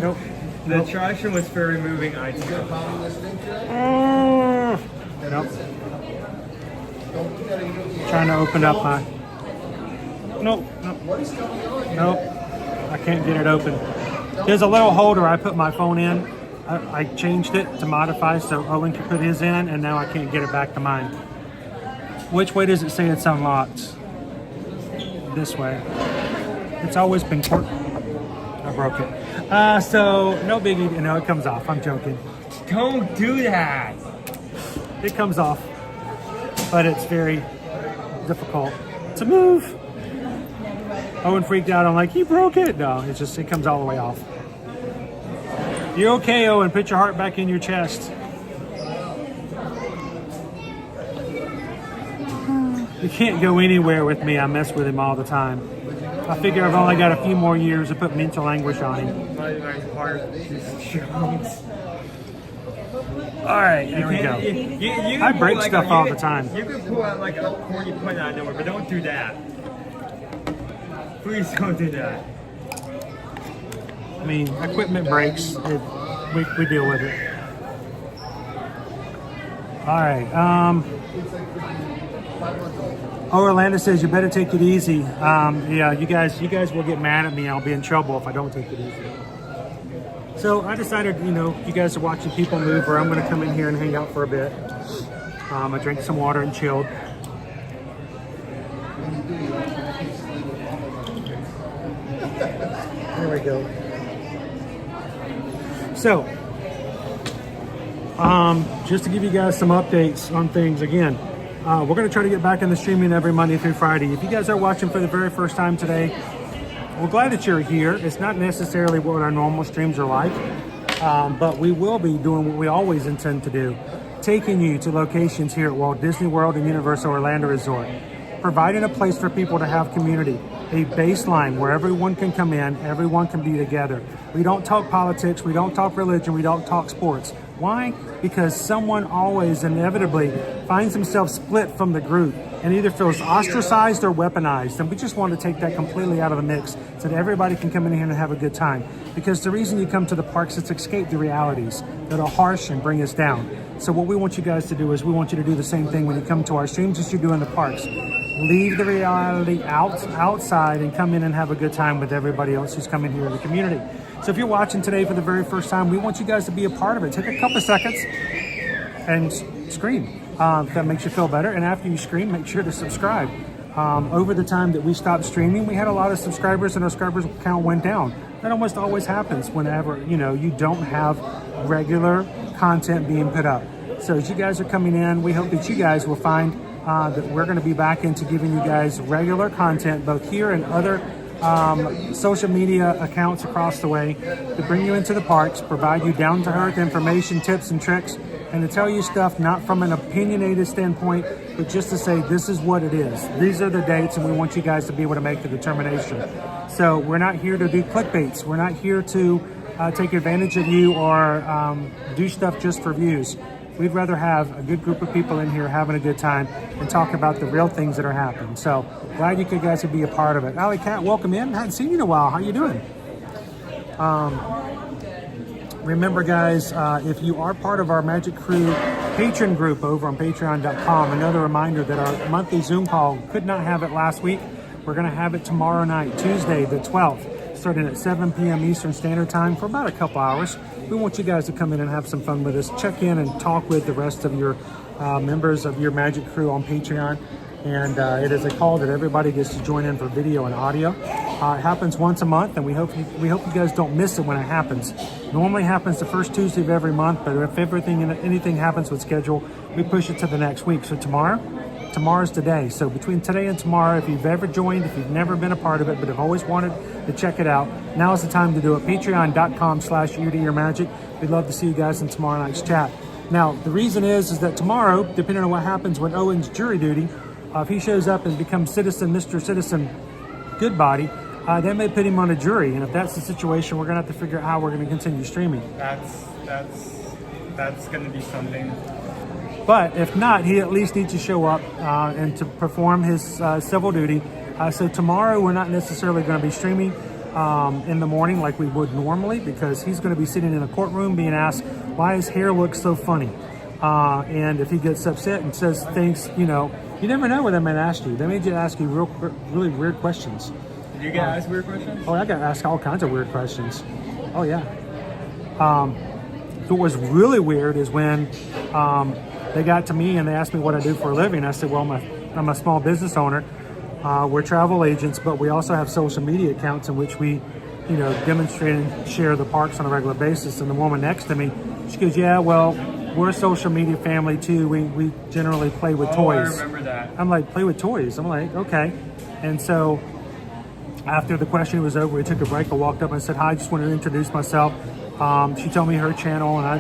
[SPEAKER 1] Nope.
[SPEAKER 8] The attraction was for removing items.
[SPEAKER 1] Nope. Trying to open up my. Nope. I can't get it open. There's a little holder I put my phone in. I changed it to modify so Owen can put his in, and now I can't get it back to mine. Which way does it say it's unlocked? This way. It's always been quirky. I broke it. So no biggie. No, it comes off. I'm joking.
[SPEAKER 8] Don't do that.
[SPEAKER 1] It comes off, but it's very difficult to move. Owen freaked out. I'm like, he broke it. No, it's just, it comes all the way off. You're okay, Owen. Put your heart back in your chest. You can't go anywhere with me. I mess with him all the time. I figure I've only got a few more years to put mental anguish on him. All right, here we go. I break stuff all the time.
[SPEAKER 8] You can pull out like a corny point out of nowhere, but don't do that. Please don't do that.
[SPEAKER 1] I mean, equipment breaks. We deal with it. All right. Orlando says you better take it easy. Yeah, you guys will get mad at me. I'll be in trouble if I don't take it easy. So I decided, you know, you guys are watching PeopleMover. I'm going to come in here and hang out for a bit. I drank some water and chilled. There we go. So, just to give you guys some updates on things again. We're going to try to get back in the streaming every Monday through Friday. If you guys are watching for the very first time today, we're glad that you're here. It's not necessarily what our normal streams are like, but we will be doing what we always intend to do, taking you to locations here at Walt Disney World and Universal Orlando Resort, providing a place for people to have community, a baseline where everyone can come in, everyone can be together. We don't talk politics, we don't talk religion, we don't talk sports. Why? Because someone always inevitably finds himself split from the group and either feels ostracized or weaponized. And we just want to take that completely out of the mix so that everybody can come in here and have a good time. Because the reason you come to the parks is to escape the realities that are harsh and bring us down. So what we want you guys to do is we want you to do the same thing when you come to our streams as you do in the parks. Leave the reality outside and come in and have a good time with everybody else who's coming here in the community. So if you're watching today for the very first time, we want you guys to be a part of it. Take a couple seconds and scream. If that makes you feel better. And after you scream, make sure to subscribe. Over the time that we stopped streaming, we had a lot of subscribers and our subscribers count went down. That almost always happens whenever, you know, you don't have regular content being put up. So as you guys are coming in, we hope that you guys will find that we're going to be back into giving you guys regular content, both here and other social media accounts across the way, to bring you into the parks, provide you down-to-earth information, tips, and tricks, and to tell you stuff not from an opinionated standpoint, but just to say this is what it is. These are the dates, and we want you guys to be able to make the determination. So we're not here to do clickbaits. We're not here to take advantage of you or do stuff just for views. We'd rather have a good group of people in here having a good time and talk about the real things that are happening. So glad you guys could be a part of it. Alley Cat, welcome in. Hadn't seen you in a while. How you doing? Remember, guys, if you are part of our Magic Crew patron group over on patreon.com, another reminder that our monthly Zoom call, could not have it last week. We're going to have it tomorrow night, Tuesday the 12th, starting at 7 p.m. Eastern Standard Time for about a couple hours. We want you guys to come in and have some fun with us. Check in and talk with the rest of your members of your Magic Crew on Patreon. And it is a call that everybody gets to join in for video and audio. It happens once a month, and we hope you guys don't miss it when it happens. Normally happens the first Tuesday of every month, but if anything happens with schedule, we push it to the next week. So tomorrow's today. So between today and tomorrow, if you've ever joined, if you've never been a part of it, but have always wanted to check it out, now is the time to do it. Patreon.com/YouDoYourMagic. We'd love to see you guys in tomorrow night's chat. Now, the reason is that tomorrow, depending on what happens with Owen's jury duty, if he shows up and becomes Mr. Citizen Goodbody, they may put him on a jury. And if that's the situation, we're going to have to figure out how we're going to continue streaming.
[SPEAKER 8] That's going to be something.
[SPEAKER 1] But if not, he at least needs to show up and to perform his civil duty. So tomorrow, we're not necessarily going to be streaming in the morning like we would normally, because he's going to be sitting in a courtroom being asked why his hair looks so funny. And if he gets upset and says things, you never know what they might ask you. They may just ask you really weird questions.
[SPEAKER 8] Did you get asked weird questions?
[SPEAKER 1] Oh, I got asked all kinds of weird questions. Oh, yeah. What was really weird is when they got to me and they asked me what I do for a living. I said, well, I'm a small business owner. We're travel agents, but we also have social media accounts in which we, demonstrate and share the parks on a regular basis. And the woman next to me, she goes, yeah, well, we're a social media family too. We generally play with toys.
[SPEAKER 8] I remember that.
[SPEAKER 1] I'm like, play with toys? I'm like, okay. And so after the question was over, we took a break. I walked up and said, hi, I just wanted to introduce myself. She told me her channel, and I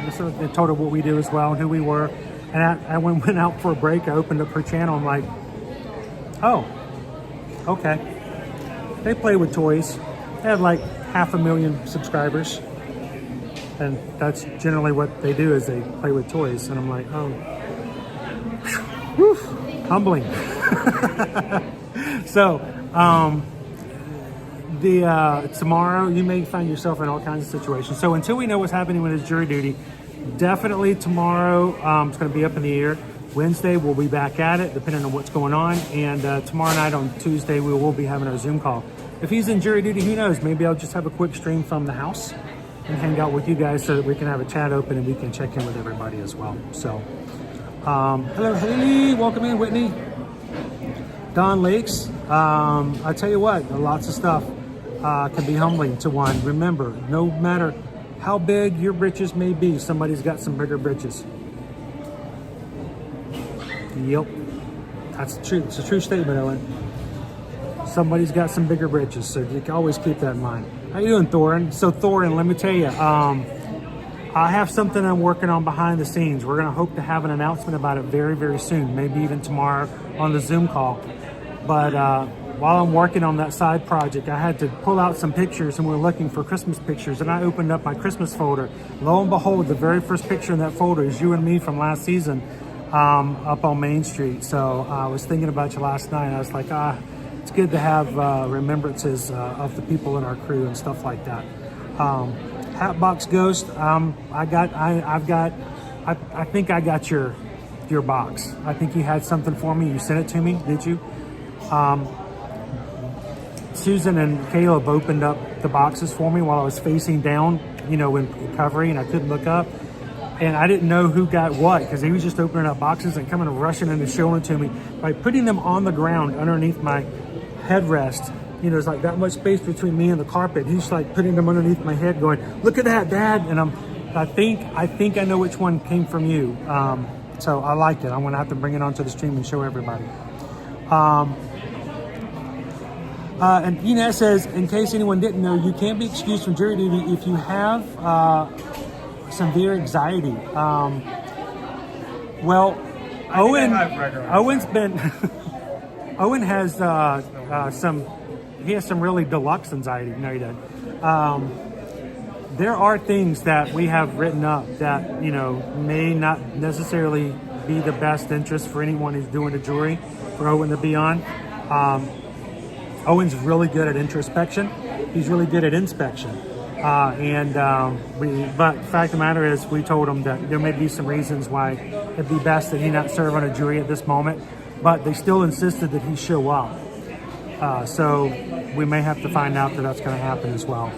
[SPEAKER 1] told her what we do as well and who we were. And I went out for a break. I opened up her channel. I'm like, oh, okay. They play with toys. They have like 500,000 subscribers. And that's generally what they do, is they play with toys. And I'm like, oh, whew, humbling. So, tomorrow you may find yourself in all kinds of situations. So until we know what's happening with his jury duty, definitely tomorrow it's going to be up in the air. Wednesday we'll be back at it, depending on what's going on. And tomorrow night on Tuesday we will be having our Zoom call. If he's in jury duty, who knows? Maybe I'll just have a quick stream from the house and hang out with you guys so that we can have a chat open and we can check in with everybody as well. So, hello, Haley, welcome in, Whitney. Don Lakes, I tell you what, lots of stuff can be humbling to one. Remember, no matter how big your britches may be, somebody's got some bigger britches. Yep, that's true. It's a true statement, Owen. Somebody's got some bigger britches, so you can always keep that in mind. How you doing, Thorin? So Thorin, let me tell you, I have something I'm working on behind the scenes. We're going to hope to have an announcement about it very, very soon, maybe even tomorrow on the Zoom call. But while I'm working on that side project, I had to pull out some pictures, and we're looking for Christmas pictures, and I opened up my Christmas folder. Lo and behold, the very first picture in that folder is you and me from last season up on Main Street. So I was thinking about you last night. I was like, it's good to have remembrances of the people in our crew and stuff like that. Hatbox Ghost, I think I got your box. I think you had something for me. You sent it to me, did you? Susan and Caleb opened up the boxes for me while I was facing down, in recovery, and I couldn't look up. And I didn't know who got what, because he was just opening up boxes and coming and rushing in and showing it to me. By putting them on the ground underneath my headrest, there's like that much space between me and the carpet. He's like putting them underneath my head going, look at that, Dad. And I think I know which one came from you. So I like it. I'm going to have to bring it onto the stream and show everybody. And Inez says, in case anyone didn't know, you can be excused from jury duty if you have severe anxiety. Owen's been Owen has he has some really deluxe anxiety. No, he doesn't. there are things that we have written up that, you know, may not necessarily be the best interest for anyone who's doing the jewelry for Owen to be on. Owen's really good at introspection. He's really good at inspection. But the fact of the matter is, we told him that there may be some reasons why it'd be best that he not serve on a jury at this moment, but they still insisted that he show up. So we may have to find out that that's going to happen as well.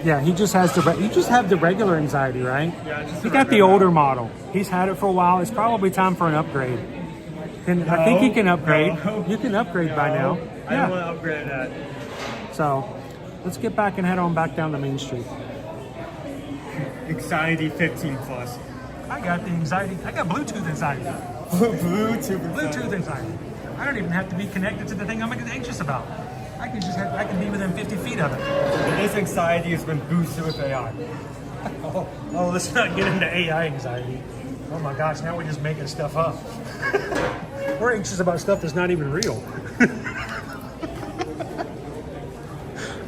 [SPEAKER 1] Yeah, he just has you just have the regular anxiety, right?
[SPEAKER 8] Yeah, just
[SPEAKER 1] he got the older model. He's had it for a while. It's probably time for an upgrade. I think he can upgrade.
[SPEAKER 8] No.
[SPEAKER 1] You can upgrade by now.
[SPEAKER 8] I don't want to upgrade that.
[SPEAKER 1] So let's get back and head on back down the main street.
[SPEAKER 8] Anxiety 15 plus.
[SPEAKER 1] I got the anxiety. I got Bluetooth anxiety. Bluetooth anxiety. I don't even have to be connected to the thing I'm anxious about. I can be within 50 feet of it.
[SPEAKER 8] This anxiety has been boosted with AI.
[SPEAKER 1] Oh, let's not get into AI anxiety. Oh my gosh, now we're just making stuff up. We're anxious about stuff that's not even real.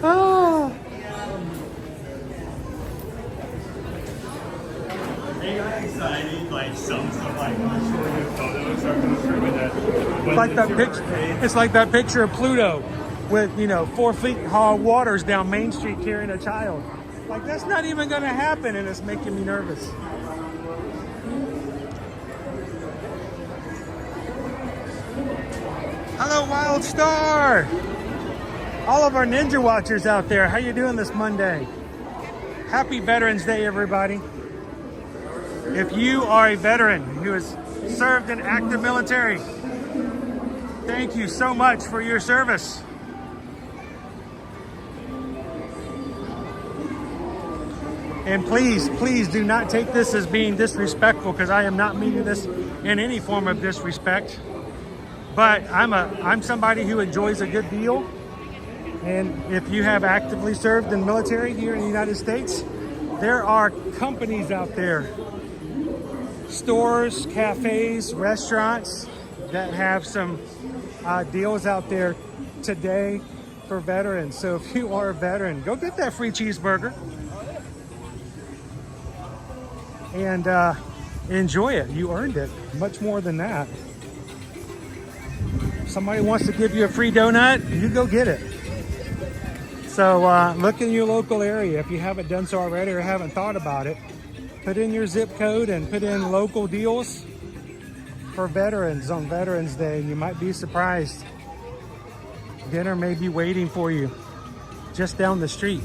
[SPEAKER 1] Oh.
[SPEAKER 8] AI anxiety, like sums up like showing you photos are proving that.
[SPEAKER 1] It's like that picture. It's like that picture of Pluto with, you know, 4 feet tall waters down Main Street carrying a child. Like, that's not even going to happen, and it's making me nervous. Hello, Wild Star. All of our Ninja Watchers out there, how you doing this Monday? Happy Veterans Day, everybody. If you are a veteran who has served in active military, thank you so much for your service. And please, please do not take this as being disrespectful, because I am not meaning this in any form of disrespect. But I'm somebody who enjoys a good deal. And if you have actively served in military here in the United States, there are companies out there, stores, cafes, restaurants that have some deals out there today for veterans. So if you are a veteran, go get that free cheeseburger and enjoy it. You earned it. Much more than that. If somebody wants to give you a free donut, you go get it. So look in your local area. If you haven't done so already or haven't thought about it, put in your zip code and put in local deals for veterans on Veterans Day. You might be surprised. Dinner may be waiting for you just down the street.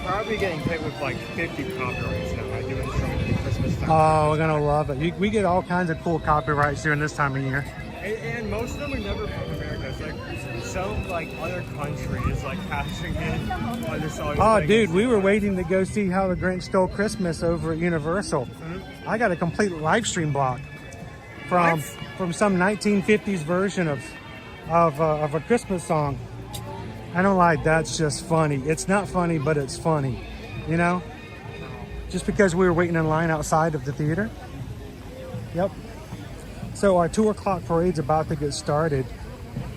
[SPEAKER 8] Probably getting hit with like 50 copyrights now. I do enjoy the Christmas time.
[SPEAKER 1] Oh, we're gonna love it. We get all kinds of cool copyrights during this time of year.
[SPEAKER 8] And most of them are never from America. It's like some like other country is like capturing it on this song.
[SPEAKER 1] Oh, dude, we were waiting to go see How the Grinch Stole Christmas over at Universal. Mm-hmm. I got a complete live stream block from some 1950s version of a Christmas song. I don't lie, that's just funny. It's not funny, but it's funny, you know? Just because we were waiting in line outside of the theater. Yep. So our 2 o'clock parade's about to get started.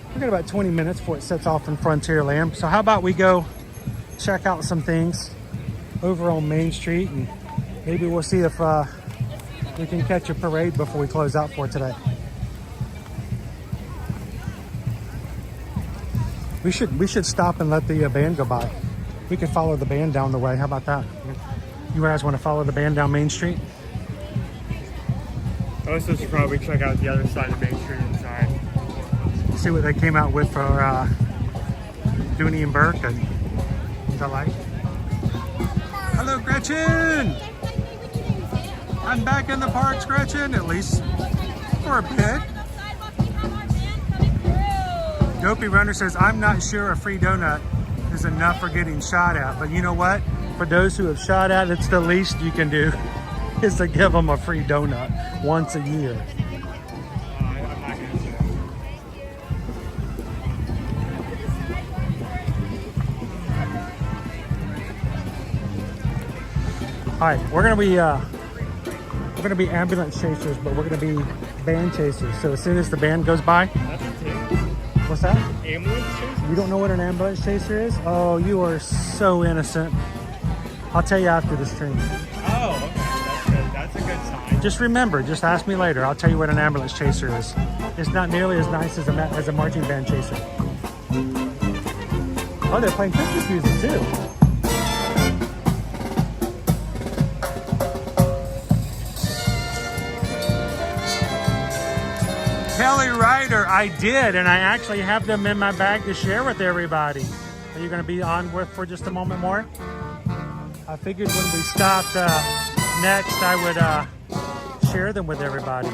[SPEAKER 1] We've got about 20 minutes before it sets off in Frontierland. So how about we go check out some things over on Main Street, and maybe we'll see if we can catch a parade before we close out for today. We should stop and let the band go by. We could follow the band down the way. How about that? You guys want to follow the band down Main Street?
[SPEAKER 8] Also should probably check out the other side of Main Street inside.
[SPEAKER 1] See what they came out with for Dooney and Burke and the light. Hello, Gretchen! I'm back in the parks, Gretchen, at least for a bit. Dopey Runner says, I'm not sure a free donut is enough for getting shot at, but you know what? For those who have shot at, it's the least you can do is to give them a free donut once a year. right, we're gonna be ambulance chasers, but we're gonna be band chasers. So as soon as the band goes by, what's that?
[SPEAKER 8] Ambulance chaser?
[SPEAKER 1] You don't know what an ambulance chaser is? Oh, you are so innocent. I'll tell you after the stream.
[SPEAKER 8] Oh, okay. That's good. That's a good sign.
[SPEAKER 1] Just remember, just ask me later. I'll tell you what an ambulance chaser is. It's not nearly as nice as a marching band chaser. Oh, they're playing Christmas music too. Kelly Ryder, I did, and I actually have them in my bag to share with everybody. Are you going to be on for just a moment more? I figured when we stopped next, I would share them with everybody.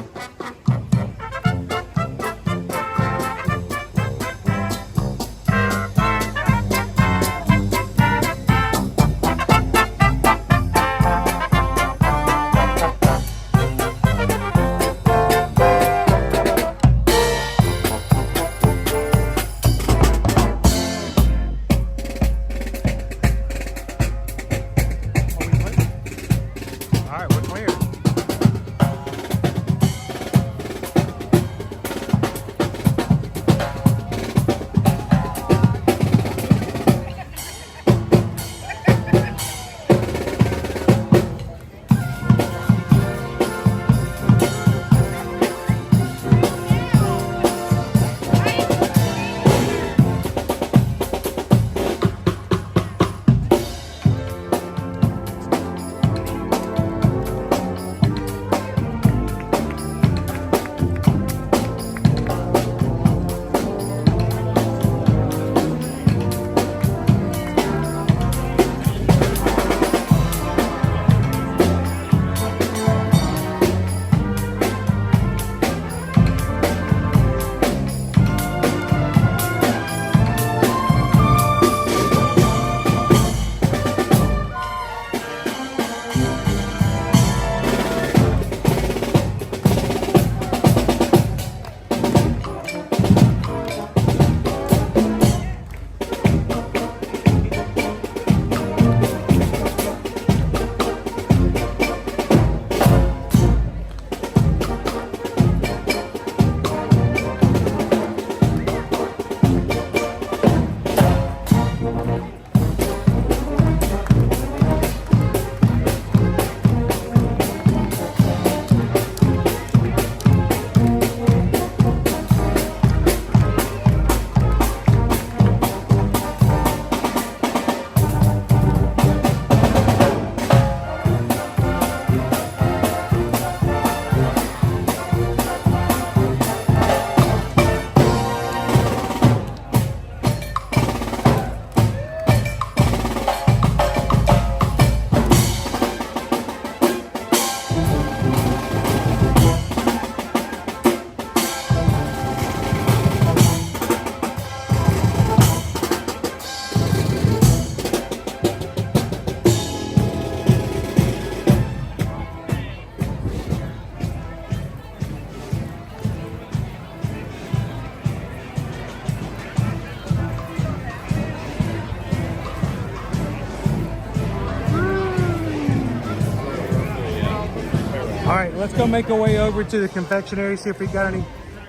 [SPEAKER 1] Let's go make our way over to the confectionery, see if we got any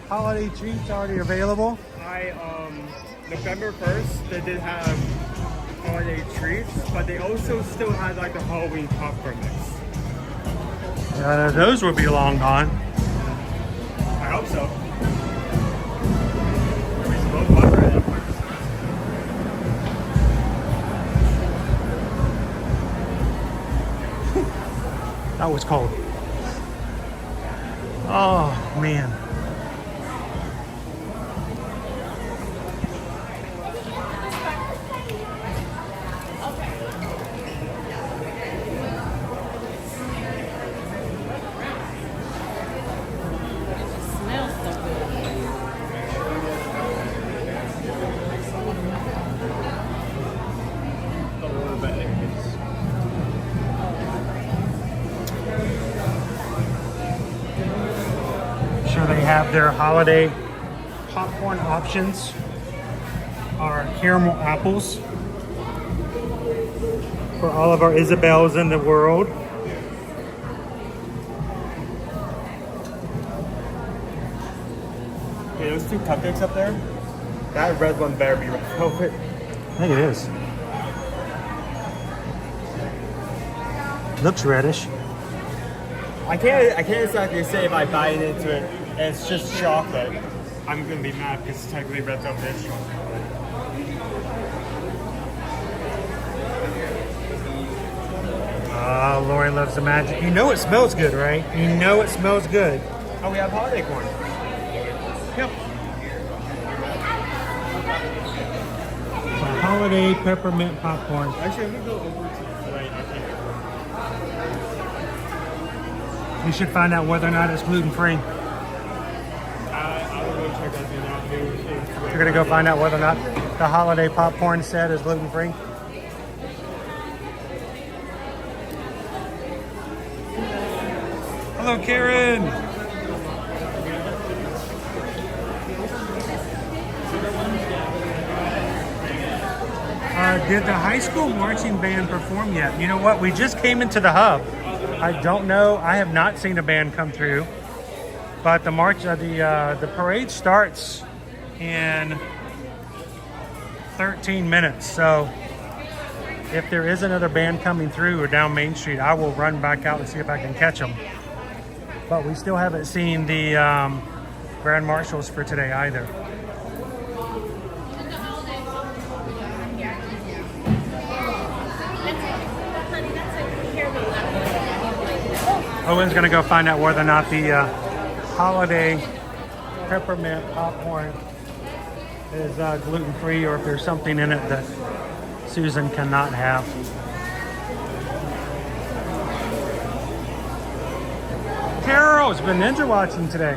[SPEAKER 1] holiday treats already available.
[SPEAKER 8] November 1st, they did have holiday treats, but they also still had like the Halloween popcorn mix.
[SPEAKER 1] Those will be long gone.
[SPEAKER 8] I hope so.
[SPEAKER 1] That was cold. Oh, man. They have their holiday popcorn options are caramel apples for all of our Isabels in the world.
[SPEAKER 8] Okay, those two cupcakes up there, that red one better be red velvet.
[SPEAKER 1] I think it is. Looks reddish.
[SPEAKER 8] I can't exactly say if I bite into it and it's just chocolate, I'm gonna be mad because it's technically red velvet is chocolate.
[SPEAKER 1] Oh, Lori loves the magic. You know it smells good, right? You know it smells good.
[SPEAKER 8] Oh, we have holiday corn.
[SPEAKER 1] Yep. A holiday peppermint popcorn.
[SPEAKER 8] Actually, I'm gonna go over to the right.
[SPEAKER 1] We should find out whether or not it's gluten-free.
[SPEAKER 8] I will go check out the new.
[SPEAKER 1] You're gonna go find out whether or not the holiday popcorn set is gluten-free. Hello, Karen. Did the high school marching band perform yet? You know what? We just came into the hub. I don't know. I have not seen a band come through. But the the parade starts in 13 minutes. So if there is another band coming through or down Main Street, I will run back out and see if I can catch them. But we still haven't seen the Grand Marshals for today either. Owen's gonna go find out whether or not the holiday peppermint popcorn is gluten-free or if there's something in it that Susan cannot have. Carol's been ninja watching today.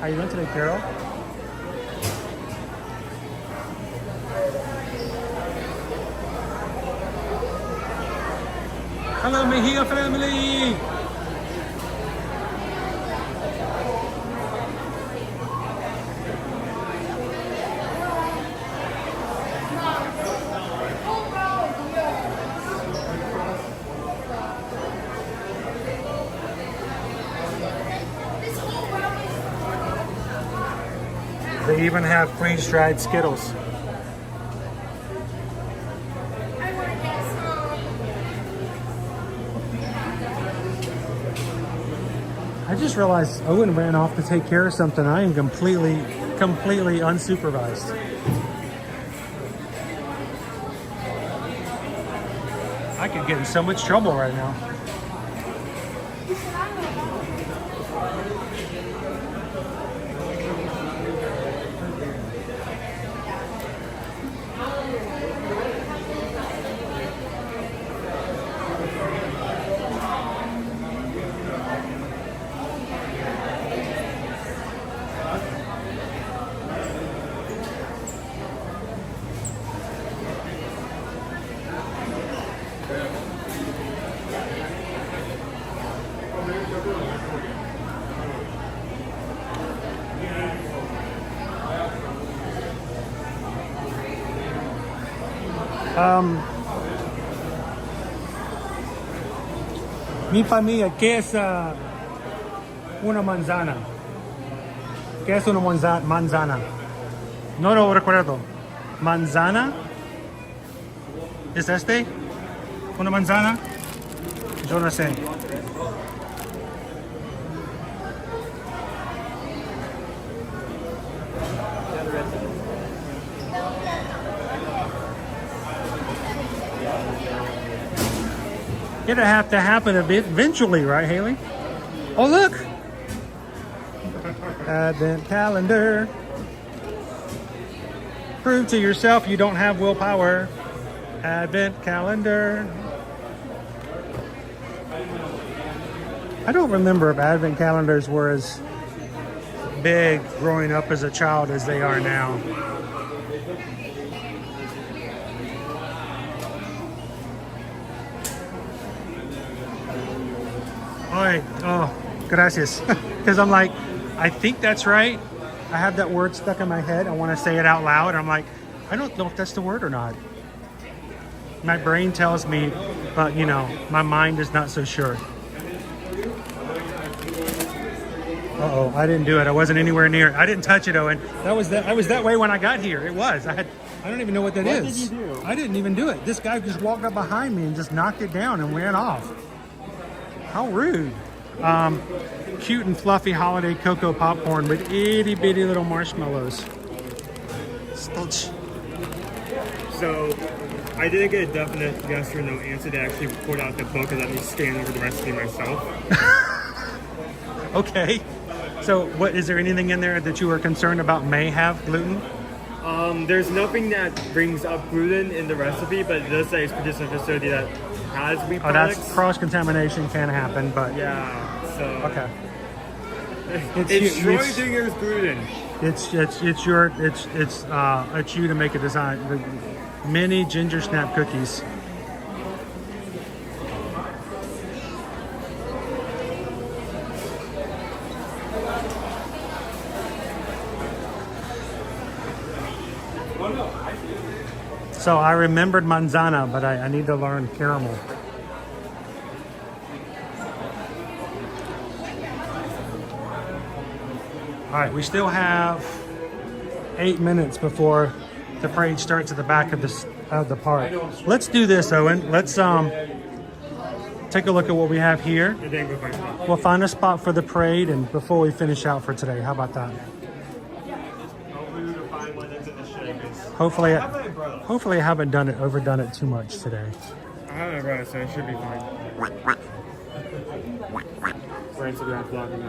[SPEAKER 1] How you doing today, Carol? Hello, Mejia family! They even have freeze-dried Skittles. I just realized Owen ran off to take care of something. I am completely unsupervised. I could get in so much trouble right now. Mi familia, ¿qué es una manzana? ¿Qué es una manzana? No lo recuerdo. ¿Manzana? ¿Es este? ¿Una manzana? Yo no sé. It'll have to happen eventually, right, Haley? Oh, look! Advent calendar. Prove to yourself you don't have willpower. Advent calendar. I don't remember if Advent calendars were as big growing up as a child as they are now. Oh, gracias. Because I'm like, I think that's right. I have that word stuck in my head. I want to say it out loud. I'm like, I don't know if that's the word or not. My brain tells me, but you know, my mind is not so sure. Uh-oh, I didn't do it. I wasn't anywhere near it. I didn't touch it, Owen. I was that way when I got here. It was. I don't even know what that is.
[SPEAKER 8] What did you do?
[SPEAKER 1] I didn't even do it. This guy just walked up behind me and just knocked it down and ran off. How rude. Cute and fluffy holiday cocoa popcorn with itty bitty little marshmallows.
[SPEAKER 8] So, I didn't get a definite yes or no answer to actually pull out the book and let me scan over the recipe myself.
[SPEAKER 1] Okay. So, what is there anything in there that you were concerned about may have gluten?
[SPEAKER 8] There's nothing that brings up gluten in the recipe, but it does say it's produced in a facility that has wheat products.
[SPEAKER 1] That's cross-contamination can happen, but...
[SPEAKER 8] Yeah, so...
[SPEAKER 1] Okay.
[SPEAKER 8] It's Schrodinger's gluten.
[SPEAKER 1] It's you to make a design. The mini ginger snap cookies. So I remembered manzana, but I need to learn caramel. All right, we still have 8 minutes before the parade starts at the back of the park. Let's do this, Owen. Let's take a look at what we have here. We'll find a spot for the parade and before we finish out for today. How about that? Hopefully I haven't overdone it too much today.
[SPEAKER 8] I haven't umbrella, so it should be fine. For Instagram vlogging.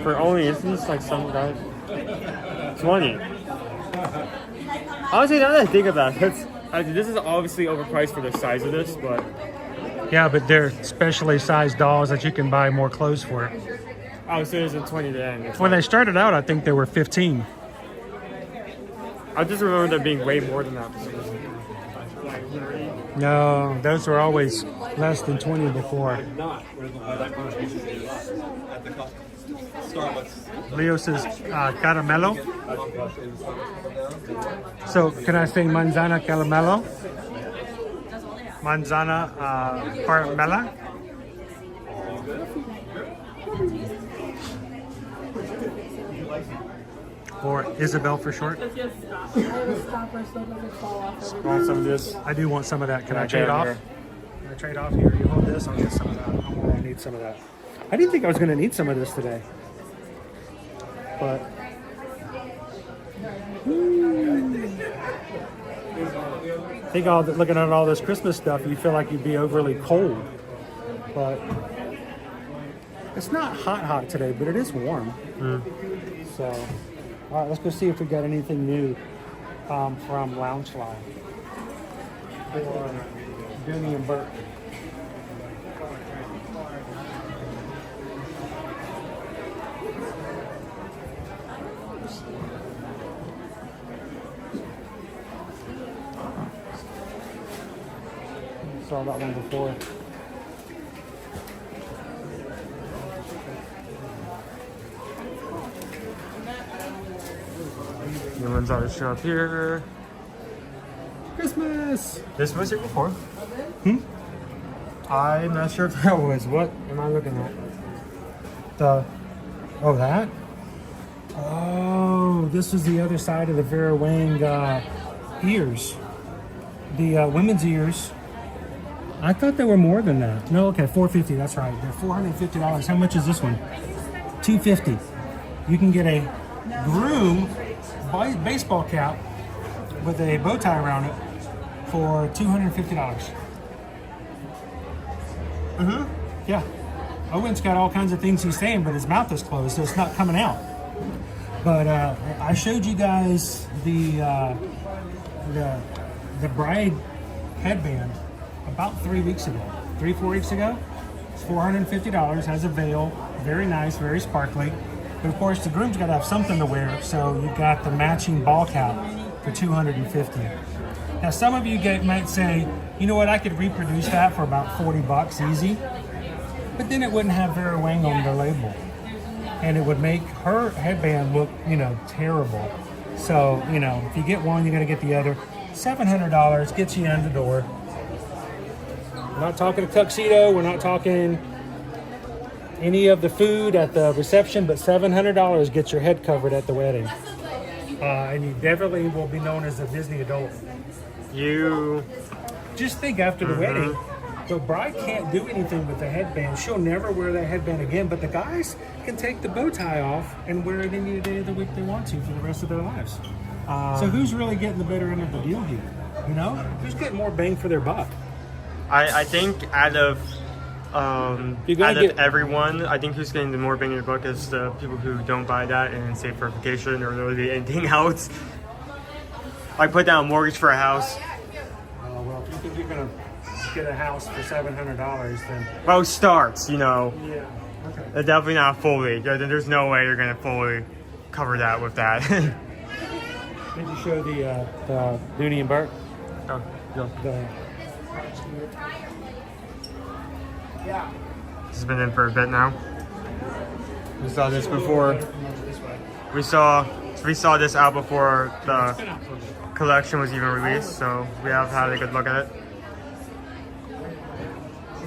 [SPEAKER 8] For only instance, like some guys, 20. Honestly, now that I think about it, this is obviously overpriced for the size of this, but
[SPEAKER 1] yeah, but they're specially sized dolls that you can buy more clothes for.
[SPEAKER 8] Oh, so there's a 20 then.
[SPEAKER 1] When they started out, I think they were 15.
[SPEAKER 8] I just remember there being way more than that.
[SPEAKER 1] No, those were always less than 20 before. Leo says caramelo. So can I say manzana caramelo? Manzana caramela? Or Isabel for short.
[SPEAKER 8] Want some of this?
[SPEAKER 1] I do want some of that. Can I trade off? Can I trade off here? You hold this, I'll get some of that. I need some of that. I didn't think I was going to need some of this today. But I think looking at all this Christmas stuff, you feel like you'd be overly cold. But it's not hot today, but it is warm. So, all right, let's go see if we got anything new from Loungefly or Denny and Burke. Saw that one before. New ones always show up here. Christmas!
[SPEAKER 8] This was here before?
[SPEAKER 1] I'm not sure if that was. What am I looking at? That? Oh, this was the other side of the Vera Wang ears. The women's ears. I thought they were more than that. No, okay, $450. That's right. They're $450. How much is this one? $250. You can get a groom baseball cap with a bow tie around it for $250. Yeah. Owen's got all kinds of things he's saying, but his mouth is closed, so it's not coming out. But I showed you guys the bride headband about 3 weeks ago. 3-4 weeks ago. It's $450, has a veil, very nice, very sparkly. But of course the groom's got to have something to wear, so you've got the matching ball cap for $250. Now some of you might say, you know what, I could reproduce that for about $40 easy. But then it wouldn't have Vera Wang on the label. And it would make her headband look, terrible. So, if you get one, you're going to get the other. $700 gets you in the door. We're not talking a tuxedo. We're not talking any of the food at the reception, but $700 gets your head covered at the wedding. And you definitely will be known as a Disney adult.
[SPEAKER 8] You
[SPEAKER 1] just think after the wedding, the bride can't do anything with the headband. She'll never wear that headband again, but the guys can take the bow tie off and wear it any day of the week they want to for the rest of their lives. So who's really getting the better end of the deal here? You know, who's getting more bang for their buck?
[SPEAKER 8] I think out of everyone, I think who's getting the more bang in the buck is the people who don't buy that and save for a vacation or really anything else. Like put down a mortgage for a house.
[SPEAKER 1] Oh, well, if you think you're going to get a house for $700, then...
[SPEAKER 8] Well, starts, you know.
[SPEAKER 1] Yeah, okay.
[SPEAKER 8] It's definitely not fully. There's no way you're going to fully cover that with that.
[SPEAKER 1] Did you show the Dooney and Burke?
[SPEAKER 8] Oh, yeah. This has been in for a bit now. We saw this before. We saw this out before the collection was even released, so we have had a good look at it.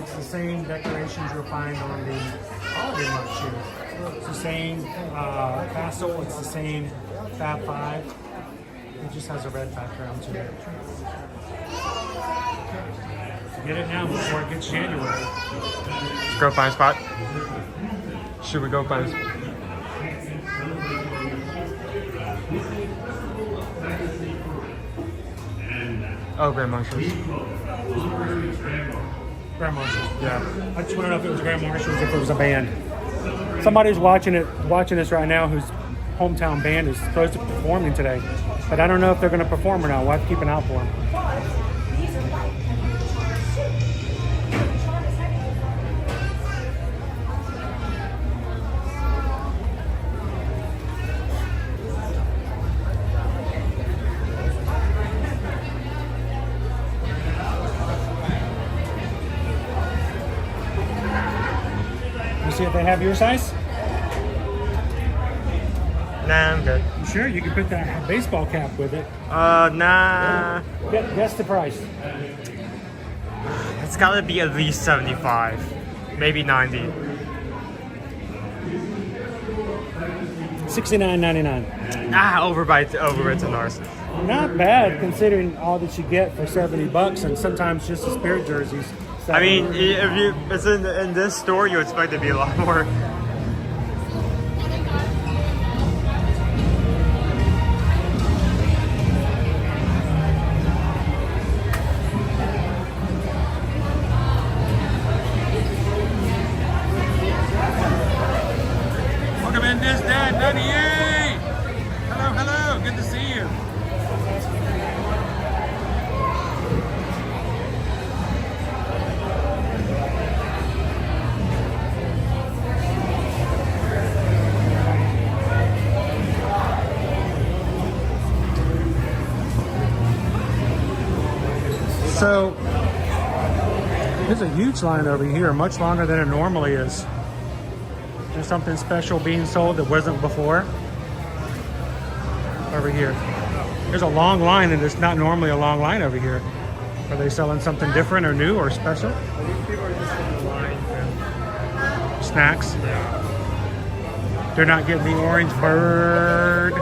[SPEAKER 1] It's the same decorations you'll find on the holiday month shoes. It's the same castle. It's the same Fab 5. It just has a red background to it. Get it now before it gets January.
[SPEAKER 8] Let's go find a spot. Should we go find a spot? Oh, Grand Marshals.
[SPEAKER 1] Grand Marshals.
[SPEAKER 8] Yeah.
[SPEAKER 1] I just want to know if it was Grand Marshals, if it was a band. Somebody's watching this right now whose hometown band is supposed to be performing today. But I don't know if they're going to perform or not. We'll have to keep an eye for them. See if they have your size?
[SPEAKER 8] Nah, I'm good.
[SPEAKER 1] You sure? You can put that baseball cap with it.
[SPEAKER 8] Nah.
[SPEAKER 1] Guess the price.
[SPEAKER 8] It's gotta be at least 75. Maybe 90.
[SPEAKER 1] $69.99.
[SPEAKER 8] Over by $10.
[SPEAKER 1] Not bad considering all that you get for $70 and sometimes just the Spirit jerseys.
[SPEAKER 8] I mean, if it's in this store, you expect it to be a lot more.
[SPEAKER 10] Welcome in, this Dad 98. Hello, good to see you.
[SPEAKER 1] So there's a huge line over here, much longer than it normally is. There's something special being sold that wasn't before. Over here. There's a long line and it's not normally a long line over here. Are they selling something different or new or special?
[SPEAKER 8] People are just in the line for
[SPEAKER 1] snacks. They're not getting the orange bird.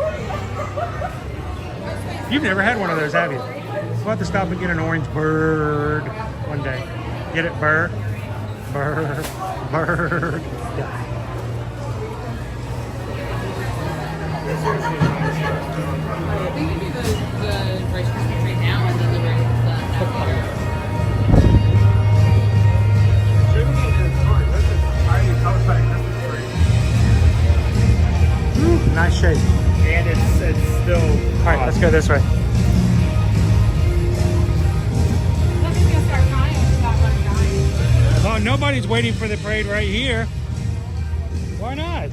[SPEAKER 1] You've never had one of those, have you? We'll have to stop and get an orange bird one day. Get it, bird? Bird. Bird. Yeah.
[SPEAKER 17] We can do the Rice Krispie treat now and then the
[SPEAKER 1] Nice shape.
[SPEAKER 8] And it's still.
[SPEAKER 1] All right, let's go this way. Well, nobody's waiting for the parade right here. Why not?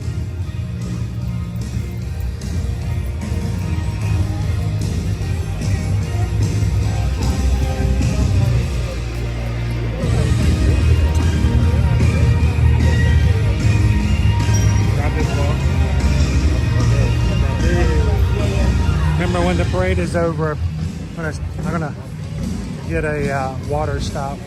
[SPEAKER 1] Remember when the parade is over, I'm gonna get a water stop.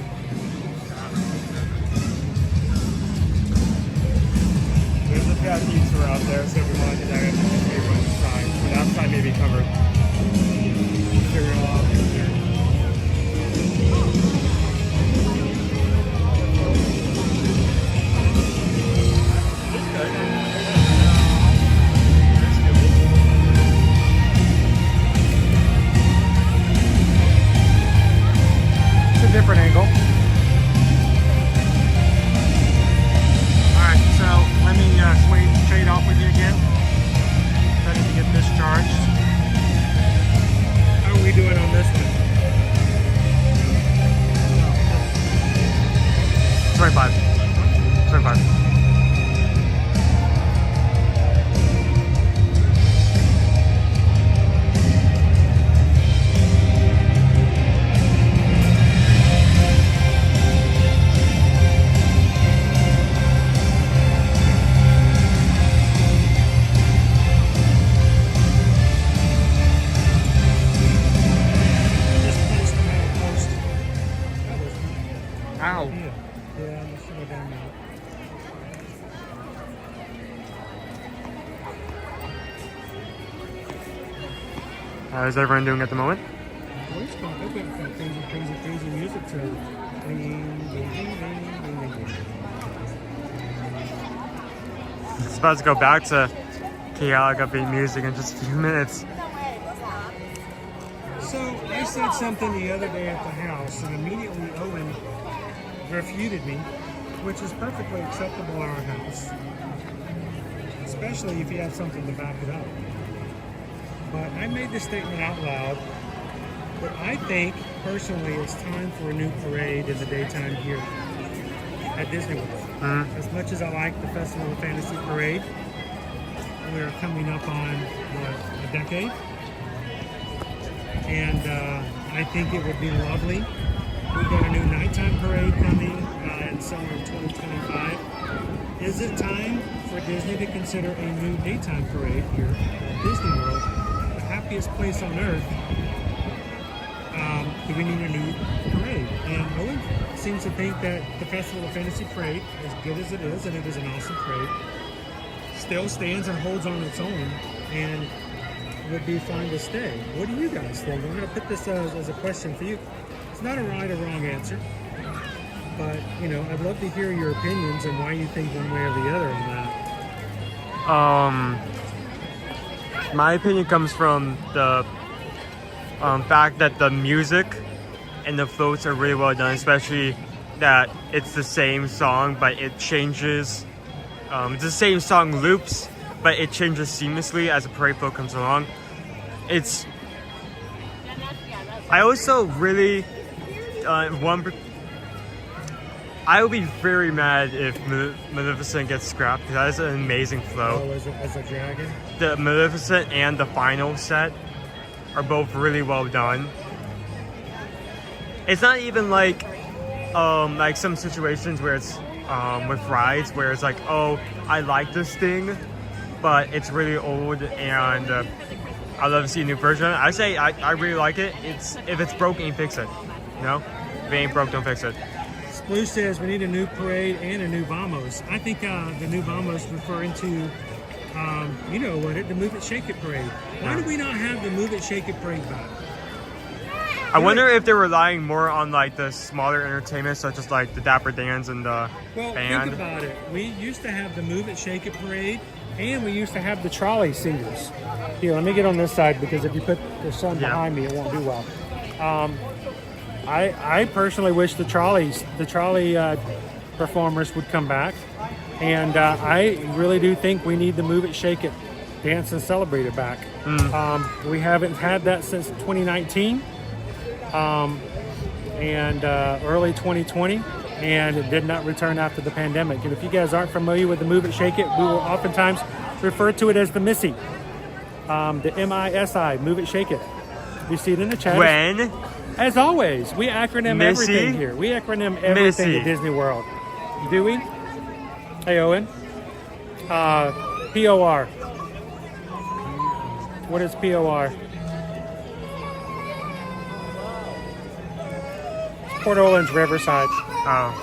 [SPEAKER 8] got pizza out there, so we wanted to have a paper inside. But outside may be covered. Figure it all out here.
[SPEAKER 1] It's a different angle. Alright, so let me trade off with you again. Ready to get this charged. How are we doing on this one? 25. 25.
[SPEAKER 8] Ow.
[SPEAKER 1] Yeah, I'm just gonna go down now.
[SPEAKER 8] How's everyone doing at the moment?
[SPEAKER 1] Voice call. They've got some crazy music to ding, ding, ding, ding, ding, ding.
[SPEAKER 8] It's about to go back to chaotic upbeat music in just a few minutes.
[SPEAKER 1] So I said something the other day at the house, and immediately Owen refuted me, which is perfectly acceptable in our house, especially if you have something to back it up. But I made this statement out loud that I think, personally, it's time for a new parade in the daytime here at Disney World. As much as I like the Festival of Fantasy Parade, we're coming up on, what, a decade? And I think it would be lovely. We've got a new nighttime parade coming in summer of 2025. Is it time for Disney to consider a new daytime parade here at Disney World, the happiest place on earth? Do we need a new parade? And Owen seems to think that the Festival of Fantasy Parade, as good as it is, and it is an awesome parade, still stands and holds on its own and would be fine to stay. What do you guys think? I'm going to put this as a question for you. It's not a right or wrong answer, but you know, I'd love to hear your opinions and why you think one way or the other on that.
[SPEAKER 8] My opinion comes from the fact that the music and the floats are really well done, especially that it's the same song, but it changes. It's the same song loops, but it changes seamlessly as the parade float comes along. I also really I would be very mad if Maleficent gets scrapped, because that is an amazing float.
[SPEAKER 1] Oh, as a dragon?
[SPEAKER 8] The Maleficent and the final set are both really well done. It's not even like some situations where it's with rides where it's like, oh, I like this thing, but it's really old and I'd love to see a new version. I say I really like it. If it's broken, fix it. You know, if it ain't broke, don't fix it.
[SPEAKER 1] Blue says we need a new parade and a new Vamos. I think the new Vamos referring to, you know what, the Move It, Shake It parade. Why do we not have the Move It, Shake It parade back?
[SPEAKER 8] I wonder if they're relying more on like the smaller entertainment, such as like the Dapper Dans and the band.
[SPEAKER 1] Think about it. We used to have the Move It, Shake It parade, and we used to have the trolley singers. Here, let me get on this side, because if you put the sun behind me, it won't do well. I personally wish the trolley performers would come back, and I really do think we need the Move It, Shake It, Dance and Celebrate it back. We haven't had that since 2019 and early 2020, and it did not return after the pandemic. And if you guys aren't familiar with the Move It, Shake It, we will oftentimes refer to it as the MISSI, the MISI, Move It, Shake It. You see it in the chat.
[SPEAKER 8] When?
[SPEAKER 1] As always, we acronym
[SPEAKER 8] Missy?
[SPEAKER 1] everything here. We acronym everything
[SPEAKER 8] Missy.
[SPEAKER 1] at Disney World. Do we? Hey, Owen. POR. What is POR? Port Orleans Riverside.
[SPEAKER 8] Oh.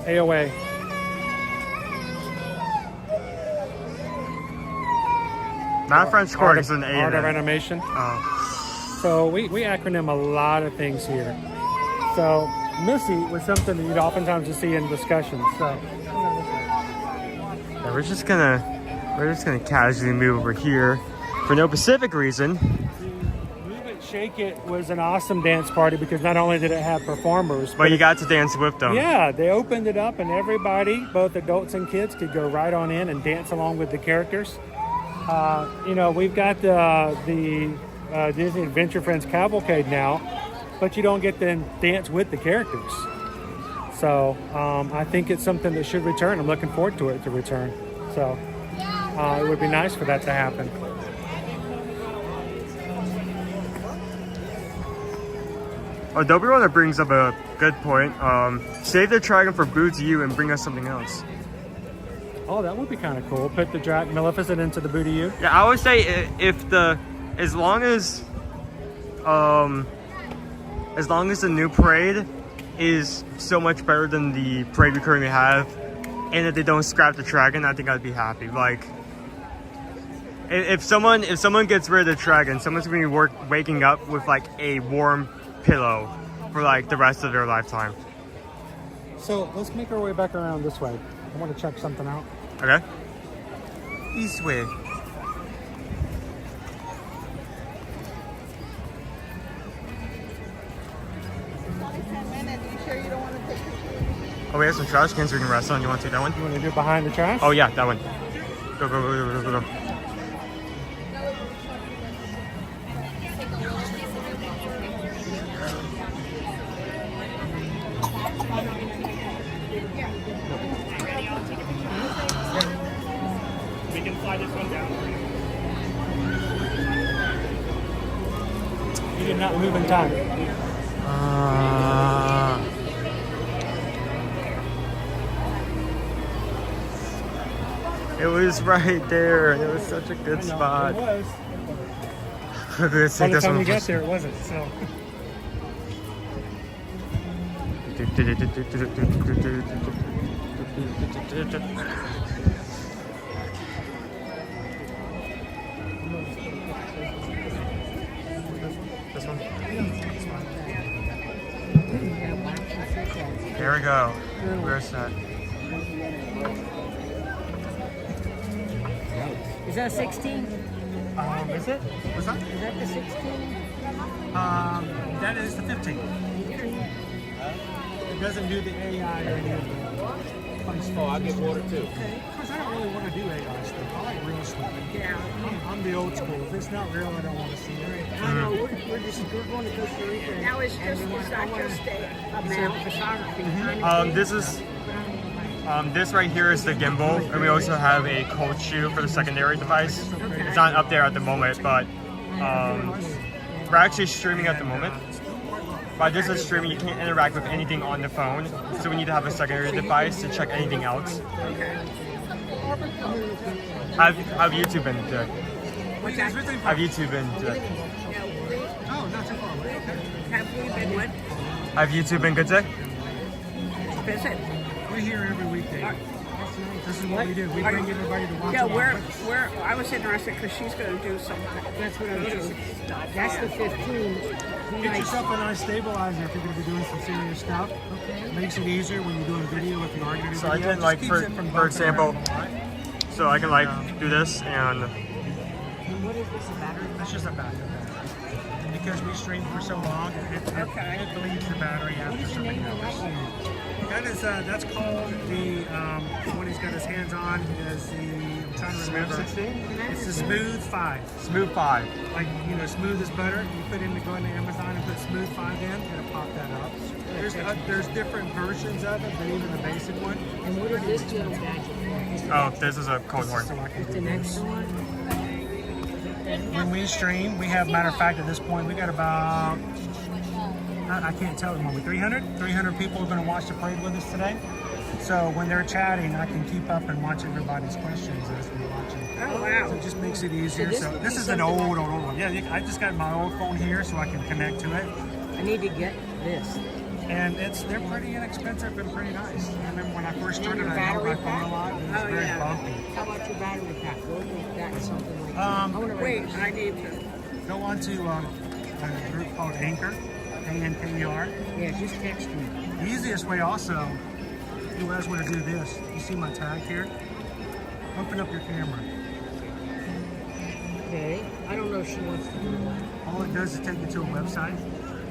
[SPEAKER 1] AOA.
[SPEAKER 8] Not French Quarter, it's an A.
[SPEAKER 1] Art of Animation. So we acronym a lot of things here. So Missy was something that you'd oftentimes just see in discussions. So
[SPEAKER 8] yeah, we're just gonna casually move over here for no specific reason.
[SPEAKER 1] Move It, Shake It was an awesome dance party because not only did it have performers,
[SPEAKER 8] but you got to dance with them.
[SPEAKER 1] Yeah, they opened it up and everybody, both adults and kids, could go right on in and dance along with the characters. You know, we've got the Disney Adventure Friends Cavalcade now, but you don't get to dance with the characters. So I think it's something that should return. I'm looking forward to it to return. So it would be nice for that to happen.
[SPEAKER 8] Adobe Runner brings up a good point. Save the dragon for Boo to You and bring us something else.
[SPEAKER 1] Oh, that would be kind of cool. Put the Maleficent into the Boo to You.
[SPEAKER 8] Yeah, I would say as long as the new parade is so much better than the parade we currently have, and if they don't scrap the dragon, I think I'd be happy. Like, if someone gets rid of the dragon, someone's gonna be waking up with like a warm pillow for like the rest of their lifetime.
[SPEAKER 1] So let's make our way back around this way. I want to check something out.
[SPEAKER 8] Okay. This way. Oh, we have some trash cans we can rest on. You want to take that one?
[SPEAKER 1] You want to do behind the trash?
[SPEAKER 8] Oh yeah, that one. Go, go, go, go, go, go.
[SPEAKER 1] We can slide this one down. You did not move in time.
[SPEAKER 8] It was right there. It was such a good spot.
[SPEAKER 1] It was.
[SPEAKER 8] Let's take
[SPEAKER 1] By the
[SPEAKER 8] this
[SPEAKER 1] time
[SPEAKER 8] one.
[SPEAKER 1] you got there, it wasn't. So.
[SPEAKER 8] This one. There we go. Where's that?
[SPEAKER 11] Is that 16?
[SPEAKER 1] Is it? What's that?
[SPEAKER 11] Is that the 16?
[SPEAKER 1] That is the 15. It doesn't do the AI or any of the fun stuff.
[SPEAKER 10] Oh, I get water too.
[SPEAKER 1] Because I don't really want to do AI stuff. I like real stuff.
[SPEAKER 11] Yeah.
[SPEAKER 1] I'm the old school. If it's not real, I don't want to see it.
[SPEAKER 11] I know, we're going to Costa Rica. Now it's just, it's not just about photography.
[SPEAKER 8] This right here is the gimbal, and we also have a cold shoe for the secondary device. It's not up there at the moment, but we're actually streaming at the moment. By this is streaming, you can't interact with anything on the phone, so we need to have a secondary device to check anything else. Have YouTube been today? Have YouTube been today?
[SPEAKER 1] Oh, not too far away.
[SPEAKER 11] Have we been what?
[SPEAKER 8] Have YouTube been good today?
[SPEAKER 11] Visit.
[SPEAKER 1] We're here every weekday. This is what we do. We bring everybody to watch.
[SPEAKER 11] Yeah, I was interested because she's going to do something. That's what I was doing. That's the 15.
[SPEAKER 1] Get yourself a nice stabilizer if you're going to be doing some serious stuff. Okay. Makes it easier when you're doing video if you are going to do
[SPEAKER 8] So I
[SPEAKER 1] video.
[SPEAKER 8] can like, for example, so I can like do this and.
[SPEAKER 11] What is this, a battery?
[SPEAKER 1] That's just a battery. Because we stream for so long, it bleeds the battery after something else. That's called the when he's got his hands on is the I'm trying to remember. 16? It's the Smooth 5.
[SPEAKER 8] Smooth 5.
[SPEAKER 1] Like smooth as butter. You go into Amazon and put Smooth 5 in, it'll pop that up. There's different versions of it, but even the basic one.
[SPEAKER 11] And what is this little gadget?
[SPEAKER 8] Oh, this is a cold horn.
[SPEAKER 11] It's an extra one.
[SPEAKER 1] When we stream, we have, matter of fact, at this point, we got about, I can't tell at the moment, 300 people are going to watch the parade with us today. So when they're chatting, I can keep up and watch everybody's questions as we're watching.
[SPEAKER 11] Oh, wow.
[SPEAKER 1] So it just makes it easier. So this is an old one. Yeah, I just got my old phone here so I can connect to it.
[SPEAKER 11] I need to get this.
[SPEAKER 1] And they're pretty inexpensive and pretty nice. I remember when I first started, I held my phone a lot. And it was very bumpy.
[SPEAKER 18] How about your battery pack? What was that? Something like
[SPEAKER 17] Wait, I need to.
[SPEAKER 1] Go on to a group called Anchor, A-N-K-E-R.
[SPEAKER 18] Yeah, just text me.
[SPEAKER 1] The easiest way also, if you guys want to do this, you see my tag here? Open up your camera.
[SPEAKER 18] Okay. I don't know if she wants to do that.
[SPEAKER 1] All it does is take you to a website.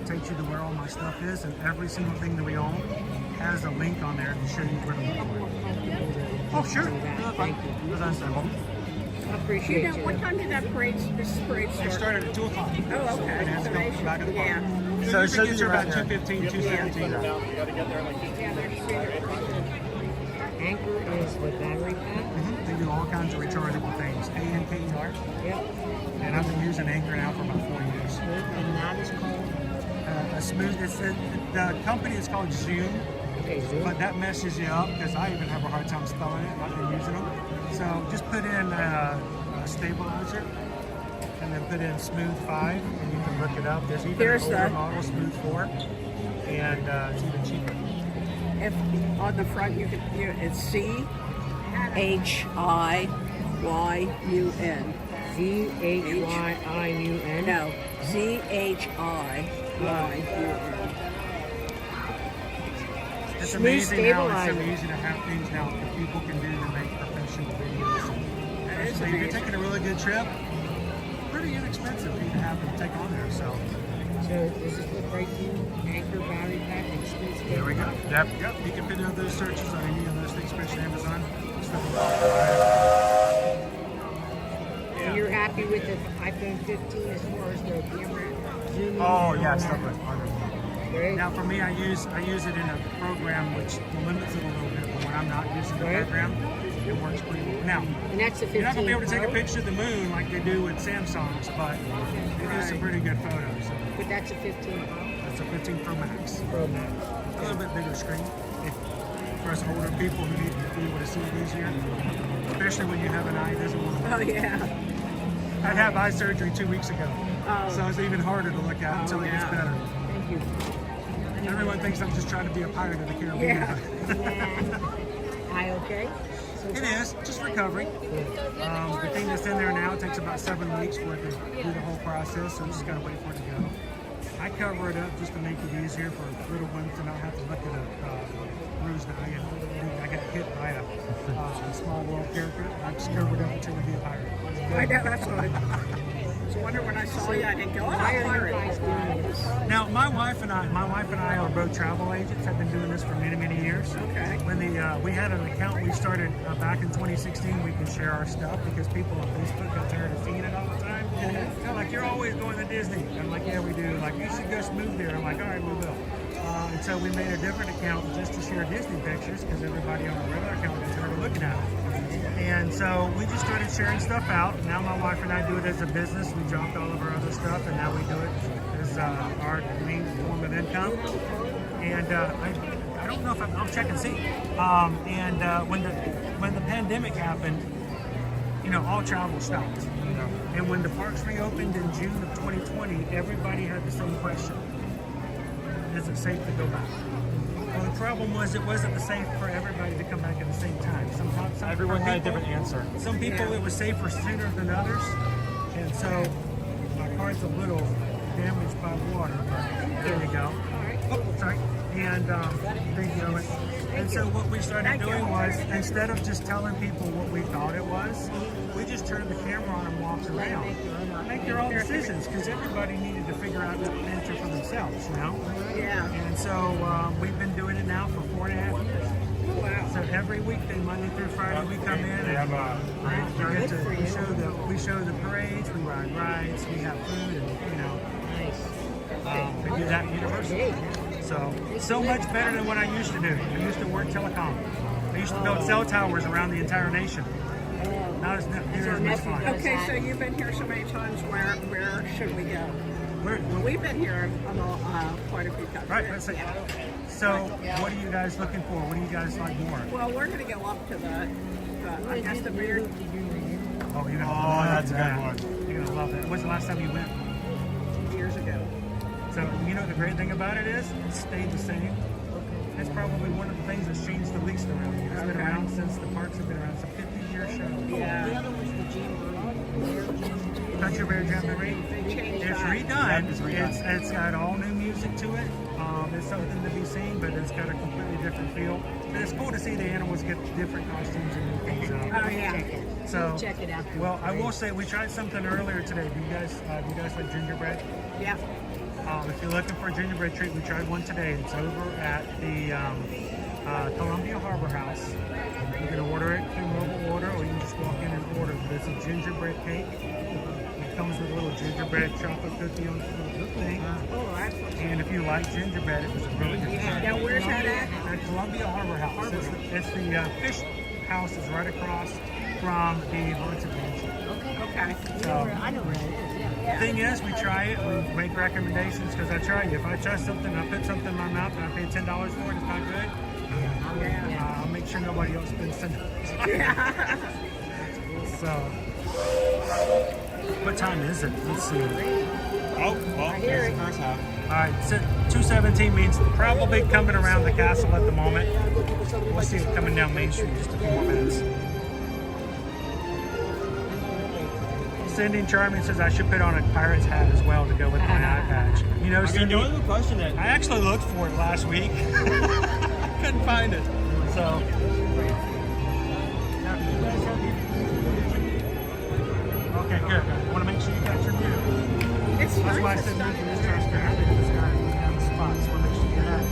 [SPEAKER 1] It takes you to where all my stuff is, and every single thing that we own has a link on there to show you where to look for it. Oh, sure.
[SPEAKER 18] Thank you.
[SPEAKER 1] Was that simple?
[SPEAKER 18] I appreciate you.
[SPEAKER 17] What time did that parade start?
[SPEAKER 1] It started at 2 o'clock.
[SPEAKER 17] Oh, okay.
[SPEAKER 1] And it's going back in the park.
[SPEAKER 17] Yeah.
[SPEAKER 1] So it should
[SPEAKER 8] be
[SPEAKER 1] get
[SPEAKER 8] right
[SPEAKER 1] about
[SPEAKER 8] there.
[SPEAKER 1] 2:15, 2:17.
[SPEAKER 18] Anchor is the battery pack.
[SPEAKER 1] They do all kinds of rechargeable things. A-N-K-E-R.
[SPEAKER 18] Yep.
[SPEAKER 1] And I've been using Anchor now for about 4 years.
[SPEAKER 18] And that is called?
[SPEAKER 1] A smooth. The company is called Zoom.
[SPEAKER 18] Okay, Zoom.
[SPEAKER 1] But that messes you up because I even have a hard time spelling it. I've been using them. So just put in a stabilizer and then put in Smooth 5 and you can look it up. There's even an older model, Smooth 4, and it's even cheaper.
[SPEAKER 17] If on the front it's C-H-I-Y-U-N.
[SPEAKER 18] Z-H-Y-I-U-N?
[SPEAKER 17] No, Z-H-I-Y-U-N.
[SPEAKER 1] It's amazing how it's so easy to have things now that people can do to make professional videos. So if you're taking a really good trip, pretty inexpensive for you to have to take on there. So
[SPEAKER 18] this is what right here, Anchor battery pack and smooth.
[SPEAKER 1] There we go. Yep. You can fit in those searches on any of those things, especially Amazon.
[SPEAKER 18] And you're happy with the iPhone 15 as far as the camera zooming?
[SPEAKER 1] Oh yeah, stuff like
[SPEAKER 18] Great.
[SPEAKER 1] Now for me, I use it in a program which limits it a little bit, but when I'm not using the program, it works pretty well. Now,
[SPEAKER 18] and that's a 15
[SPEAKER 1] you're not gonna be able to take a
[SPEAKER 18] Pro?
[SPEAKER 1] picture of the moon like they do with Samsungs, but it is some pretty good photos.
[SPEAKER 18] But that's a 15 Pro?
[SPEAKER 1] That's a 15 Pro Max.
[SPEAKER 18] Pro Max.
[SPEAKER 1] A little bit bigger screen. For us older people who need to be able to see it easier, especially when you have an eye that doesn't want to look.
[SPEAKER 17] Oh, yeah.
[SPEAKER 1] I'd have eye surgery 2 weeks ago, so it's even harder to look at until it gets better.
[SPEAKER 18] Thank you.
[SPEAKER 1] Everyone thinks I'm just trying to be a pirate of the Caribbean.
[SPEAKER 18] Yeah. Eye okay?
[SPEAKER 1] It is, just recovery. The thing that's in there now takes about 7 weeks for it to do the whole process, so we just gotta wait for it to go. I cover it up just to make it easier for little ones to not have to look at a bruised eye. I got hit by a small world character. I just covered up until we be a pirate.
[SPEAKER 17] I know, that's what I wonder when I saw you, I didn't go,
[SPEAKER 18] Why are you guys doing this?
[SPEAKER 1] Now, my wife and I are both travel agents. I've been doing this for many, many years.
[SPEAKER 17] Okay.
[SPEAKER 1] When we had an account we started back in 2016, we could share our stuff because people on Facebook got tired of seeing it all the time. They're like, you're always going to Disney. I'm like, yeah, we do. Like, you should just move there. I'm like, all right, we will. And so we made a different account just to share Disney pictures because everybody on the regular account got tired of looking at it. And so we just started sharing stuff out. Now my wife and I do it as a business. We dropped all of our other stuff and now we do it as our main form of income. And I don't know if I'll check and see. When the pandemic happened, all travel stopped. And when the parks reopened in June of 2020, everybody had the same question. Is it safe to go back? Well, the problem was it wasn't safe for everybody to come back at the same time. Everyone had a different answer. Some people it was safer sooner than others. And so my car's a little damaged by water, but there we go. Oh, sorry. And there you go. And so what we started doing was, instead of just telling people what we thought it was, we just turned the camera on and walked around. Make their own decisions, because everybody needed to figure out the answer for themselves,
[SPEAKER 17] Yeah.
[SPEAKER 1] And so we've been doing it now for 4.5 years.
[SPEAKER 17] Wow.
[SPEAKER 1] So every weekday, Monday through Friday, we come in and we show the parades, we ride rides, we have food, and we do that universally. So much better than what I used to do. I used to work telecom. I used to build cell towers around the entire nation. Not as much fun.
[SPEAKER 17] Okay, so you've been here so many times. Where should we go? We've been here quite a few times.
[SPEAKER 1] Right, let's see. So, what are you guys looking for? What do you guys like more?
[SPEAKER 17] Well, we're going to go up to I guess the beard.
[SPEAKER 1] Oh, you're gonna love
[SPEAKER 8] that's a good one.
[SPEAKER 1] You're gonna love it. When's the last time you went?
[SPEAKER 17] Years ago.
[SPEAKER 1] So, you know, the great thing about it is it stayed the same. It's probably one of the things that's changed the least around here. It's been around since the parks have been around. It's a 50-year show.
[SPEAKER 17] Yeah. The other one's the Jamboree.
[SPEAKER 1] Country Bear Jamboree. It's redone. It's got all new music to it. It's something to be seen, but it's got a completely different feel. And it's cool to see the animals get different costumes and new things out.
[SPEAKER 17] Oh yeah.
[SPEAKER 1] So,
[SPEAKER 17] check it out.
[SPEAKER 1] Well, I will say we tried something earlier today. Do you guys like gingerbread?
[SPEAKER 17] Yeah.
[SPEAKER 1] If you're looking for a gingerbread treat, we tried one today. It's over at the Columbia Harbor House. You can order it through mobile order, or you can just walk in and order. But it's a gingerbread cake. It comes with a little gingerbread chocolate cookie on the thing. And if you like gingerbread, it was a really good time.
[SPEAKER 17] Now, where's that at?
[SPEAKER 1] At Columbia Harbor House. It's the fish house is right across from the Haunted Mansion.
[SPEAKER 17] Okay.
[SPEAKER 1] So,
[SPEAKER 17] I know where it is. Yeah.
[SPEAKER 1] Thing is, we try it, we make recommendations, because I try it. If I try something, I put something in my mouth and I pay $10 for it, it's not good. I'll make sure nobody else spends $10. So, what time is it? Let's see.
[SPEAKER 8] Oh, well, here's the first half.
[SPEAKER 1] Alright, 2:17 means probably coming around the castle at the moment. We'll see it coming down Main Street in just a few more minutes. Cindy and Charming says I should put on a pirate's hat as well to go with my eye patch. You know, Cindy,
[SPEAKER 8] don't even question it.
[SPEAKER 1] I actually looked for it last week. Couldn't find it. So. Okay, good. I want to make sure you got your view.
[SPEAKER 17] It's
[SPEAKER 1] That's why I
[SPEAKER 17] nice
[SPEAKER 1] said
[SPEAKER 17] to
[SPEAKER 1] move to this transparent, because this guy is down the spot. So I want to make sure you get that.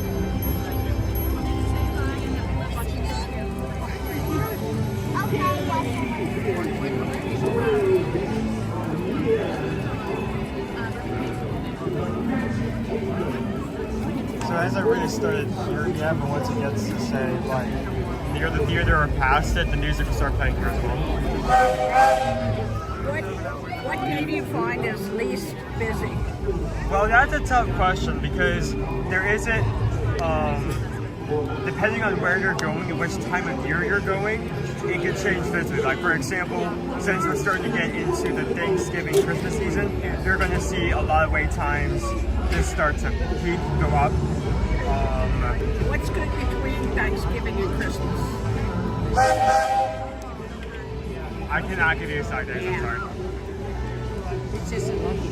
[SPEAKER 8] So as I really started hearing that, but once it gets to say, like, near the theater or past it, the music will start playing here as well.
[SPEAKER 17] What day do you find is least busy?
[SPEAKER 8] Well, that's a tough question, because there isn't, depending on where you're going and which time of year you're going, it can change visibly. Like, for example, since we're starting to get into the Thanksgiving, Christmas season, you're going to see a lot of wait times just start to peak, go up.
[SPEAKER 17] What's good between Thanksgiving and Christmas?
[SPEAKER 8] I cannot give you exact days, I'm sorry.
[SPEAKER 17] It's just a lucky.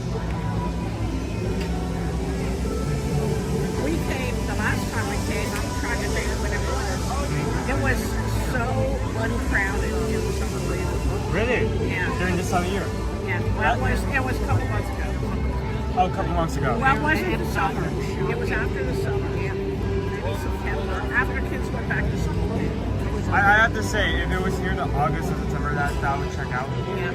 [SPEAKER 17] We came, the last time we came, I'm trying to think of when it was so uncrowded. It was unbelievable.
[SPEAKER 8] Really?
[SPEAKER 17] Yeah.
[SPEAKER 8] During this time of year?
[SPEAKER 17] Yeah. Well, it was a couple months ago.
[SPEAKER 8] Oh, a couple months ago.
[SPEAKER 17] Well, it wasn't the summer. It was after the summer, yeah. Maybe September. After kids went back to school.
[SPEAKER 8] I have to say, if it was near the August or September, that would check out.
[SPEAKER 17] Yeah.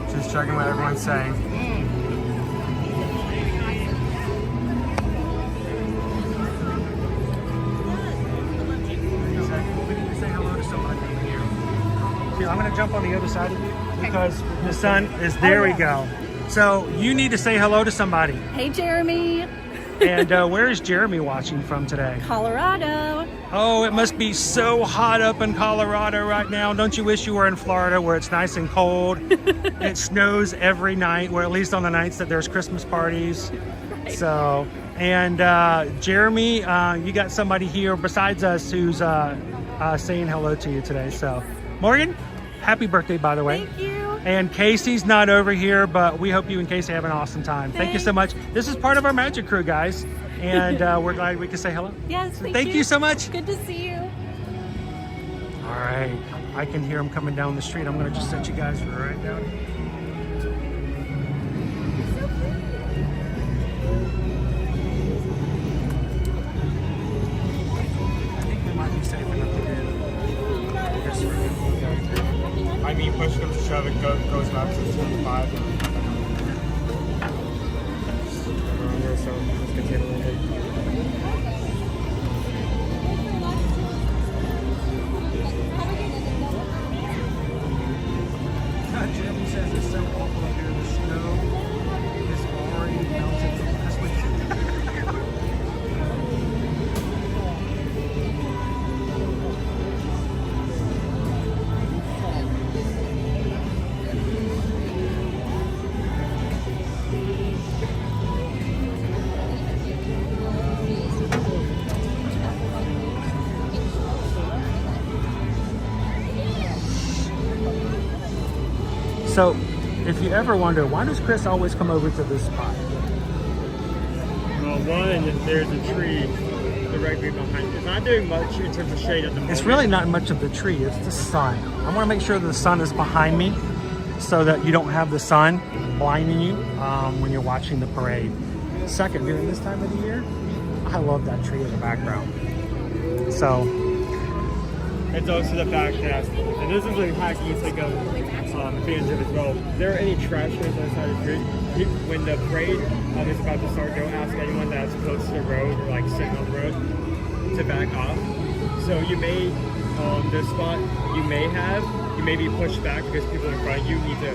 [SPEAKER 8] Just checking what everyone's saying.
[SPEAKER 1] I'm going to jump on the other side of you because the sun is there. We go. So you need to say hello to somebody.
[SPEAKER 19] Hey, Jeremy.
[SPEAKER 1] And where is Jeremy watching from today?
[SPEAKER 19] Colorado.
[SPEAKER 1] Oh, it must be so hot up in Colorado right now. Don't you wish you were in Florida where it's nice and cold? It snows every night, or at least on the nights that there's Christmas parties. Right. So, and Jeremy, you got somebody here besides us who's saying hello to you today. So, Morgan, happy birthday, by the way.
[SPEAKER 19] Thank you.
[SPEAKER 1] And Casey's not over here, but we hope you and Casey have an awesome time. Thank you so much. This is part of our magic crew, guys. And we're glad we could say hello.
[SPEAKER 19] Yes,
[SPEAKER 1] thank you so much.
[SPEAKER 19] Good to see you.
[SPEAKER 1] All right. I can hear them coming down the street. I'm going to just set you guys right down here. I think we might be safe enough to do this for you.
[SPEAKER 8] I mean, push comes to shove, it goes back to 25. So let's continue a little bit.
[SPEAKER 1] Jeremy says So if you ever wonder, why does Chris always come over to this spot?
[SPEAKER 8] Well, one, there's a tree directly behind it. It's not doing much in terms of shade at the moment.
[SPEAKER 1] It's really not much of the tree, it's the sun. I want to make sure that the sun is behind me so that you don't have the sun blinding you when you're watching the parade. Second, during this time of the year, I love that tree in the background. So
[SPEAKER 8] it's also the fact that, and this is a hack you take advantage of as well. If there are any trash cans on the side of the street, when the parade is about to start, don't ask anyone that's close to the road or like sitting on the road to back off. So you may, the spot you may be pushed back because people in front of you need to.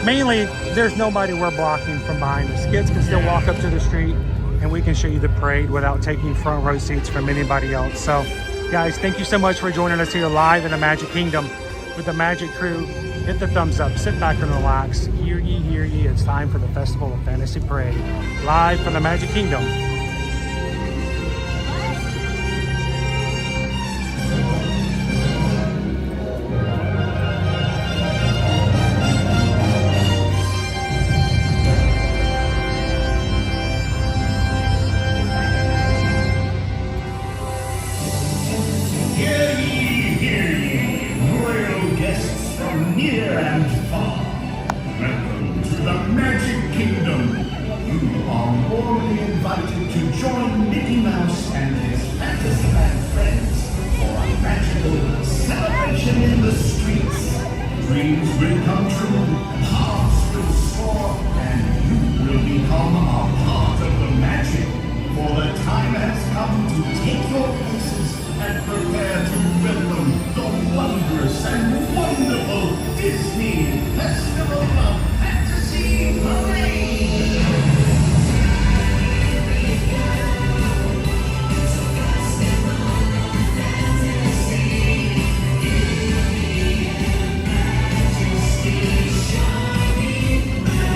[SPEAKER 1] Mainly, there's nobody we're blocking from behind us. Kids can still walk up to the street and we can show you the parade without taking front row seats from anybody else. So guys, thank you so much for joining us here live in the Magic Kingdom with the Magic Crew. Hit the thumbs up, sit back and relax. Hear ye, it's time for the Festival of Fantasy Parade. Live from the Magic Kingdom.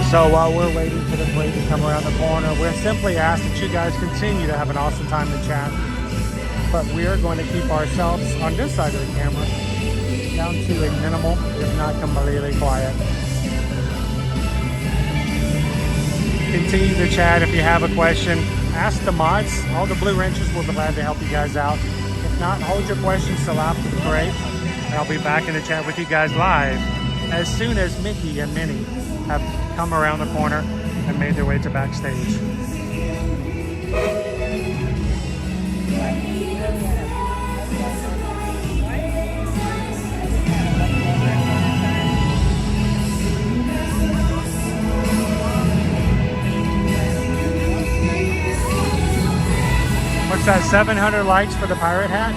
[SPEAKER 1] So while we're waiting for the parade to come around the corner, we're simply asked that you guys continue to have an awesome time in chat. But we are going to keep ourselves on this side of the camera down to a minimal, if not completely quiet. Continue to chat if you have a question. Ask the mods. All the blue wrenches will be glad to help you guys out. If not, hold your questions till after the parade. And I'll be back in the chat with you guys live as soon as Mickey and Minnie have come around the corner and made their way to backstage. What's that, 700 likes for the pirate hat?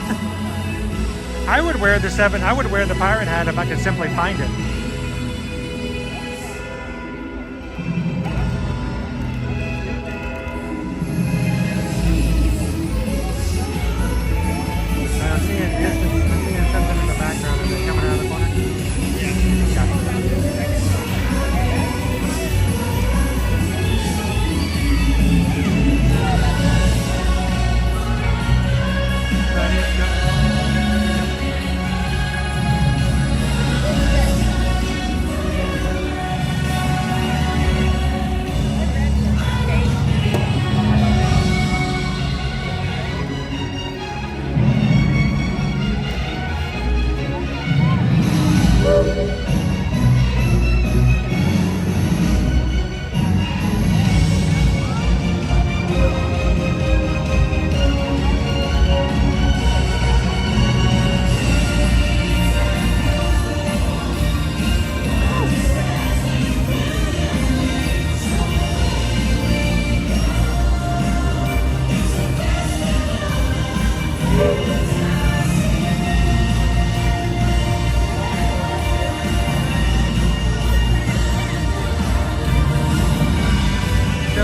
[SPEAKER 1] I would wear the pirate hat if I could simply find it.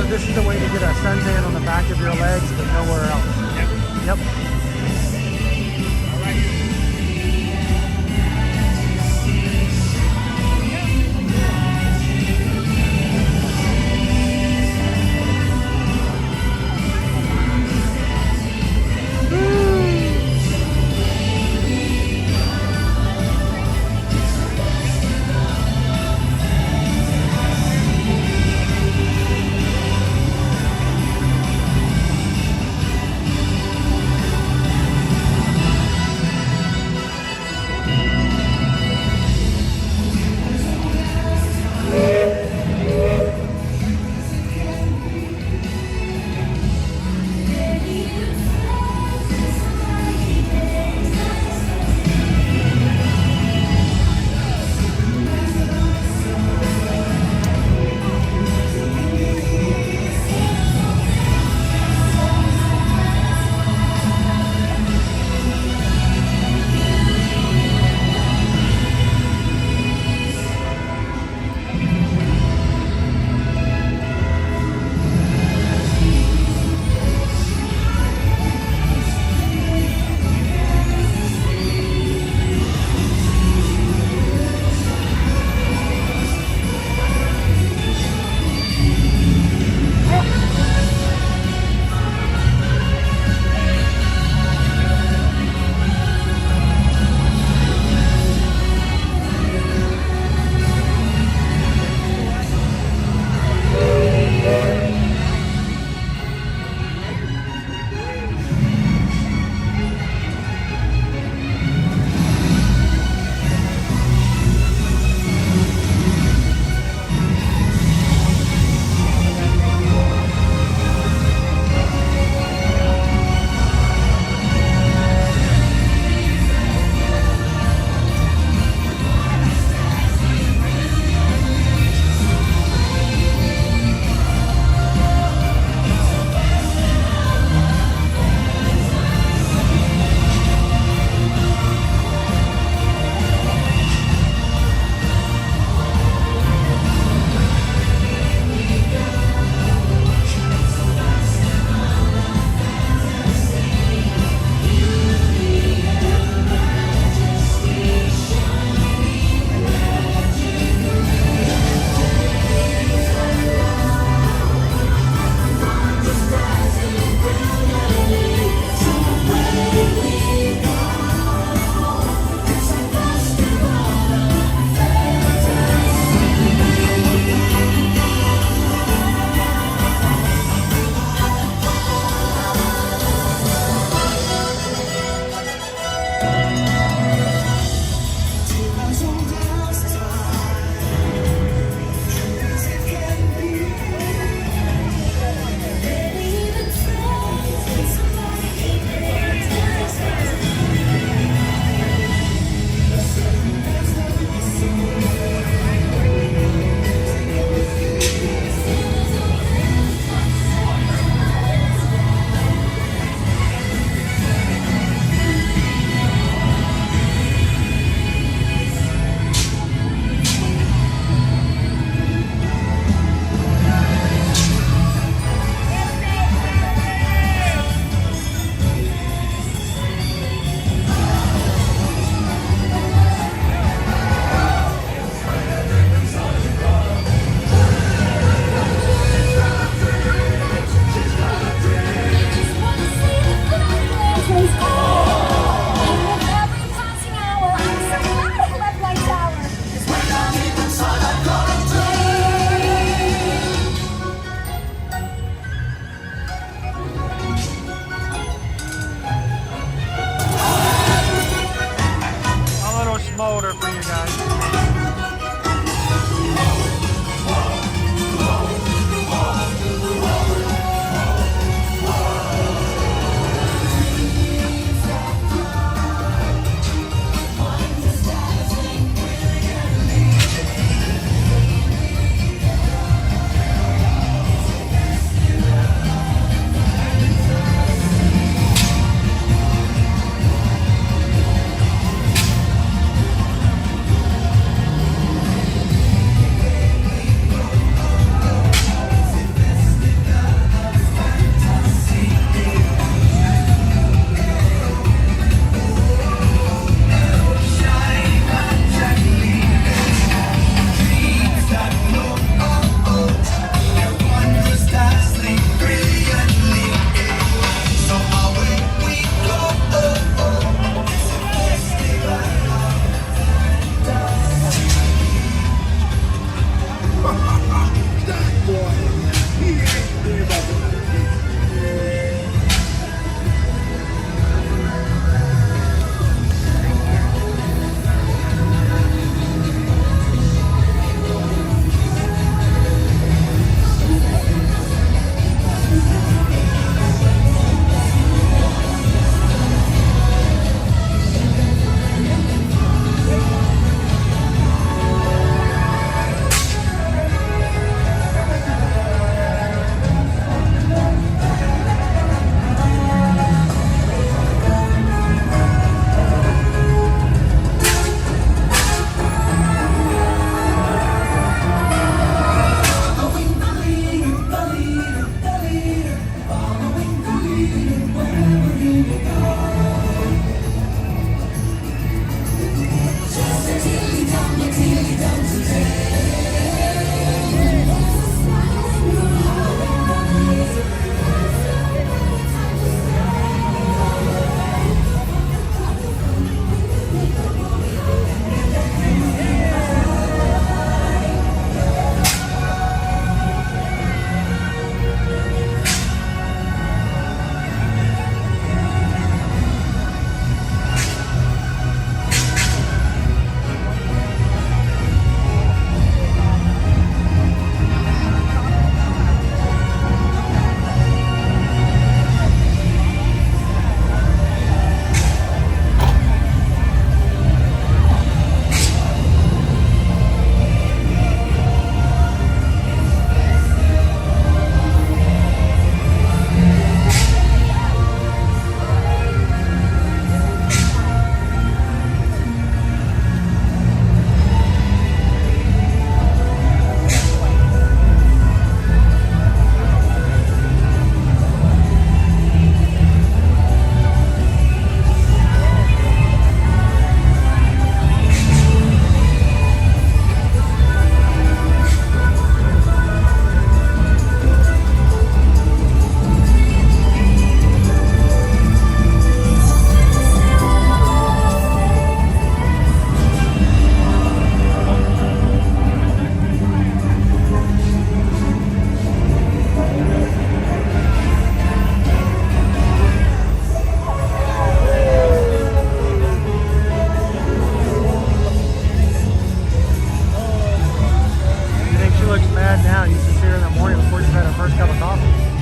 [SPEAKER 1] This is the way to get a suntan on the back of your legs, but nowhere else. Yep. down. You should see her in the morning before she's had her first cup of coffee.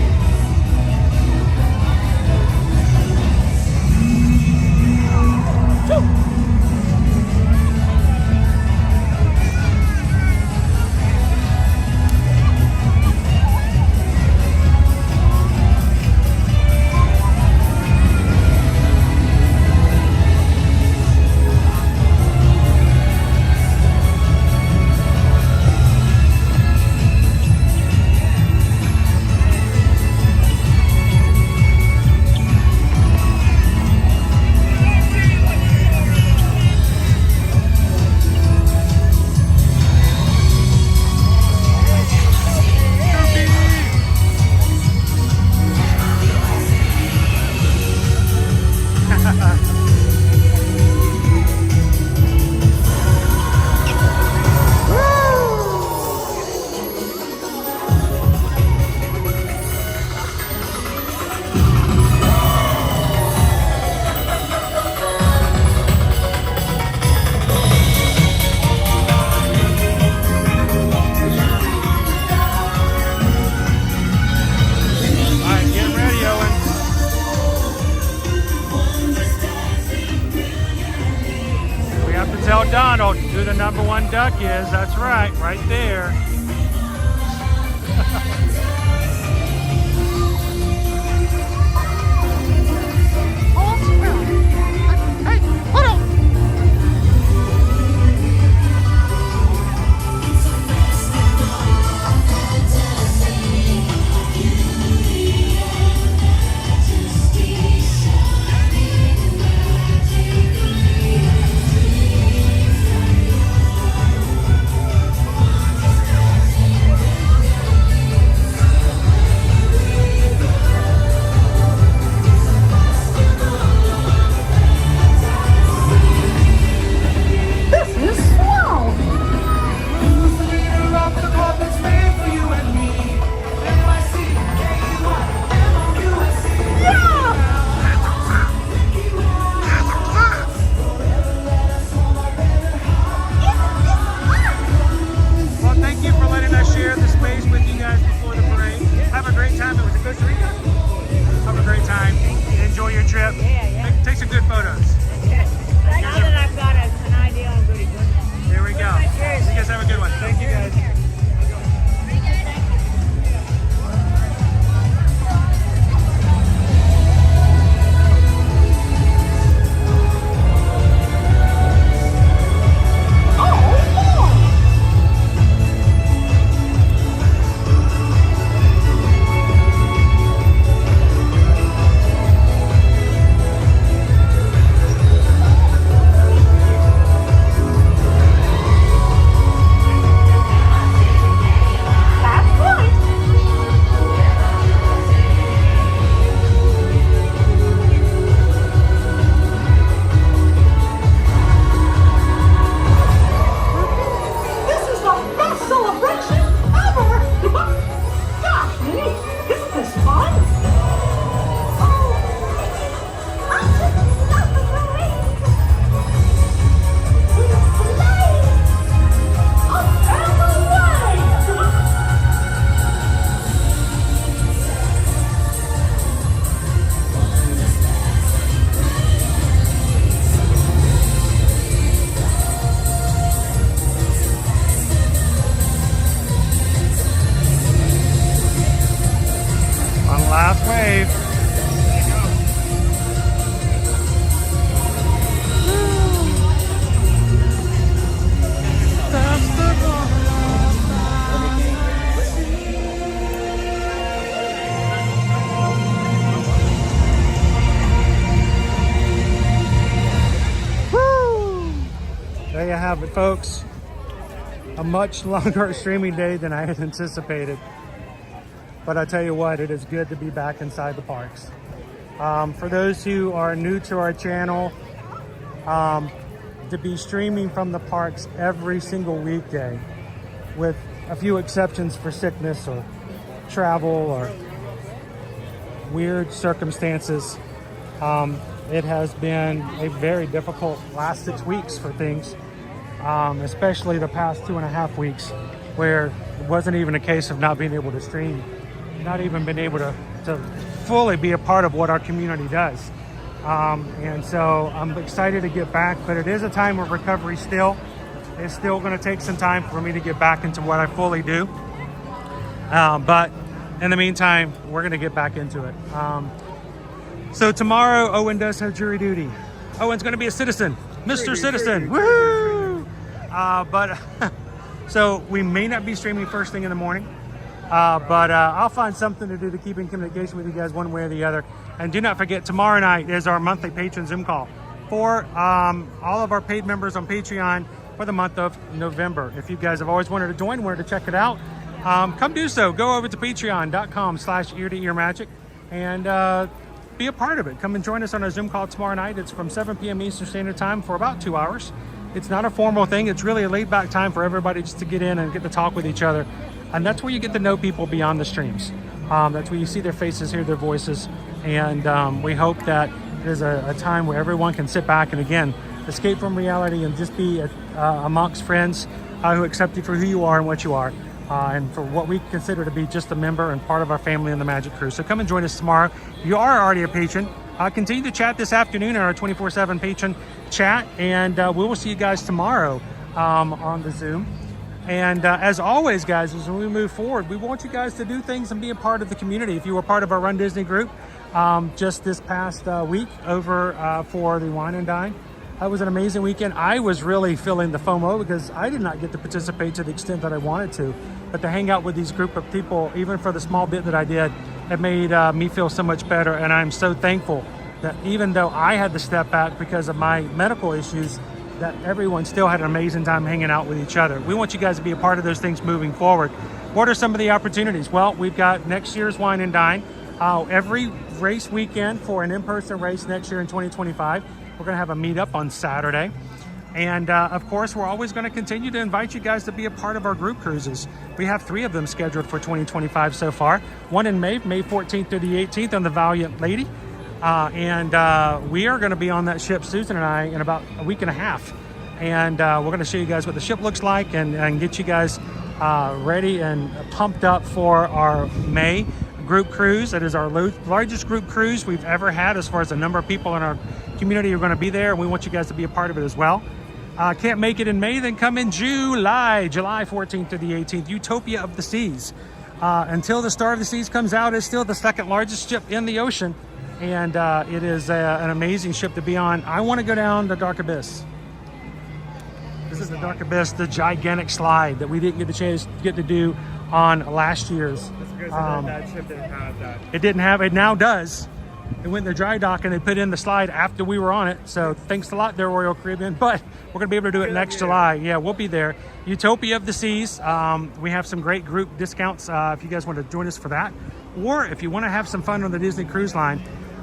[SPEAKER 1] Tell Donald who the #1 duck is. That's right there.
[SPEAKER 12] Hey, hold on.
[SPEAKER 1] Take some good photos.
[SPEAKER 11] Now that I've got an idea on goody good.
[SPEAKER 1] There we go. You guys have a good one. Thank you guys. Last wave. There you have it, folks. A much longer streaming day than I had anticipated. But I tell you what, it is good to be back inside the parks. For those who are new to our channel, to be streaming from the parks every single weekday, with a few exceptions for sickness or travel or weird circumstances, it has been a very difficult last 6 weeks for things, especially the past 2.5 weeks. where it wasn't even a case of not being able to stream, not even being able to fully be a part of what our community does. And so I'm excited to get back, but it is a time of recovery still. It's still going to take some time for me to get back into what I fully do. But in the meantime, we're going to get back into it. So tomorrow, Owen does have jury duty. Owen's going to be a citizen, Mr. Citizen. Woohoo! So we may not be streaming first thing in the morning, but I'll find something to do to keep in communication with you guys one way or the other. And do not forget, tomorrow night is our monthly patron Zoom call for all of our paid members on Patreon for the month of November. If you guys have always wanted to join, wanted to check it out, come do so. Go over to patreon.com/ear-to-ear-magic and be a part of it. Come and join us on our Zoom call tomorrow night. It's from 7 p.m. Eastern Standard Time for about 2 hours. It's not a formal thing. It's really a laid-back time for everybody just to get in and get to talk with each other. And that's where you get to know people beyond the streams. That's where you see their faces, hear their voices. And we hope that it is a time where everyone can sit back and, again, escape from reality and just be amongst friends who accept you for who you are and what you are. And for what we consider to be just a member and part of our family in the Magic Crew. So come and join us tomorrow. If you are already a patron, continue to chat this afternoon in our 24/7 patron chat, and we will see you guys tomorrow on the Zoom. And as always, guys, as we move forward, we want you guys to do things and be a part of the community. If you were part of our Run Disney group just this past week over for the Wine and Dine, that was an amazing weekend. I was really feeling the FOMO because I did not get to participate to the extent that I wanted to. But to hang out with these group of people, even for the small bit that I did, it made me feel so much better. And I'm so thankful that even though I had to step back because of my medical issues, that everyone still had an amazing time hanging out with each other. We want you guys to be a part of those things moving forward. What are some of the opportunities? Well, we've got next year's Wine and Dine. Every race weekend for an in-person race next year in 2025. We're going to have a meetup on Saturday. And of course, we're always going to continue to invite you guys to be a part of our group cruises. We have 3 of them scheduled for 2025 so far. One in May 14th through the 18th on the Valiant Lady. And we are going to be on that ship, Susan and I, in about a week and a half. And we're going to show you guys what the ship looks like and get you guys ready and pumped up for our May group cruise. It is our largest group cruise we've ever had as far as the number of people in our community who are going to be there. We want you guys to be a part of it as well. Can't make it in May, then come in July 14th to the 18th, Utopia of the Seas. Until the Star of the Seas comes out, it's still the second largest ship in the ocean. And it is an amazing ship to be on. I want to go down the Dark Abyss. This is the Dark Abyss, the gigantic slide that we didn't get the chance to get to do on last year's.
[SPEAKER 8] That's because that ship didn't have that.
[SPEAKER 1] It didn't have, it now does. It went in the dry dock and they put in the slide after we were on it. So thanks a lot there, Royal Caribbean. But we're going to be able to do it next July. Yeah, we'll be there. Utopia of the Seas. We have some great group discounts if you guys want to join us for that. Or if you want to have some fun on the Disney Cruise Line,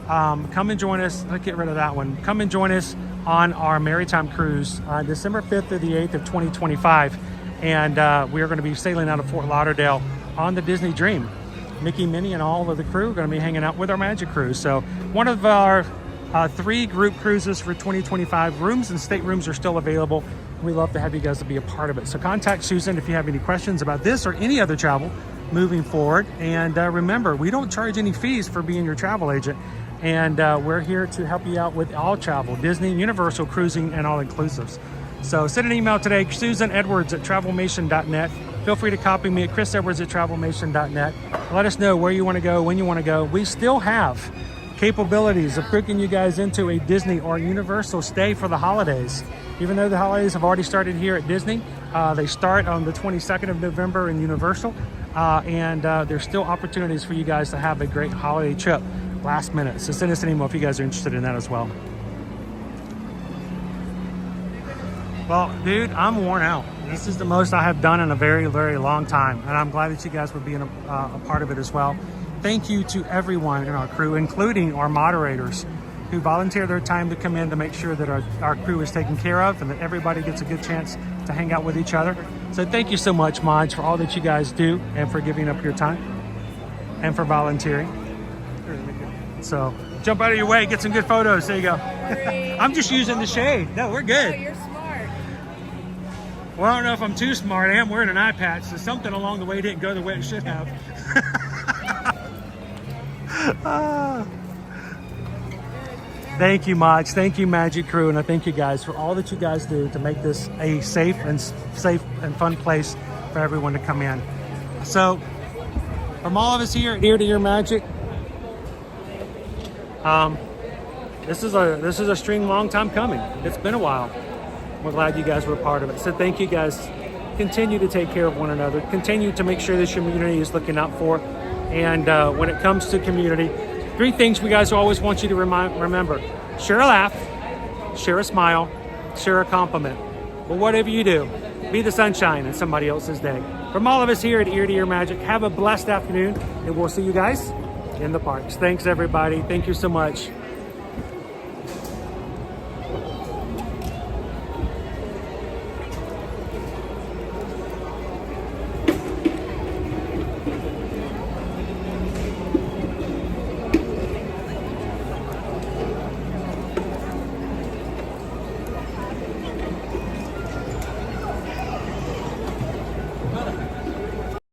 [SPEAKER 1] come and join us. Let's get rid of that one. Come and join us on our Maritime Cruise on December 5th through the 8th of 2025. And we are going to be sailing out of Fort Lauderdale on the Disney Dream. Mickey, Minnie, and all of the crew are going to be hanging out with our Magic Cruise. So one of our 3 group cruises for 2025. Rooms and staterooms are still available. We love to have you guys to be a part of it. So contact Susan if you have any questions about this or any other travel moving forward. And remember, we don't charge any fees for being your travel agent. And we're here to help you out with all travel, Disney, Universal, cruising, and all-inclusives. So send an email today, susanedwards@travelmation.net. Feel free to copy me at chrisedwards@travelmation.net. Let us know where you want to go, when you want to go. We still have capabilities of booking you guys into a Disney or Universal stay for the holidays. Even though the holidays have already started here at Disney, they start on the 22nd of November in Universal. And there's still opportunities for you guys to have a great holiday trip last minute. So send us an email if you guys are interested in that as well. Well, dude, I'm worn out. This is the most I have done in a very, very long time. And I'm glad that you guys were being a part of it as well. Thank you to everyone in our crew, including our moderators, who volunteer their time to come in to make sure that our crew is taken care of and that everybody gets a good chance to hang out with each other. So thank you so much, mods, for all that you guys do and for giving up your time and for volunteering. So jump out of your way, get some good photos. There you go. I'm just using the shade. No, we're good.
[SPEAKER 3] Oh, you're smart.
[SPEAKER 1] Well, I don't know if I'm too smart. I am wearing an eye patch, so something along the way didn't go the way it should have. Thank you, Mach. Thank you, Magic Crew, and I thank you guys for all that you guys do to make this a safe and fun place for everyone to come in. So, from all of us here at Ear to Ear Magic, this is a string long time coming. It's been a while. We're glad you guys were a part of it. So thank you guys. Continue to take care of one another. Continue to make sure this community is looking out for. And when it comes to community, 3 things we guys always want you to remember. Share a laugh, share a smile, share a compliment. But whatever you do, be the sunshine in somebody else's day. From all of us here at Ear to Ear Magic, have a blessed afternoon, and we'll see you guys in the parks. Thanks, everybody. Thank you so much.